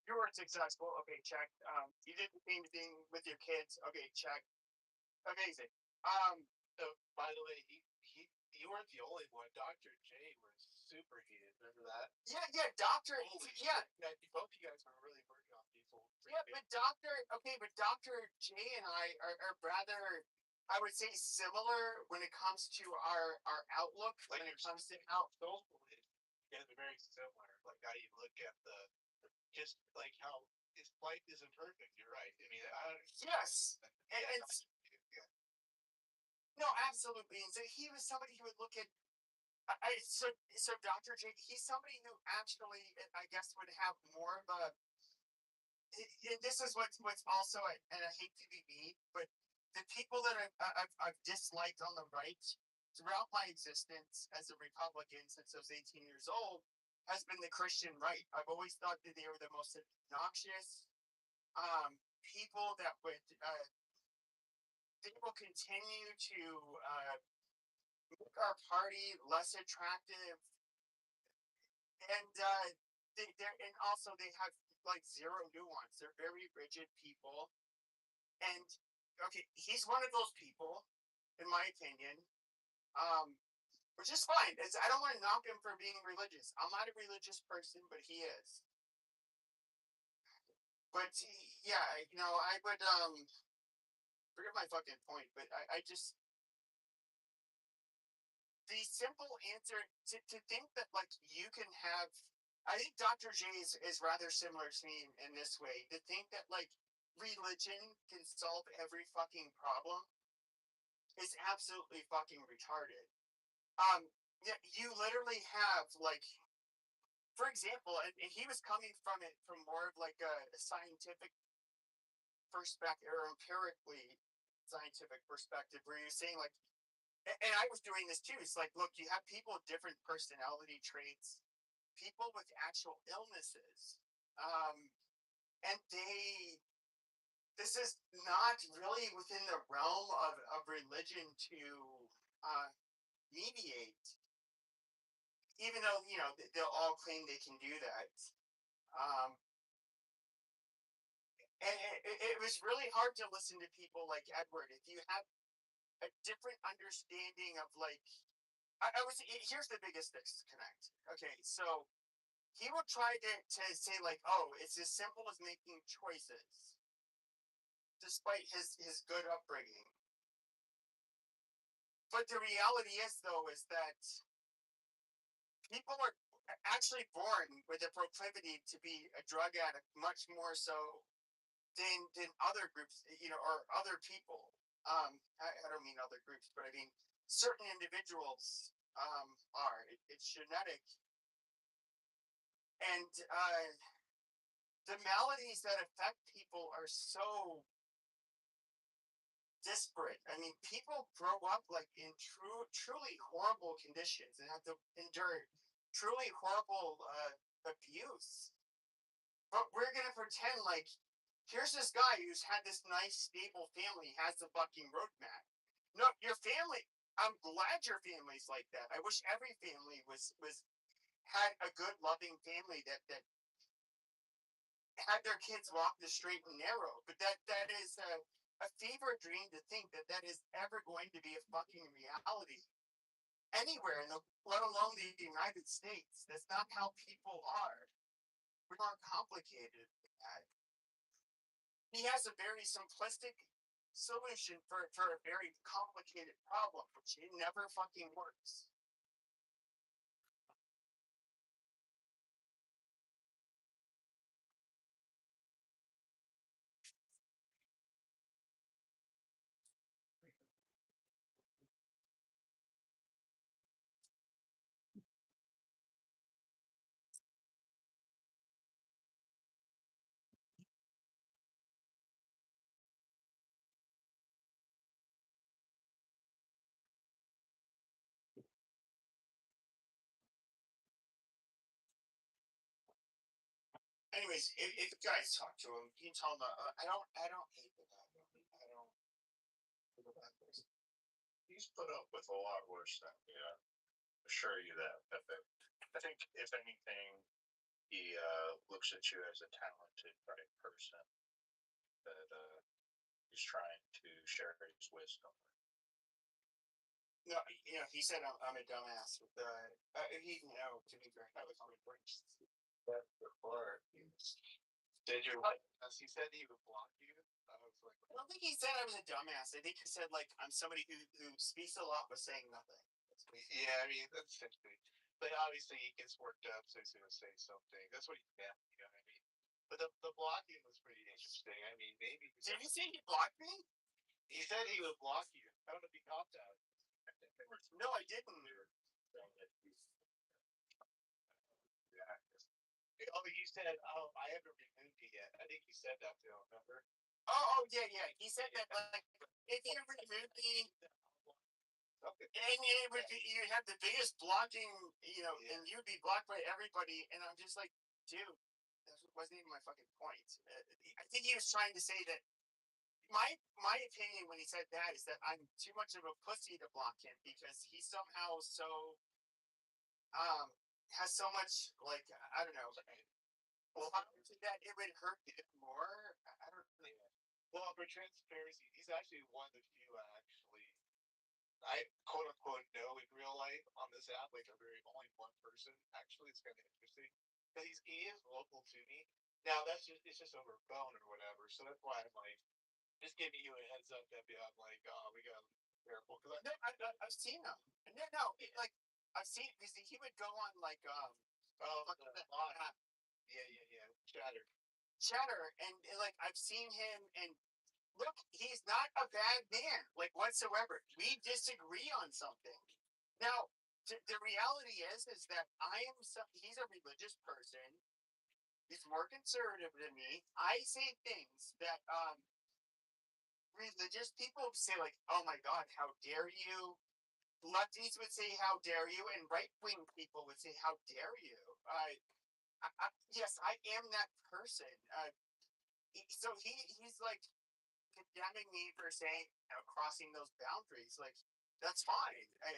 you were successful. Okay, check. You did the same thing with your kids. Okay, check. Amazing. So, by the way, you weren't the only one. Dr. J was super heated. Remember that? Yeah, Doctor. Yeah, both you guys were really working on people. Yeah, but Dr. J and I are rather, I would say, similar when it comes to our outlook. Like when it your comes to out. you guys are very similar. Like how you look at just like how his life isn't perfect. You're right. I mean, Yes, and no, absolutely. And so he was somebody who would look at. So Dr. J, he's somebody who actually, I guess, would have more of a. And this is what's also, and I hate to be mean, but the people that I've disliked on the right throughout my existence as a Republican since I was 18 years old has been the Christian right. I've always thought that they were the most obnoxious people that would they will continue to make our party less attractive, and and also they have like zero nuance. They're very rigid people, and okay, he's one of those people, in my opinion, which is fine. I don't want to knock him for being religious. I'm not a religious person, but he is. But yeah, you know, I would forget my fucking point, but I just the simple answer to think that like you can have. I think Dr. J is rather similar to me in this way. To think that like religion can solve every fucking problem is absolutely fucking retarded. Yeah, you literally have like, for example, and he was coming from it from more of like a scientific perspective or empirically scientific perspective, where you're saying like, and I was doing this too. It's like, look, you have people with different personality traits, people with actual illnesses, and this is not really within the realm of religion to mediate, even though you know they'll all claim they can do that. Um, and it was really hard to listen to people like Edward if you have a different understanding of like. I was here's the biggest disconnect. Okay, so he will try to say like, oh, it's as simple as making choices, despite his good upbringing. But the reality is, though, is that people are actually born with a proclivity to be a drug addict, much more so than other groups, you know, or other people. I don't mean other groups, but I mean certain individuals are. It's genetic, and the maladies that affect people are so disparate. I mean, people grow up like in truly horrible conditions and have to endure truly horrible abuse. But we're gonna pretend like here's this guy who's had this nice, stable family, has a fucking roadmap. No, your family. I'm glad your family's like that. I wish every family was had a good, loving family that had their kids walk the straight and narrow. But that is a fever dream to think that that is ever going to be a fucking reality anywhere in the, let alone the United States. That's not how people are. We're not complicated. He has a very simplistic solution for a very complicated problem, which it never fucking works. Anyways, if you guys talk to him, you can tell him. I don't hate the guy. I don't feel a bad person. He's put up with a lot worse stuff. Yeah, assure you that. I think if anything, he looks at you as a talented, bright person that he's trying to share his wisdom. No, you know, he said I'm a dumbass. With he, you know, to be fair, that was on the bridge. That before did you? As he said he would block you. I was like, I don't think he said I was a dumbass. I think he said like I'm somebody who speaks a lot but saying nothing. yeah, I mean that's essentially. But obviously he gets worked up, so he's gonna say something. That's what he meant. You know what I mean? But the blocking was pretty interesting. I mean, maybe Did he say he blocked me? he said he would block you. I don't know if he caught that. No, I didn't. Oh, he said, I haven't removed you yet. I think he said that to him, remember? Oh, yeah. He said that like if you remove me, and it would be, you'd have the biggest blocking, you know, and you'd be blocked by everybody. And I'm just like, dude, that wasn't even my fucking point. I think he was trying to say that my opinion when he said that is that I'm too much of a pussy to block him because he somehow has so much like I don't know. Well, that it would hurt him more. I don't know. Well, for transparency, he's actually one of the few I quote unquote know in real life on this app, like a very only one person. Actually, it's kind of interesting because he is local to me. Now it's just over phone or whatever, so that's why I'm like just giving you a heads up that I'm like, oh, we gotta be careful because No, I've seen him. No, like I've seen because he would go on like yeah, chatter, and like I've seen him and look, he's not a bad man, like whatsoever. We disagree on something. Now, the reality is that he's a religious person. He's more conservative than me. I say things that religious people say, like, "Oh my God, how dare you?" Lefties would say, "How dare you?" and right wing people would say, "How dare you?" Yes, I am that person. So he's like condemning me for saying crossing those boundaries. Like that's fine. I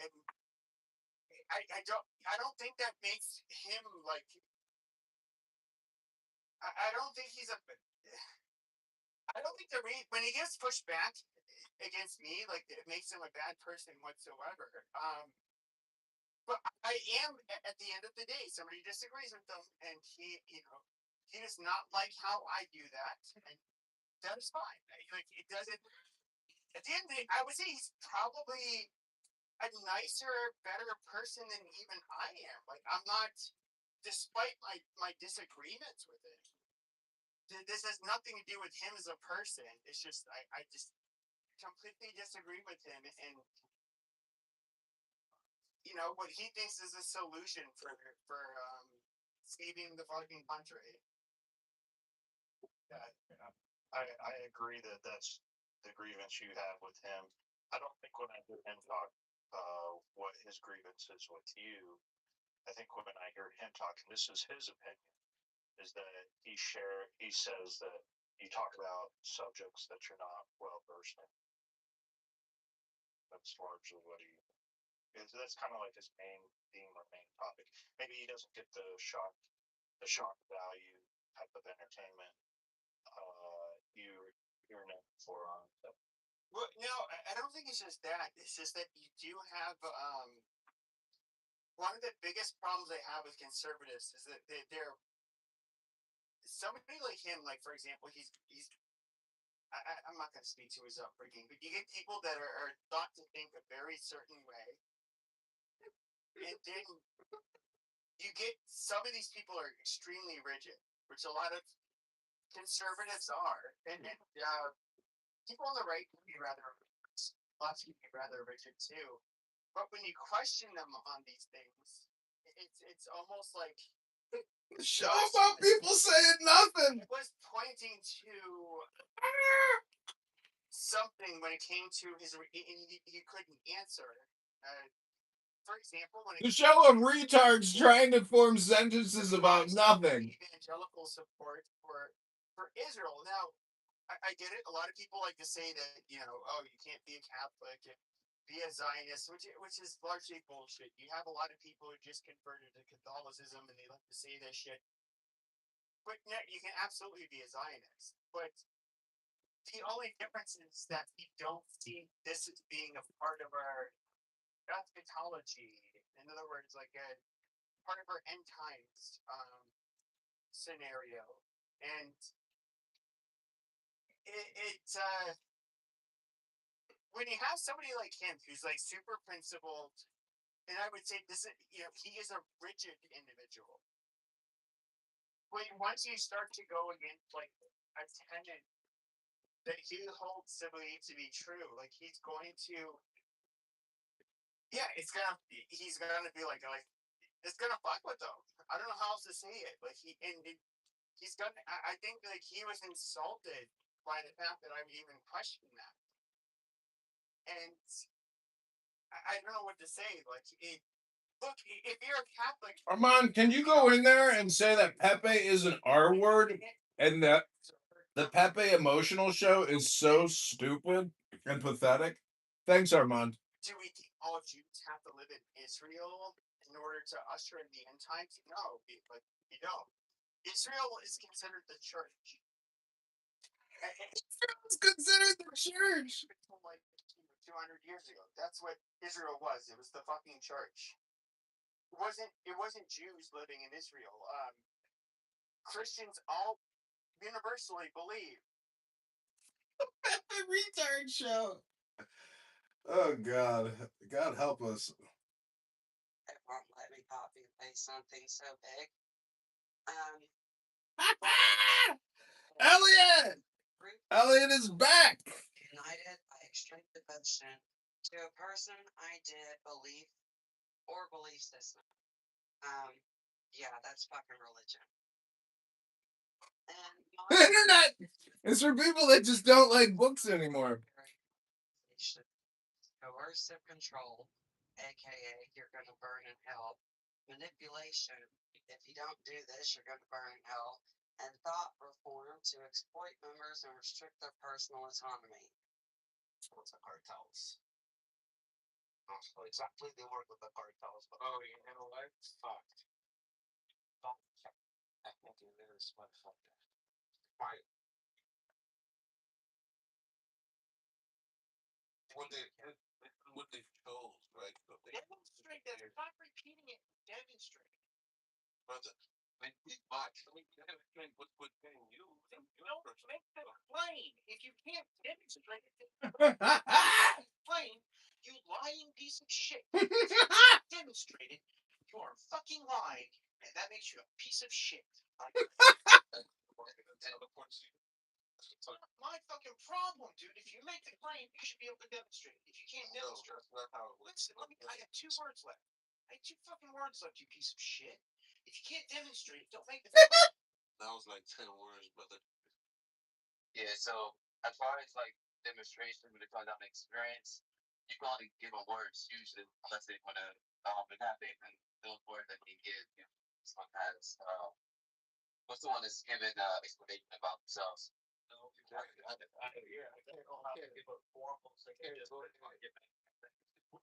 don't think that makes him like. I don't think he's a. I don't think when he gets pushed back against me, like it makes him a bad person whatsoever. But I am at the end of the day, somebody disagrees with them, and he does not like how I do that, and that is fine. Like it doesn't. At the end of the day, I would say he's probably a nicer, better person than even I am. Like I'm not, despite my disagreements with him. This has nothing to do with him as a person. It's just I just completely disagree with him, and what he thinks is a solution for saving the fucking country. Yeah, I agree that that's the grievance you have with him. I don't think when I hear him talk, what his grievance is with you, I think when I hear him talk, and this is his opinion, is that he says that you talk about subjects that you're not well versed in. That's largely what he. That's kind of like his main theme or main topic. Maybe he doesn't get the shock value type of entertainment you're known for on. Well, no, I don't think it's just that. It's just that you do have one of the biggest problems they have with conservatives is that they're somebody like him. Like for example, he's I'm not going to speak to his upbringing, but you get people that are thought to think a very certain way, and then you get some of these people are extremely rigid, which a lot of conservatives are, and people on the right can be lots can be rather rigid too. But when you question them on these things, it's almost like show about people saying nothing. It was pointing to something when it came to his, and he couldn't answer. For example, when The show of retards trying to form sentences about nothing. Evangelical support for Israel. Now, I get it. A lot of people like to say that oh, you can't be a Catholic and be a Zionist, which is largely bullshit. You have a lot of people who just converted to Catholicism and they like to say this shit. But yeah, you can absolutely be a Zionist. But the only difference is that we don't see this as being a part of our eschatology. In other words, like a part of our end times scenario. And when you have somebody like him who's like super principled, and I would say this is, he is a rigid individual. Once you start to go against like a tenet that he holds to believe to be true, like he's going to, he's gonna be like it's gonna fuck with them. I don't know how else to say it. Like he's gonna. I think like he was insulted by the fact that I would even question that, and I don't know what to say. Like look, if you're a Catholic, Armand, can you go in there and say that Pepe is an R word and that the Pepe emotional show is so stupid and pathetic? Thanks, Armand. Do we think all Jews have to live in Israel in order to usher in the end times? No, but you don't. Israel is considered the church. Israel is considered the church. Like 200 years ago, that's what Israel was. It was the fucking church. It wasn't Jews living in Israel. Christians all universally believe. The retard show. Oh God, God help us. It won't let me copy and paste something so big. Elliot is back. United by extreme devotion to a person, idea, belief, or belief system. Yeah, that's fucking religion. And The internet is for people that just don't like books anymore. Coercive control, aka you're gonna burn in hell. Manipulation, if you don't do this, you're gonna burn in hell. And thought reform to exploit members and restrict their personal autonomy. What's the cartels? Also, exactly, they work with the cartels. But Oh, you know what? Fucked. technically, there's motherfucker. Why? What they chose, right? So Demonstrate that. Stop repeating it. Demonstrate. But when we watch, I mean, you have to explain what's within you. Don't make that plain. If you can't demonstrate it, plain, you lying piece of shit. Demonstrate it. You are fucking lying, and that makes you a piece of shit. It's not my fucking problem, dude. If you make the claim, you should be able to demonstrate it. If you can't demonstrate it, listen, I have 2 words left. I have 2 fucking words left, you piece of shit. If you can't demonstrate it, don't make the That was like 10 words, brother. Yeah, so that's why it's like demonstration, when they talk about an experience, you can only give them words usually, unless they want to enact and those words that they give, you know, sometimes. What's the one that's giving explanation about themselves?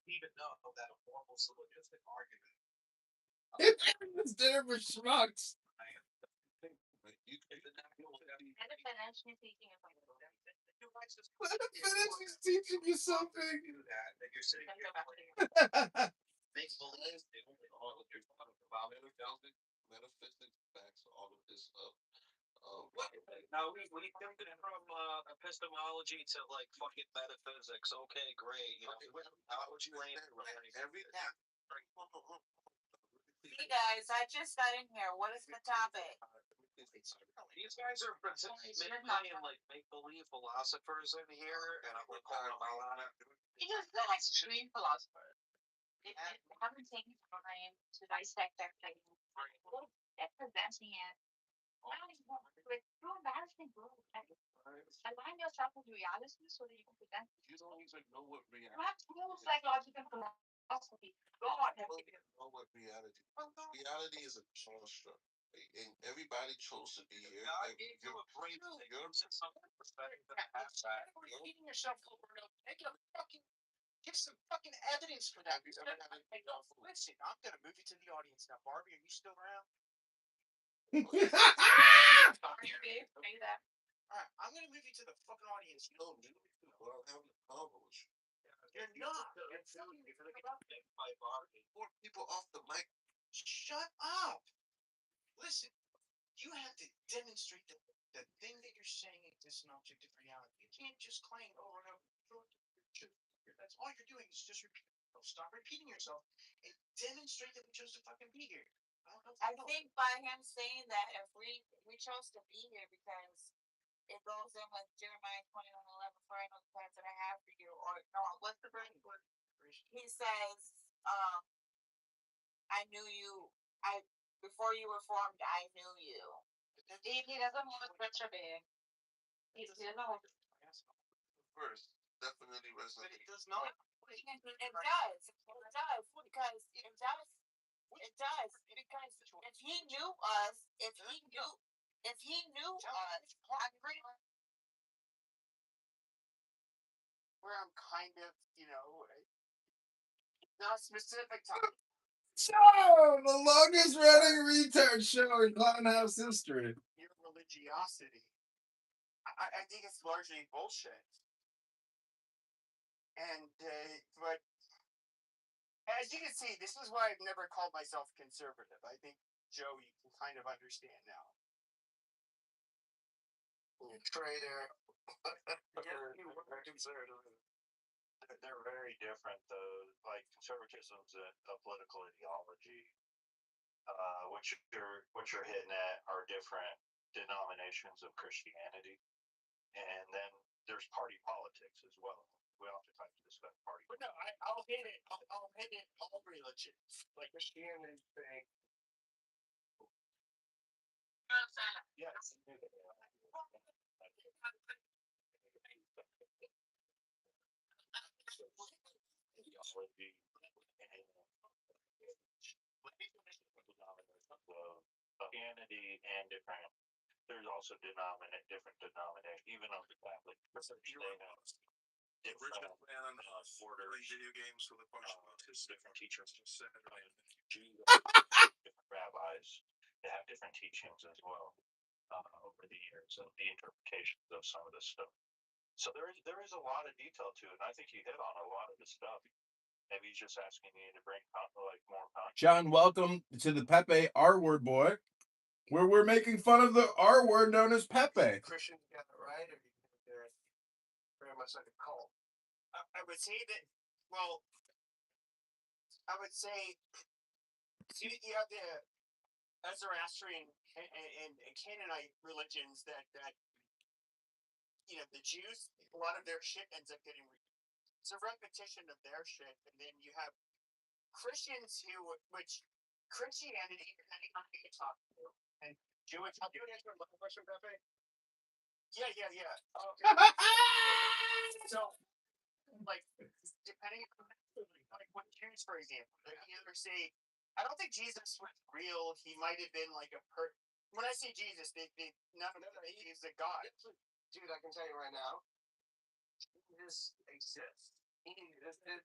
Even know that a formal syllogistic argument. It's dinner for schmucks. Let it finish. He's teaching you something. Let him finish. He's teaching you something. That you're sitting here Make believe. Metaphysics backs all of this up. Now we jumped it from epistemology to like fucking metaphysics. Okay, great. You know, how would you land Every Hey guys, I just got in here. What is the topic? These guys are many like make believe philosophers in here, and I'm like calling them out on it. You just feel like extreme philosopher. I haven't taken time to dissect their things. They're presenting it. It's too embarrassing, bro. Align yourself with reality so that you can present it. You don't even know what reality. You have tools like logic and philosophy. God, You don't know what reality. Reality is a construct, and everybody chose to be here. I gave you a brain. You're repeating yourself over and over. Give some fucking evidence for that. Listen, I'm gonna move you to the audience now. Barbie, are you still around? Alright, I'm gonna move you to the fucking audience. You don't need to. Well, I'm having a convo with you. You're not. More people off the mic. Shut up. Listen, you have to demonstrate that the thing that you're saying exists in objective reality. You can't just claim over and over. That's all you're doing is just repeat yourself. Stop repeating yourself and demonstrate that we chose to fucking be here. I think by him saying that, if we chose to be here because it goes in with Jeremiah 21:11, for I know the plans that I have for you, or no, what's the verse? He says, I knew you. Before you were formed, I knew you. He doesn't want to switch a big. He doesn't want to. First, definitely resonates. But it does not. It does because it does. Because if he knew us, where I'm kind of, not specific time. Show! The longest running retard show in Clownhouse history. Your religiosity. I think it's largely bullshit. And, but, as you can see, this is why I've never called myself conservative. I think, Joe, you can kind of understand now. You traitor. You were conservative. They're very different, though. Like conservatism's a political ideology. What you're hitting at are different denominations of Christianity, and then there's party politics as well. We oftentimes discuss party. But no, I'll hit it. I'll hit it all religions, like Christianity thing. Yes. Ideology Christianity and different. There's also different denominations, even on the Catholic. Different orders, video games for the different teachers, different rabbis. They have different teachings as well over the years of the interpretations of some of this stuff. So there is a lot of detail to it. And I think you hit on a lot of the stuff. Maybe he's just asking you to bring more content. John, welcome to the Pepe R word boy, where we're making fun of the R word known as Pepe. Christians got it right, or they're very much like a cult. I would say that. Well, I would say you have the Zoroastrian and Canaanite religions that the Jews, a lot of their shit ends up getting. It's a repetition of their shit, and then you have Christians which Christianity, depending on who you talk to, and Jewish. I'll do an answer a question, Pepe. Yeah. So, like, depending on like what Jews, for example, they either say, I don't think Jesus was real. He might have been like a When I say Jesus, they no, he's a God. Dude, I can tell you right now, Jesus exists. He existed.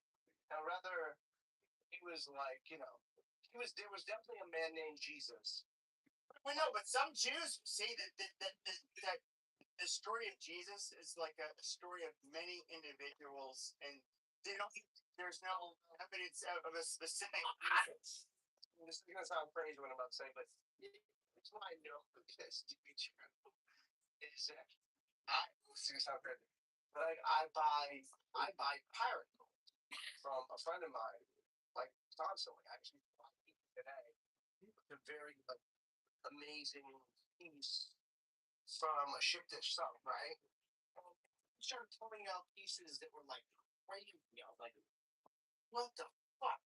Now, rather, he was like, there was definitely a man named Jesus. Well, no, but some Jews say that the story of Jesus is like a story of many individuals, and they don't. There's no evidence of a specific Jesus. This is gonna sound crazy what I'm about to say, but it's what I know this to be true is that this is gonna sound crazy, but I buy pirate gold from a friend of mine, like constantly. Actually, today, it's a very amazing piece from a ship that sunk, right? Started pulling out pieces that were like crazy. I was like, what the fuck?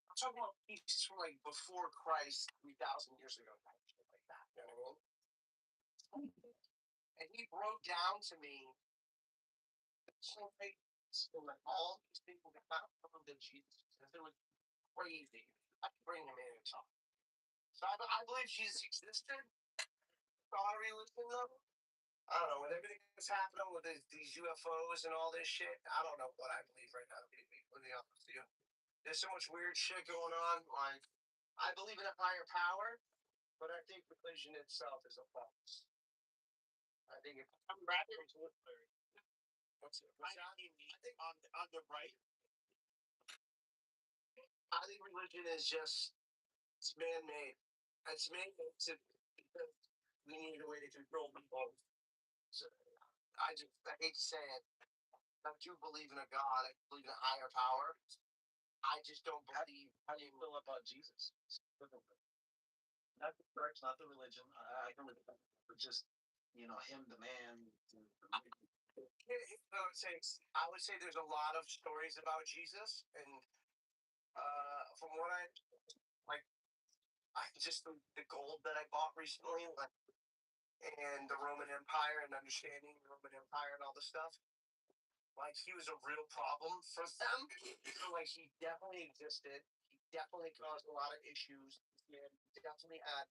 I'm talking about pieces from like before Christ, 3,000 years ago, shit like that. You know what I mean? And he broke down to me so like all these people that got from the Jesus. It was crazy. I could bring him in and talk. So I believe Jesus existed. God religion though. I don't know, with everything that's happening with these UFOs and all this shit, I don't know what I believe right now, to be completely honest with you. There's so much weird shit going on. Like, I believe in a higher power, but I think religion itself is a false. I think I'm rather into it. What's that? I think on the right, I think religion is just it's man-made. It's man-made because we need a way to control people. So I hate to say it. I do believe in a God. I believe in a higher power. I just don't believe. How do you feel about Jesus? Not the church, not the religion. I can live but just him, the man. I would say there's a lot of stories about Jesus, and from what I like, I just the gold that I bought recently, like, and the Roman Empire and understanding the Roman Empire and all this stuff. Like, he was a real problem for them. So, like, he definitely existed. He definitely caused a lot of issues. He definitely had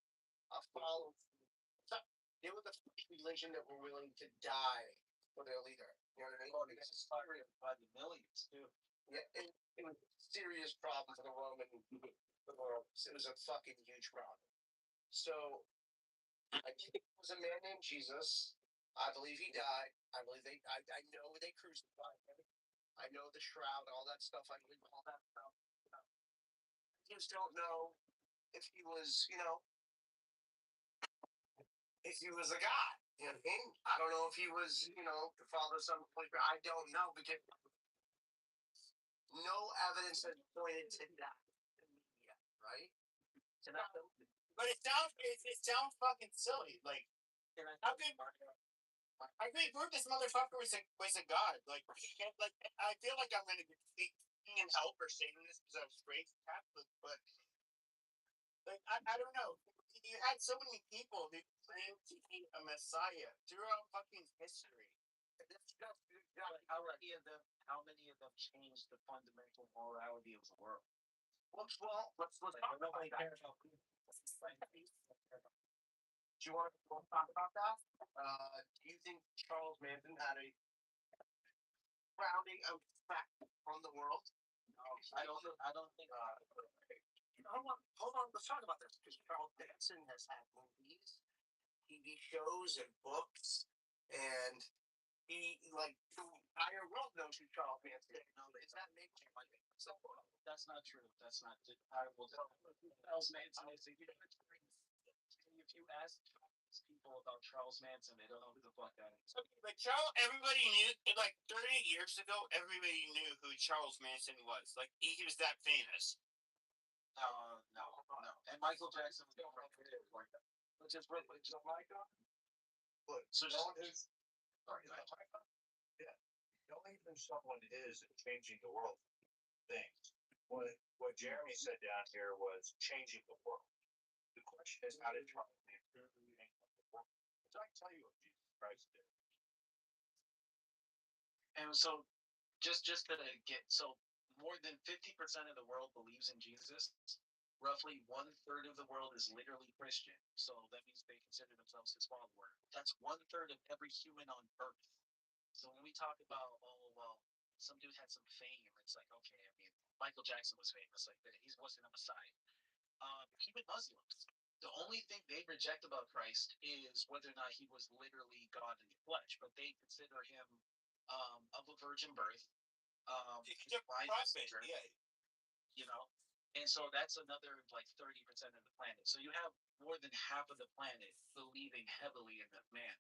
a follow. They were the first religion that were willing to die for their leader. You know what I mean? Oh, it's inspired by the millions too. Yeah, and it was a serious problem for the Roman world. It was a fucking huge problem. So I think it was a man named Jesus. I believe he died. I believe I know they crucified him. I know the shroud, all that stuff. I believe all that stuff. I just don't know if he was, if he was a god. You know what I mean? I don't know if he was, the father, son, I don't know because no evidence has pointed to that yet, right? But it sounds fucking silly. Like, how could I could prove this motherfucker was a god? Like, I feel like I'm gonna be in hell for saying this because I was raised Catholic, but like I don't know. You had so many people who claimed to be a messiah throughout fucking history. How many of them changed the fundamental morality of the world? Well, let's talk about that. Do you want to talk about that? Do you think Charles Manson had a grounding of fact on the world? I don't think. Hold on. Let's talk about this because Charles Manson has had movies, TV shows, and books, and he the entire world knows who Charles Manson is. Is that making like That's not true. That's not. I will. Charles Manson is a if you ask people about Charles Manson, they don't know who the fuck that is. Okay, but everybody knew, like 30 years ago, everybody knew who Charles Manson was. Like, he was that famous. No. And Michael Jackson was which is Michael. Look, So just yeah, knowing who someone is changing the world things. What Jeremy said down here was changing the world. The question is, how did Charles Manson change the world? So I can tell you what Jesus Christ did. And so, just to get so more than 50% of the world believes in Jesus. Roughly 1/3 of the world is literally Christian. So that means they consider themselves his follower. That's 1/3 of every human on Earth. So when we talk about, oh well, some dude had some fame, it's like, okay, I mean, Michael Jackson was famous like that. He wasn't a Messiah. Even Muslims, the only thing they reject about Christ is whether or not he was literally God in the flesh, but they consider him of a virgin birth. Messenger, yeah. You know, and so that's another like 30% of the planet. So you have more than half of the planet believing heavily in that man.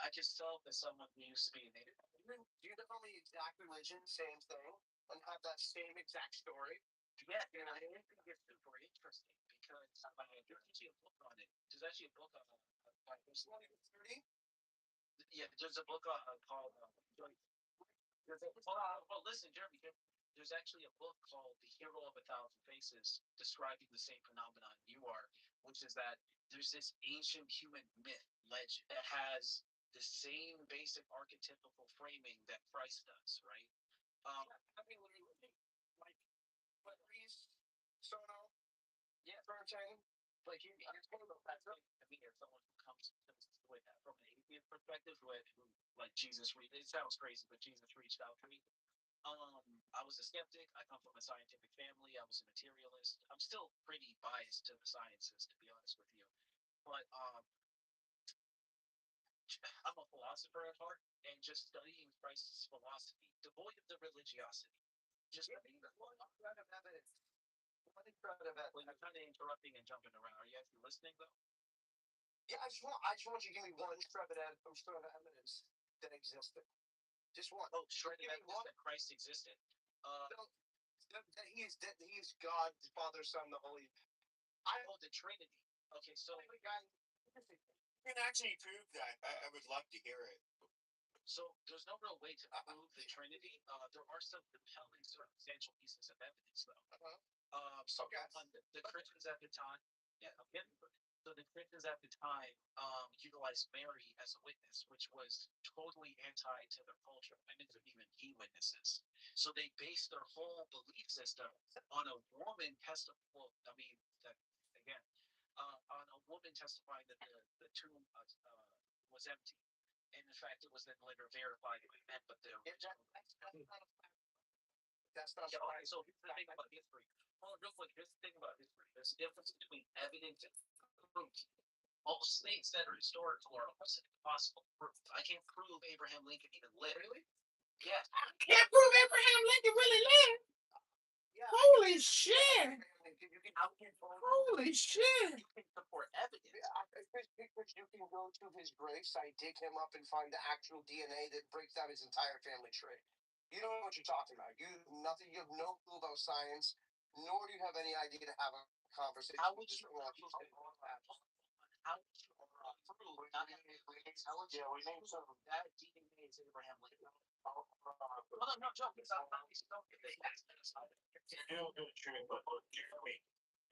I just felt as someone who used to be a native. Do you know the exact religion, same thing, and have that same exact story? Yeah, and I think it's super interesting because there's actually a book on it. There's actually a book on yeah, there's a book called well, listen, Jeremy, there's actually a book called The Hero of a Thousand Faces describing the same phenomenon you are, which is that there's this ancient human myth legend that has the same basic archetypical framing that Christ does, right? I mean, like, what Reese, Sono, yeah, Bernstein, like it's one of those that's really, I mean, if someone who comes with that from an atheist perspective, who like Jesus it sounds crazy, but Jesus reached out to me. I was a skeptic. I come from a scientific family. I was a materialist. I'm still pretty biased to the sciences, to be honest with you. But I'm a philosopher at heart, and just studying Christ's philosophy, devoid of the religiosity. Just studying the thread of evidence. Well, you're kind of interrupting and jumping around. Are you actually listening, though? Yeah, I just want you to give me one shred of evidence that existed. Just one. Oh, shred of evidence that Christ existed. That he is God, the Father, Son, the Holy. The Trinity. Okay, so you can actually prove that. I would love to hear it. So there's no real way to prove the Trinity. There are some compelling circumstantial pieces of evidence, though. So the Christians at the time, so the Christians at the time utilized Mary as a witness, which was totally anti to their culture. Women couldn't even be witnesses. So they based their whole belief system on a woman testifying. Well, I mean, that again, on a woman testifying that the tomb was empty. And in fact, it was then later verified by men, but that's not okay, so here's the thing about history. Well, real quick, here's the thing about history. There's a difference between evidence and proof. Most things that are historical are almost impossible to prove. I can't prove Abraham Lincoln even lived. Really? Yeah. I can't prove Abraham Lincoln really lived. Yeah, holy shit! Holy shit! You can support evidence. You can go to his grave site, dig him up, and find the actual DNA that breaks down his entire family tree. You don't know what you're talking about. You have nothing. You have no clue about science, nor do you have any idea to have a conversation. How would you prove? Yeah, we named some of that DNA is Abraham Lincoln. Well, I'm not joking.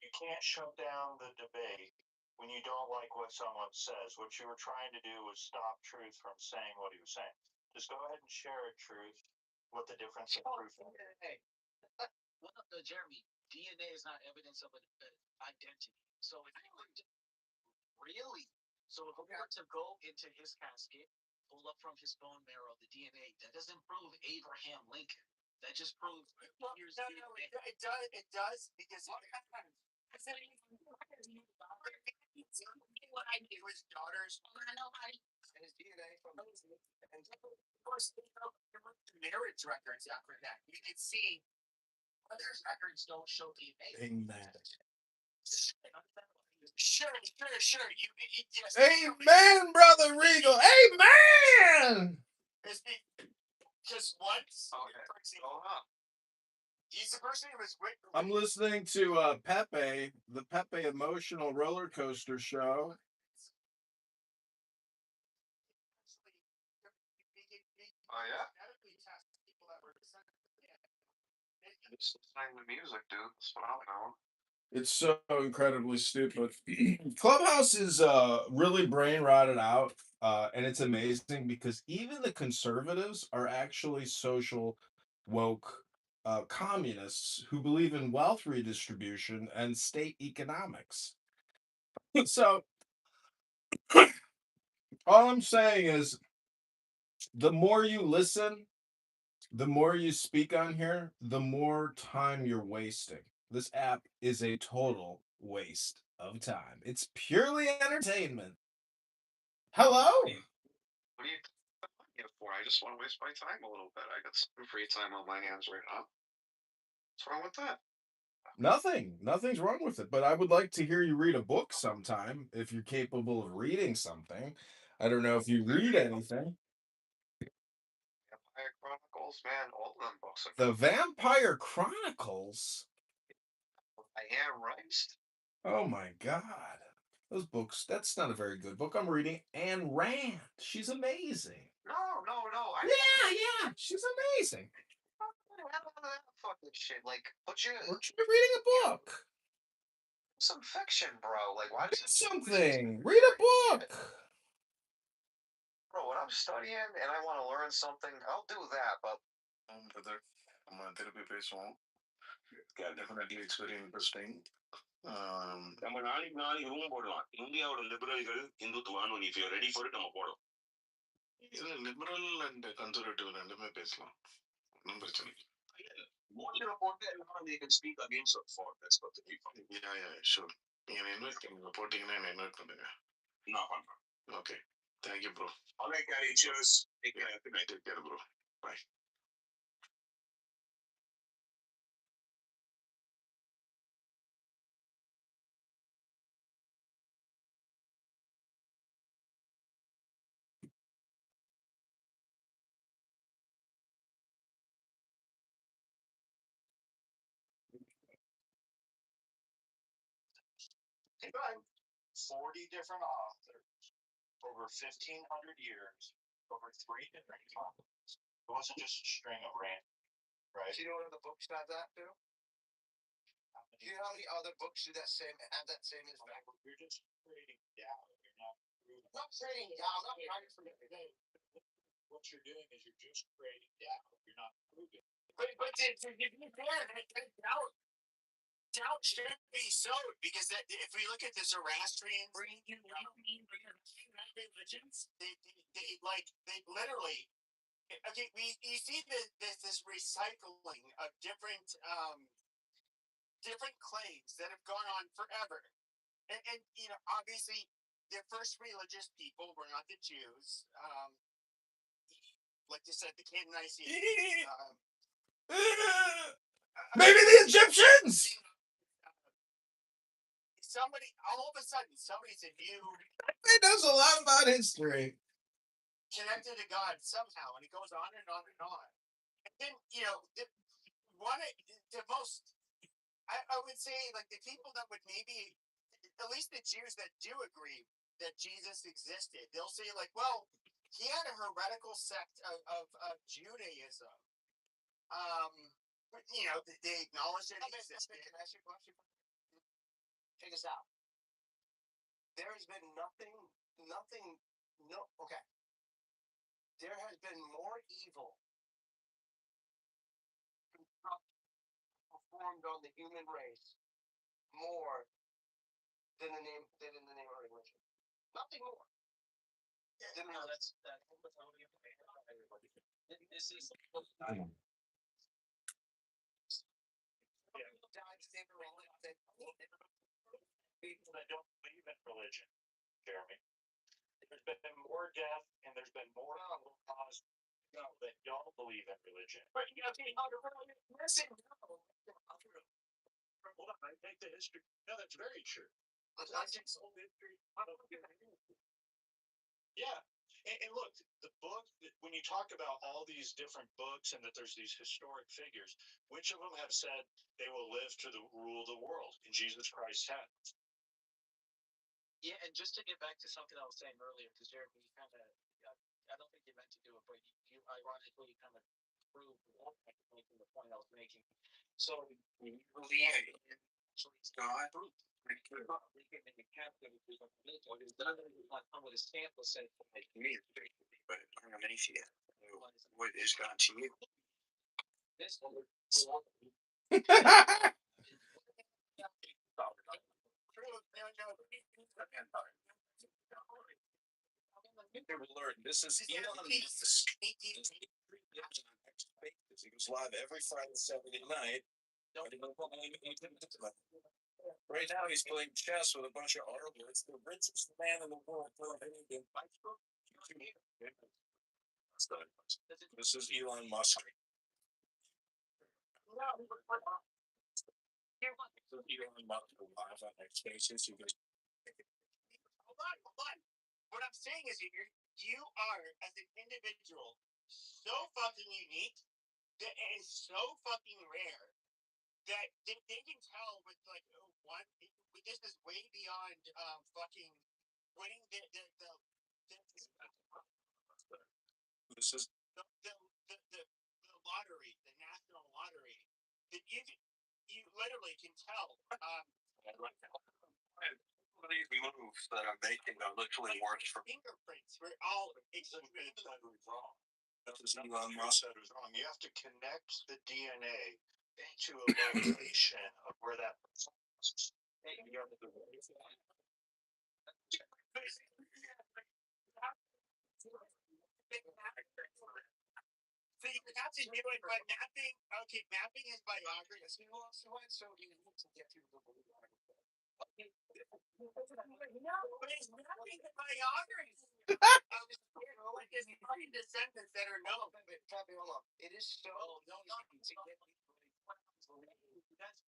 You can't shut down the debate when you don't like what someone says. What you were trying to do was stop Truth from saying what he was saying. Just go ahead and share it, Truth, what the difference in proof is. Well, Jeremy, DNA is not evidence of an identity. So if you were to, really, so if we were to go into his casket, pull up from his bone marrow the DNA, that doesn't prove Abraham Lincoln. That just proves here's no, it does because what I do his daughters and his DNA from and of course marriage records after that. You can see others records don't show DNA. Amen. Sure. You yes. Amen, Brother Regal. Amen. Just once. He's the person who was with. I'm listening to Pepe, the Pepe Emotional Roller Coaster Show. Oh yeah. Just listening to music, dude. That's what I'm doing. It's so incredibly stupid. Clubhouse is really brain rotted out, and it's amazing because even the conservatives are actually social woke communists who believe in wealth redistribution and state economics. So all I'm saying is, the more you listen, the more you speak on here, the more time you're wasting. This app is a total waste of time. It's purely entertainment. Hello? What do you here for? I just want to waste my time a little bit. I got some free time on my hands right now. What's wrong with that? Nothing. Nothing's wrong with it. But I would like to hear you read a book sometime if you're capable of reading something. I don't know if you read anything. Vampire Chronicles, man, all of them books are The Vampire Chronicles? by Anne Rice. Oh my God. Those books, that's not a very good book. I'm reading Anne Rand. She's amazing. No, no, no. Yeah, she's amazing. Fucking shit. Like, but you Aren't you reading a book? some fiction, bro. Like, why does Read it something. Read a book. Bro, when I'm studying and I want to learn something, I'll do that. But brother, therapy பேசுவோம். Definitely it's very interesting. நம்ம நாளைக்கு இதுவும் போடலாம். இந்தியாவோட லிபரல்கள் இந்துத்துவான்னு if you're ready for it நம்ம போடலாம். இது liberal and conservative ரெண்டுமே பேசலாம். ஒன்றும் பிரச்சனை இல்லை. மோடியோட போட்டு எல்லாரும் they can speak against or for. That's what the people. Yeah, sure. நீங்க இன்வைட் பண்ணுங்க, போட்டீங்கன்னா என்ன இன்வைட் பண்ணுங்க. நான் பண்றேன். Okay. Thank you, bro. All right, Gary. Cheers. Take care. Good night. Take care, bro. Bye. About 40 different authors over 1,500 years, over 3 different continents. It wasn't just a string of random, right? Do you know what other books have that too? Do you know how many other books have that same impact? You're just creating doubt. You're not proving. I'm not saying I'm not trying to forget the name. What you're doing is you're just creating doubt. You're not proving. But to be fair, that doubt shouldn't be sowed because if we look at the Zoroastrians, religions, they literally. Okay, you see this recycling of different claims that have gone on forever, and obviously the first religious people were not the Jews. Like you said, the Canaanites. Maybe the Egyptians. All of a sudden, somebody's a new. He knows a lot about history. Connected to God somehow, and it goes on and on and on. And then the most. I would say, like, the people that would maybe, at least the Jews that do agree that Jesus existed, they'll say, like, well, he had a heretical sect of Judaism. They acknowledge that he existed. Can I ask you a question? Check this out. There has been okay. There has been more evil performed on the human race more than in the name of religion. Nothing more. That's everybody. This is People that don't believe in religion, Jeremy. There's been more death and there's been more cause that don't believe in religion. But listen, Hold on, I take the history. No, that's very true. I take the whole history. Yeah. And look, the book, when you talk about all these different books and that there's these historic figures, which of them have said they will live to rule the world? And Jesus Christ had. Yeah, and just to get back to something I was saying earlier, because Jeremy, you kind of, I don't think you meant to do it, but you ironically kind of proved making the point I was making. So when you believe in actually proof. We can make a calculator what is done on with a stamp will say Me, but underneath you, what is gone to you? this one. This is Elon Musk. He goes live every Friday, Saturday night. Right now, he's playing chess with a bunch of arbors. The richest man in the world. This is Elon Musk. Elon Musk live on X Spaces. He goes, hold on. What I'm saying is you are, as an individual, so fucking unique and so fucking rare that they can tell with like one. This is way beyond fucking winning the this is the lottery, the national lottery. That you literally can tell. Moves that I'm making are literally works for fingerprints. We're all extremely wrong. That is Elon Musk. That is wrong. You have to connect the DNA to a location of where that person is. So you have to do it by mapping. Okay, mapping is biography. So you need to get to the but it's mapping the biography. Like there's fucking descendants that are known. But hold on. It is so easy to get that's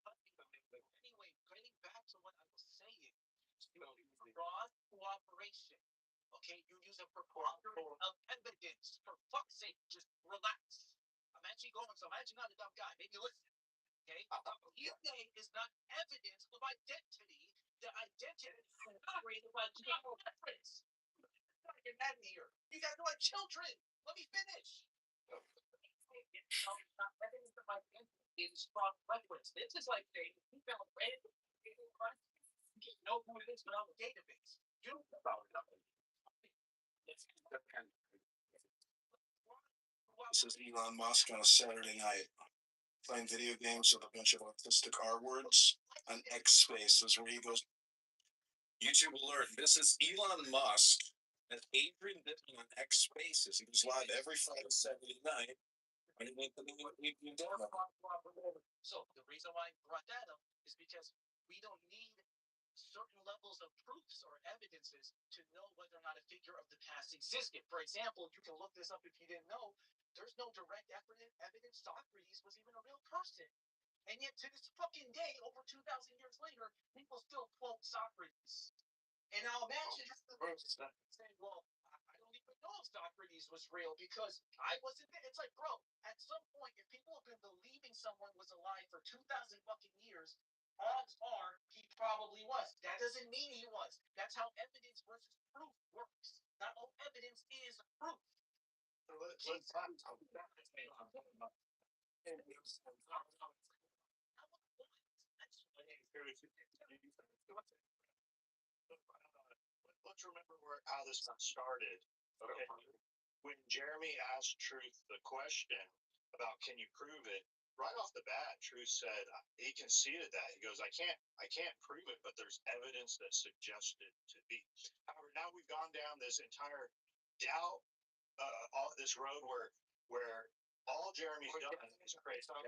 anyway, getting back to what I was saying, broad cooperation. Okay, you use a preponderance of evidence. For fuck's sake, just relax. I'm actually going, so I'm actually not a dumb guy. Maybe listen. Okay, DNA is not evidence of identity. The identity is operated by difference. Here. You guys are like children. Let me finish. Evidence of identity is strong reference. This is like saying you found random no who it is without a database. You This is Elon Musk on a Saturday night playing video games with a bunch of autistic R words on X Spaces where he goes, YouTube alert, this is Elon Musk. That's Adrian Bittman on X Spaces. He goes live every Friday, Saturday night. So the reason why I brought that up is because we don't need certain levels of proofs or evidences to know whether or not a figure of the past existed. For example, you can look this up if you didn't know. There's no direct evidence Socrates was even a real person. And yet to this fucking day, over 2,000 years later, people still quote Socrates. And now imagine saying, well, I don't even know if Socrates was real because I wasn't there. It's like, bro, at some point, if people have been believing someone was alive for 2,000 fucking years, odds are he probably was. That doesn't mean he was. That's how evidence versus proof works. Not all evidence is proof. Let's remember how this got started. Okay. When Jeremy asked Truth the question about can you prove it, right off the bat, Truth said he conceded that. He goes, I can't prove it, but there's evidence that suggests it to be. However, now we've gone down this entire doubt, all this road where all Jeremy's done is create doubt.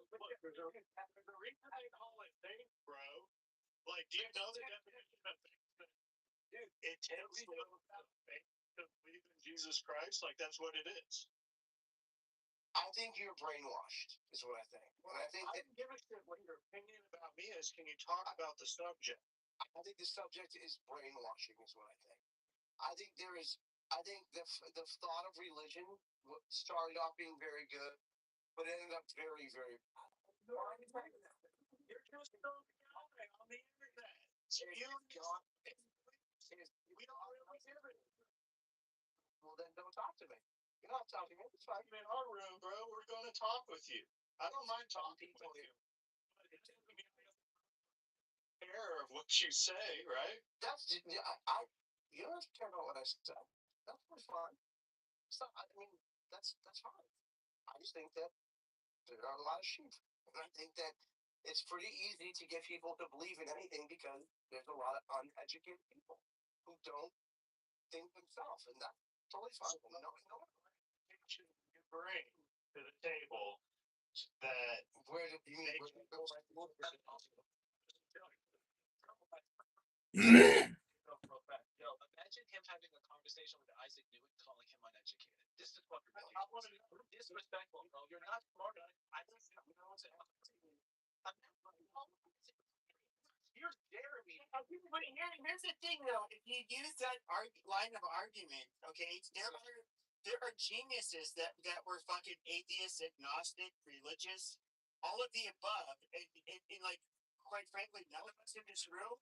Look, there's a reason they call it faith, bro. Like, do you know the definition of faith? Dude, it tells you about faith to believe in Jesus Christ. Like, that's what it is. I think you're brainwashed, is what I think. Well, I don't give a shit what your opinion about me is. Can you talk about the subject? I think the subject is brainwashing, is what I think. I think the thought of religion started off being very good, but ended up very, very bad. You're just throwing me out there on the internet. We don't really hear it. Well, then don't talk to me. You don't have to talk to me. It's fine. In our room, bro, we're going to talk with you. I don't mind talking with you. Care of what you say, right? That's I you don't have to care about what I said. That's fine. So I mean, that's fine. I just think that there are a lot of sheep, and I think that it's pretty easy to get people to believe in anything because there's a lot of uneducated people who don't think themselves, and that's totally fine. No, You bring to the table that where did you mean? Yo, imagine him having a conversation with Isaac Newton, calling him uneducated. This is fucking disrespectful, bro. You're not smart enough. I don't know what's You're Jeremy. But here's the thing, though. If you use that line of argument, okay, there are geniuses that were fucking atheist, agnostic, religious, all of the above, and like, quite frankly, none of us in this room.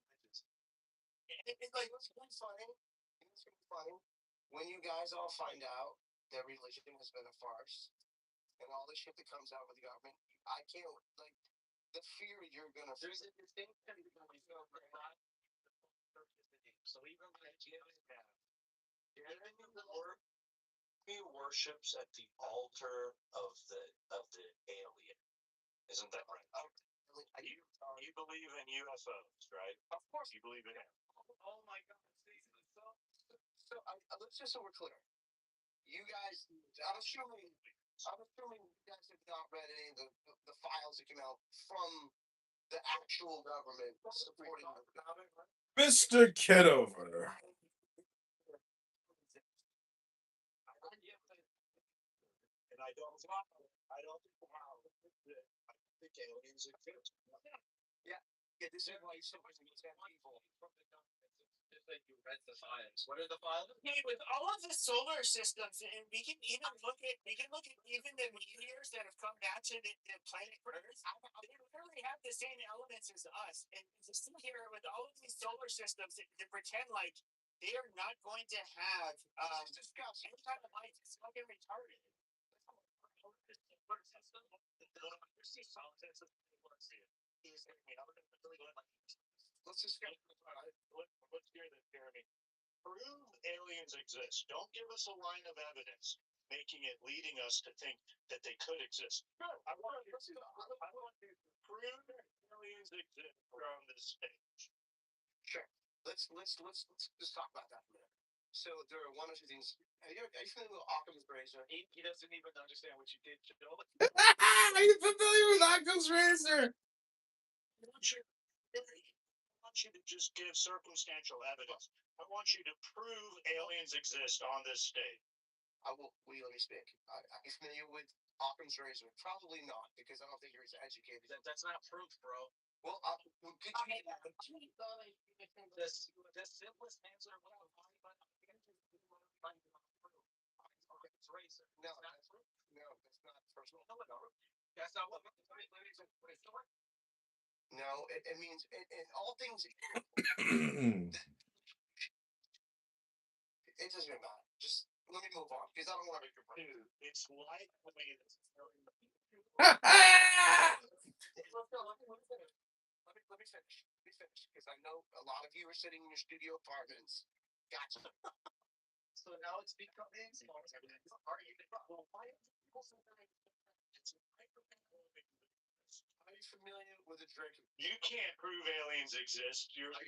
Like, It's gonna be funny. It's gonna be funny when you guys all find out that religion has been a farce and all the shit that comes out with the government. I can't like the fear you're gonna. There's a distinction between so even when he worships at the altar of the alien. Isn't that right? You believe in UFOs, right? Of course you believe in it. Oh my god, so let's just so we're clear. You guys, I'm assuming you guys have not read any of the files that came out from the actual government supporting Mr. Kitover. And I don't think aliens exist. Yeah, this is why so many people from the government that you read the files. What are the files? Okay, with all of the solar systems, and we can even look at even the meteors that have come down to the planet Earth. They literally have the same elements as us, and to sit here with all of these solar systems to pretend like they are not going to have any kind of life is fucking retarded. Let's just go. Let's hear this, Jeremy. Prove aliens exist. Don't give us a line of evidence leading us to think that they could exist. I want you to prove aliens exist on this stage. Sure. Let's just talk about that for a minute. So there are one or two things. Are you familiar with Occam's razor? He doesn't even understand what you did, Joe. Are you familiar with Occam's razor? I want you to just give circumstantial evidence. I want you to prove aliens exist on this stage. Will you let me speak? Are you familiar with Occam's razor? Probably not, because I don't think you're as educated. That's not proof, bro. Well, could you the simplest answer was razor. No, that's not personal. That's not what. No, it means in all things. It doesn't matter. Just let me move on because I don't want to make your brain. It's like the way that's Let me finish. Because I know a lot of you are sitting in your studio apartments. Gotcha. So now it's becoming. Are you familiar with the Drake? You can't prove aliens exist. You're now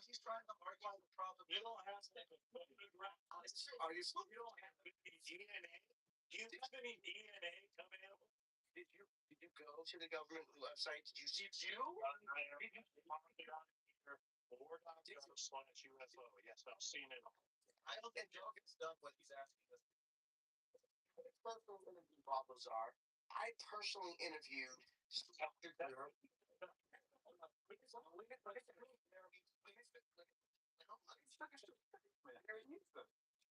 he's trying to argue the problem. You don't have to. Are you? You don't have any DNA. Do you have any DNA coming out? Did you go to the government website? Did you see you? UFO. Yes, I've seen it. I don't think Joe gets done what he's asking us. Personal interview Bob Lazar. I personally interviewed Dr. Greer.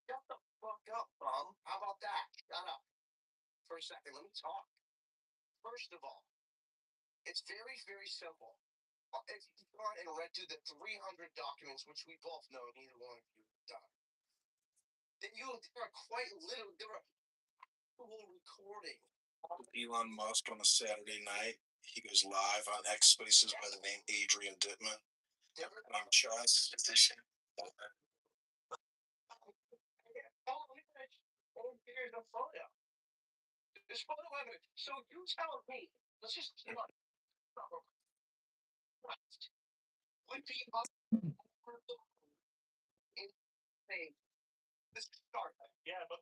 Shut the fuck up, bum. How about that? Shut up. For a second, let me talk. First of all, it's very, very simple. If you've gone and read through the 300 documents, which we both know neither one of you have done, then there are quite literally, recording. Elon Musk on a Saturday night. He goes live on X Spaces by the name Adrian Dittman. I'm just position. Here's a photo. This photo of it. So you tell me. Let's just would be up in this start. Yeah, but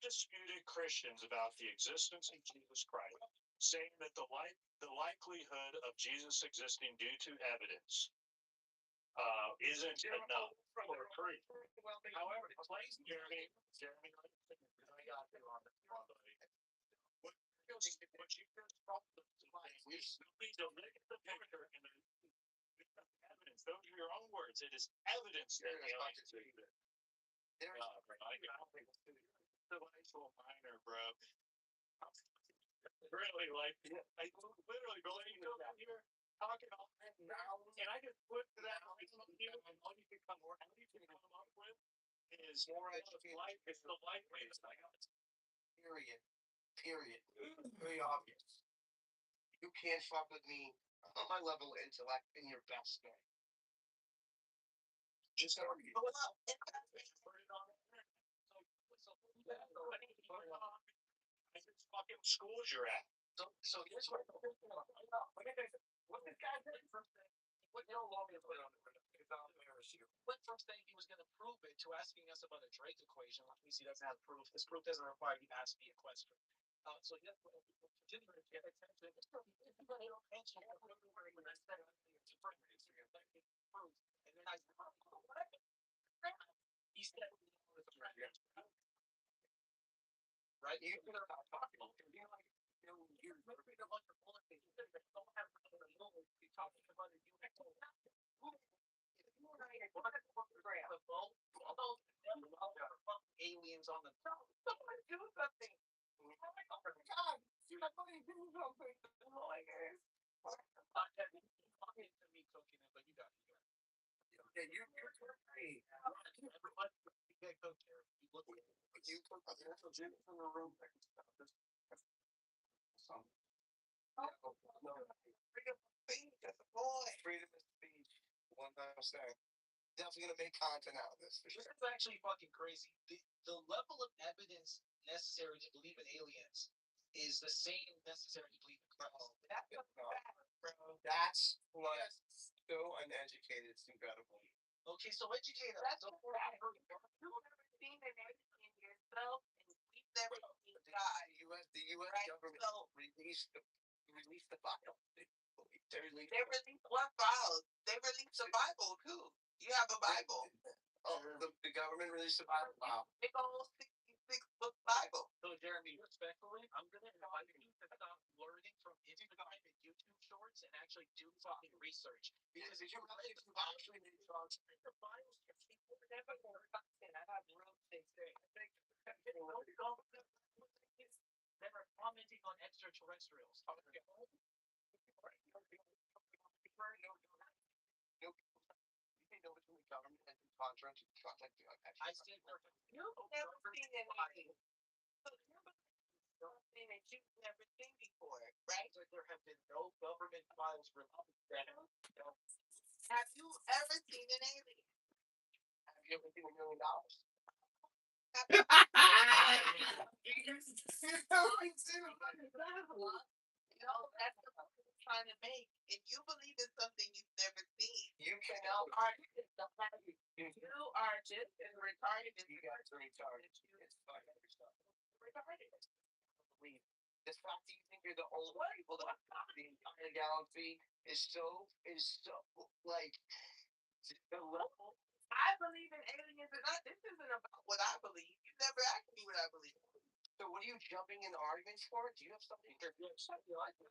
disputed Christians about the existence of Jesus Christ, saying that the likelihood of Jesus existing due to evidence isn't enough for proof. However, Jeremy, I got you on this one, buddy. What you just talked about, we need to look at the picture and evidence. Those are your own words. It is evidence that aliens exist. Intellectual minor, bro. Really, like, I literally believe here talking all that now, and I just put that on you, and all you can come up with is more life. It's the life base. Period. Very obvious. You can't fuck with me on my level of intellect in your best day. Just gotta go out. Fucking schools you're at. So here's what this guy did first thing. What first thing he was going to prove it to asking us about a Drake equation, which means he doesn't have proof. This proof doesn't require you to ask me a question. So he has to continue to get attention. And then I said, he said, right? You're not talking. You're like, you're looking at your policy. You don't have to be talking about it. Aliens on the someone do something. Oh my God, you have to do something. Oh my God. Talking to me, cooking it, but you got it. Yeah, you're great. You put the gym in the room. Freedom of speech. 100%. Definitely gonna make content out of this. This is actually fucking crazy. The level of evidence necessary to believe in aliens is the same necessary to believe in Christ. That's what so uneducated. It's incredible. Okay, so educated. That's what you've never seen an alien yourself, and we've never seen God. The U.S. government released the Bible. They released what Bible? They released the Bible too. You have a Bible. Oh, the government released a Bible. Wow. Big old 66-book Bible. So Jeremy, respectfully, I'm gonna invite you to stop learning from Instagram and YouTube shorts and actually do fucking research. Because if you really actually need to the Bible, people never content. I have real things there. They were commenting on extraterrestrials. Government and contract. I see. You've never seen anything. So something that you've never seen before, right? There have been no government files released. Have you ever seen an alien? Have you ever seen $1 million? That's the point I'm trying to make. If you believe in something you've never seen, you can now argue it. You are just as retarded as you guys are retarded. It's fucking retarded. Believe this fact that you think you're the only people that the entire galaxy is so like the level. I believe in aliens, and this isn't about what I believe. You never asked me what I believe. So what are you jumping in arguments for? Do you have something to do? Something like this?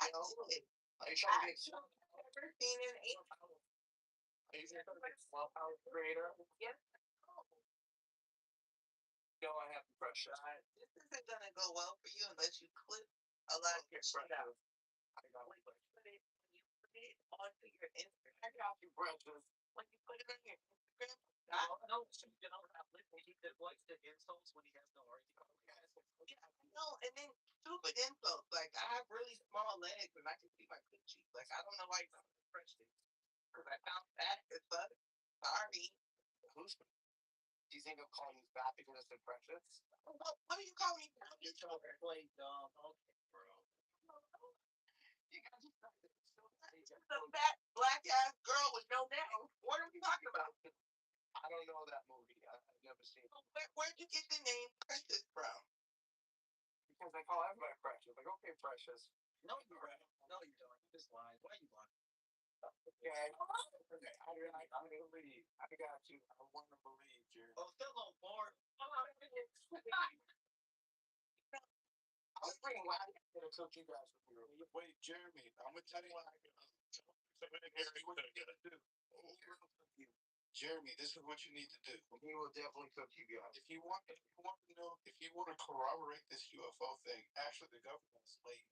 I know it. I've never seen an alien. Are you a small-power creator? Yes. No, I have pressure. This isn't gonna go well for you unless you clip a like your stuff. I got it. When you put it onto your Instagram, I got you, precious. When you put it on your Instagram, no, you don't have listening. He could voice the insults when he has no argument. No, and then stupid insults. Like I have really small legs and I can see my coochie. Like I don't know why you're not depressed. Because I found fat as fuck. Sorry. Who's? Do you think I'm calling you fat because it's precious? What do you call me? You're so play dumb. Okay, bro. You guys are the fat black ass girl with no nails. What are we talking about? I don't know that movie. I've never seen it. Where'd you get the name Precious from? Because they call everybody precious. Like, okay, precious. No, you don't. No, you don't. You just lying. Why are you lying? Okay. I believe. I got you. I want to believe, Jerry. Oh, still on board. I was bringing laughter to cook you guys with me. Wait, Jeremy, I'm gonna tell you what I got. Jeremy, this is what you need to do. He will definitely cook you guys. If you want to know, if you want to corroborate this UFO thing, actually the government's late.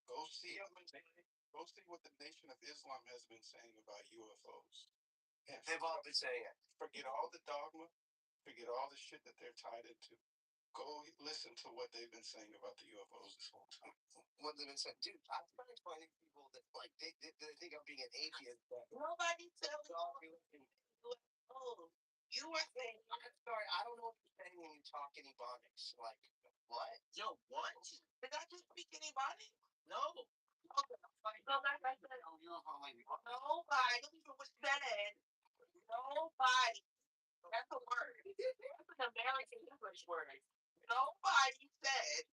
Go see what the Nation of Islam has been saying about UFOs. And they've all been saying it. Forget all the dogma, forget all the shit that they're tied into. Go listen to what they've been saying about the UFOs this whole time. What they've been saying, dude. I'm trying to find people that like they think I'm being an atheist. Nobody tells you. Oh, you were saying. I'm sorry, I don't know what you're saying when you talk any Ebonics. Like what? Yo, what? Did I just speak any body? No. Okay. Go back. Nobody was said. Nobody. That's a word. That's an American English word. Nobody said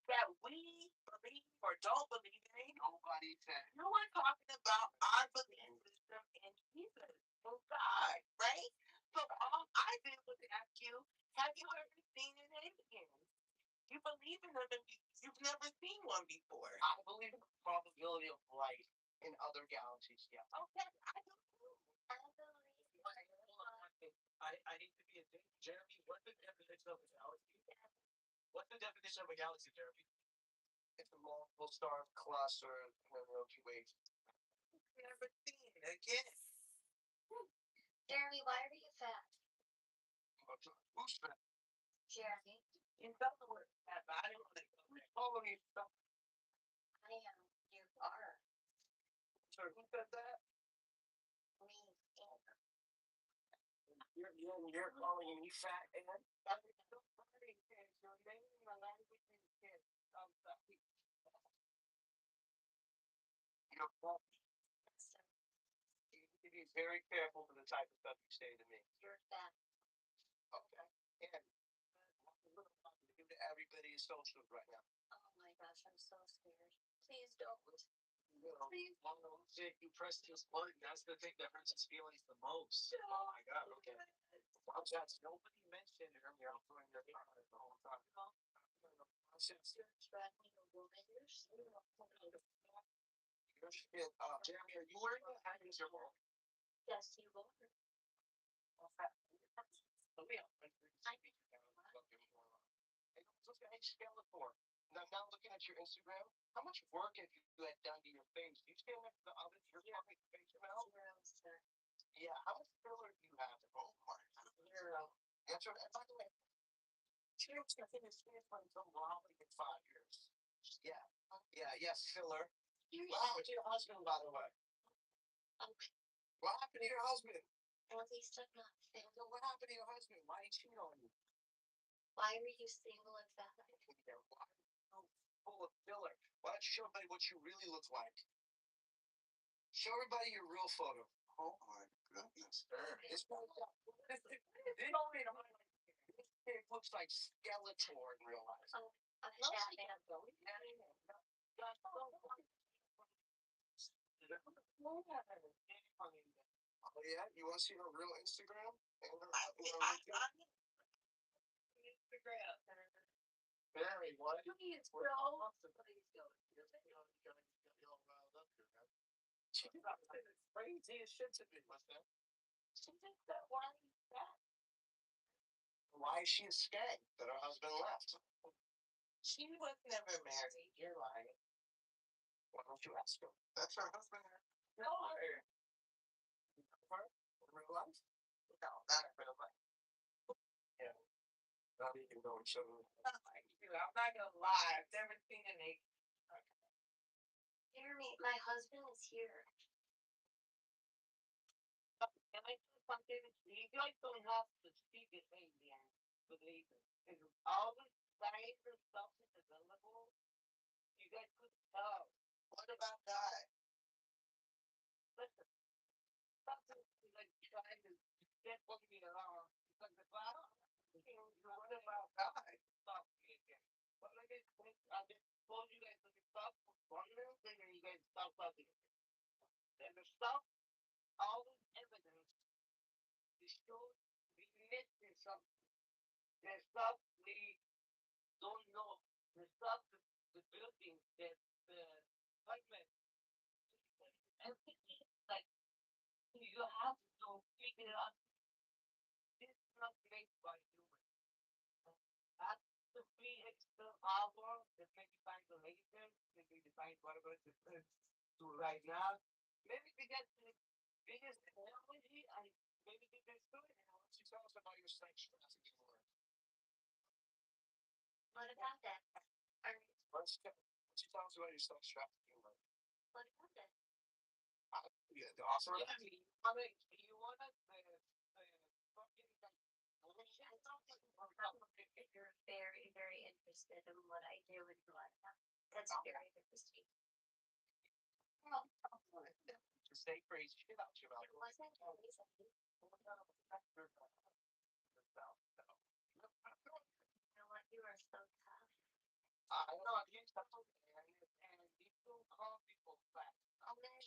that we believe or don't believe in anything. Nobody said. You were talking about our belief system in Jesus, in God, right? So all I did was ask you, have you ever seen an alien? You believe in them and you've never seen one before. I believe in the probability of life in other galaxies, yeah. Okay, I don't know. I need to be a Jeremy, what's the definition of a galaxy? What's the definition of a galaxy, Jeremy? It's a multiple star cluster in the Milky Way. Never seen it again. Jeremy, why are you fat? Who's fat? Jeremy. In other words, I don't want to follow me. I am. You are. Sorry, who said that? Me. You're calling me fat, and you need to be very careful with the type of stuff you say to me. You're fat. Okay. And give to everybody is social right now. Oh my gosh, I'm so scared. Please don't. Please. You pressed his button. That's the thing that hurts his feelings the most. Oh my god, okay. Nobody mentioned earlier I'm throwing their car the whole time. You're attracting a woman. You're so Jeremy, are you wearing a hat in your world? Yes, you are. Now looking at your Instagram, how much work have you had done to your face? You stand next to the oven, your face now? Yeah, how much filler do you have? Oh my god. That's right. By the way, Chance can finish from Raleigh in 5 years. Yeah. Yes, filler. What happened to your husband, by the way? Okay. What happened to your husband? At least I'm not single. What happened to your husband? Why did he cheat on you? Why were you single and fat? Full of filler. Why don't you show everybody what you really look like? Show everybody your real photo. Oh my goodness. This kid looks like Skeletor in real life. Oh, I'm fat. Oh yeah? You want to see her real Instagram? Instagram. Barry, what? Please, bro. She's crazy as shit to me. What's that? She thinks that why he's fat. Why is she a skag that her husband left? She was never married. You're lying. don't you ask her? That's her husband. No. Her? In real life? No, not in real life. Yeah. Not even know each other. I'm not gonna lie. I've never seen an egg. Jeremy, my husband is here. Can I do something? You guys don't have to speak it alien, believe it. If all the science and stuff is available, you guys could tell. What about God? Listen, something like trying to get me along. Because if I don't, what about God? Stop me again. But like I just told you guys to stop wondering, and you guys stop talking. And the stuff, all the evidence, is still we missing something. There's stuff we don't know. There's stuff the building, the apartment, everything like you have to figure out. This is not made by humans. That's the free extra hour that maybe find the later, maybe define whatever it is to right now. Maybe because the biggest technology and maybe the best good. She tell us about your sex trafficking work. What about that? She tell us about your sex trafficking work. What about that? Yeah, the offer. Yeah, you wanna fucking You're very, very interested in what I do and who I am. That's very interesting. To say crazy shit out your mouth. It wasn't crazy. You know what? You are so tough. I know you tough and you don't call people fat. Oh man,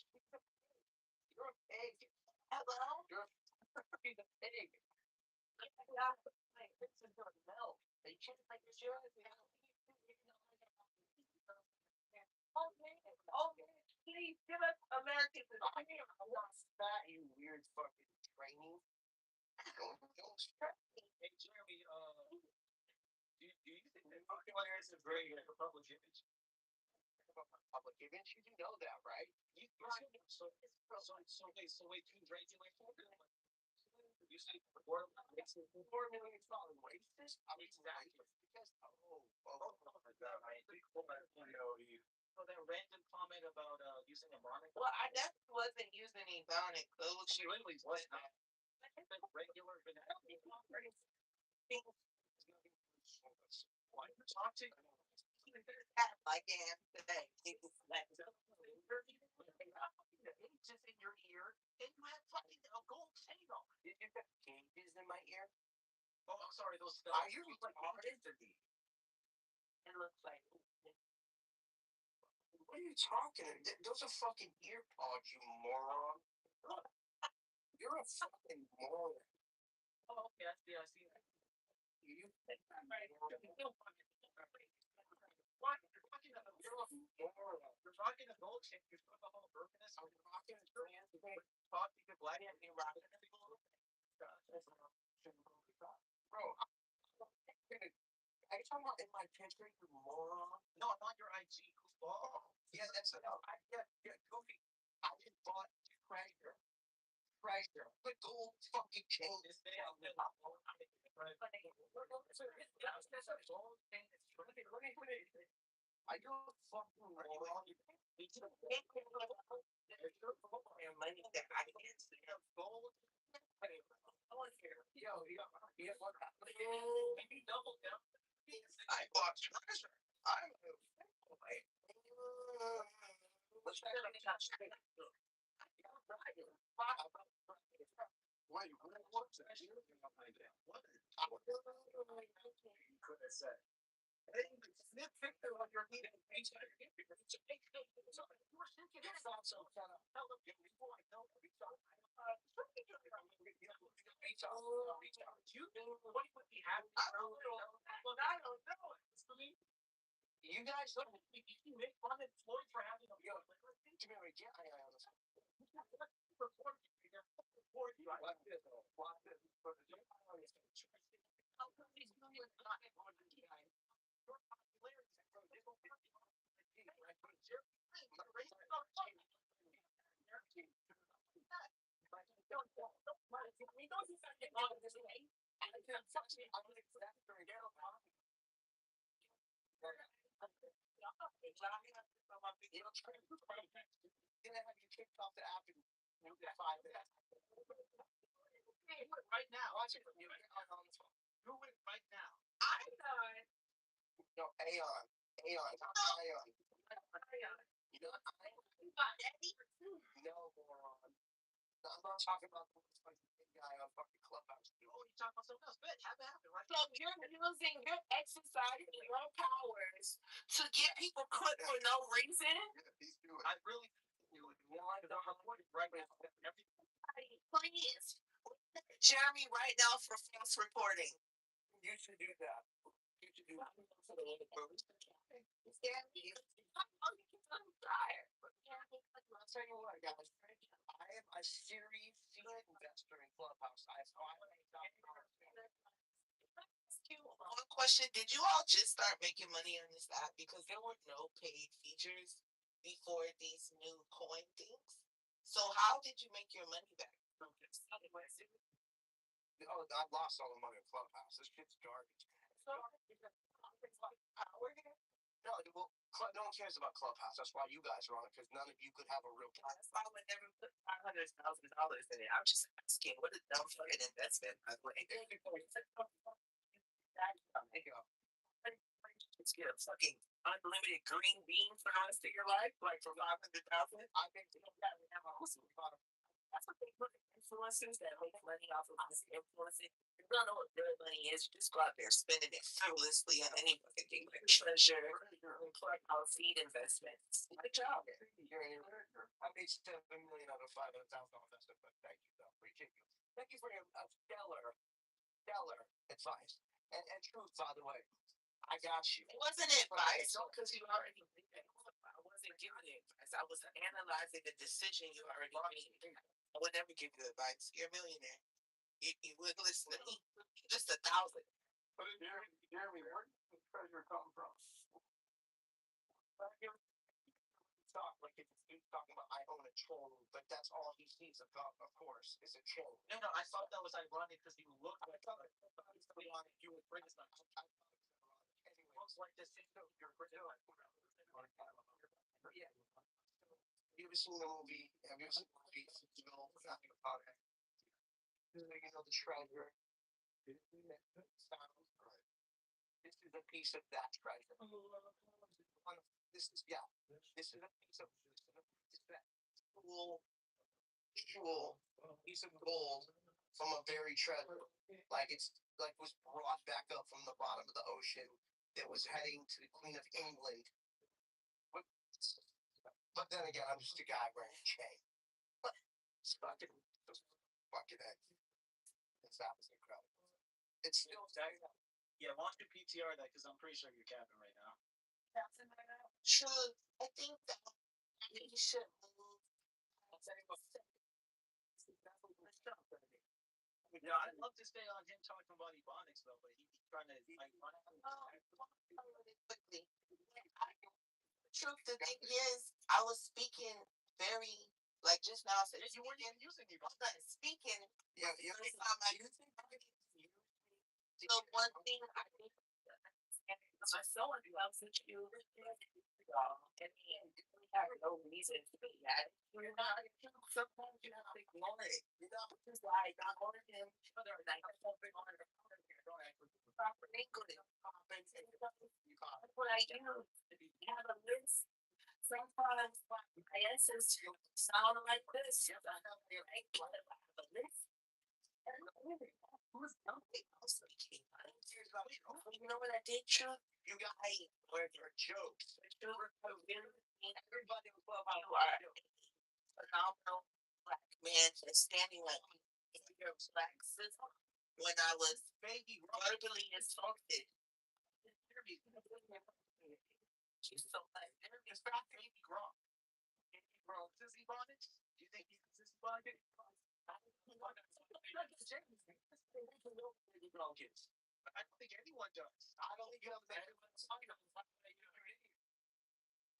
You're a pig. hello? You're a pig. This is your milk. They change like the sure as hell. Oh man, please give us American. I mean, I'm not fat, you weird fucking training. Don't stress me. Hey Jeremy, do you think that Pokemon is a very public image? Public image, you know that, right? So wait, to regulate Pokemon. You say 4 million is not racist? I mean, exactly. Because, my God, so that random comment about using a moniker. Well, I definitely wasn't using Ebonic. Those She literally was not. Regular vanilla. Why are you talking? like I am today. Just in your ear, and you have fucking a gold chain on. Did you have changes in my ear? Oh, I'm sorry, those. Are you like identity? It looks like. What are you talking? Those are fucking ear pods, you moron. You're a fucking moron. Oh, okay, I see that. You think I'm right. You're rocking a gold chain. You're talking about Burkiness. I'm rocking a trans. Talking to black and you're rocking a gold chain. Bro, are you talking about in my picture, you moron? No, not your IG. Oh, yeah, that's yeah, Goofy. I just bought Treasure. The gold fucking chain is there. I go fucking moron. Money that I can't see of gold. Yo, what happened? Maybe double down. I bought Treasure. I'm a boy. What's that? Wait, what's that? What? Could have said. Snip picture on your meeting. It's a picture. Before I know you what would be happening? I don't know. You guys don't you make fun of Floyd for having a We know you got it wrong this way. And unfortunately, I'm going to put that during their own. Gonna have you kicked off the app and you get 5 minutes. Right now. Watch it from you. On this one. Do it right now. I'm not. No, Aeon. Aeon. Aeon. You know, no, moron. I'm not talking about the fucking big guy on fucking Clubhouse. Oh, you talking about something else? Good. Have it happen right So you're using your exercising your powers to get people quit for no reason? Yeah, he's doing it. I really do it. Right now. Please. Jeremy right now for false reporting. You should do that. You should do that. Jeremy. I'm tired. I'll tell you what, guys. I am a Series C investor in Clubhouse. I have one question. Did you all just start making money on this app? Because there were no paid features before these new coin things. So how did you make your money back? Oh, I lost all the money in Clubhouse. This shit's garbage. No, well, no one cares about Clubhouse. That's why you guys are on it, because none of you could have a real plan. That's why I would never put $500,000 in it. I'm just asking, what a dumb fucking investment. It's get a fucking unlimited green bean for the rest of your life, like for 500,000. I think you don't have a house. That's what they put influencers that make money off of us influencing. You don't know what their money is. You just go out there spending it frivolously on any fucking thing like treasure and Clubhouse seed investments. Good job. I made $7 million out of $500,000 investment, but thank you, though. Appreciate you. Thank you for your stellar advice. And truth, by the way. I got you. It wasn't advice. Because you already did that. I wasn't giving you advice. I was analyzing the decision you already made. I would never give you advice. You're a millionaire. You wouldn't listen to me. Just 1,000. But Jeremy, where did the treasure come from? Talk like he's talking about I own a troll, but that's all he sees of course, is a troll. No, I thought that was ironic because you looked like you would bring us back. Most like this thing that you're bringing up. Yeah. You ever seen the movie? Have you ever seen the movie? About it. You know the treasure. This is a piece of that treasure. This is a piece of that cool piece of gold from a buried treasure. Like was brought back up from the bottom of the ocean that was heading to the Queen of England. But then again, I'm just a guy wearing a chain. It's fucking egg. That was incredible. It's still Yeah, why don't you PTR that because I'm pretty sure you're capping right now. Sure, I think that we should move. Yeah, I'd love to stay on him talking about Ebonics though, but he's trying to like run out. Quickly. Truth, the thing is, I was speaking very like just now. I said you weren't even using Ebonics. I was speaking. Yeah, every time I use it. So one thing I think my son loves that you and we have no reason to be mad. You're not. Sometimes you have to ignore it. You know, just like I ordered him. Like I'm hoping on the proper English. That's what I do. You have a list. Sometimes my answers sound like this. I have a list. Who's dumping? You know what I did, Chuck? You guys were your jokes. Everybody was about you are a phenomenal black man just standing like your black sister when I was verbally insulted. She's so like, it's not baby Gronk. Baby Gronk. Sissy Bonnets? Do you think he's a Sissy Bonnet? I don't think anyone does. I don't think everyone's talking about it.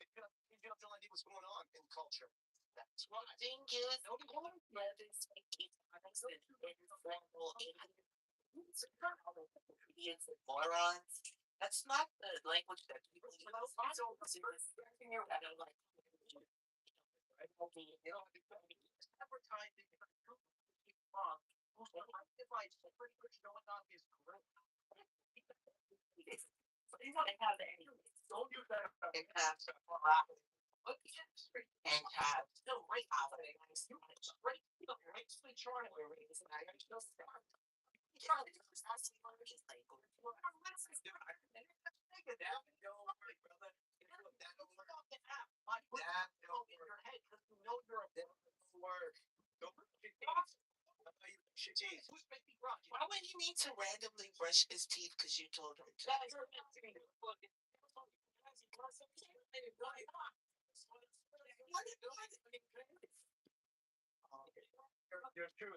You don't know what's going on in culture. That's why. Thing is, brothers and honest and informal idiots and morons. That's not the language that people use. I don't like. Advertising wrong. If I pretty much going on is great. They don't have any. Don't use that. And have still right out of it. Right, rightfully trying to raise and I just start. Charlie, just ask me what it is like. Take it down and go over it, brother. My dad go in your head because you know you're a word. Don't Why would he need to randomly brush his teeth because you told him to? You're true.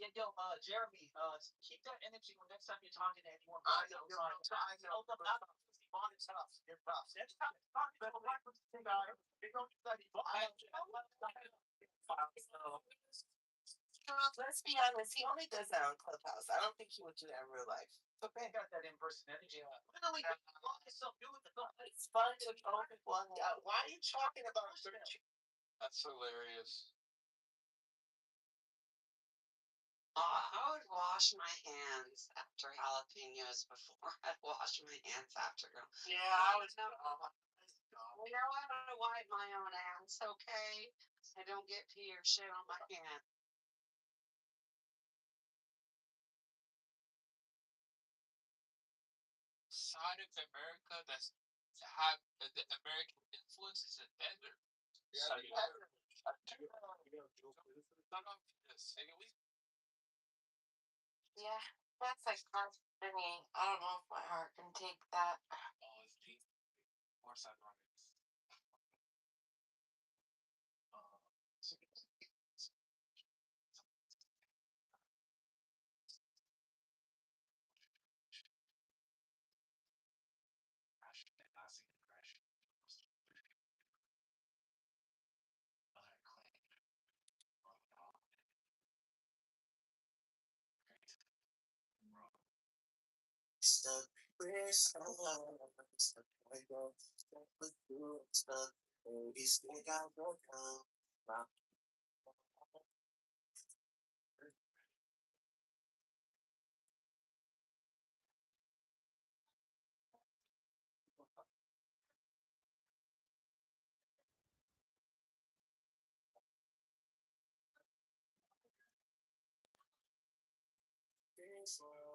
Yeah, yo, Jeremy, keep that energy when next time you're talking to anyone. I know. You're tough. Next time, Let's be honest, he only does that on Clubhouse. I don't think he would do that in real life. okay, got that in-person energy. Literally, It's fun to throw people on the out. Why are you talking about search? That's hilarious. I would wash my hands after jalapenos before I'd wash my hands after. Yeah, I was. I know how to wipe my own ass, okay? I don't get pee or shit on my hand. Side of America that's to have the American influence is a desert. Yeah, yeah, that's like hard for me. I don't know if my heart can take that. More side Stuck with someone, stuck with you, stuck. Maybe still got no time.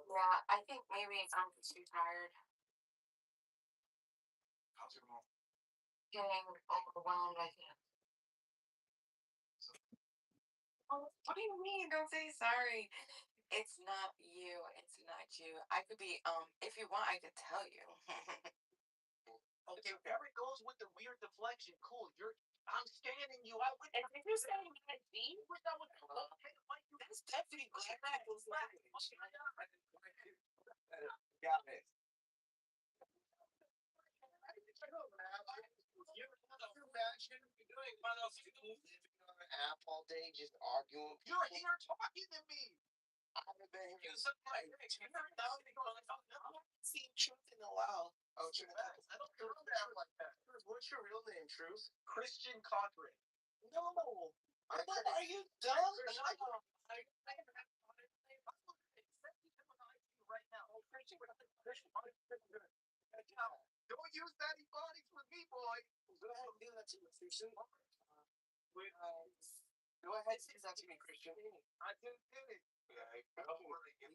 Yeah, I think maybe I'm just too tired. Getting overwhelmed, I can't. Oh, what do you mean? Don't say sorry. It's not you. It's not you. I could be, if you want, I could tell you. Okay, there it goes with the weird deflection. Cool, I'm scanning you. I would. And if you're saying that me, That's definitely black. got it. Imagine doing one of you living on an app all day just arguing. You're here talking to me. I've been here. Seen Truth in a while. Oh, true. I don't do that like that. What's your real name, Truth? Christian Cochran. No. Are you dumb? Right now. Don't use that ebonics with me, boy. Go ahead and do that to me, Christian. Go ahead, say that to me, Christian. I just did it. You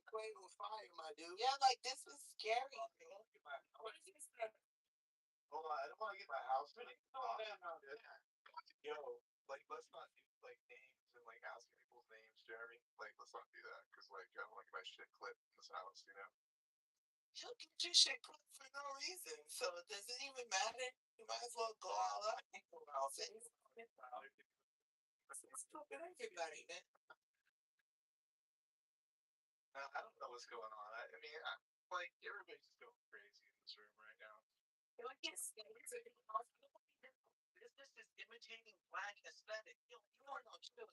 playing with fire, my dude. Yeah, like this was scary. What did you say? Hold on, I don't want to get my house ready. Yo, like, let's not do like names and like asking people's names, Jeremy. Like, let's not do that because like I don't want to get my shit clipped in this house, you know. You'll get your shit clipped for no reason, so it doesn't even matter. You might as well go all out. It's stupid everybody, man. I don't know what's going on. I mean, like everybody's just going crazy in this room right now. Business is imitating black aesthetic. You are not chill.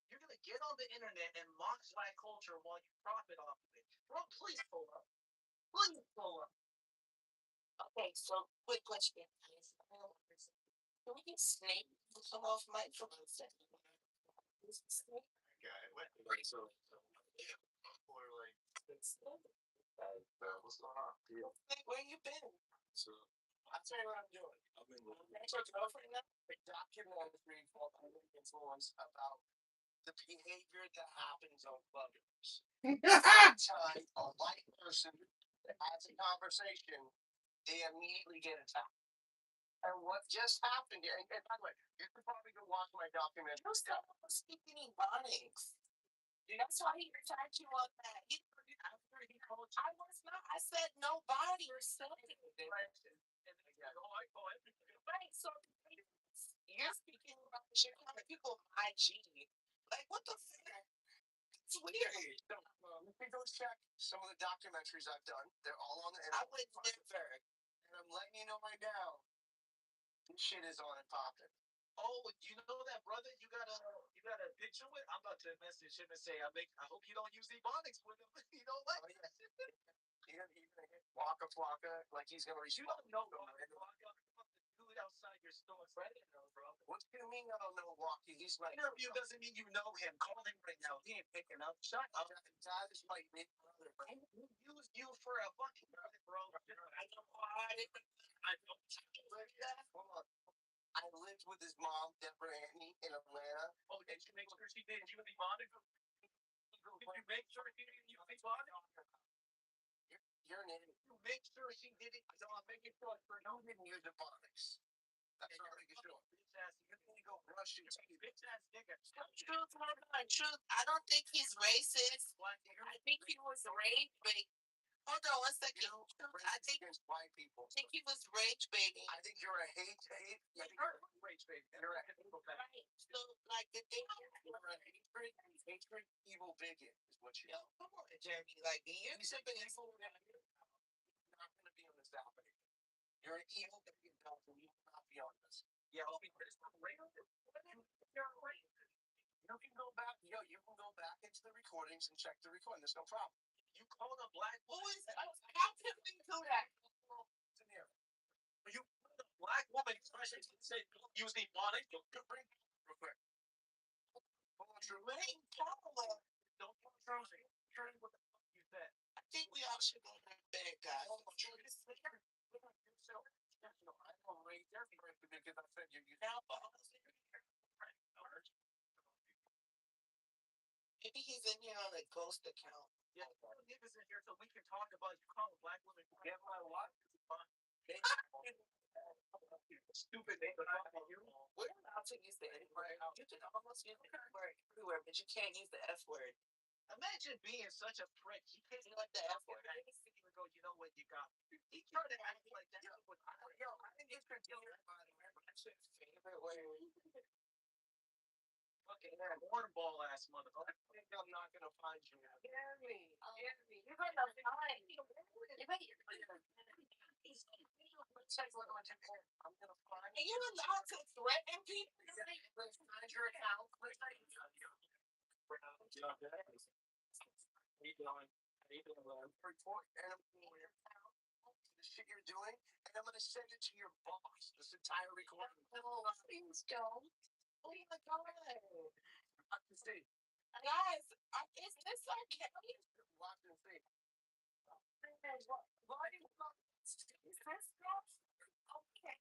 You're gonna get on the internet and mock black culture while you profit off of it. Bro, please pull up. Please pull up. Okay, so quick question. Can we get Snake to come off mic for 1 second? Snake? Right, so or like Snake? what's going on? Yeah. Snake, where you been? So I'll tell you what I'm doing. I'm your girlfriend now. A documentary called Under Influence about the behavior that happens on Clubhouse. Anytime a white person has a conversation, they immediately get attacked. And what just happened here, and by the way, you could probably go watch my documentary. You still don't speak any Ebonics. That's why he attacked you on that. After he called you. I was not. I said nobody or something. Right, so you're speaking about shit on people on IG. Like, what the fuck? It's weird. So, you can go check some of the documentaries I've done. They're all on the internet. I would never. And I'm letting you know right now, this shit is on and popping. Oh, you know that brother you got a picture with? I'm about to message him and say, I hope you don't use Ebonics with him. You know what? Oh, yeah. You're gonna hit Waka Flocka like he's gonna respond. You don't know Waka Flocka. The dude outside your store. I didn't know, bro. What do you mean I don't know Walkie? He's like interview doesn't mean you know him. Call him right now. He ain't picking up. Shut up. That is my big brother, bro. Use you for a fucking brother, bro. I know why. I don't hold on. I lived with his mom, Deborah Anthony, in Atlanta. Oh, did you make sure she didn't use Ebonics? Did you make sure she didn't use Ebonics? You're an idiot. You make sure she didn't. No, I'm making sure for You didn't use Ebonics. That's what I'm making sure. Bitch ass, you need to go brush your teeth. Bitch ass nigga. Truth, hold on. Truth, I don't think he's racist. I think he was rage baiting. Hold on 1 second. I think against white people. I think he was rage baiting. I think you're a hate. Yeah, you're a rage baiting. You're a hatred. Right. So, like, the thing you're a hatred, evil bigot is what you are. Come on, Jeremy. Like, you're something evil. You're not going to be on this album. You're an evil bigot, and you will not be on this. Yeah, I'll be pissed off. You're a racist. You can go back. You can go back into the recordings and check the recording. There's no problem. You called a black woman. Who is that? How can we do that? It's in here. You called a black woman, especially say use Ebonics. Real quick. Hold on, Tremaine Paula. Don't try what the fuck you said. I think we all should go to bed, guys. I don't rate everybody because I said you now, maybe he's in here on a ghost account. Yeah, all the niggas in here so we can talk about you calling black women. Get my wife. Stupid nigga. We're allowed to use the N word. You can almost use the N word everywhere, but you can't use the F word. Imagine being such a prick. He can't like the F word. Even go, you know what, you got. He tried to act like that. I think it's continuing by the way. That's his favorite word. Fucking hornball ass motherfucker. I think I'm not gonna find you. Jeremy, you're gonna find. I'm gonna find. Are you allowed to threaten people? Let's find your account. Report the shit you're doing, and I'm gonna send it to your boss. This entire recording. No, please don't. Oh my god. I can see. Guys, is this okay? Watch and see. Why do you want is this stuff? Okay.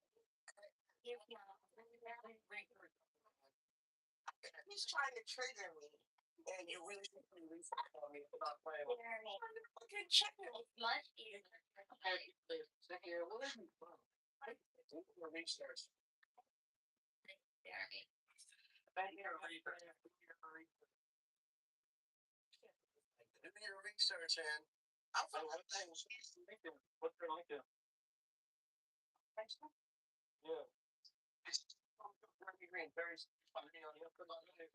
He's trying to trigger me. And you really should be released on me about playing with me. Okay, check it. Much easier. Here, what is it from? I think your research. Jeremy. Do your research, and I'll find out things. What's your LinkedIn? Yeah. Green, very funny on you.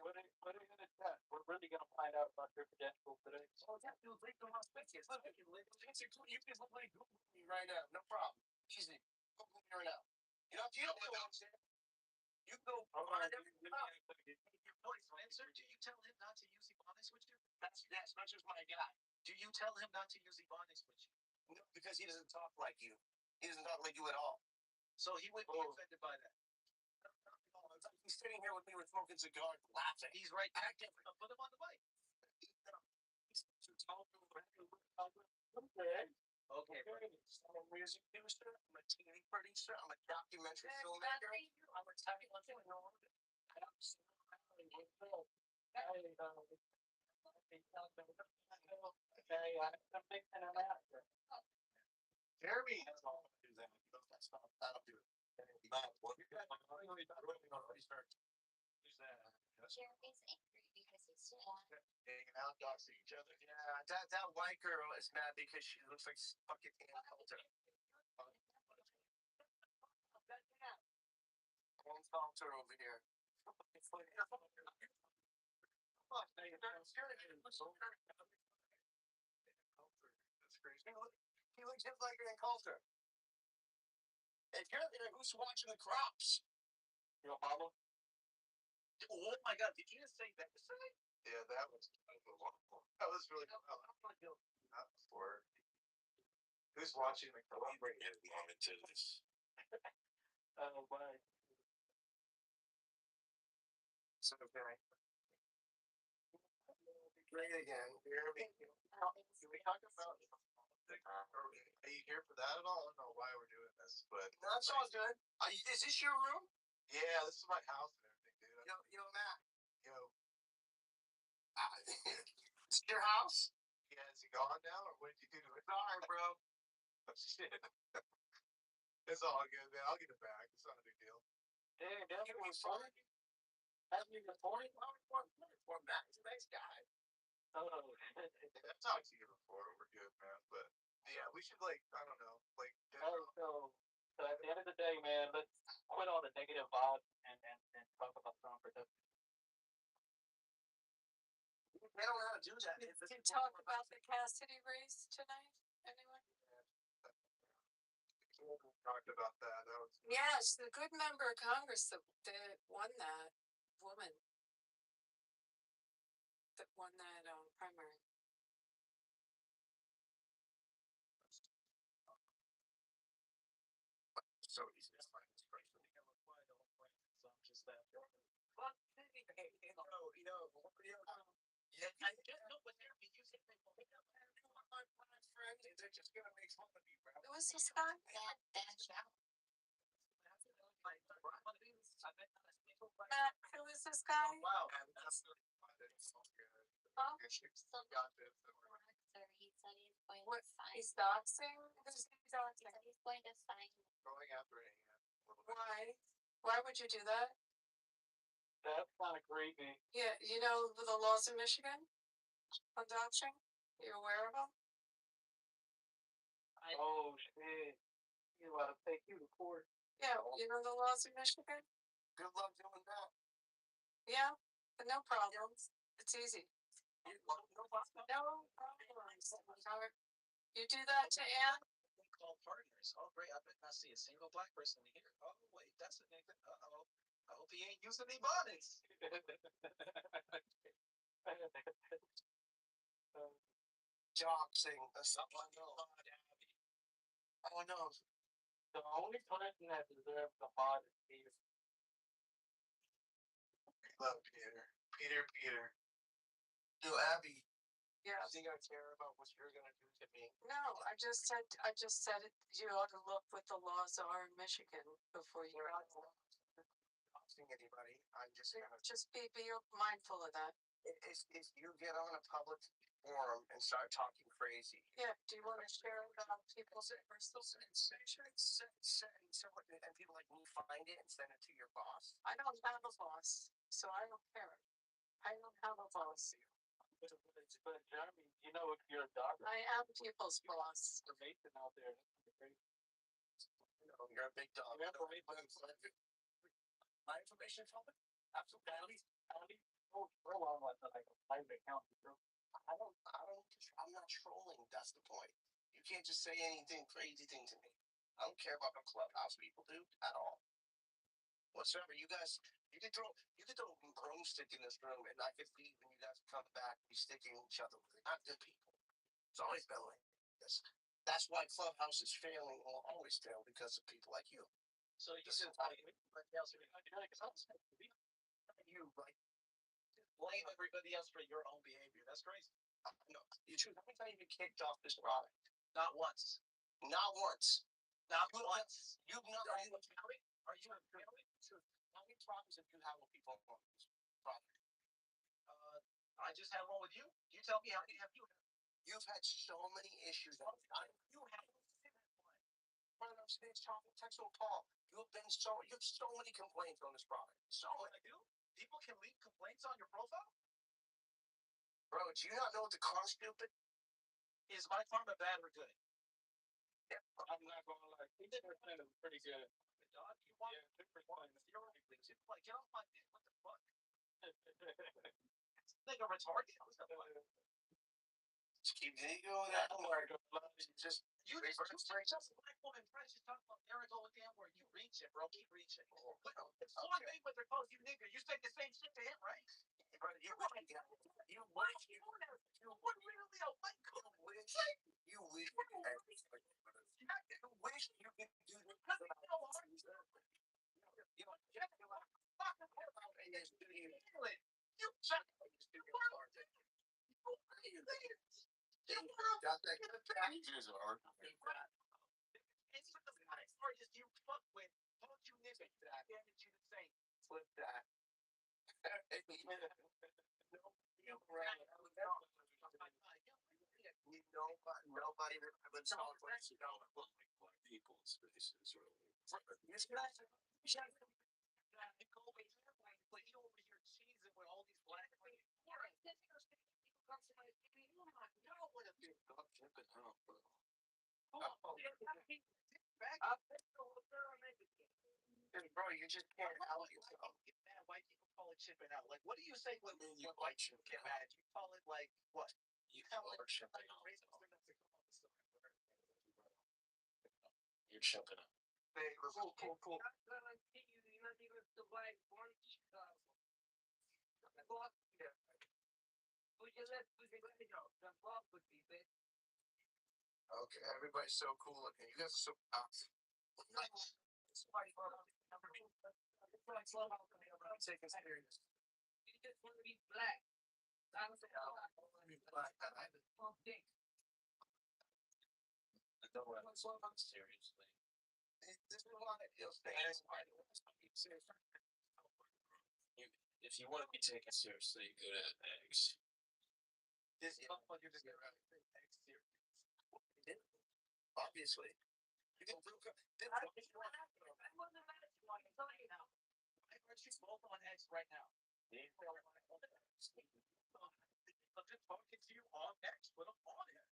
What are you gonna test? We're really gonna find out about your credentials today. Oh, that dude's linked on my pictures. Look, you can literally Google me right now. No problem. Easy. Google me right now. You don't know what I'm saying? You You go find him. Your buddy Spencer, do you tell him not to use Ebonics with you? That's Spencer's my guy. Do you tell him not to use Ebonics with you? No, because he doesn't talk like you. He doesn't talk like you at all. So he wouldn't be offended by that. He's sitting here with me, we're smoking cigars, laughing. He's right back there. Put him on the mic. Okay. I'm a music producer, I'm a TV producer, I'm a documentary filmmaker. I'm a Jeremy has all to do that. He goes, that's not, that'll do it. What you got? Jeremy's angry because he's hanging out, doxing each other. Yeah, that white girl is mad because she looks like fucking Ann Coulter. Ann Coulter over here. That's crazy. He looks just like Ann Coulter. Hey, who's watching the crops? Your mama? Oh my God! Did you just say that? Yeah, that was really cool. Not before. Who's watching the crops? I'm bringing his mom into this. Oh my. So okay. Great again. Can we talk about? Are you here for that at all? I don't know why we're doing this, but no, that's all good. Is this your room? Yeah, this is my house and everything, dude. Yo, Matt. Yo. Is it your house? Yeah, is he gone now, or what did you do to it? Sorry, bro. Shit. It's all good, man. I'll get it back. It's not a big deal. Hey, definitely sorry. Have you reported? Report Matt. He's a nice guy. Oh. I've talked to you before. We're good, man. But yeah, we should I don't know, So at the end of the day, man, let's quit all the negative vibes and talk about something productive. They don't know how to do that. Did you talk about the Cassidy race tonight? Anyone? We talked about that. That was Yes, the good member of Congress that won that woman. That won that primary. so easy to find this person. Just that. Yeah, I just know what they're using. They're just gonna make fun of you, bro. Who was this guy? Matt, who is this guy? Wow. Huh? He said he's going What? He's doxing? Who's he doxing? He's going to sign. Going after Ann. Why? Why would you do that? That's kind of creepy. Yeah, you know the laws in Michigan on doxing? You aware of them? Oh shit! He's about to take you to court. Yeah, you know the laws in Michigan? Good luck doing that. Yeah, but no problems. It's easy. No problem. No problems. You do that to Ann? We call partners. Oh great! I bet not see a single black person in here. Oh wait, that's a nigga. Uh-oh. I hope he ain't using the bonnets. Doxing. Someone knows. Oh no. The only person that deserves the mod is Peter. Love Peter. Peter. Yo, Abby. Yeah. You think I care about what you're gonna do to me? No, I just said it, you ought to look what the laws are in Michigan before you. Doxing anybody. I'm just gonna be mindful of that. If you get on a public forum and start talking crazy. Yeah. Do you want to share people's personal information? And people like me find it and send it to your boss. I don't have a boss, so I don't care. I don't have a boss. But Jeremy, you know if you're a doctor. I am people's boss. Information out there. No, you're a big dog. My information is open? Absolutely. At least throw on like a private account. I'm not trolling. That's the point. You can't just say anything crazy thing to me. I don't care about what Clubhouse people do at all. whatsoever. You guys, you can throw a broomstick in this room, and I could leave, and you guys come back, be sticking each other with it. Not good people. It's always been like this. That's why Clubhouse is failing, or will always fail, because of people like you. So you said everybody else You right? blame everybody else for your own behavior. That's crazy. No, you choose. How many times you kicked off this product? Not once. Not once. Not once. You've not. Are you counting? Are you counting? How many problems have you had with people on this product? I just had one with you. You tell me how many have you had? You've had so many issues. You have right on stage talking, texting Paul. You have so many complaints on this product. So many. People can leave complaints on your profile? Bro, do you not know what the car stupid? Is my karma bad or good? Yeah. I'm not gonna lie. He did pretty good. Dog, you want like get off my dick? What the fuck? Nigga retarded. Just keep going that hard. Just you just black woman friends just talking about there I go again where you reaching, bro. Keep reaching. Floyd Mayweather calls you nigga. You say the same shit to him, right? Bro, you wish you literally a white girl. You wish you could do this. Got that packages are. It's the artist you fuck with. Don't you nigga? Damage you the same. Flip that. Nobody would talk like people in spaces, really. This guy's go away here, but he over here cheesing with all these black people. Bro, you just can't help yourself. White people call it chipping out. Like, what do you say when white people get mad? You call it like what? You call it chipping out. You're chipping out. Cool. Okay, everybody's so cool looking. You guys are so awesome. Nice. Taking serious. You just want to be black. I want to be black. I don't want to seriously. This is why you'll stay. If you want to be taken seriously, go to eggs. This motherfucker just get around and take eggs serious. Obviously. You can prove it. Why aren't you both on eggs right now? I'm just talking to you on X, but I'm on it.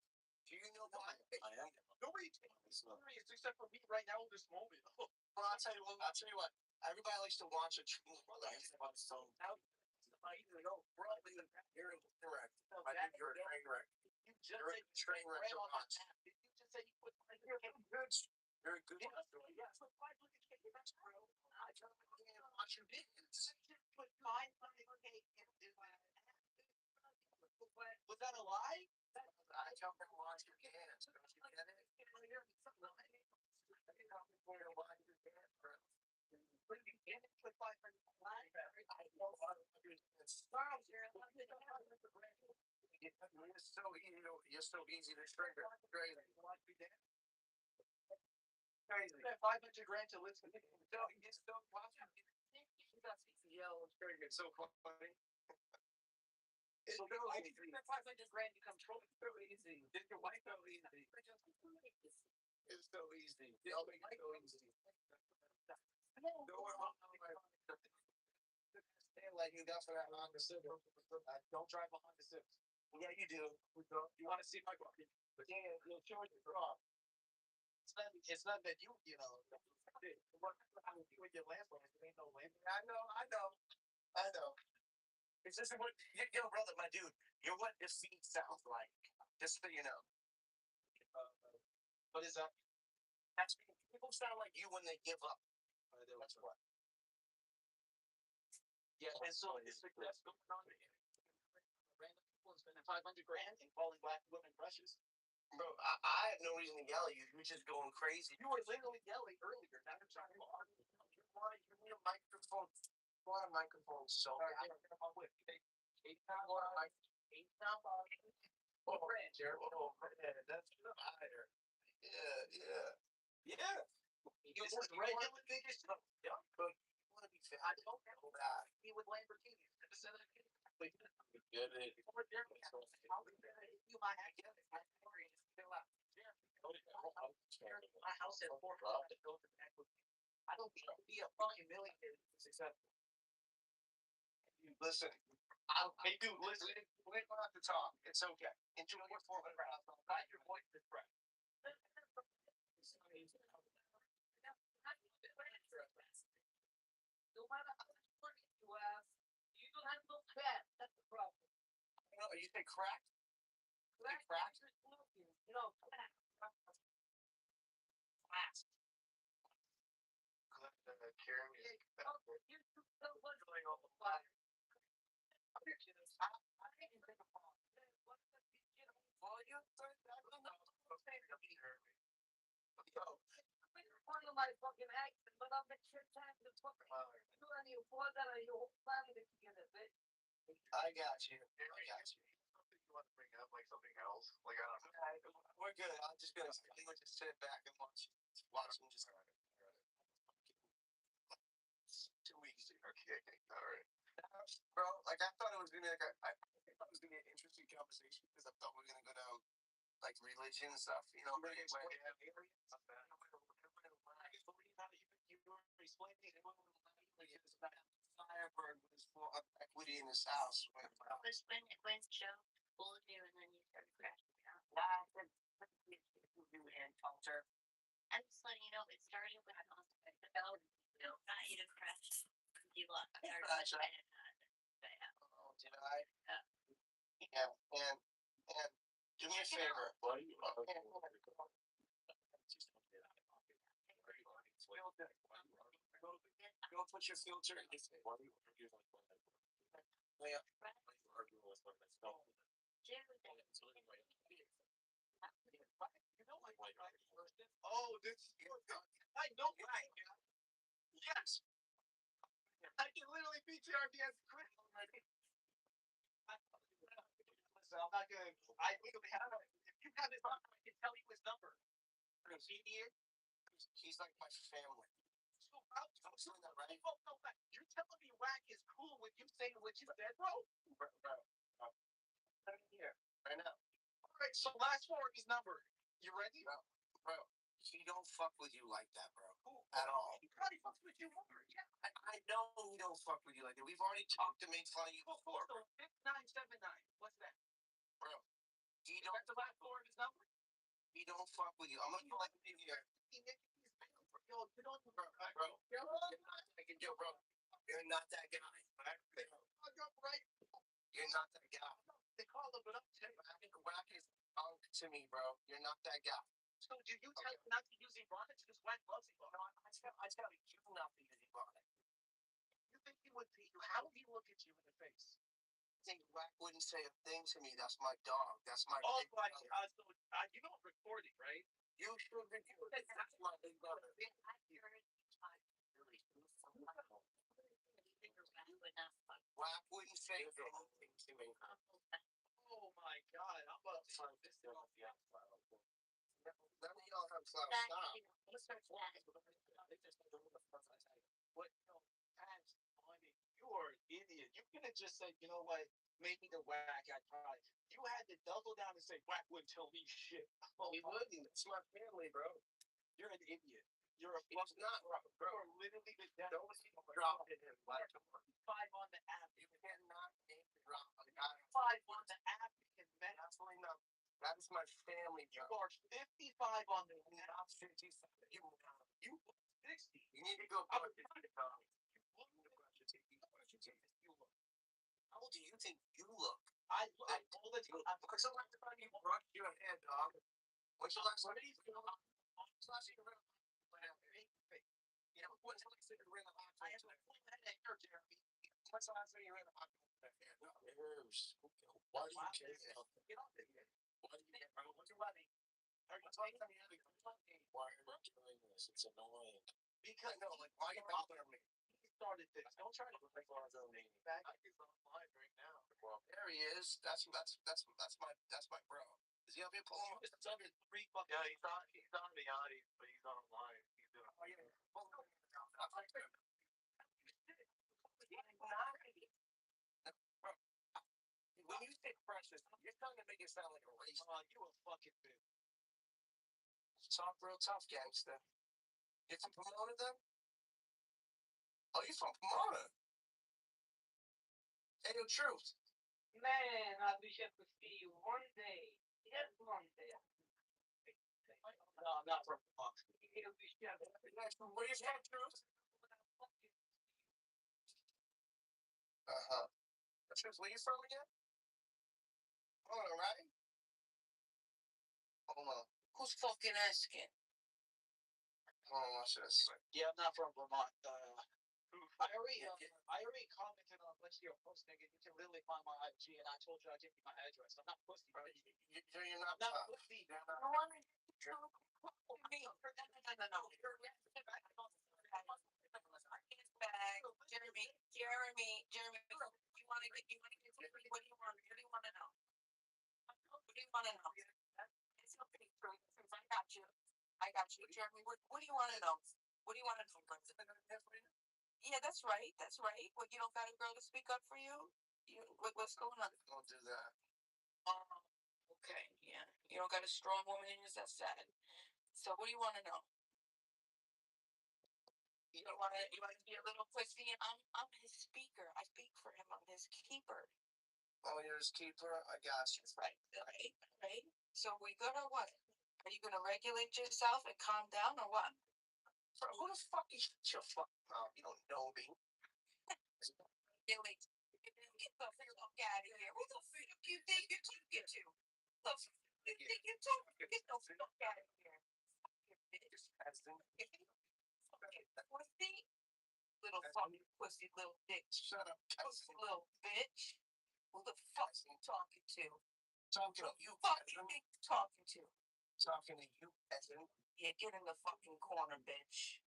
Do you know why? I am. Nobody is except for me right now in this moment. Well, I'll tell you what. Everybody likes to watch a train wreck. You're incorrect. I think you're a train wreck. You're a train wreck to watch. Did you just say you put my You're a good. yes, but why look at you? That's true. I can't watch your videos. Put my cake into my was that a lie? I tell them watch your cans. Don't you get it? You're so easy to trigger. Crazy. Crazy. 500 grand to listen. You still watching. You got CCL. It's very good. So funny. It's so easy. That 500 grand becomes so easy. Did your wife go easy? It's so easy. I'll make it so easy. Like you got for that Honda Civic. Don't drive a Honda Civic. Yeah, you do. You want to see my car? But yeah, you'll show it your car. It's not that you know. With your last one, it ain't no land. I know. It's just what, yo, brother, my dude, you're what defeat sounds like. Just so you know. What is that? That's people sound like you when they give up. That's what. Yeah, and so it's like that's going on. Random people spending 500 grand and calling black women brushes. Bro, I have no reason to yell at you. You're just going crazy. You were literally yelling earlier. Now you're trying to argue. You need a microphone. You want a microphone so bad. I'm with you. 8 pound body. 8 pound body. Oh, Jared. Oh, that's higher. Yeah. You was regular biggest. Yeah, but You want to be fat. I don't know that. he with Lamborghini. Get it. You might have to get it. My house has 4 cars that go to the equity. I don't need to be a fucking millionaire to be successful. Listen. Hey, dude, listen. We don't have to talk. It's okay. Enjoy your 400 pounds. Your voice is right. No matter how much money you have, you don't have no fat. That's the problem. You say crack? Crack? You know, fat. Carrying me. One of my fucking accent, but I've been shit time to fucking do any of that or your whole family together, bitch. I got you. Something you want to bring up, like something else? Like I don't know. We're good. I'm gonna just sit back and watch them just. It's too easy. Okay, all right. Bro, like I thought it was gonna be I thought it was gonna be an interesting conversation because I thought we were gonna go down like religion and stuff, you know. But it's Firebird was for equity in his house. Was when Joe pulled you and then you started crashing down. And falter. I'm just letting you know it started when I was the bell. Got you to crash. You lost. Oh, did I? Yeah, and do me a favor. Go put your filter in this thing. Oh, this I know right. Yes. I can literally PTR as Chris already. Listen, I'm not gonna. I legally have it. If you have his number, I can tell you his number. He's like my family. I'm saying that right. You're telling me Whack is cool when you say what you said, bro? Right here, right now. All right, so last 4 of his number. You ready? Bro, he don't fuck with you like that, bro. At all. He probably fucks with you more. Yeah. I know he don't fuck with you like that. We've already talked to made fun of you before. So 5979. What's that? Bro, he don't. That's the last 4 of his number. He don't fuck with you. I'm gonna like in here. Yo, you don't, bro. You're not that guy. Right? You're not that guy. They call him up to him. I think Whack is punk to me, bro. You're not that guy. So do you tell him not to use Ebonics because Whack loves Ebonics? I tell you not to use Ebonics. You think he would be? How would he look at you in the face? I think Whack wouldn't say a thing to me. That's my dog. That's my. Oh, like so you don't record it, right? You should record it. That's my big brother. Whack wouldn't say anything to me. Oh my God! I'm about to turn this off. None of y'all have stop. What? No, Ash, you are an idiot. You could have just said, you know what? Maybe the Whack I tried. You had to double down and say Whack wouldn't tell me shit. Oh, he wouldn't. It's my family, bro. You're an idiot. You're a fucking not, bro. You're literally the devil. Don't drop it in. 5 on the app. You cannot name drop a 5 on the app. Absolutely not. That is my family, bro. You are 55 on the app. Not 57. You 60. You need to go brush your teeth. How old do you think you look? I all the time. When's the last time you brushed your hair, dog? When's the last time you you know, when's the last time you ran a lap? I have a full head of hair, Jeremy. What's the last thing you read about nerves? Why do you care? Get off it. Why do you care? What's your money? Why are you doing this? It's annoying. Because no, like why are you bothering me? He started this. Don't try to bother me. Back is online right now. Well, there he is. That's my bro. Is he up here pulling? It's under 3 fucking. Yeah, he's on the audience, but he's online. He's doing. Oh yeah. When you say precious, you're trying to make it sound like a race. You a fucking bitch. Talk real tough, gangster. You from Pomona then? Oh, you from Pomona? Hey, the truth. Man, I wish I could see you one day. Just one day. No, I'm not from Pomona. Where you from, truth? Uh-huh. Truth, where you from again? Pomona, right? Hold on. Who's fucking asking? Hold on, watch this. Yeah, I'm not from Vermont. I already commented on a bunch of your posts, nigga. You can literally find my IG, and I told you I'd give you my address. I'm not pussy, bro. You're not pussy. No. Jeremy, you want to get, what do you want to know? What do you want to know? It's okay, since I got you, Jeremy, what do you want to know? What do you want to know, Brenda? Yeah, that's right. What, you don't got a girl to speak up for you? What's going on? Don't do that. Okay, yeah. You don't got a strong woman in you, that's sad. So what do you want to know? You want to be a little pussy? I'm his speaker. I speak for him. I'm his keeper. Oh, you're his keeper? I got you. Right. So we gonna what? Are you gonna regulate yourself and calm down or what? Bro, who the fuck is your fucking mom? You don't know me. Regulate. Get the fuck out of here. Who the fuck you think you're talking to? The fuck you think you're talking to? Get the fuck out of here. Pussy. Little fucking pussy, little dick. Shut up, pussy, little bitch. Who the fuck you talking to? Talking to you. Fuck you think you're talking to? Talking to you, peasant. Yeah, get in the fucking corner, bitch.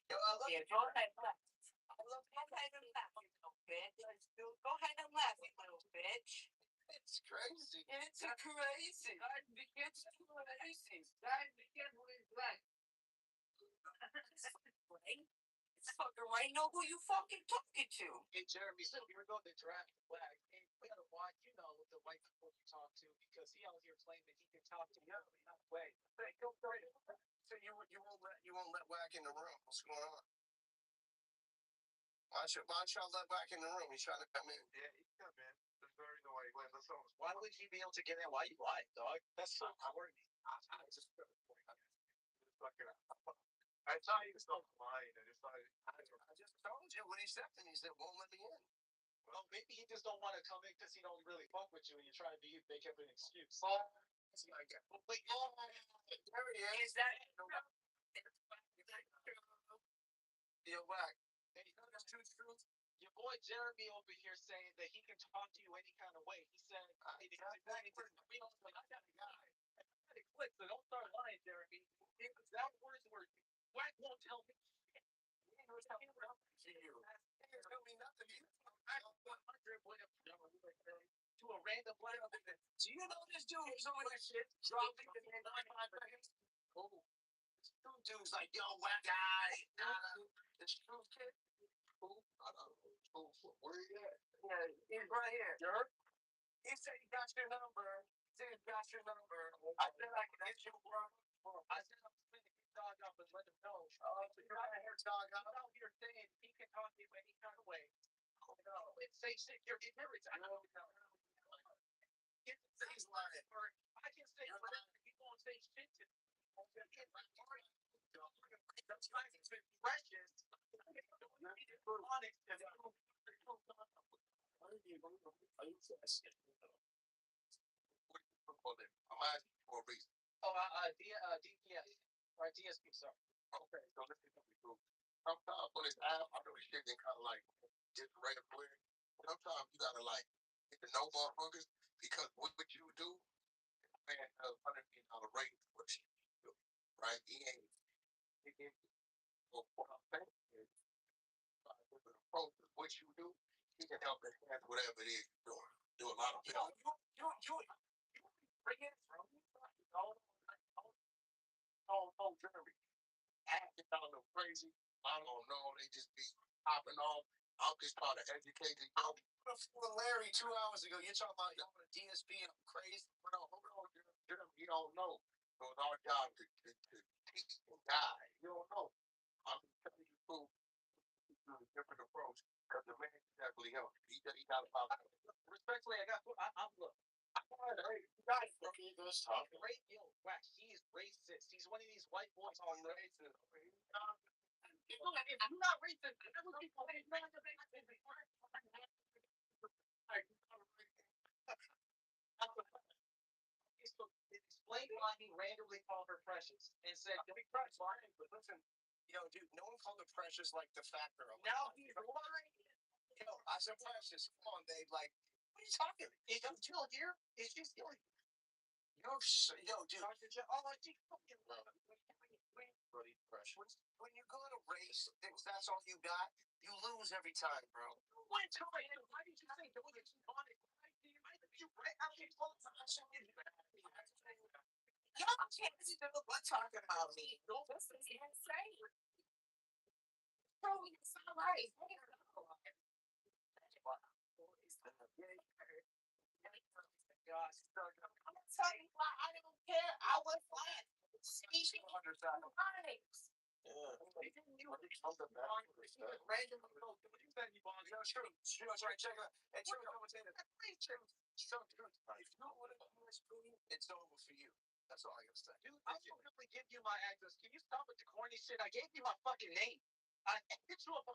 Yo, yeah, go ahead and laugh. Go ahead and laugh, you little bitch. Go ahead and laugh, you little bitch. It's crazy. It's crazy. It's crazy. It's fucking right. Know who you fucking talking to? Hey, Jeremy, so we're going to draft flag. Hey, we gotta watch, with the white people you talk to, because he out here claiming he can talk to you. No way. Hey, go for it. So you won't let Wack in the room. What's going on? Why y'all let Wack in the room? He's trying to come in. Yeah, he can come in. There's no reason why he went. That's almost. Why would he be able to get in? Why you lying, dog? That's so corny. I thought he was still lying. I just told you when he said to me, he said, won't let me in. Well, maybe he just don't want to come in because he don't really fuck with you and you're trying to make up an excuse. Wait, there he is. Is that Yo, Wack. Hey, that's true. Your boy Jeremy over here saying that he can talk to you any kind of way. He said, I got a guy. So don't start lying, Jeremy. That words were Wack won't tell me. Tell me nothing. To a random black. Do you know this dude who's doing this shit? Dropping the name on my face. Oh, this dude's like, yo, Wack guy. This truth kid. Where you at? Yeah, he's right here. Jerk. He said he got your number. I said I can get you, bro. I said I'm just gonna get dog up and let him know. Oh, so you're out here, dog. I'm out here saying he can talk to you any kind of way. Oh no, it's say shit. You're ignorant. I know. He's lying. I can say whatever. He won't say shit to me. That's why it's been precious. I'm asking for a reason. DPS. Or DSP, sorry. Okay, so this is what we do. Sometimes on this app, I really shit they kind of like just regular player. Sometimes you gotta like get to know motherfuckers because what you do, man, $100 million rate what you do, right? He ain't what I'm saying is with an approach to what you do, he can help enhance whatever it is you're doing. Do a lot of you bring it from Jeremy. Acting on them crazy. I don't know. They just be popping off. I'm just trying to educate the young. Larry 2 hours ago, you're talking about y'all on a DSP and I'm crazy. Hold on, Jeremy. You don't know. So it's our job to teach and guide. You don't know. I'm just telling you through a different approach because the man definitely helped. He got about. Respectfully, I'm look. He's talking. He's racist. He's one of these white boys on racist. I'm not racist. Explain why he randomly called her precious and said, "Don't be precious." But listen, dude, no one called her precious like the factor. Now he's lying. I said precious. Come on, babe. Like, what are you talking? Is she still here? Is she still here? Dude. She fucking love it. When you go to race, that's all you got. You lose every time, bro. One time. Why did you say don't get on it? You right out here. Y'all can't still talking about me. This is insane. Bro, it's not right. I'm gonna tell you why I don't care. I was like, speaking lives. It's over for you. That's all I gotta say. Dude, I don't really give you my address. Can you stop with the corny shit? I gave you my fucking name. I hit you up,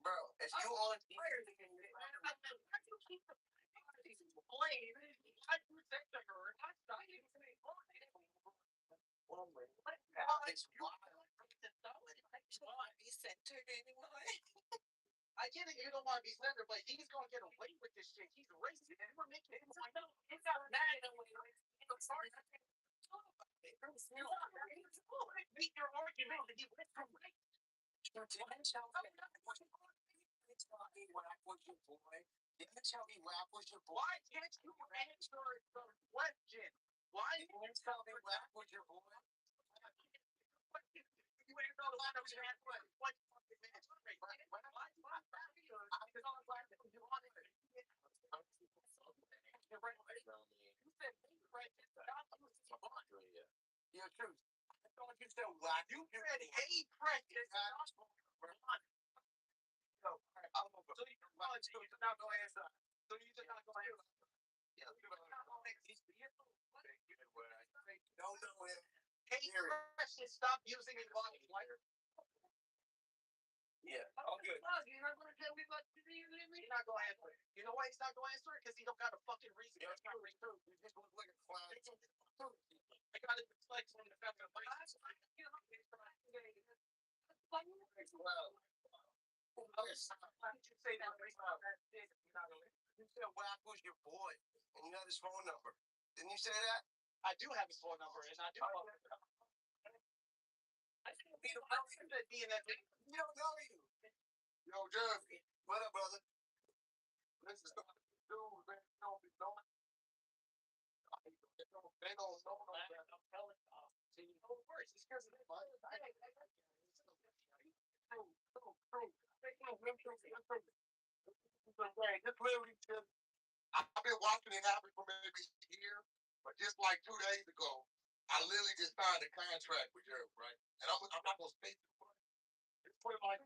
bro. If you on fire, you keep the blame. I do say to her, I didn't say it's wild. Be centered anymore. I get it, you don't want to be centered, but he's gonna get away with this shit. He's racist. And we're making it. I know. It's not bad. Sorry. Beat your argument that you went from right. Didn't tell me rap was your boy. Didn't tell me rap was your boy. Why can't you answer the question? Why didn't tell me rap was your boy? You ain't know why I was halfway. What fucking minutes? You're true. I thought you said whack. You said hey precious. So you're not gonna answer. So you just not gonna answer. Yeah, no. Hey precious, stop using it on player. Yeah, all good. You're not gonna tell me what to do. He's not gonna answer it. You know why he's not gonna answer it? Because he don't got a fucking reason. Yeah, it's not true. You just look like a clown. I got it flex on the fact that why you say that? You said Wack was your boy, and you had his phone number. Didn't you say that? I do have his phone number, and I do. I think you don't know you. Yo, Jersey. What up, brother? This is dude, man. They don't know that. I'm telling you. See, you know worse. It's because of them. I've been watching it happen for maybe a year, but just like 2 days ago, I literally just signed a contract with Jeremy, right? And I'm not gonna speak to him. It's pretty like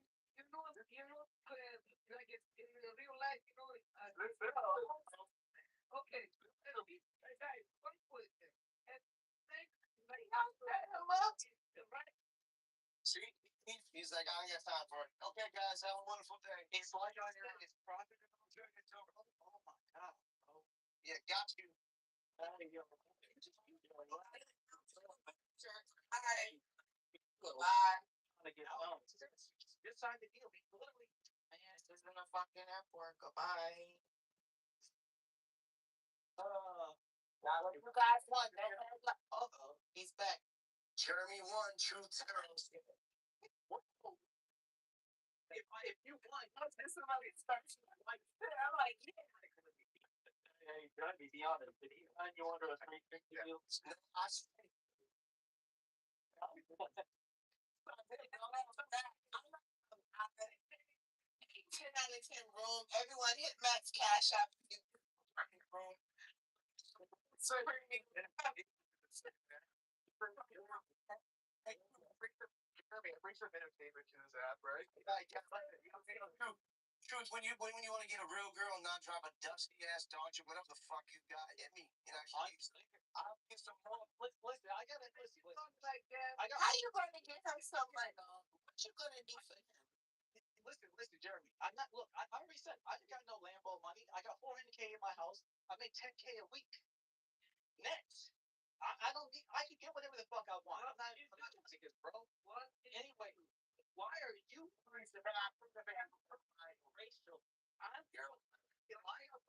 like it's in real life, okay. See, he's like, I ain't got time for it. Okay, guys, have a wonderful day. It's like on your profit. Oh my god. Oh. Yeah, got you. Hi. Bye. This side of the deal, we literally Man, this isn't a fucking airport. Goodbye. Now what you guys want, man? Uh-oh, he's back. Jeremy won, truth zero. If you won, this somebody starts like, I'm like, yeah. Hey, gotta be honest. Did he sign you under a 350 deal? I say. 10 out of 10 room. Everyone hit Matt's cash app. You room. So bring some entertainment to this app, right? Truth, when you want to get a real girl and not drop a dusty ass dodger, whatever the fuck you got, hit me. You know, I'll get some more. Listen, I gotta listen. How you gonna get her some money? What you gonna do for him? Listen, Jeremy. I'm not. Look, I already said I ain't got no Lambo money. I got 400K in my house. I make 10K a week. Net. I don't need. I can get whatever the fuck I want. I'm not tickets, bro. What? Anyway, why are you racial? I'm girl. Why are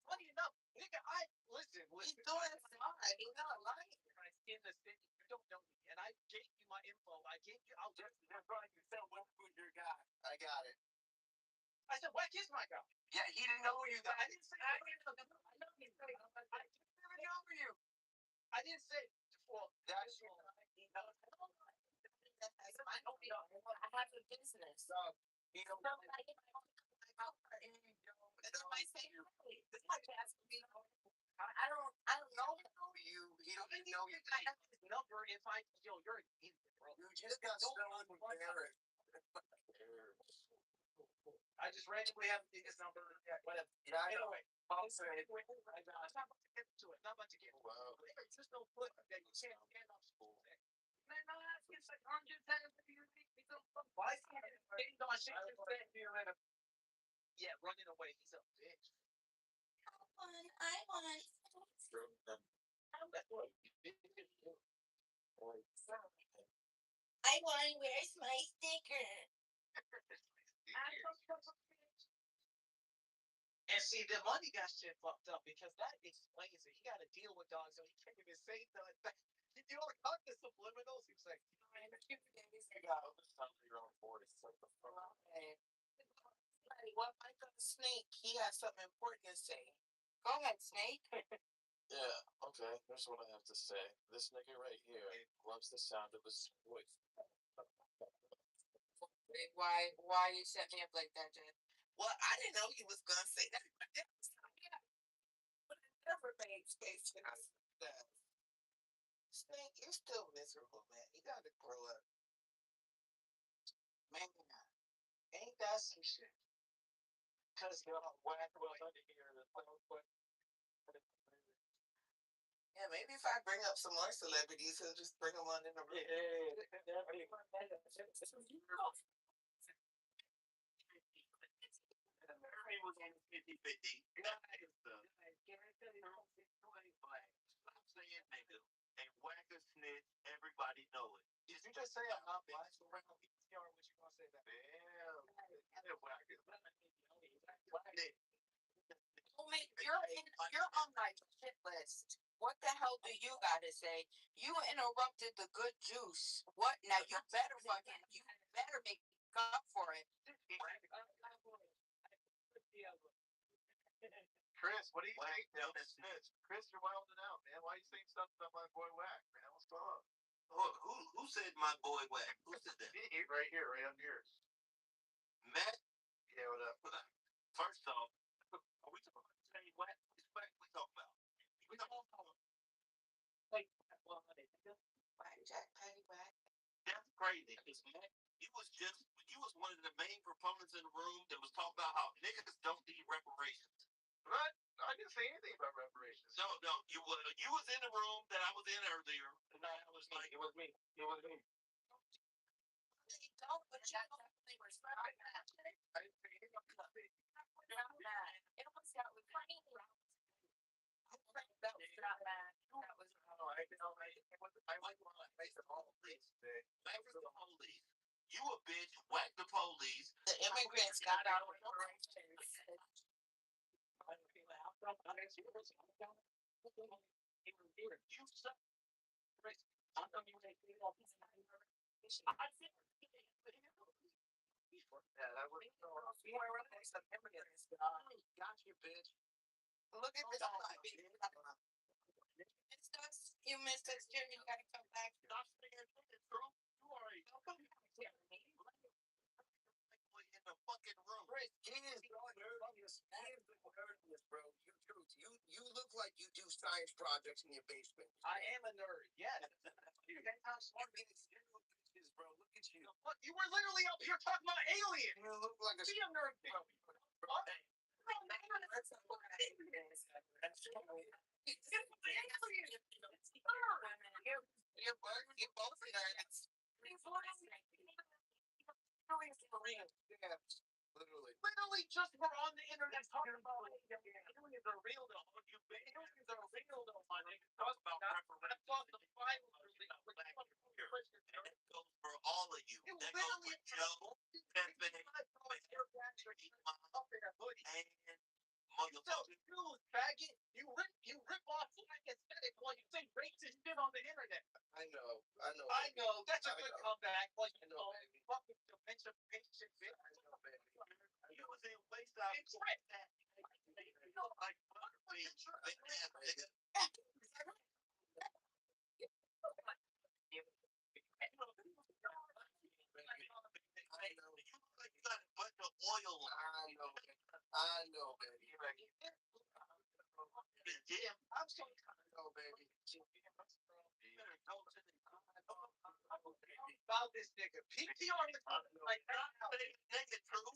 funny enough, nigga? Listen. He's doing fine. He's not lying. In the city, you don't know me, and I gave you my info. I gave you. I'll just. You said what was your guy? I got it. I said, Wack is my guy. Yeah, he didn't know who you got. I didn't say. I didn't know you. I didn't say. Well, that's your guy. I have a business. You don't know. And then I say, hey, this podcast will be. I don't know you. He don't even know you. I have his number. If you're an idiot, bro. You just got so embarrassed. I just randomly have his number. Yeah, whatever. Yeah, I know. Anyway, I'm not about to get into it. Not about to get into it. Just don't put that you can't stand up school. Man, no, it's like 100 times if you think we don't. Why is he getting on shit? Yeah, running away. He's a bitch. I want. I want. Where's my sticker? And see, the money got shit fucked up because that explains it. He got to deal with dogs, so he can't even say nothing. You know, like the subliminals. He was like, What Michael Snake? He has something important to say. Go ahead, Snake. Yeah, okay, here's what I have to say. This nigga right here loves the sound of his voice. Why you set me up like that, Jen? Well, I didn't know he was gonna say that. But it never made space for us. Snake, you're still miserable, man. You gotta grow up. Man, ain't that some shit? because whack was under here. Yeah, maybe if I bring up some more celebrities, he'll just bring them on in the room. Murray was on 50-50. Stop saying nigga. And whack a snitch, everybody know it. Did you just say I'm not black? So right now, PTR, what you gonna say that? Damn. You're on my shit list. What the hell do you gotta say? You interrupted the good juice. What? Now you better make up for it. Chris, what do you think? Chris, you're wilding out, man. Why are you saying stuff about my boy Wack, man? What's going on? Who said my boy Wack? Who said that? Right here, right up here. Matt? Yeah, what up? First off, are we talking about the same Wack? Which Wack we talking about? We talking about Jack Petty Wack. That's crazy. You was one of the main proponents in the room that was talking about how niggas don't need reparations. What? I didn't say anything about reparations. No, you was in the room that I was in earlier, and I was like, it was me. They don't, but you definitely respect that. It was that was funny. That was not bad. That was. I like the police. You a bitch. Whack the police. The immigrants got out of Yeah, that would. Got you, bitch. Look at this guy. You missed us, Jimmy. You gotta come back. In the fucking room. Chris, bro. You look like you do science projects in your basement. I am a nerd. Yes. Bro, look at you. Look, you were literally up here talking about aliens. You look like a Be a nerd. You're both nerds. Literally just we're on the internet talking about aliens are real though. Aliens are real though, my nigga. Talk about referendum. The Bible That goes for all of you. That goes for Joe, Stephanie, and you faggot. You rip off black aesthetic while you say racist shit on the internet. I know. That's a good comeback. Like, I know, baby. Fucking dementia patient bitch. you was in Wayside. It's right. Like, nigga. I know. You look like you got a bunch of oil on. I know, baby. Yeah, I'm so No, baby. about this nigga. PTR is like that. Nigga, true.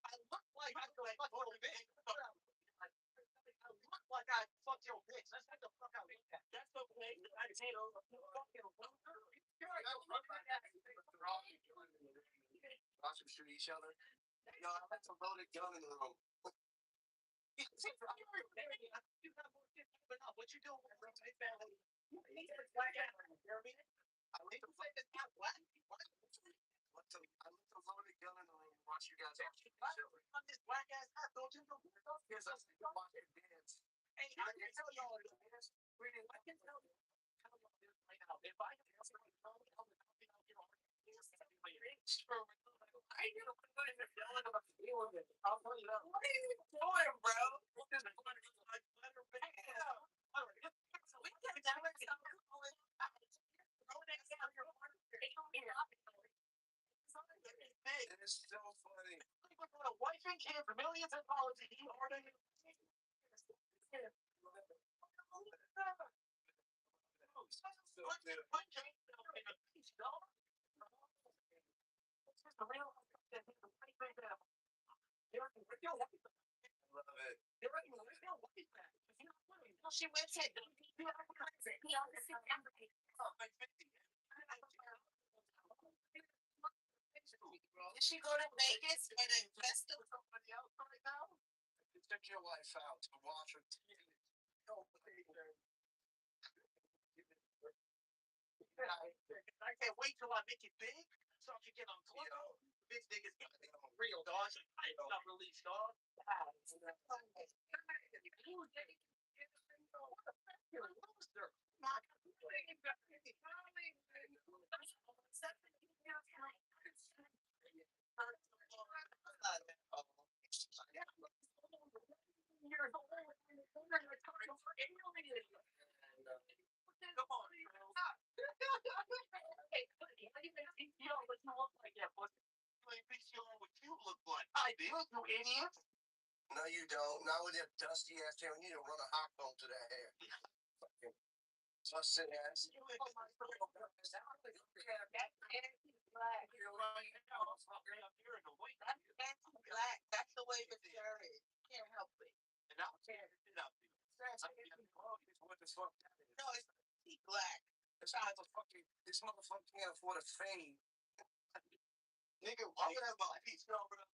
I look like I fuck your bitch. I look like I fuck your bitch. That's not the fuck I look at. That's okay. I say fucking loser. Watch them shoot each other. Yo, that's a loaded gun in the room. What you doing with my family? I leave the place that's not black. I left a loaded gun in the room. Watch you guys all shoot each other. On this black ass hat, don't you know? Here's us watching dance. Hey, I can tell y'all this. I can tell you. Right now, if I can tell you, I know what you're feeling about feeling it. I'll tell you that. What are you doing, bro? We can never stop calling. It is so funny. A wife and kid for millions of dollars a year. She went to Did she go to Vegas for the festival? Somebody else right now? Check your wife out to watch her TV. I can't wait till I make it big so I can get on Clubhouse. Bitch niggas got it on real, dog. I ain't not released, dog. No, you don't. Not with your dusty ass hair. You need to run a hot comb to that hair. Fucking busted ass. Black. That's the way the shirt is. Can't help it. And I'll tear it up. What the fuck? No, it's black. This motherfucker can't afford a fade. Nigga, why would I buy pizza over the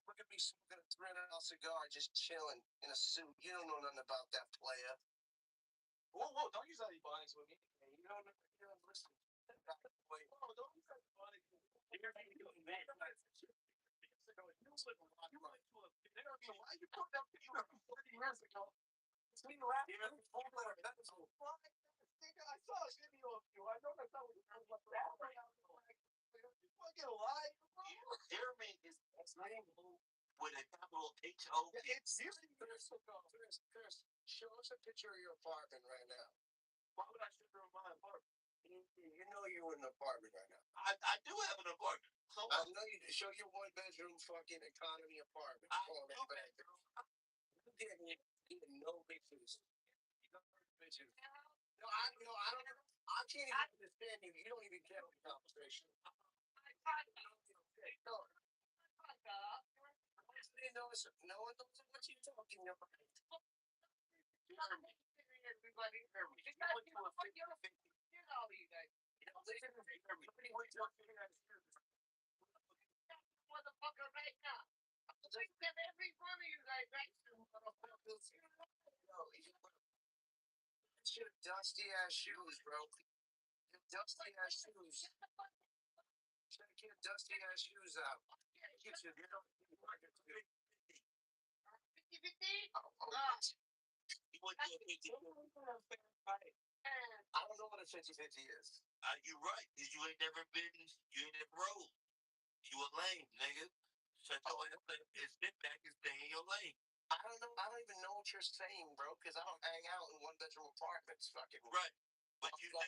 Look at me be smoking a $300 cigar, just chilling in a suit. You don't know nothing about that player. Whoa, don't use antibiotics with me. You don't listen. Whoa, don't use antibiotics with me. You're doing that. Why you put that picture up 40 years ago? It's me laughing. I saw a video of you. I know that's not what you're talking about. You fucking lie. Jeremy is name with a capital H-O. It's seriously. Chris, show us a picture of your apartment right now. Why would I show her my apartment? You know you're in an apartment right now. I do have an apartment. So I know you to show your 1-bedroom fucking economy apartment. You didn't even know bitches. You don't know bitches. No, I don't. I can't even understand you. You don't even get the conversation. No one knows what you're talking about. Everybody hear me. Motherfucker right now. Just give every one of you guys right It's your dusty ass shoes, bro. Your dusty ass shoes. Check your dusty ass shoes out. Get your I don't know what a 50-50 is. You right, because you ain't never rolled. You a lame, nigga. Shut your ass up and sit back and stay in your lane. I don't know. I don't even know what you're saying, bro, because I don't hang out in 1-bedroom apartments. Fucking right. But you know.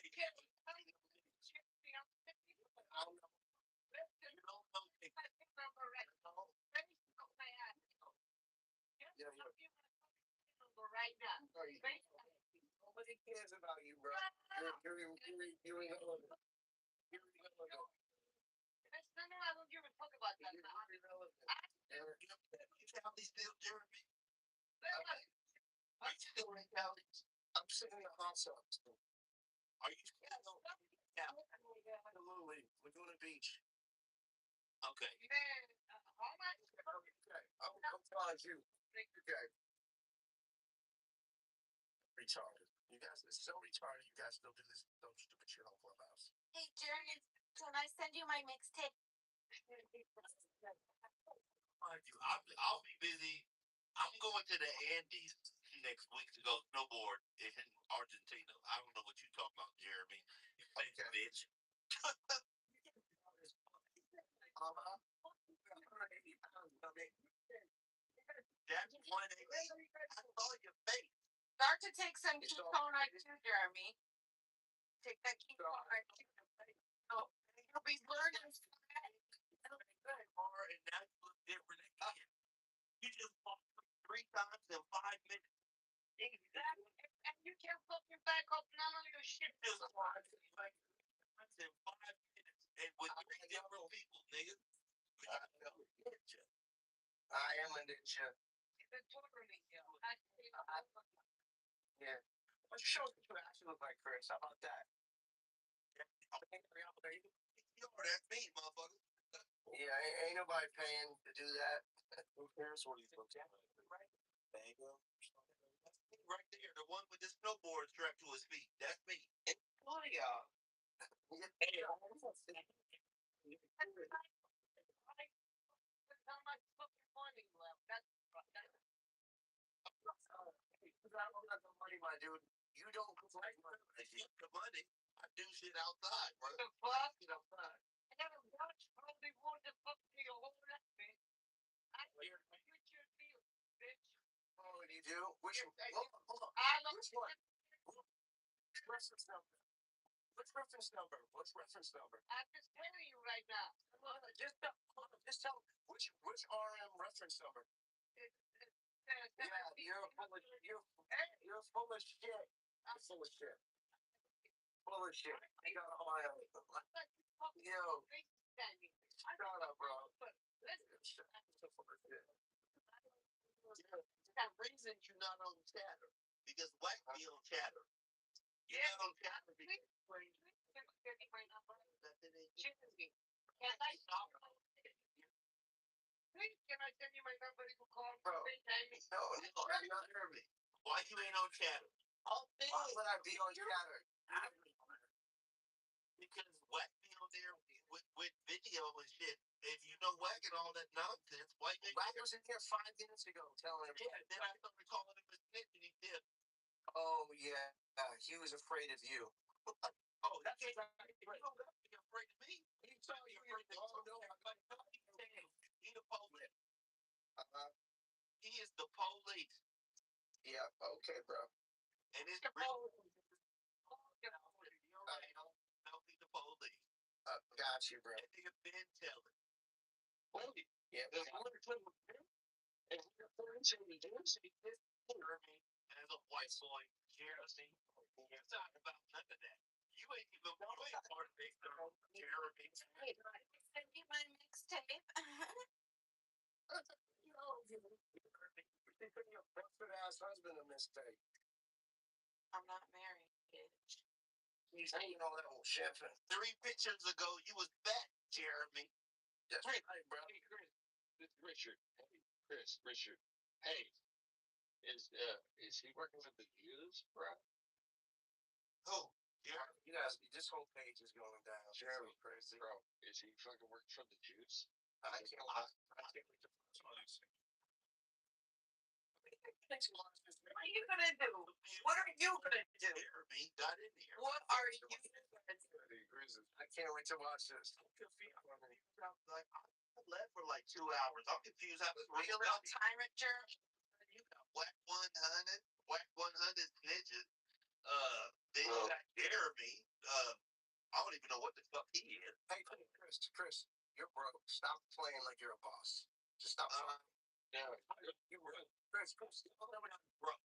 Right now. Nobody cares about you, bro. You're irrelevant. I don't give a fuck about that. You're irrelevant. You Cali still, Jeremy? Are you still in Cali? I'm sitting in the hot sauce. Are you still? Absolutely. We're doing a beach. Okay. Man, how much? Okay. I'm fine, you. Okay. Retarded. You guys, it's so retarded. You guys don't do this dumb stupid shit on Clubhouse. Hey, Jeremy, can I send you my mixtape? I'll be busy. I'm going to the Andes next week to go snowboard in Argentina. I don't know what you're talking about, Jeremy. You fake bitch. That's 180. I saw your face. Start to take some ketone right too, Jeremy. Take that ketone right too. Oh, you'll be burning. And now you look different again. You just walked 3 times in 5 minutes. Exactly. And you can't fucking back up none of your shit. Just walked 3 times in 5 minutes. And with 3 different people, nigga. I am a ninja. Yeah. Let's show what you actually look like, Chris. How about that? That's me, motherfucker. Yeah, ain't nobody paying to do that. Who cares what he's looking at? Right. Bango. That's me right there. The one with the snowboard strapped to his feet. That's me. Oh, yeah. Hey, How much fucking money left? That's I'm not the money, my dude. You don't collect money. The money. I do shit outside, bro. the fuck? I gotta watch probably want to fuck me a whole lot, bitch. I hear your deal, bitch. Oh, you do? Which one? Hold on. Which one? Reference number. What's reference number? What's reference number? I'm just telling you right now. Just tell me. Which RM reference number? Yeah, you're full of shit. You're full of shit. I'm full of shit. Full of shit. I got all my own. Yo. Shut up, bro. Shut up. The reason you're not on Chatter because white people on Chatter. You're not on Chatter because Can I stop? Hey, can I send you my number to call? Bro, FaceTime me? no, I'm not nervous. Why you ain't on Chatter? Why would I be on Chatter? Because Wack be on there with video and shit. If you know Wack and all that nonsense, why you Wack was in here 5 minutes ago telling everybody. Yeah, then I started calling him a snitch and he did. Oh, yeah. He was afraid of you. Oh, that's exactly right. You don't have to be afraid of me. You tell me you're afraid of no, he the police. He is the police. Yeah, okay, bro. And it's the police. Don't be the police. Got you, bro. That nigga been telling. Yeah, There's one or two of them. And we're potentially Jersey. As a white boy, Jersey. You're talking about none of that. You ain't even part of it, Jeremy. Hey, send you my mixtape. You put your busted ass husband in this thing. I'm not married, bitch. He's eating all that old champagne. 3 pictures ago, you was fat, Jeremy. That's right, bro. Hey, Chris. This is Richard. Hey, Richard. Hey, is he working with the Jews, bro? Who? Jeremy? You guys, this whole page is going down. Jeremy, crazy. Bro, is he fucking working for the Jews? I can't wait to What are you gonna do? What are you gonna do? Jeremy got in here. What are you gonna do? I can't wait to watch this. Like, I left for like 2 hours. I'm confused how this You little tyrant jerk. You got Whack 100, Whack 100 snitches. Then you got Jeremy. I don't even know what the fuck he is. Hey, Chris, you're broke. Stop playing like you're a boss. Just stop. Yeah, You're broke. Chris, tell them what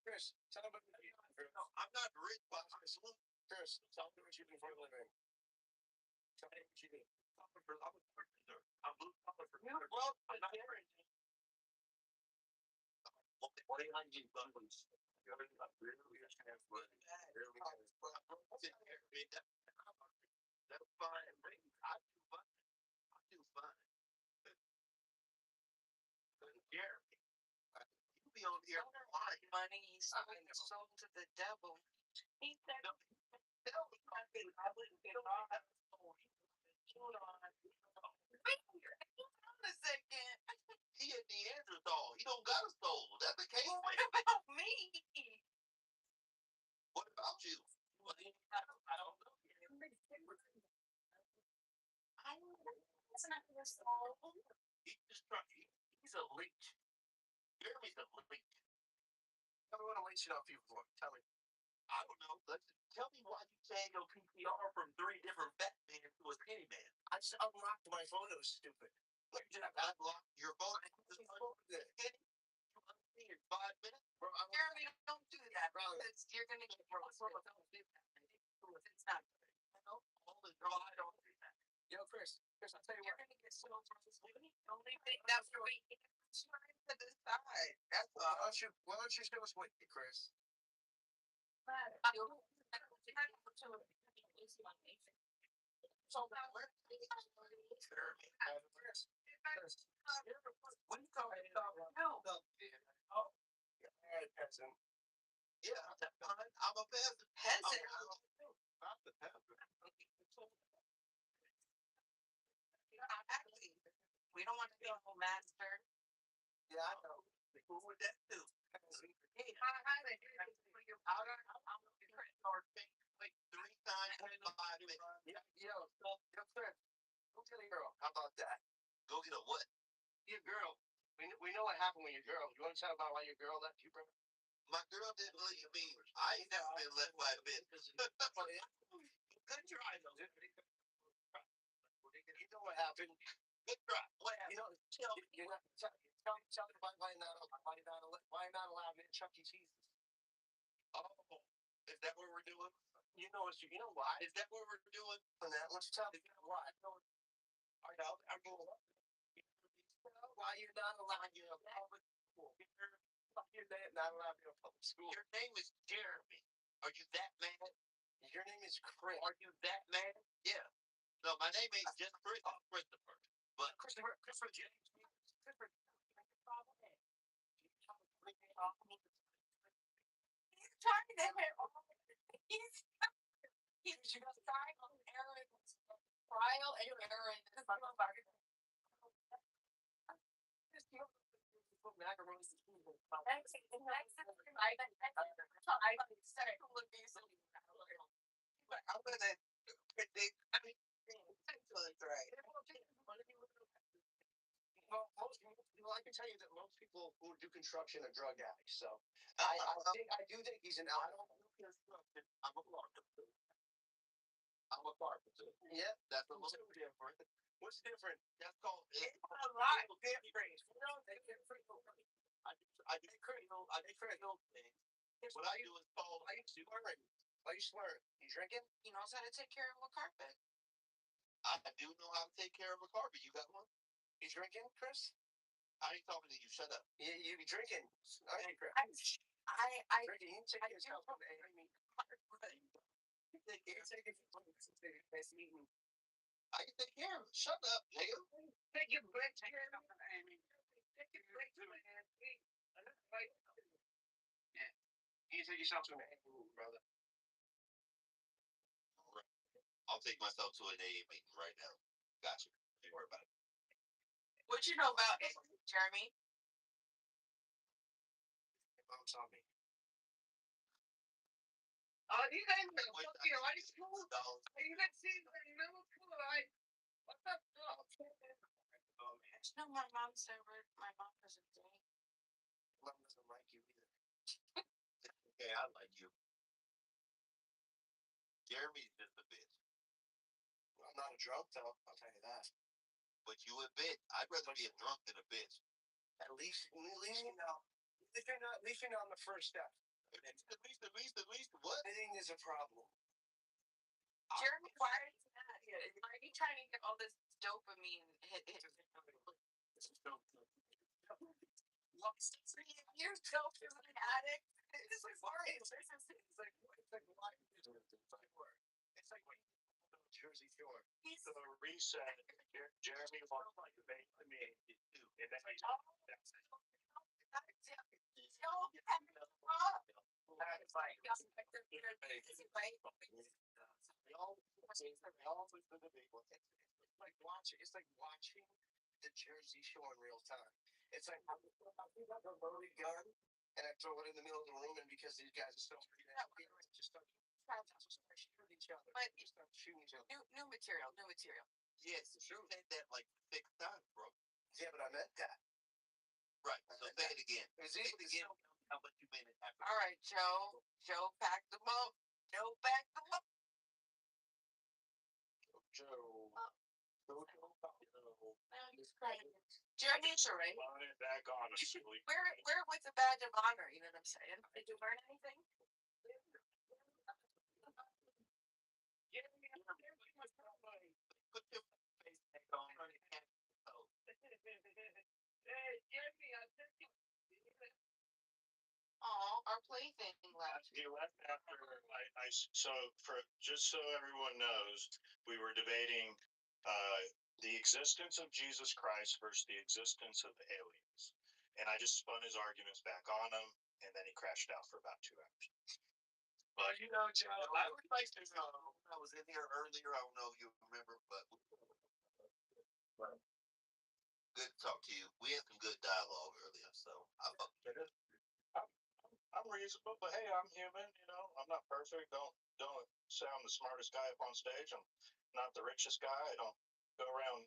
Chris, tell them what you do. No, I'm not rich by myself. Chris, tell them what you do for a living. Tell me what you do. I'm a carpenter. I'm blue collar for You're broke, I'm not married. What do I do, bundles? That's fine. I do fine. I do fine. Jeremy, you be on here lying. Money he sold to the devil. He said, Tell me something. I wouldn't get off. hold on. Wait a second. He a Neanderthal. He don't got a soul. That's the case. What about me? What about you? I don't know. It's not your soul. He's a leech. Jeremy's a leech. Tell me what I'm leeching off you for. Tell me. I don't know. Tell me why you changed your PCR from 3 different Batman to a skinny man. I just unlocked my phone. It was stupid. Look, you have unlocked your phone. You unlocked in 5 minutes. Bro, Jeremy, don't do that because you're gonna get roasted. It's not good. I don't do that. Yo, Chris, I'll tell you You're what. gonna get so roasted. Only thing that's right. To the side. That's Why don't you show us what you, Chris? So now we're What are you talking about? All right, peasant. Yeah, I'm a peasant. peasant. I'm the peasant. Exactly. We don't want to be a whole master. Yeah, I know. Who would that do? Hey, I'm Like 3 times in 5 minutes. Yo, Chris, go get a girl. How about that? Go get a what? Your girl. We know what happened with your girl. You want to tell about why your girl left you, bro? My girl didn't leave me. I ain't never been left by a bitch. Good try, though. You know what happened? Good try. What happened? You know, tell me why not allow me to Chuck E. Cheese's? Oh, is that what we're doing? You know why? Is that what we're doing? And that what's tell me why? I know. I'm going. Why you're not allowed you in public school? You're not allowed you in public school. Your name is Jeremy. Are you that mad? Your name is Chris. Are you that mad? Yeah. No, my name ain't just Chris. Christopher. But Christopher James. trying to hit all. He's trying on Aaron's trial and error. This motherfucker. Macaroni. I'm gonna predict. That's right. Well, I can tell you that most people who do construction are drug addicts. So I do think he's an alcoholic. I'm a carpenter. I'm a carpenter. Yeah, That's a little different. What's different? That's called. It's a lot different. I do criminal things. What I do is called. Why you swearing? Why you swearing? You drinking? He knows how to take care of a carpet. I do know how to take care of a carpet. You got one? You drinking, Chris? I ain't talking to you. Shut up. You be drinking? All right, Chris. I Drinking. You take yourself from I mean, you take it from this meeting. I can take care of it. Shut up, nigga. Take your break. Take your break to an Yeah. You take yourself to an brother. I'll take myself to an AA meeting right now. Gotcha. Don't worry about it. What you know about it, Jeremy? Mom saw me. You guys know fucking high school? You guys see in middle school, right? What the fuck? Oh man. No, my mom said my mom doesn't drink. Mom doesn't like you either. Okay, I like you. Jeremy's just a bitch. I'm not a drunk though, I'll tell you that. But you a bitch. I'd rather be a drunk than a bitch. At least you know. At least you're not on the first step. At least, what? Anything is a problem. Jeremy, why are you mad? Why are you trying to get all this dopamine hit? Look, 3 years dope is an addict. This is boring. It's like Jersey Shore. So the reset, Jeremy wants to debate me, and then he's It's like watching the Jersey Shore in real time. It's like I have a loaded gun and I throw it in the middle of the room, and because these guys are so just start shooting each other. But start shooting each other. New material. Yes, you said that like 6 times, bro. Yeah, but I meant that. Right. So say it again. Say it again. How much you meant it after? All right, Joe. Joe packed them up. Joe. Now he's crying. Jeremy, sure, right? back on a silly. Where was the badge of honor? You know what I'm saying? Did you learn anything? Put your face back on. Oh, our plaything left. He left after so for just so everyone knows, we were debating the existence of Jesus Christ versus the existence of aliens, and I just spun his arguments back on him, and then he crashed out for about 2 hours. But you know, Joe, I would like to know. I was in here earlier. I don't know if you remember, but good to talk to you. We had some good dialogue earlier, so I fucked with it. I'm reasonable, but hey, I'm human. You know, I'm not perfect. Don't say I'm the smartest guy up on stage. I'm not the richest guy. I don't go around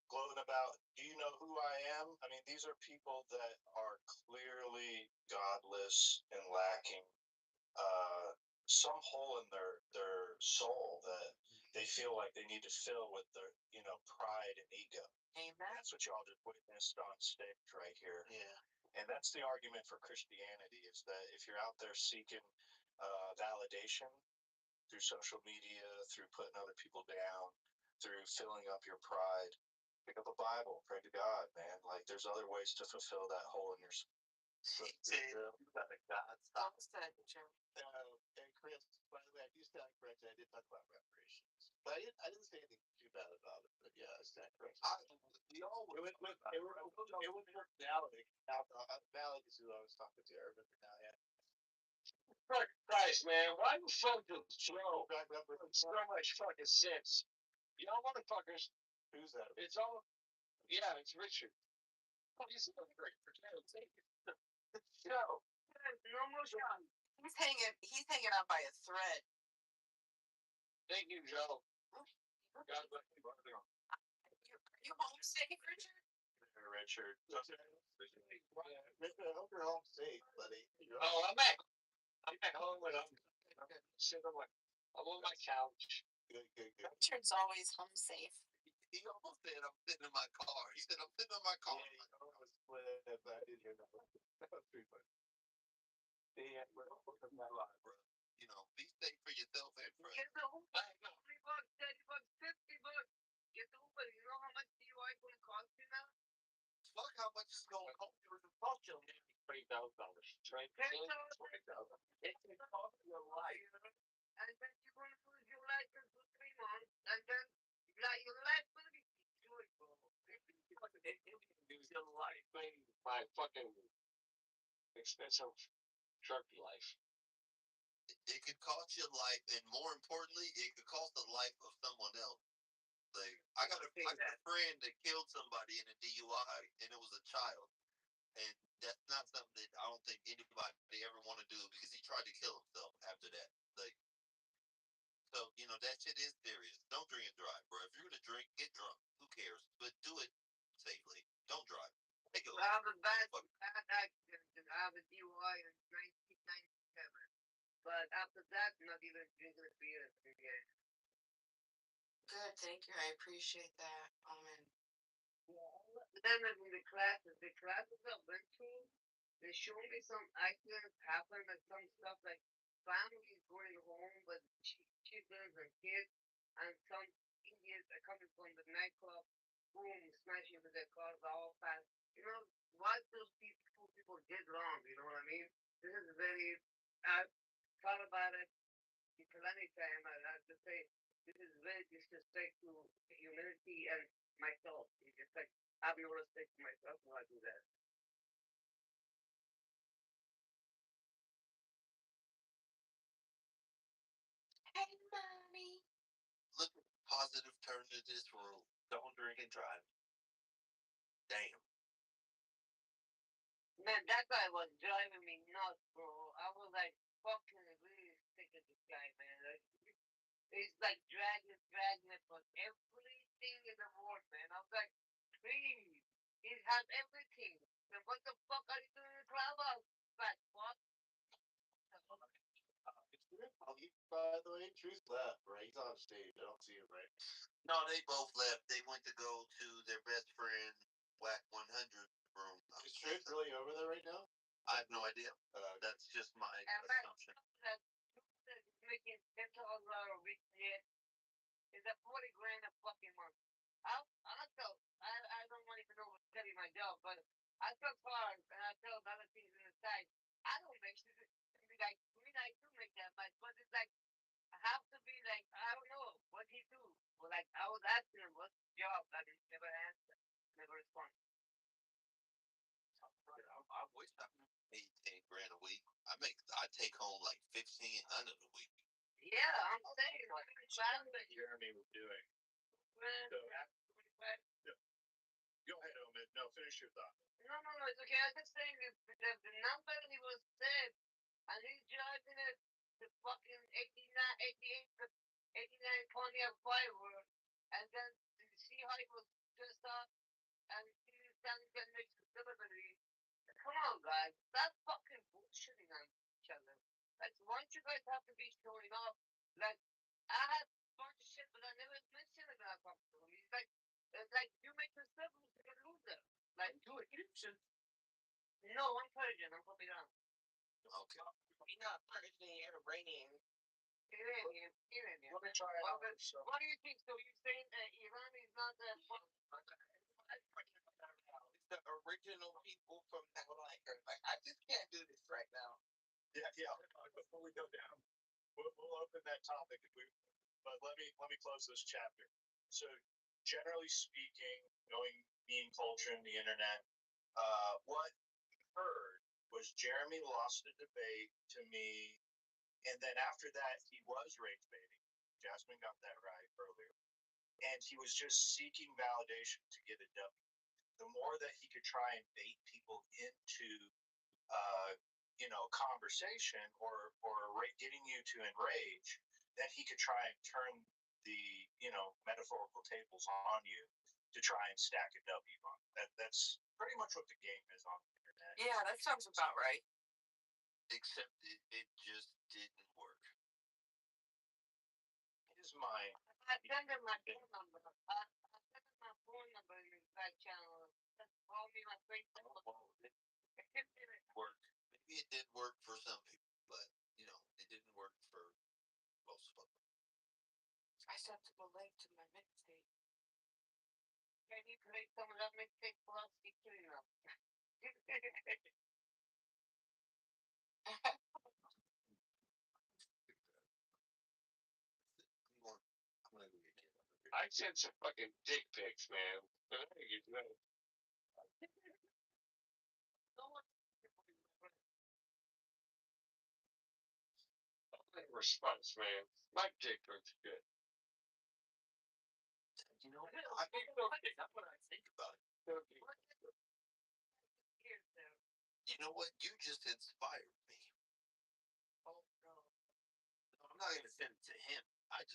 gloating about. Do you know who I am? I mean, these are people that are clearly godless and lacking some hole in their soul that they feel like they need to fill with their pride and ego. Amen. That's what y'all just witnessed on stage right here. Yeah. And that's the argument for Christianity, is that if you're out there seeking validation through social media, through putting other people down, through filling up your pride, pick up a Bible, pray to God, man. Like, there's other ways to fulfill that hole in your soul. Stop that, Joe. And Chris, by the way, I do stand corrected. I did talk about reparations, but I didn't say anything too bad about it. But yeah, I stand corrected. We all were. It was Malik. Malik is who I was talking to. I remember now. Yeah. Fuck Christ, man. Why the fuck does Joe so much fucking sense? Y'all motherfuckers. Who's that? It's all. Yeah, it's Richard. What do you say? Joe. No more shot. He's hanging out by a thread. Thank you, Joe. God bless you, brother. Are you home safe, Richard? Richard. I hope you're home safe, buddy. Oh, I'm back. I'm at home and I'm sitting on my couch. Good. Richard's always home safe. He almost said, I'm sitting in my car. He said, I'm sitting in my car. Yeah, I was glad that I did hear that. That was pretty funny. Yeah, bro. You know, be safe for yourself and friends. Get the Uber. $20, $30, $50. Get the Uber. You know how much DUI is going to cost you now? Fuck how much it's going to cost you. $20,000. Right? $10,000. It can cost your life. And then you're going to lose your license for 3 months. And then your life going to be destroyed, bro. It can lose your life. My fucking expensive truck life. It could cost your life, and more importantly, it could cost the life of someone else. Like, I got a friend that killed somebody in a DUI, and it was a child. And that's not something that I don't think anybody ever want to do because he tried to kill himself after that. Like, so, you know, that shit is serious. Don't drink and drive, bro. If you're going to drink, get drunk. Who cares? But do it safely. Don't drive. Take a I have a bad accident. I have a DUI in 1997. But after that, not even drinking a beer again. Good, thank you. I appreciate that. Amen. Then in the classes I went to, they showed me some accidents happen and some stuff like families going home with children and kids, and some idiots are coming from the nightclub, boom, smashing into their cars all fast. You know, what those people did wrong, you know what I mean? This is very, I thought about it plenty time. I have to say, this is very disrespectful to humanity and myself. It's just like, I have no respect for myself when I do that. Hey, mommy. Look at the positive turn to this room. Don't drink and drive. Damn. Man, that guy was driving me nuts, bro. I was like, fucking really sick of this guy, man. Like, he's like dragging it for everything in the world, man. I was like, please, he has everything. Then what the fuck are you doing in the clubhouse, fat fuck? By the way, Truth left, right? He's on stage. I don't see him, right? No, they both left. They went to go to their best friend, Whack 100 room. Is Truth really over there right now? I have no idea. That's just my assumption. Making $10,000 a week yet. Is that 40 grand a fucking month? I don't want even know what to tell you my job, but I sell cars and I sell other things on the side. I don't make shit. Like, I mean, I do make that much, but it's like, I have to be like, I don't know, what he do? Well, like, I was asking him, what's his job? I didn't never answer, never respond. I wish I made 10 grand a week. I take home like 1,500 a week. Yeah, I'm saying, like, Jeremy was doing. Go ahead, Omid. No, finish your thought. No, it's okay. I was just saying the number he was said, and he's driving it to fucking 89 Pontiac Firework, and then you see how he was dressed up, and he's standing there next to celebrity. Come on, guys, stop fucking bullshitting on each other. Like, why don't you guys have to be showing off? Like, I had a bunch of shit, but I never mentioned it when I talked to him. He's like, it's like you make yourself look like a loser. Like, you Egyptian. No, I'm Persian. I'm from Iran. Okay. You're not Persian, you're Iranian. Iranian. Let me try it out. What do you think? So you're saying that Iran is not that fun? It's the original people from that like I just can't do this right now. Yeah. Before we go down, we'll open that topic. But let me close this chapter. So, generally speaking, knowing meme culture and the internet, what we heard was Jeremy lost a debate to me And then after that, he was rage baiting. Jasmine got that right earlier. And he was just seeking validation to get a W. The more that he could try and bait people into, conversation or getting you to enrage, then he could try and turn the, metaphorical tables on you to try and stack a W on. That's pretty much what the game is on the internet. Yeah, that sounds about right. Except it just didn't work. His mind. I send him my phone number. I send him my phone number in your back channel. Call me my Facebook. Work. Maybe it did work for some people, but it didn't work for most of them. I sent him a link to my mixtape. Can you play some of that mixtape for us? I sent some fucking dick pics, man. Response, man. My dick looks good. I think that's what I think about it. You know what? You just inspired me. Oh no. I'm not gonna send it to him. I've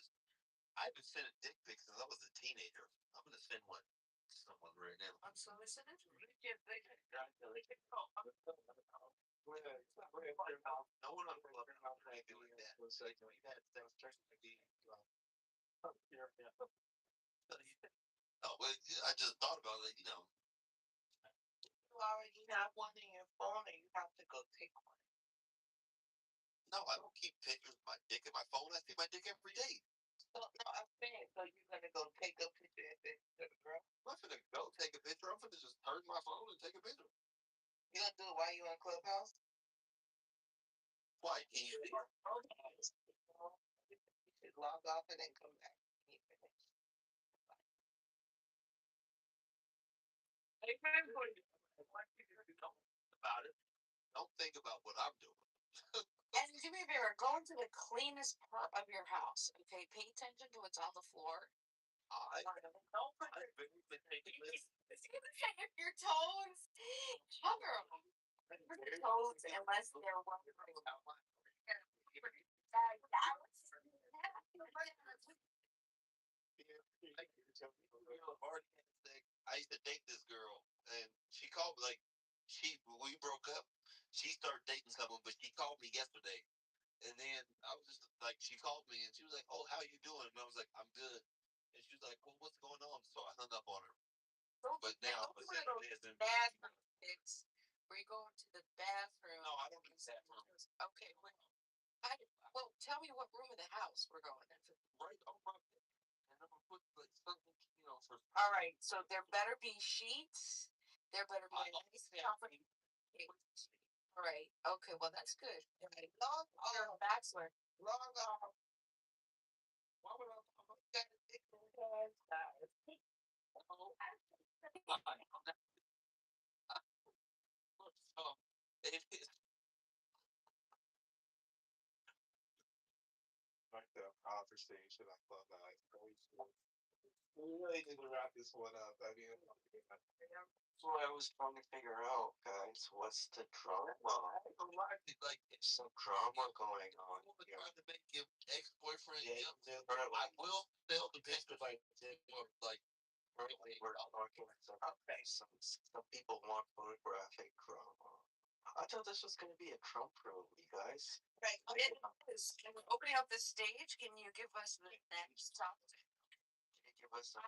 been sending dick pics since I was a teenager. I'm gonna send one to someone right now. Unsolicited? No one on Clubhouse can do that. Oh, well, I just thought about it. You already have one in your phone, and you have to go take one. No, I don't keep pictures of my dick in my phone. I see my dick every day. So, no, I'm saying, so you're gonna go take a picture and send it to the girl? I'm not gonna go take a picture. I'm gonna just turn my phone and take a picture. You gonna do it while you on Clubhouse? Why? Can you see it? You should log off and then come back. About it. Don't think about what I'm doing. And do me a favor, go into the cleanest part of your house. Okay, pay attention to what's on the floor. I've been taking this. If your toes, cover them. Your toes, unless they're I used to date this girl, and she called me we broke up. She started dating someone, but she called me yesterday, and then I was just like, she called me, and she was like, "Oh, how you doing?" And I was like, "I'm good." And she was like, "Well, what's going on?" So I hung up on her. But now I'm bathroom pics where you go into the bathroom. No, I don't need that room. Okay, well, tell me what room of the house we're going into. Right on my bed. And I'm gonna put like something, for. All right, so there better be sheets. There better be a nice company. All right. Okay. Well, that's good. All right. Log off. Bachelor. Log off. Why would I? It is. Like the conversation I thought we really need to wrap this one up. I mean, That's what I was trying to figure out, guys. What's the drama? Like, it's some drama going on. Here. Trying to make your ex-boyfriend. Yeah, I will sell the picture like we're talking. Okay, some people want photographic drama. I thought this was going to be a Trump room, you guys. Right. We're opening up the stage. Can you give us the next topic? Can you give us a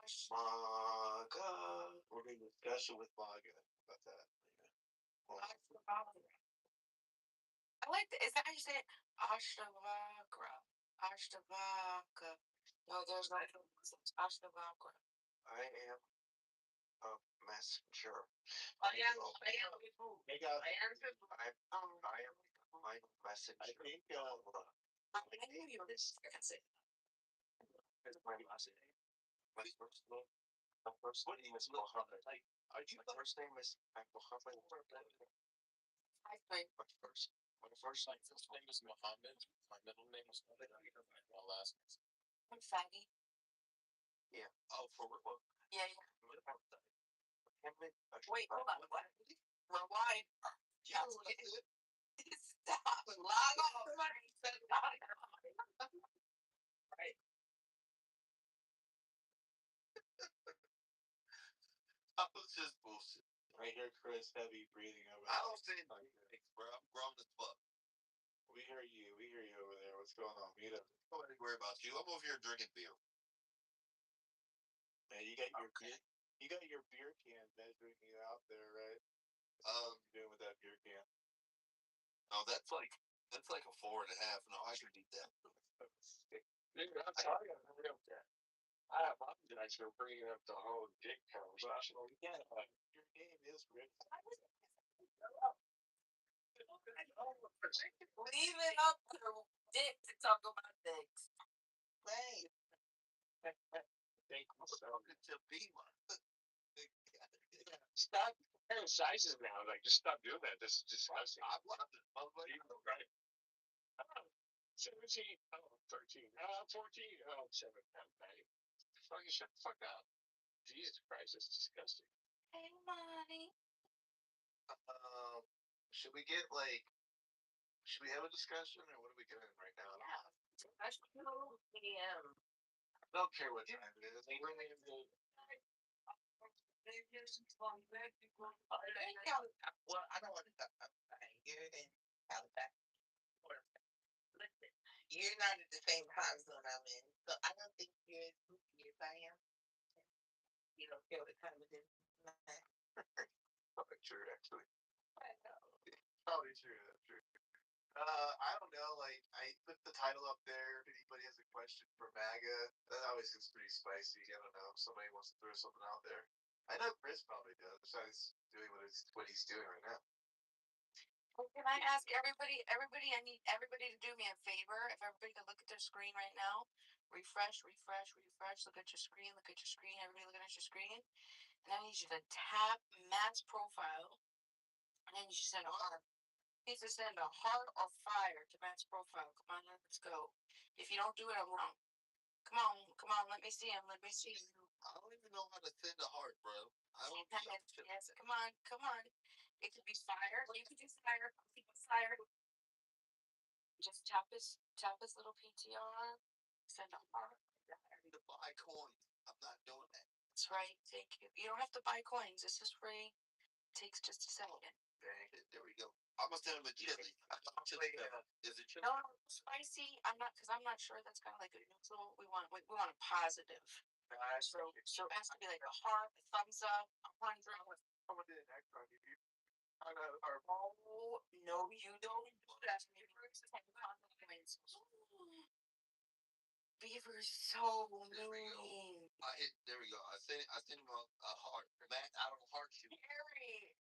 Maga? We're in discussion with Maga about that. I like that. Is that how you say it? Ashtavakra. Ashtavaka. No, there's no Ashtavakra. I am a messenger. I am my messenger. I think I knew you were discussing. Here's my last name. My first name. My first name is Mohammed. My first name is Mohammed. My first name was Muhammad. My middle name was Nabil. My last name. I'm Faggy. Yeah. Oh, for real? Yeah, yeah. Wait, hold on. What? Rewind. Stop. Log off. Right. I was just bullshit. I hear Chris heavy breathing over I don't say anything, bro. I'm grown as fuck. We hear you over there. What's going on? Meet up. Nobody worry about you. I'm over here drinking beer. Man, you got your beer can measuring you out there, right? Um, What you doing with that beer can? No, that's like a 4.5. No, I should eat that. Dude, I'm sorry I never got that. I apologize for bringing up the whole dick conversation. Yeah, your name is Rick. Leave it up to Dick to talk about dicks. Hey. Thank you so much. To be one. Stop comparing sizes now. Like, just stop doing that. This is disgusting. I love it. Right. 17. Oh, 13. 14. Oh, 7. Okay. Fucking shut the fuck up. Jesus Christ, that's disgusting. Hey, money. Should we have a discussion, or what are we doing right now? Yeah. Discussion PM. I don't care what time it is. We're in the well, I don't want to. You're in Halifax. Listen, you're not at the same time zone I'm in, so I don't think you're as spooky as I am. You don't care what time it is. Probably true, actually. I know. Probably true. That's true. I don't know. Like, I put the title up there. If anybody has a question for MAGA, that always gets pretty spicy. I don't know. If somebody wants to throw something out there. I know Chris probably does. Besides doing what he's doing right now. Well, can I ask everybody? I need everybody to do me a favor. If everybody could look at their screen right now, refresh. Look at your screen. Everybody looking at your screen. And I need you to tap Matt's profile. And then you should send a heart. You need to send a heart or fire to Matt's profile. Come on, let's go. If you don't do it, I'm wrong. Come on, let me see him. I don't even know how to send a heart, bro. I don't Yes, come on. It could be fire. You could do fire. Just tap his little PTR. Send a heart. To buy coins. I'm not doing that. That's right. Thank you. You don't have to buy coins. This is free. It takes just a second. There we go. I'm gonna send him a chili. Is it chili? No, spicy. I'm not sure. That's kind of like a neutral. We want a positive. So it has to be like a heart, a thumbs up, 100. Someone did an X on you. Oh no, you don't. That's Beaver's so mean. There we go. I sent him a heart. Matt, I don't heart you. Harry.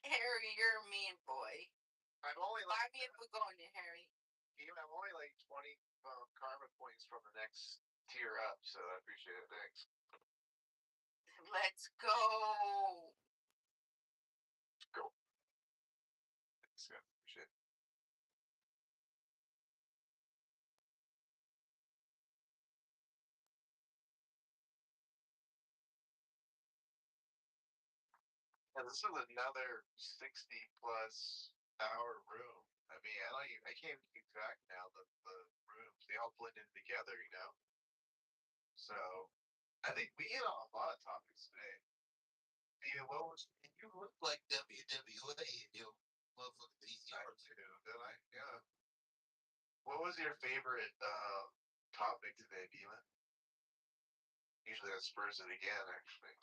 Harry, you're a mean boy. I'm only like. Buy me a begonia, Harry. I'm only like 20 karma points from the next tier up, so I appreciate it. Thanks. Let's go. Go. Thanks, man. Appreciate it. Yeah, this is another 60+ hour room. I mean, I can't even keep track now. The rooms, they all blend in together, you know. So I think we hit on a lot of topics today. Yeah, you look like WWA in your motherfucking PCR too, did I? Yeah. What was your favorite topic today, Dima? Usually that spurs it again, actually.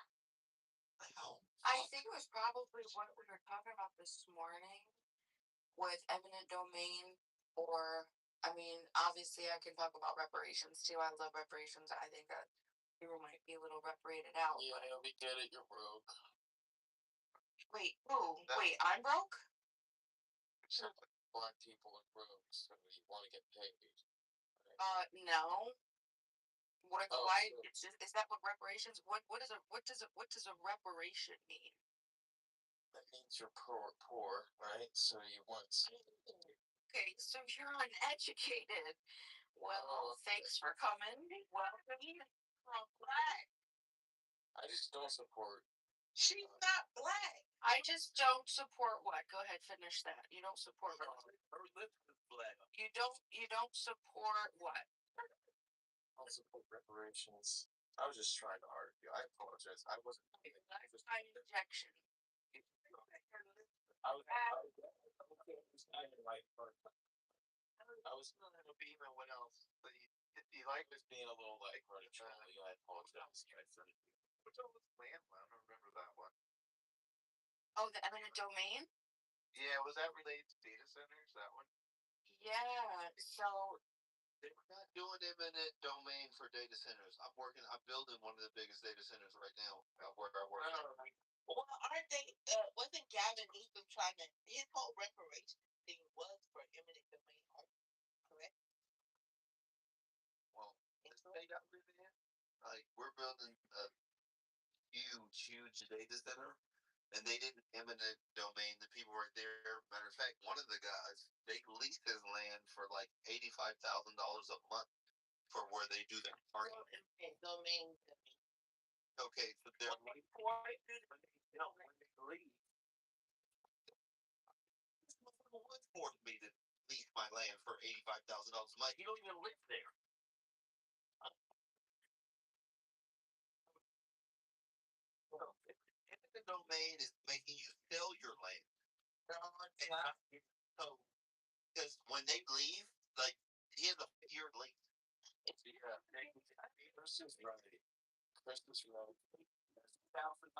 I think it was probably what we were talking about this morning with eminent domain, or I mean, obviously I can talk about reparations too. I love reparations. I think that people might be a little reparated out. Yeah, we get it. You're broke. Wait, who? Wait, I'm broke? Except like black people are broke, so you want to get paid. No. What? Oh, Why? so- Is that what reparations? What is a what does a reparation mean? That means you're poor, right? So you want. Okay, so you're uneducated. Well, thanks for coming. Welcome from Black. I just don't support. She's not black. I just don't support what? Go ahead, finish that. You don't support what? Her lip is black. You don't support what? I don't support reparations. I was just trying to argue. I apologize. I wasn't. Lifetime injection. I was like, I was Being what else? the life was being a little like arbitrary. I apologize. Which one was land? I don't remember that one. Oh, the eminent domain? Yeah, was that related to data centers? That one? Yeah. So They're not doing eminent domain for data centers. I'm building one of the biggest data centers right now where I work. well, aren't they? Wasn't Gavin Newsom trying to? His whole reparation thing was for eminent domain, correct? Well, the state I live in, like we're building a huge data center, and they didn't eminent domain the people right there. Matter of fact, one of the guys they leased his land for like $85,000 a month for where they do their parking. Eminent domain. Okay, so they're when they leave. would force me to lease my land for $85,000 a month. You don't even live there. Eminent domain is making you sell your land. So, because when they leave, like he has a year lease. Yeah, Chris is right. Chris is right. $1,000.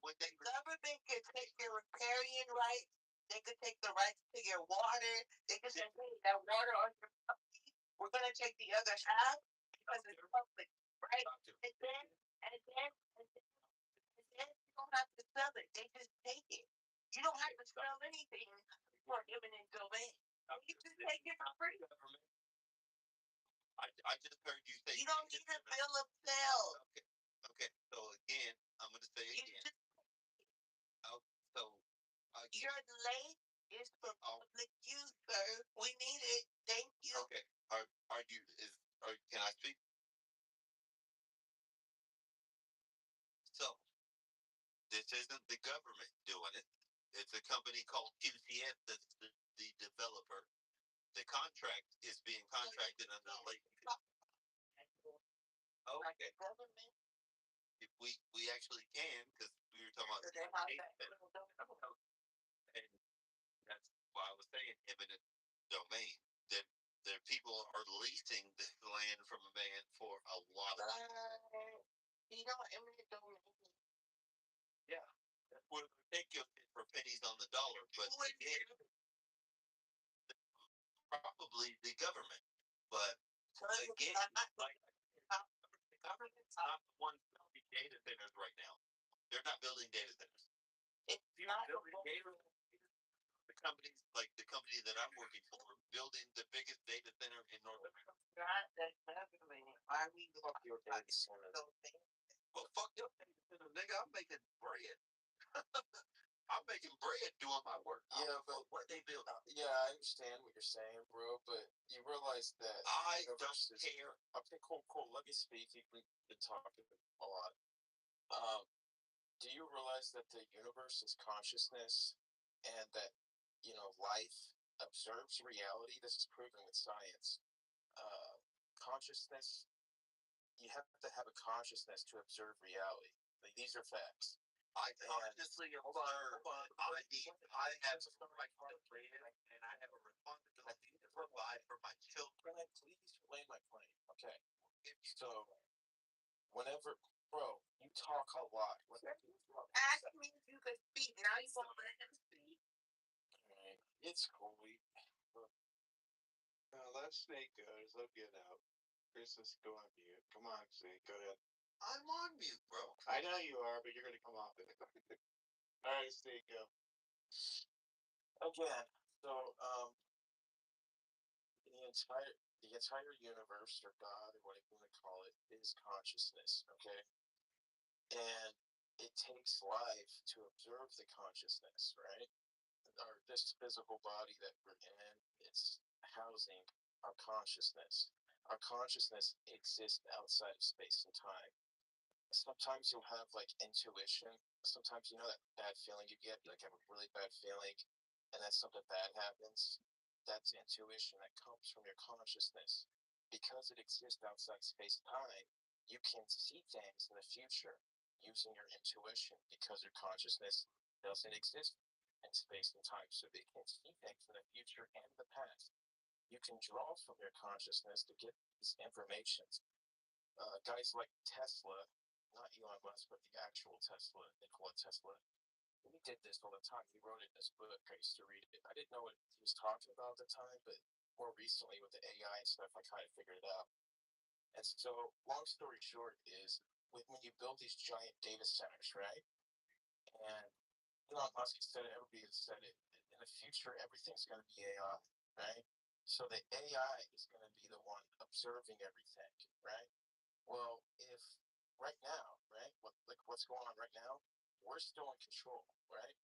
When they Government can take your riparian rights. They could take the rights to your water. They could say, hey, that water on your property, we're gonna take the other half because it's public, right? And then you don't have to sell it. They just take it. You don't have to sell anything for eminent domain. You just take it for free. I just heard you say you don't need a bill of sale. Okay. So again, I'm gonna say again. So your lake is for public use, sir. We need it. Thank you. Okay. Can I speak? So this isn't the government doing it. It's a company called QCF that's the developer. The contract is being contracted under Lake. Okay. Government. If we actually can, because we were talking about and that's why I was saying eminent domain. That people are leasing this land from a man for a lot of you know eminent domain. Yeah. Well, they give it for pennies on the dollar, but again, probably the government. But again, like the government's not the one building data centers right now. They're not building data centers. It's not building data centers. The companies, like the company that I'm working for, building the biggest data center in North America. Not the government. Why are we Fuck your data center. Well, fuck your data center, nigga. I'm making bread. I'm making bread doing my work. Yeah, but what they build. Yeah, I understand what you're saying, bro. But you realize that I don't care. Okay, cool. Let me speak. You've been talking a lot. Do you realize that the universe is consciousness, and that life observes reality? This is proven with science. Consciousness. You have to have a consciousness to observe reality. Like, these are facts. I consciously observe. I have some right to live, and I have a responsibility to provide for my children. Please lay my claim. Okay. So, whenever, bro, you talk a lot. Ask me if you could speak. Now you won't let him speak. Alright, it's cool. Let Snake go. Just let him get out. Chris, let's go on mute. Come on, Snake. Go ahead. I'm on mute, bro. I know you are, but you're gonna come off it. All right, Snake, go. Again, so the entire the entire universe or God or whatever you want to call it is consciousness, okay? And it takes life to observe the consciousness, right? Or this physical body that we're in, it's housing our consciousness. Our consciousness exists outside of space and time. Sometimes you'll have like intuition. Sometimes you know that bad feeling you get, like have a really bad feeling, and then something bad happens. That's intuition that comes from your consciousness. Because it exists outside space time, you can see things in the future using your intuition because your consciousness doesn't exist in space and time. So they can see things in the future and the past. You can draw from your consciousness to get these informations. Guys like Tesla, not Elon Musk, but the actual Tesla, Nikola Tesla, he did this all the time. He wrote it in his book. I used to read it. I didn't know what he was talking about at the time, but more recently with the AI and stuff, I kind of figured it out. And so, long story short, is when you build these giant data centers, right? And Elon Musk has said it, everybody has said it. In the future, everything's going to be AI, right? So the AI is going to be the one observing everything, right? Well, if right now, right, what's going on right now, we're still in control, right?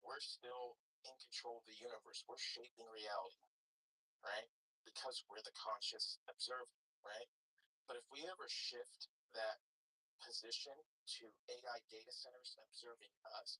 We're still in control of the universe. We're shaping reality, right? Because we're the conscious observer, right? But if we ever shift that position to AI data centers observing us,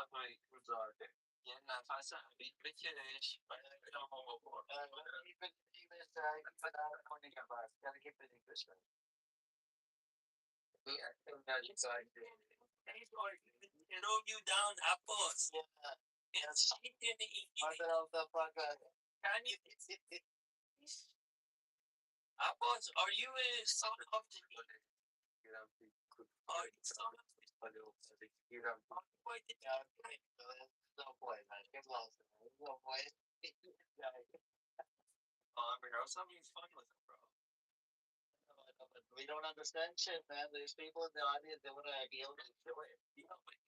about my result. Yeah, not I said I mean finish, but I don't know what. Even gotta keep it in Christmas. Yeah, that's exciting. You know you down apples. Yeah. And she didn't eat. Can you? Apples, are you a son of the are you son of the no boy, man. Get lost. No boy. I mean, something's funny with him, bro. We don't understand shit, man. There's people in the audience that want to be able to do it. Yeah, but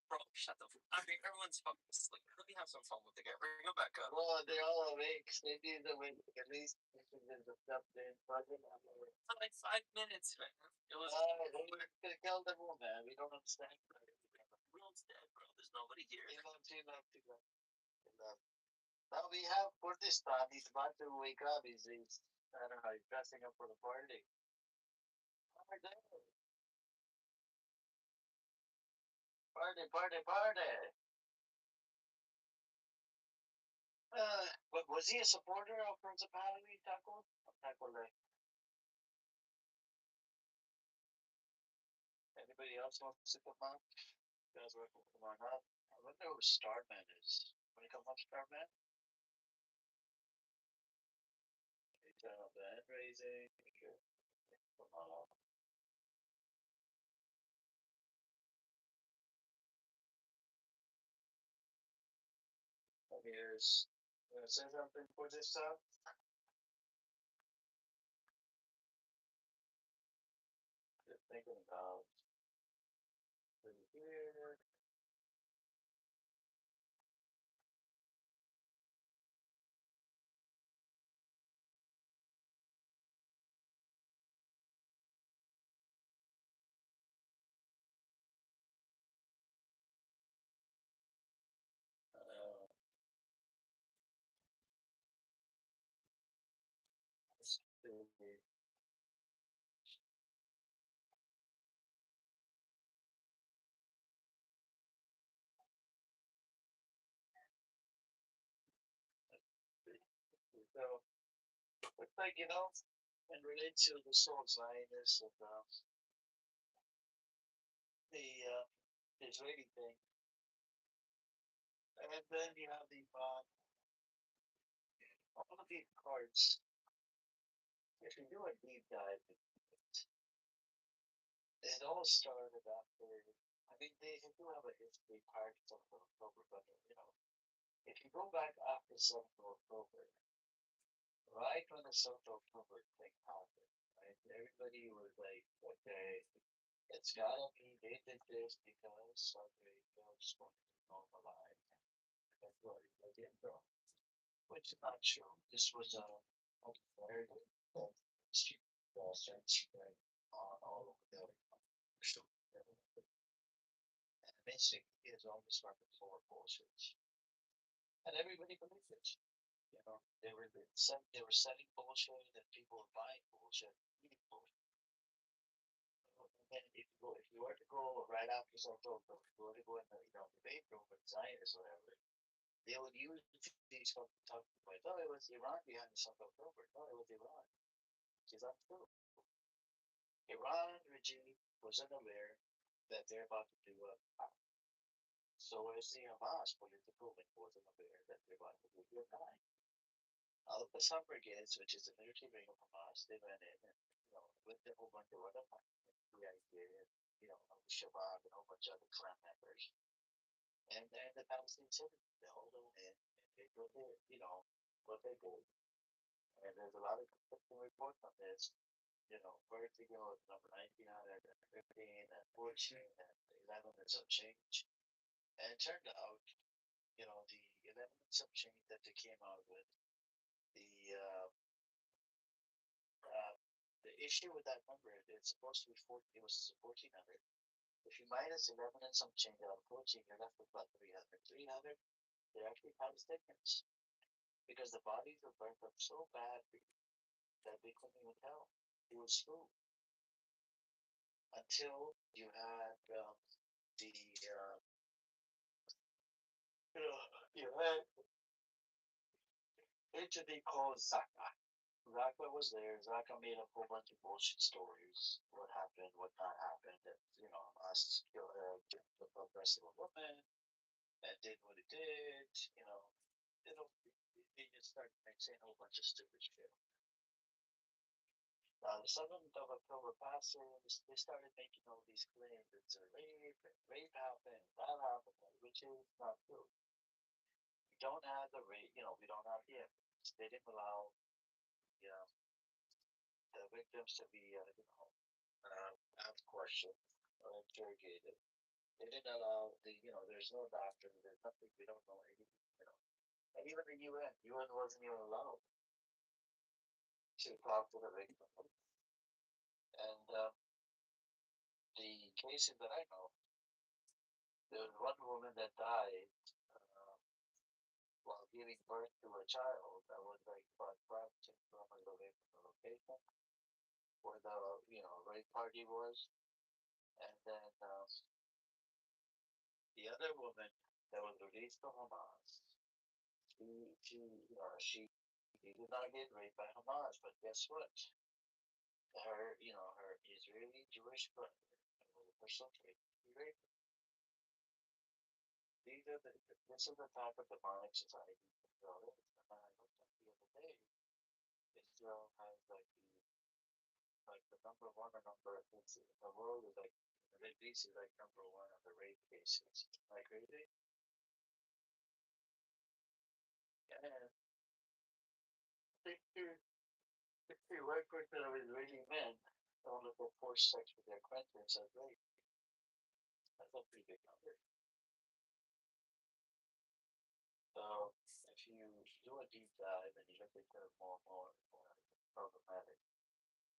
bro, shut the fuck. I mean, everyone's fucking asleep. Let me have some fun with the guy. Bring him back up. Well, they're all awake. Maybe they're awake. At least there's a stuff there. For like 5 minutes, man. It was. We're gonna kill the room, man. We don't understand. The room's dead, bro. There's nobody here. Now we have for this time. He's about to wake up. He's I don't know. He's dressing up for the party. Party. But was he a supporter of Principality, Taco? Taco Lay. Anybody else wants to come up? You guys want to come on up? I wonder who Starman is. Want to come up, Starman? Band raising. Come on up. Here's. You want to say something for this stuff? Just thinking about. Here. So, looks like, and relate to the soul Zionist of the Israeli thing. And then you have the all of these cards. If you do a deep dive, it all started after. I mean, they do have a history prior to 7th of October, but if you go back after 7th of October, right when the 7th of October thing happened, right, everybody was like, okay, it's gotta be they did this because Sunday was going to normalize. That's what they did, bro. Which is not true. This was very good street sense right on all over the so and basically it's almost like a floor bullshit. And everybody believed it. They were selling bullshit and people were buying bullshit, eating bullshit. And if you were to go right after October, if you were to go in the debate room with Zionists or whatever, they would use these fucking talking points. Oh, it was Iran behind the 7th of October. No, it was Iran. Which is untrue. Iran regime was unaware that they're about to do a so is the Hamas political wing wasn't aware that they're about to do a nine. All of the suffragettes, which is the military wing of Hamas, they went in and with a whole bunch of other the idea, Shabab and a whole bunch of other clan members. And then the Palestinian citizens, they all went in and they did what they did. And there's a lot of conflicting reports on this. First it goes number 1915 and 14 and 11 and some change. And it turned out, the 11 and some change that they came out with, the issue with that number, it's supposed to be 40, it was 1400. If you minus 11 and some change out of 14, you're left with about 300. 300, they're actually Palestinians. Because the bodies were burnt up so badly that they couldn't even tell who was who. Until you had to be called Zaka. Zaka was there. Zaka made a whole bunch of bullshit stories. What happened, what not happened. And, us the breast of a woman and did what it did. They just started saying a whole bunch of stupid shit. The 7th of October passes, they started making all these claims that it's a rape happened, that happened, which is not true. We don't have the rape, we don't have the evidence. They didn't allow the victims to be, asked questions or interrogated. They didn't allow there's no doctor, there's nothing, we don't know anything. And even the UN wasn't even allowed to talk to the victim. And the cases that I know, there was one woman that died while giving birth to a child that was like about 5 kilometers away from the location where the rape party was. And then the other woman that was released from Hamas, she did not get raped by Hamas, but guess what? Her Israeli Jewish brother personally raped her. This is the type of demonic society Israel is. And I looked at the other day, Israel has the number one or number it's in the world is the Middle East is number one on the rape cases. Am I crazy? And 61% of Israeli men don't look for forced sex with their acquaintance as rape. That's a pretty big number. So if you do a deep dive and you look at it more problematic,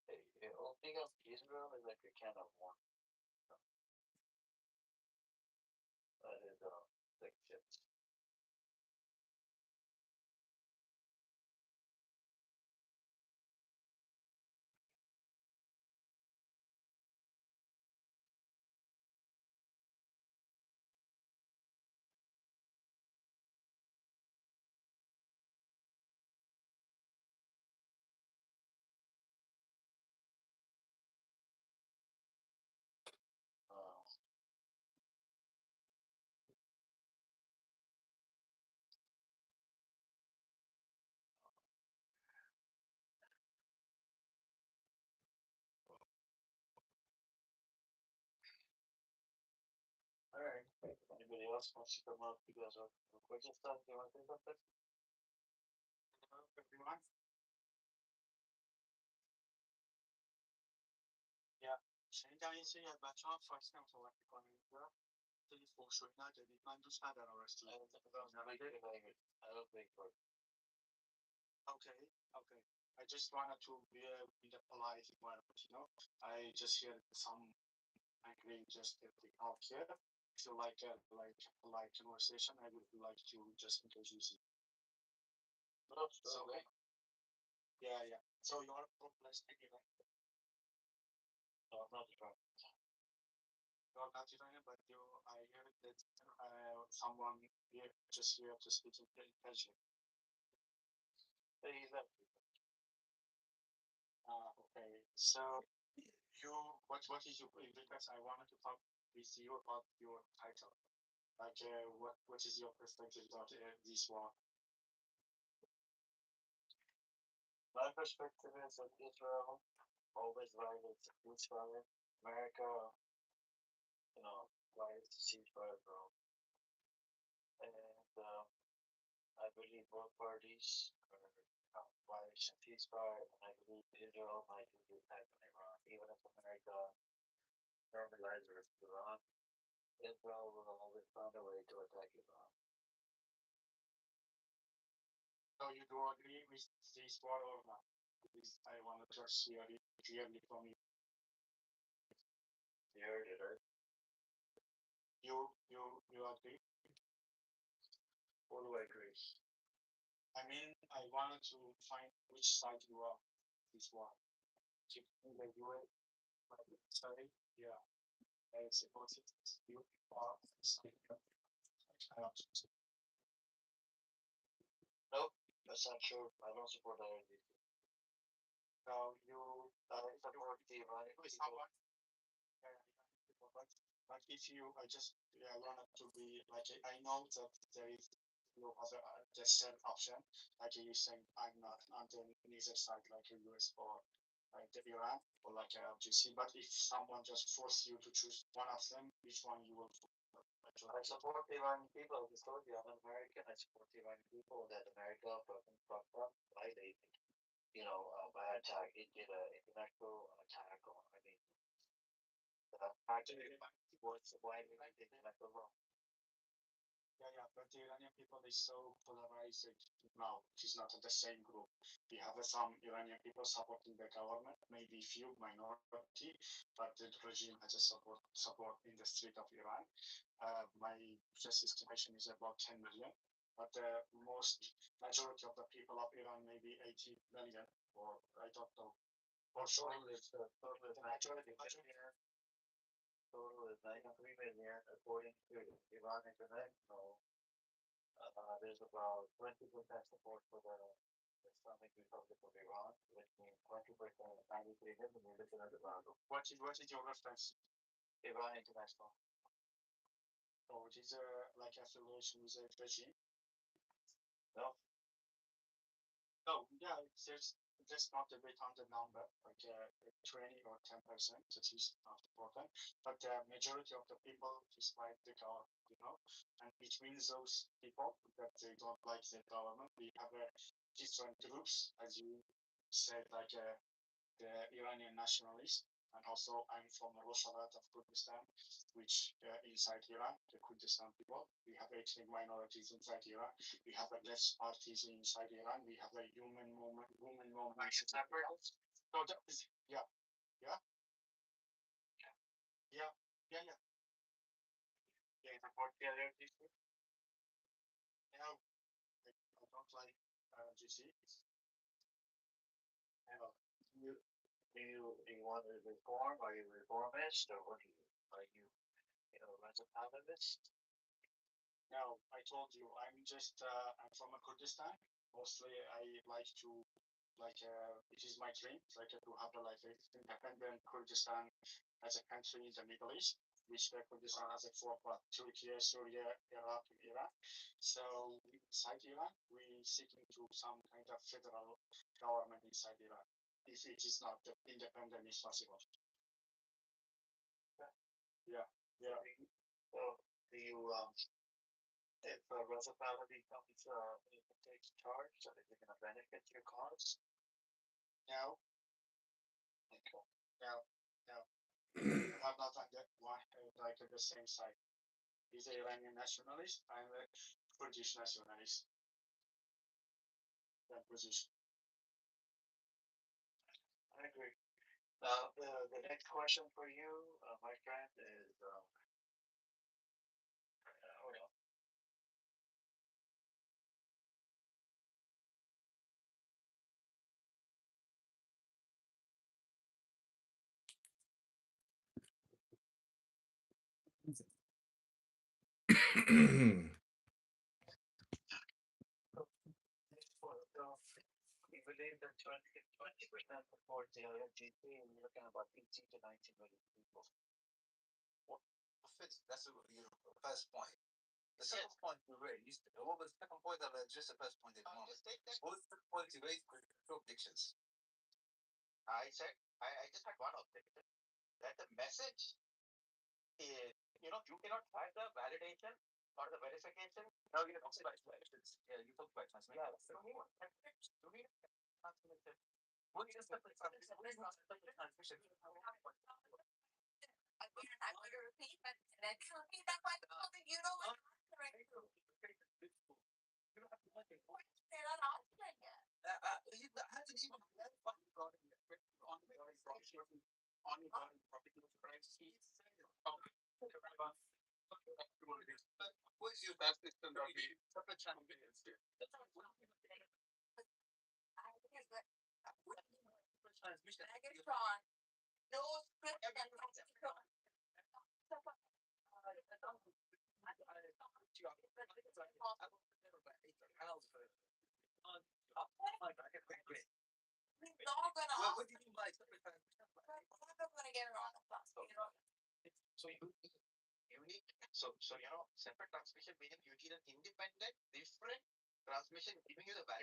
the thing of Israel is like a can of worms. That is big chips. Alright. Anybody else wants to come up? You guys are quick and stuff. You want to say something? Hello, everyone. شنیدم یه سری از بچه ها فارسی هم صحبت میکنن اینجا خیلی فحشویی ندارید من دوست ندارم راستی Okay. I just wanted to be a polite environment. I just hear some angry just out here. If you like a polite conversation, I would like to just introduce you. So, okay. Yeah. So you are from Palestine, right? No, I'm not Iranian. You're not Iranian, but I heard that someone here just speaking Persian. He's not. Okay. So what is your because I wanted to talk with you about your title. Like what is your perspective about this war? My perspective is that Israel always violates the ceasefire. America, violates the ceasefire, bro. And I believe both parties are violating ceasefire, and I believe Israel might do the attack on Iran. Even if America normalizes Iran, Israel will always find a way to attack Iran. So you do agree with this war or not? Please, I want to just hear it clearly from you. You heard it, right? You agree? What do I agree? I mean, I wanted to find which side you are this war. Keep the UN side, yeah. I suppose it's you are Nope, that's sure. I don't support the LGBT. So you support the Iranian with people. someone. But if you just wanted to be like, I know that there is no other just third option. Like you saying, I'm not on the neither side, like the US or the Iran or like LGC. But if someone just force you to choose one of them, which one you will? I support the Iranian people. I told you, I'm an American. I support the Iranian people. That America fucked up. Right? They, by attack, it did an international attack on. I mean, actually, what's why did I think that wrong? Yeah, but the Iranian people is so polarized now. It is not the same group. We have some Iranian people supporting the government, maybe few minority, but the regime has a support in the street of Iran. My just estimation is about 10 million, but the most majority of the people of Iran maybe 80 million, or I don't know. For sure, majority here. Total is 93 million, according to Iran International. There's about 20% support for the Islamic Republic of Iran, which means 20%, 93 million is around. What is your reference? Iran International. So it is like affiliation with the regime? No. No, yeah, there's not a bit on the number, like 20 or 10%, that is not important. But the majority of the people despite the government, and between those people that they don't like the government, we have different groups, as you said, like the Iranian nationalists. And also, I'm from Roshavat of Kurdistan, which inside Iran, the Kurdistan people, we have ethnic minorities inside Iran. We have left parties inside Iran. We have a women movement. So yeah, yeah, yeah, yeah, yeah. Yeah, support the LGBT. Yeah, I don't like GC. Do you want to reform? Are you reformist, or what are you radical? No, I told you, I'm from a Kurdistan. Mostly, I like to, it is my dream, like to have a independent Kurdistan as a country in the Middle East, which the Kurdistan has a four part: Turkey, Syria, Iraq, Iran. So inside Iran, we seeking to some kind of federal government inside Iran. If it is not independent, it's possible. Yeah, yeah. So do you if Russell family comes takes charge, so that they're going to benefit your cause? No. Okay. No, no. I'm not on that one, like the same side. He's an Iranian nationalist. I'm a Kurdish nationalist. That position. I agree. Now, the next question for you, my friend, is hold on. We believe that 20% support the LGBT, and we're looking at about 18 to 19 million people. That's the first point. The second point you raised, what was the second point that just the first point that you what was the point you raised with objections? I said, I just had one objection, that the message is, you cannot find the validation or the verification. No, you talked about transmissions. Yeah, you talked about transmission. Yeah, What is the transmission? I'm going to repeat, but then repeat that by something you know what they're not answering it. Hasn't even what is your best system of the separate channel videos here? Megatron. No script and Megatron. What do you mean by separate transmission? I'm not gonna get it on the class. So you need so separate transmission meaning you need an independent, different transmission giving you the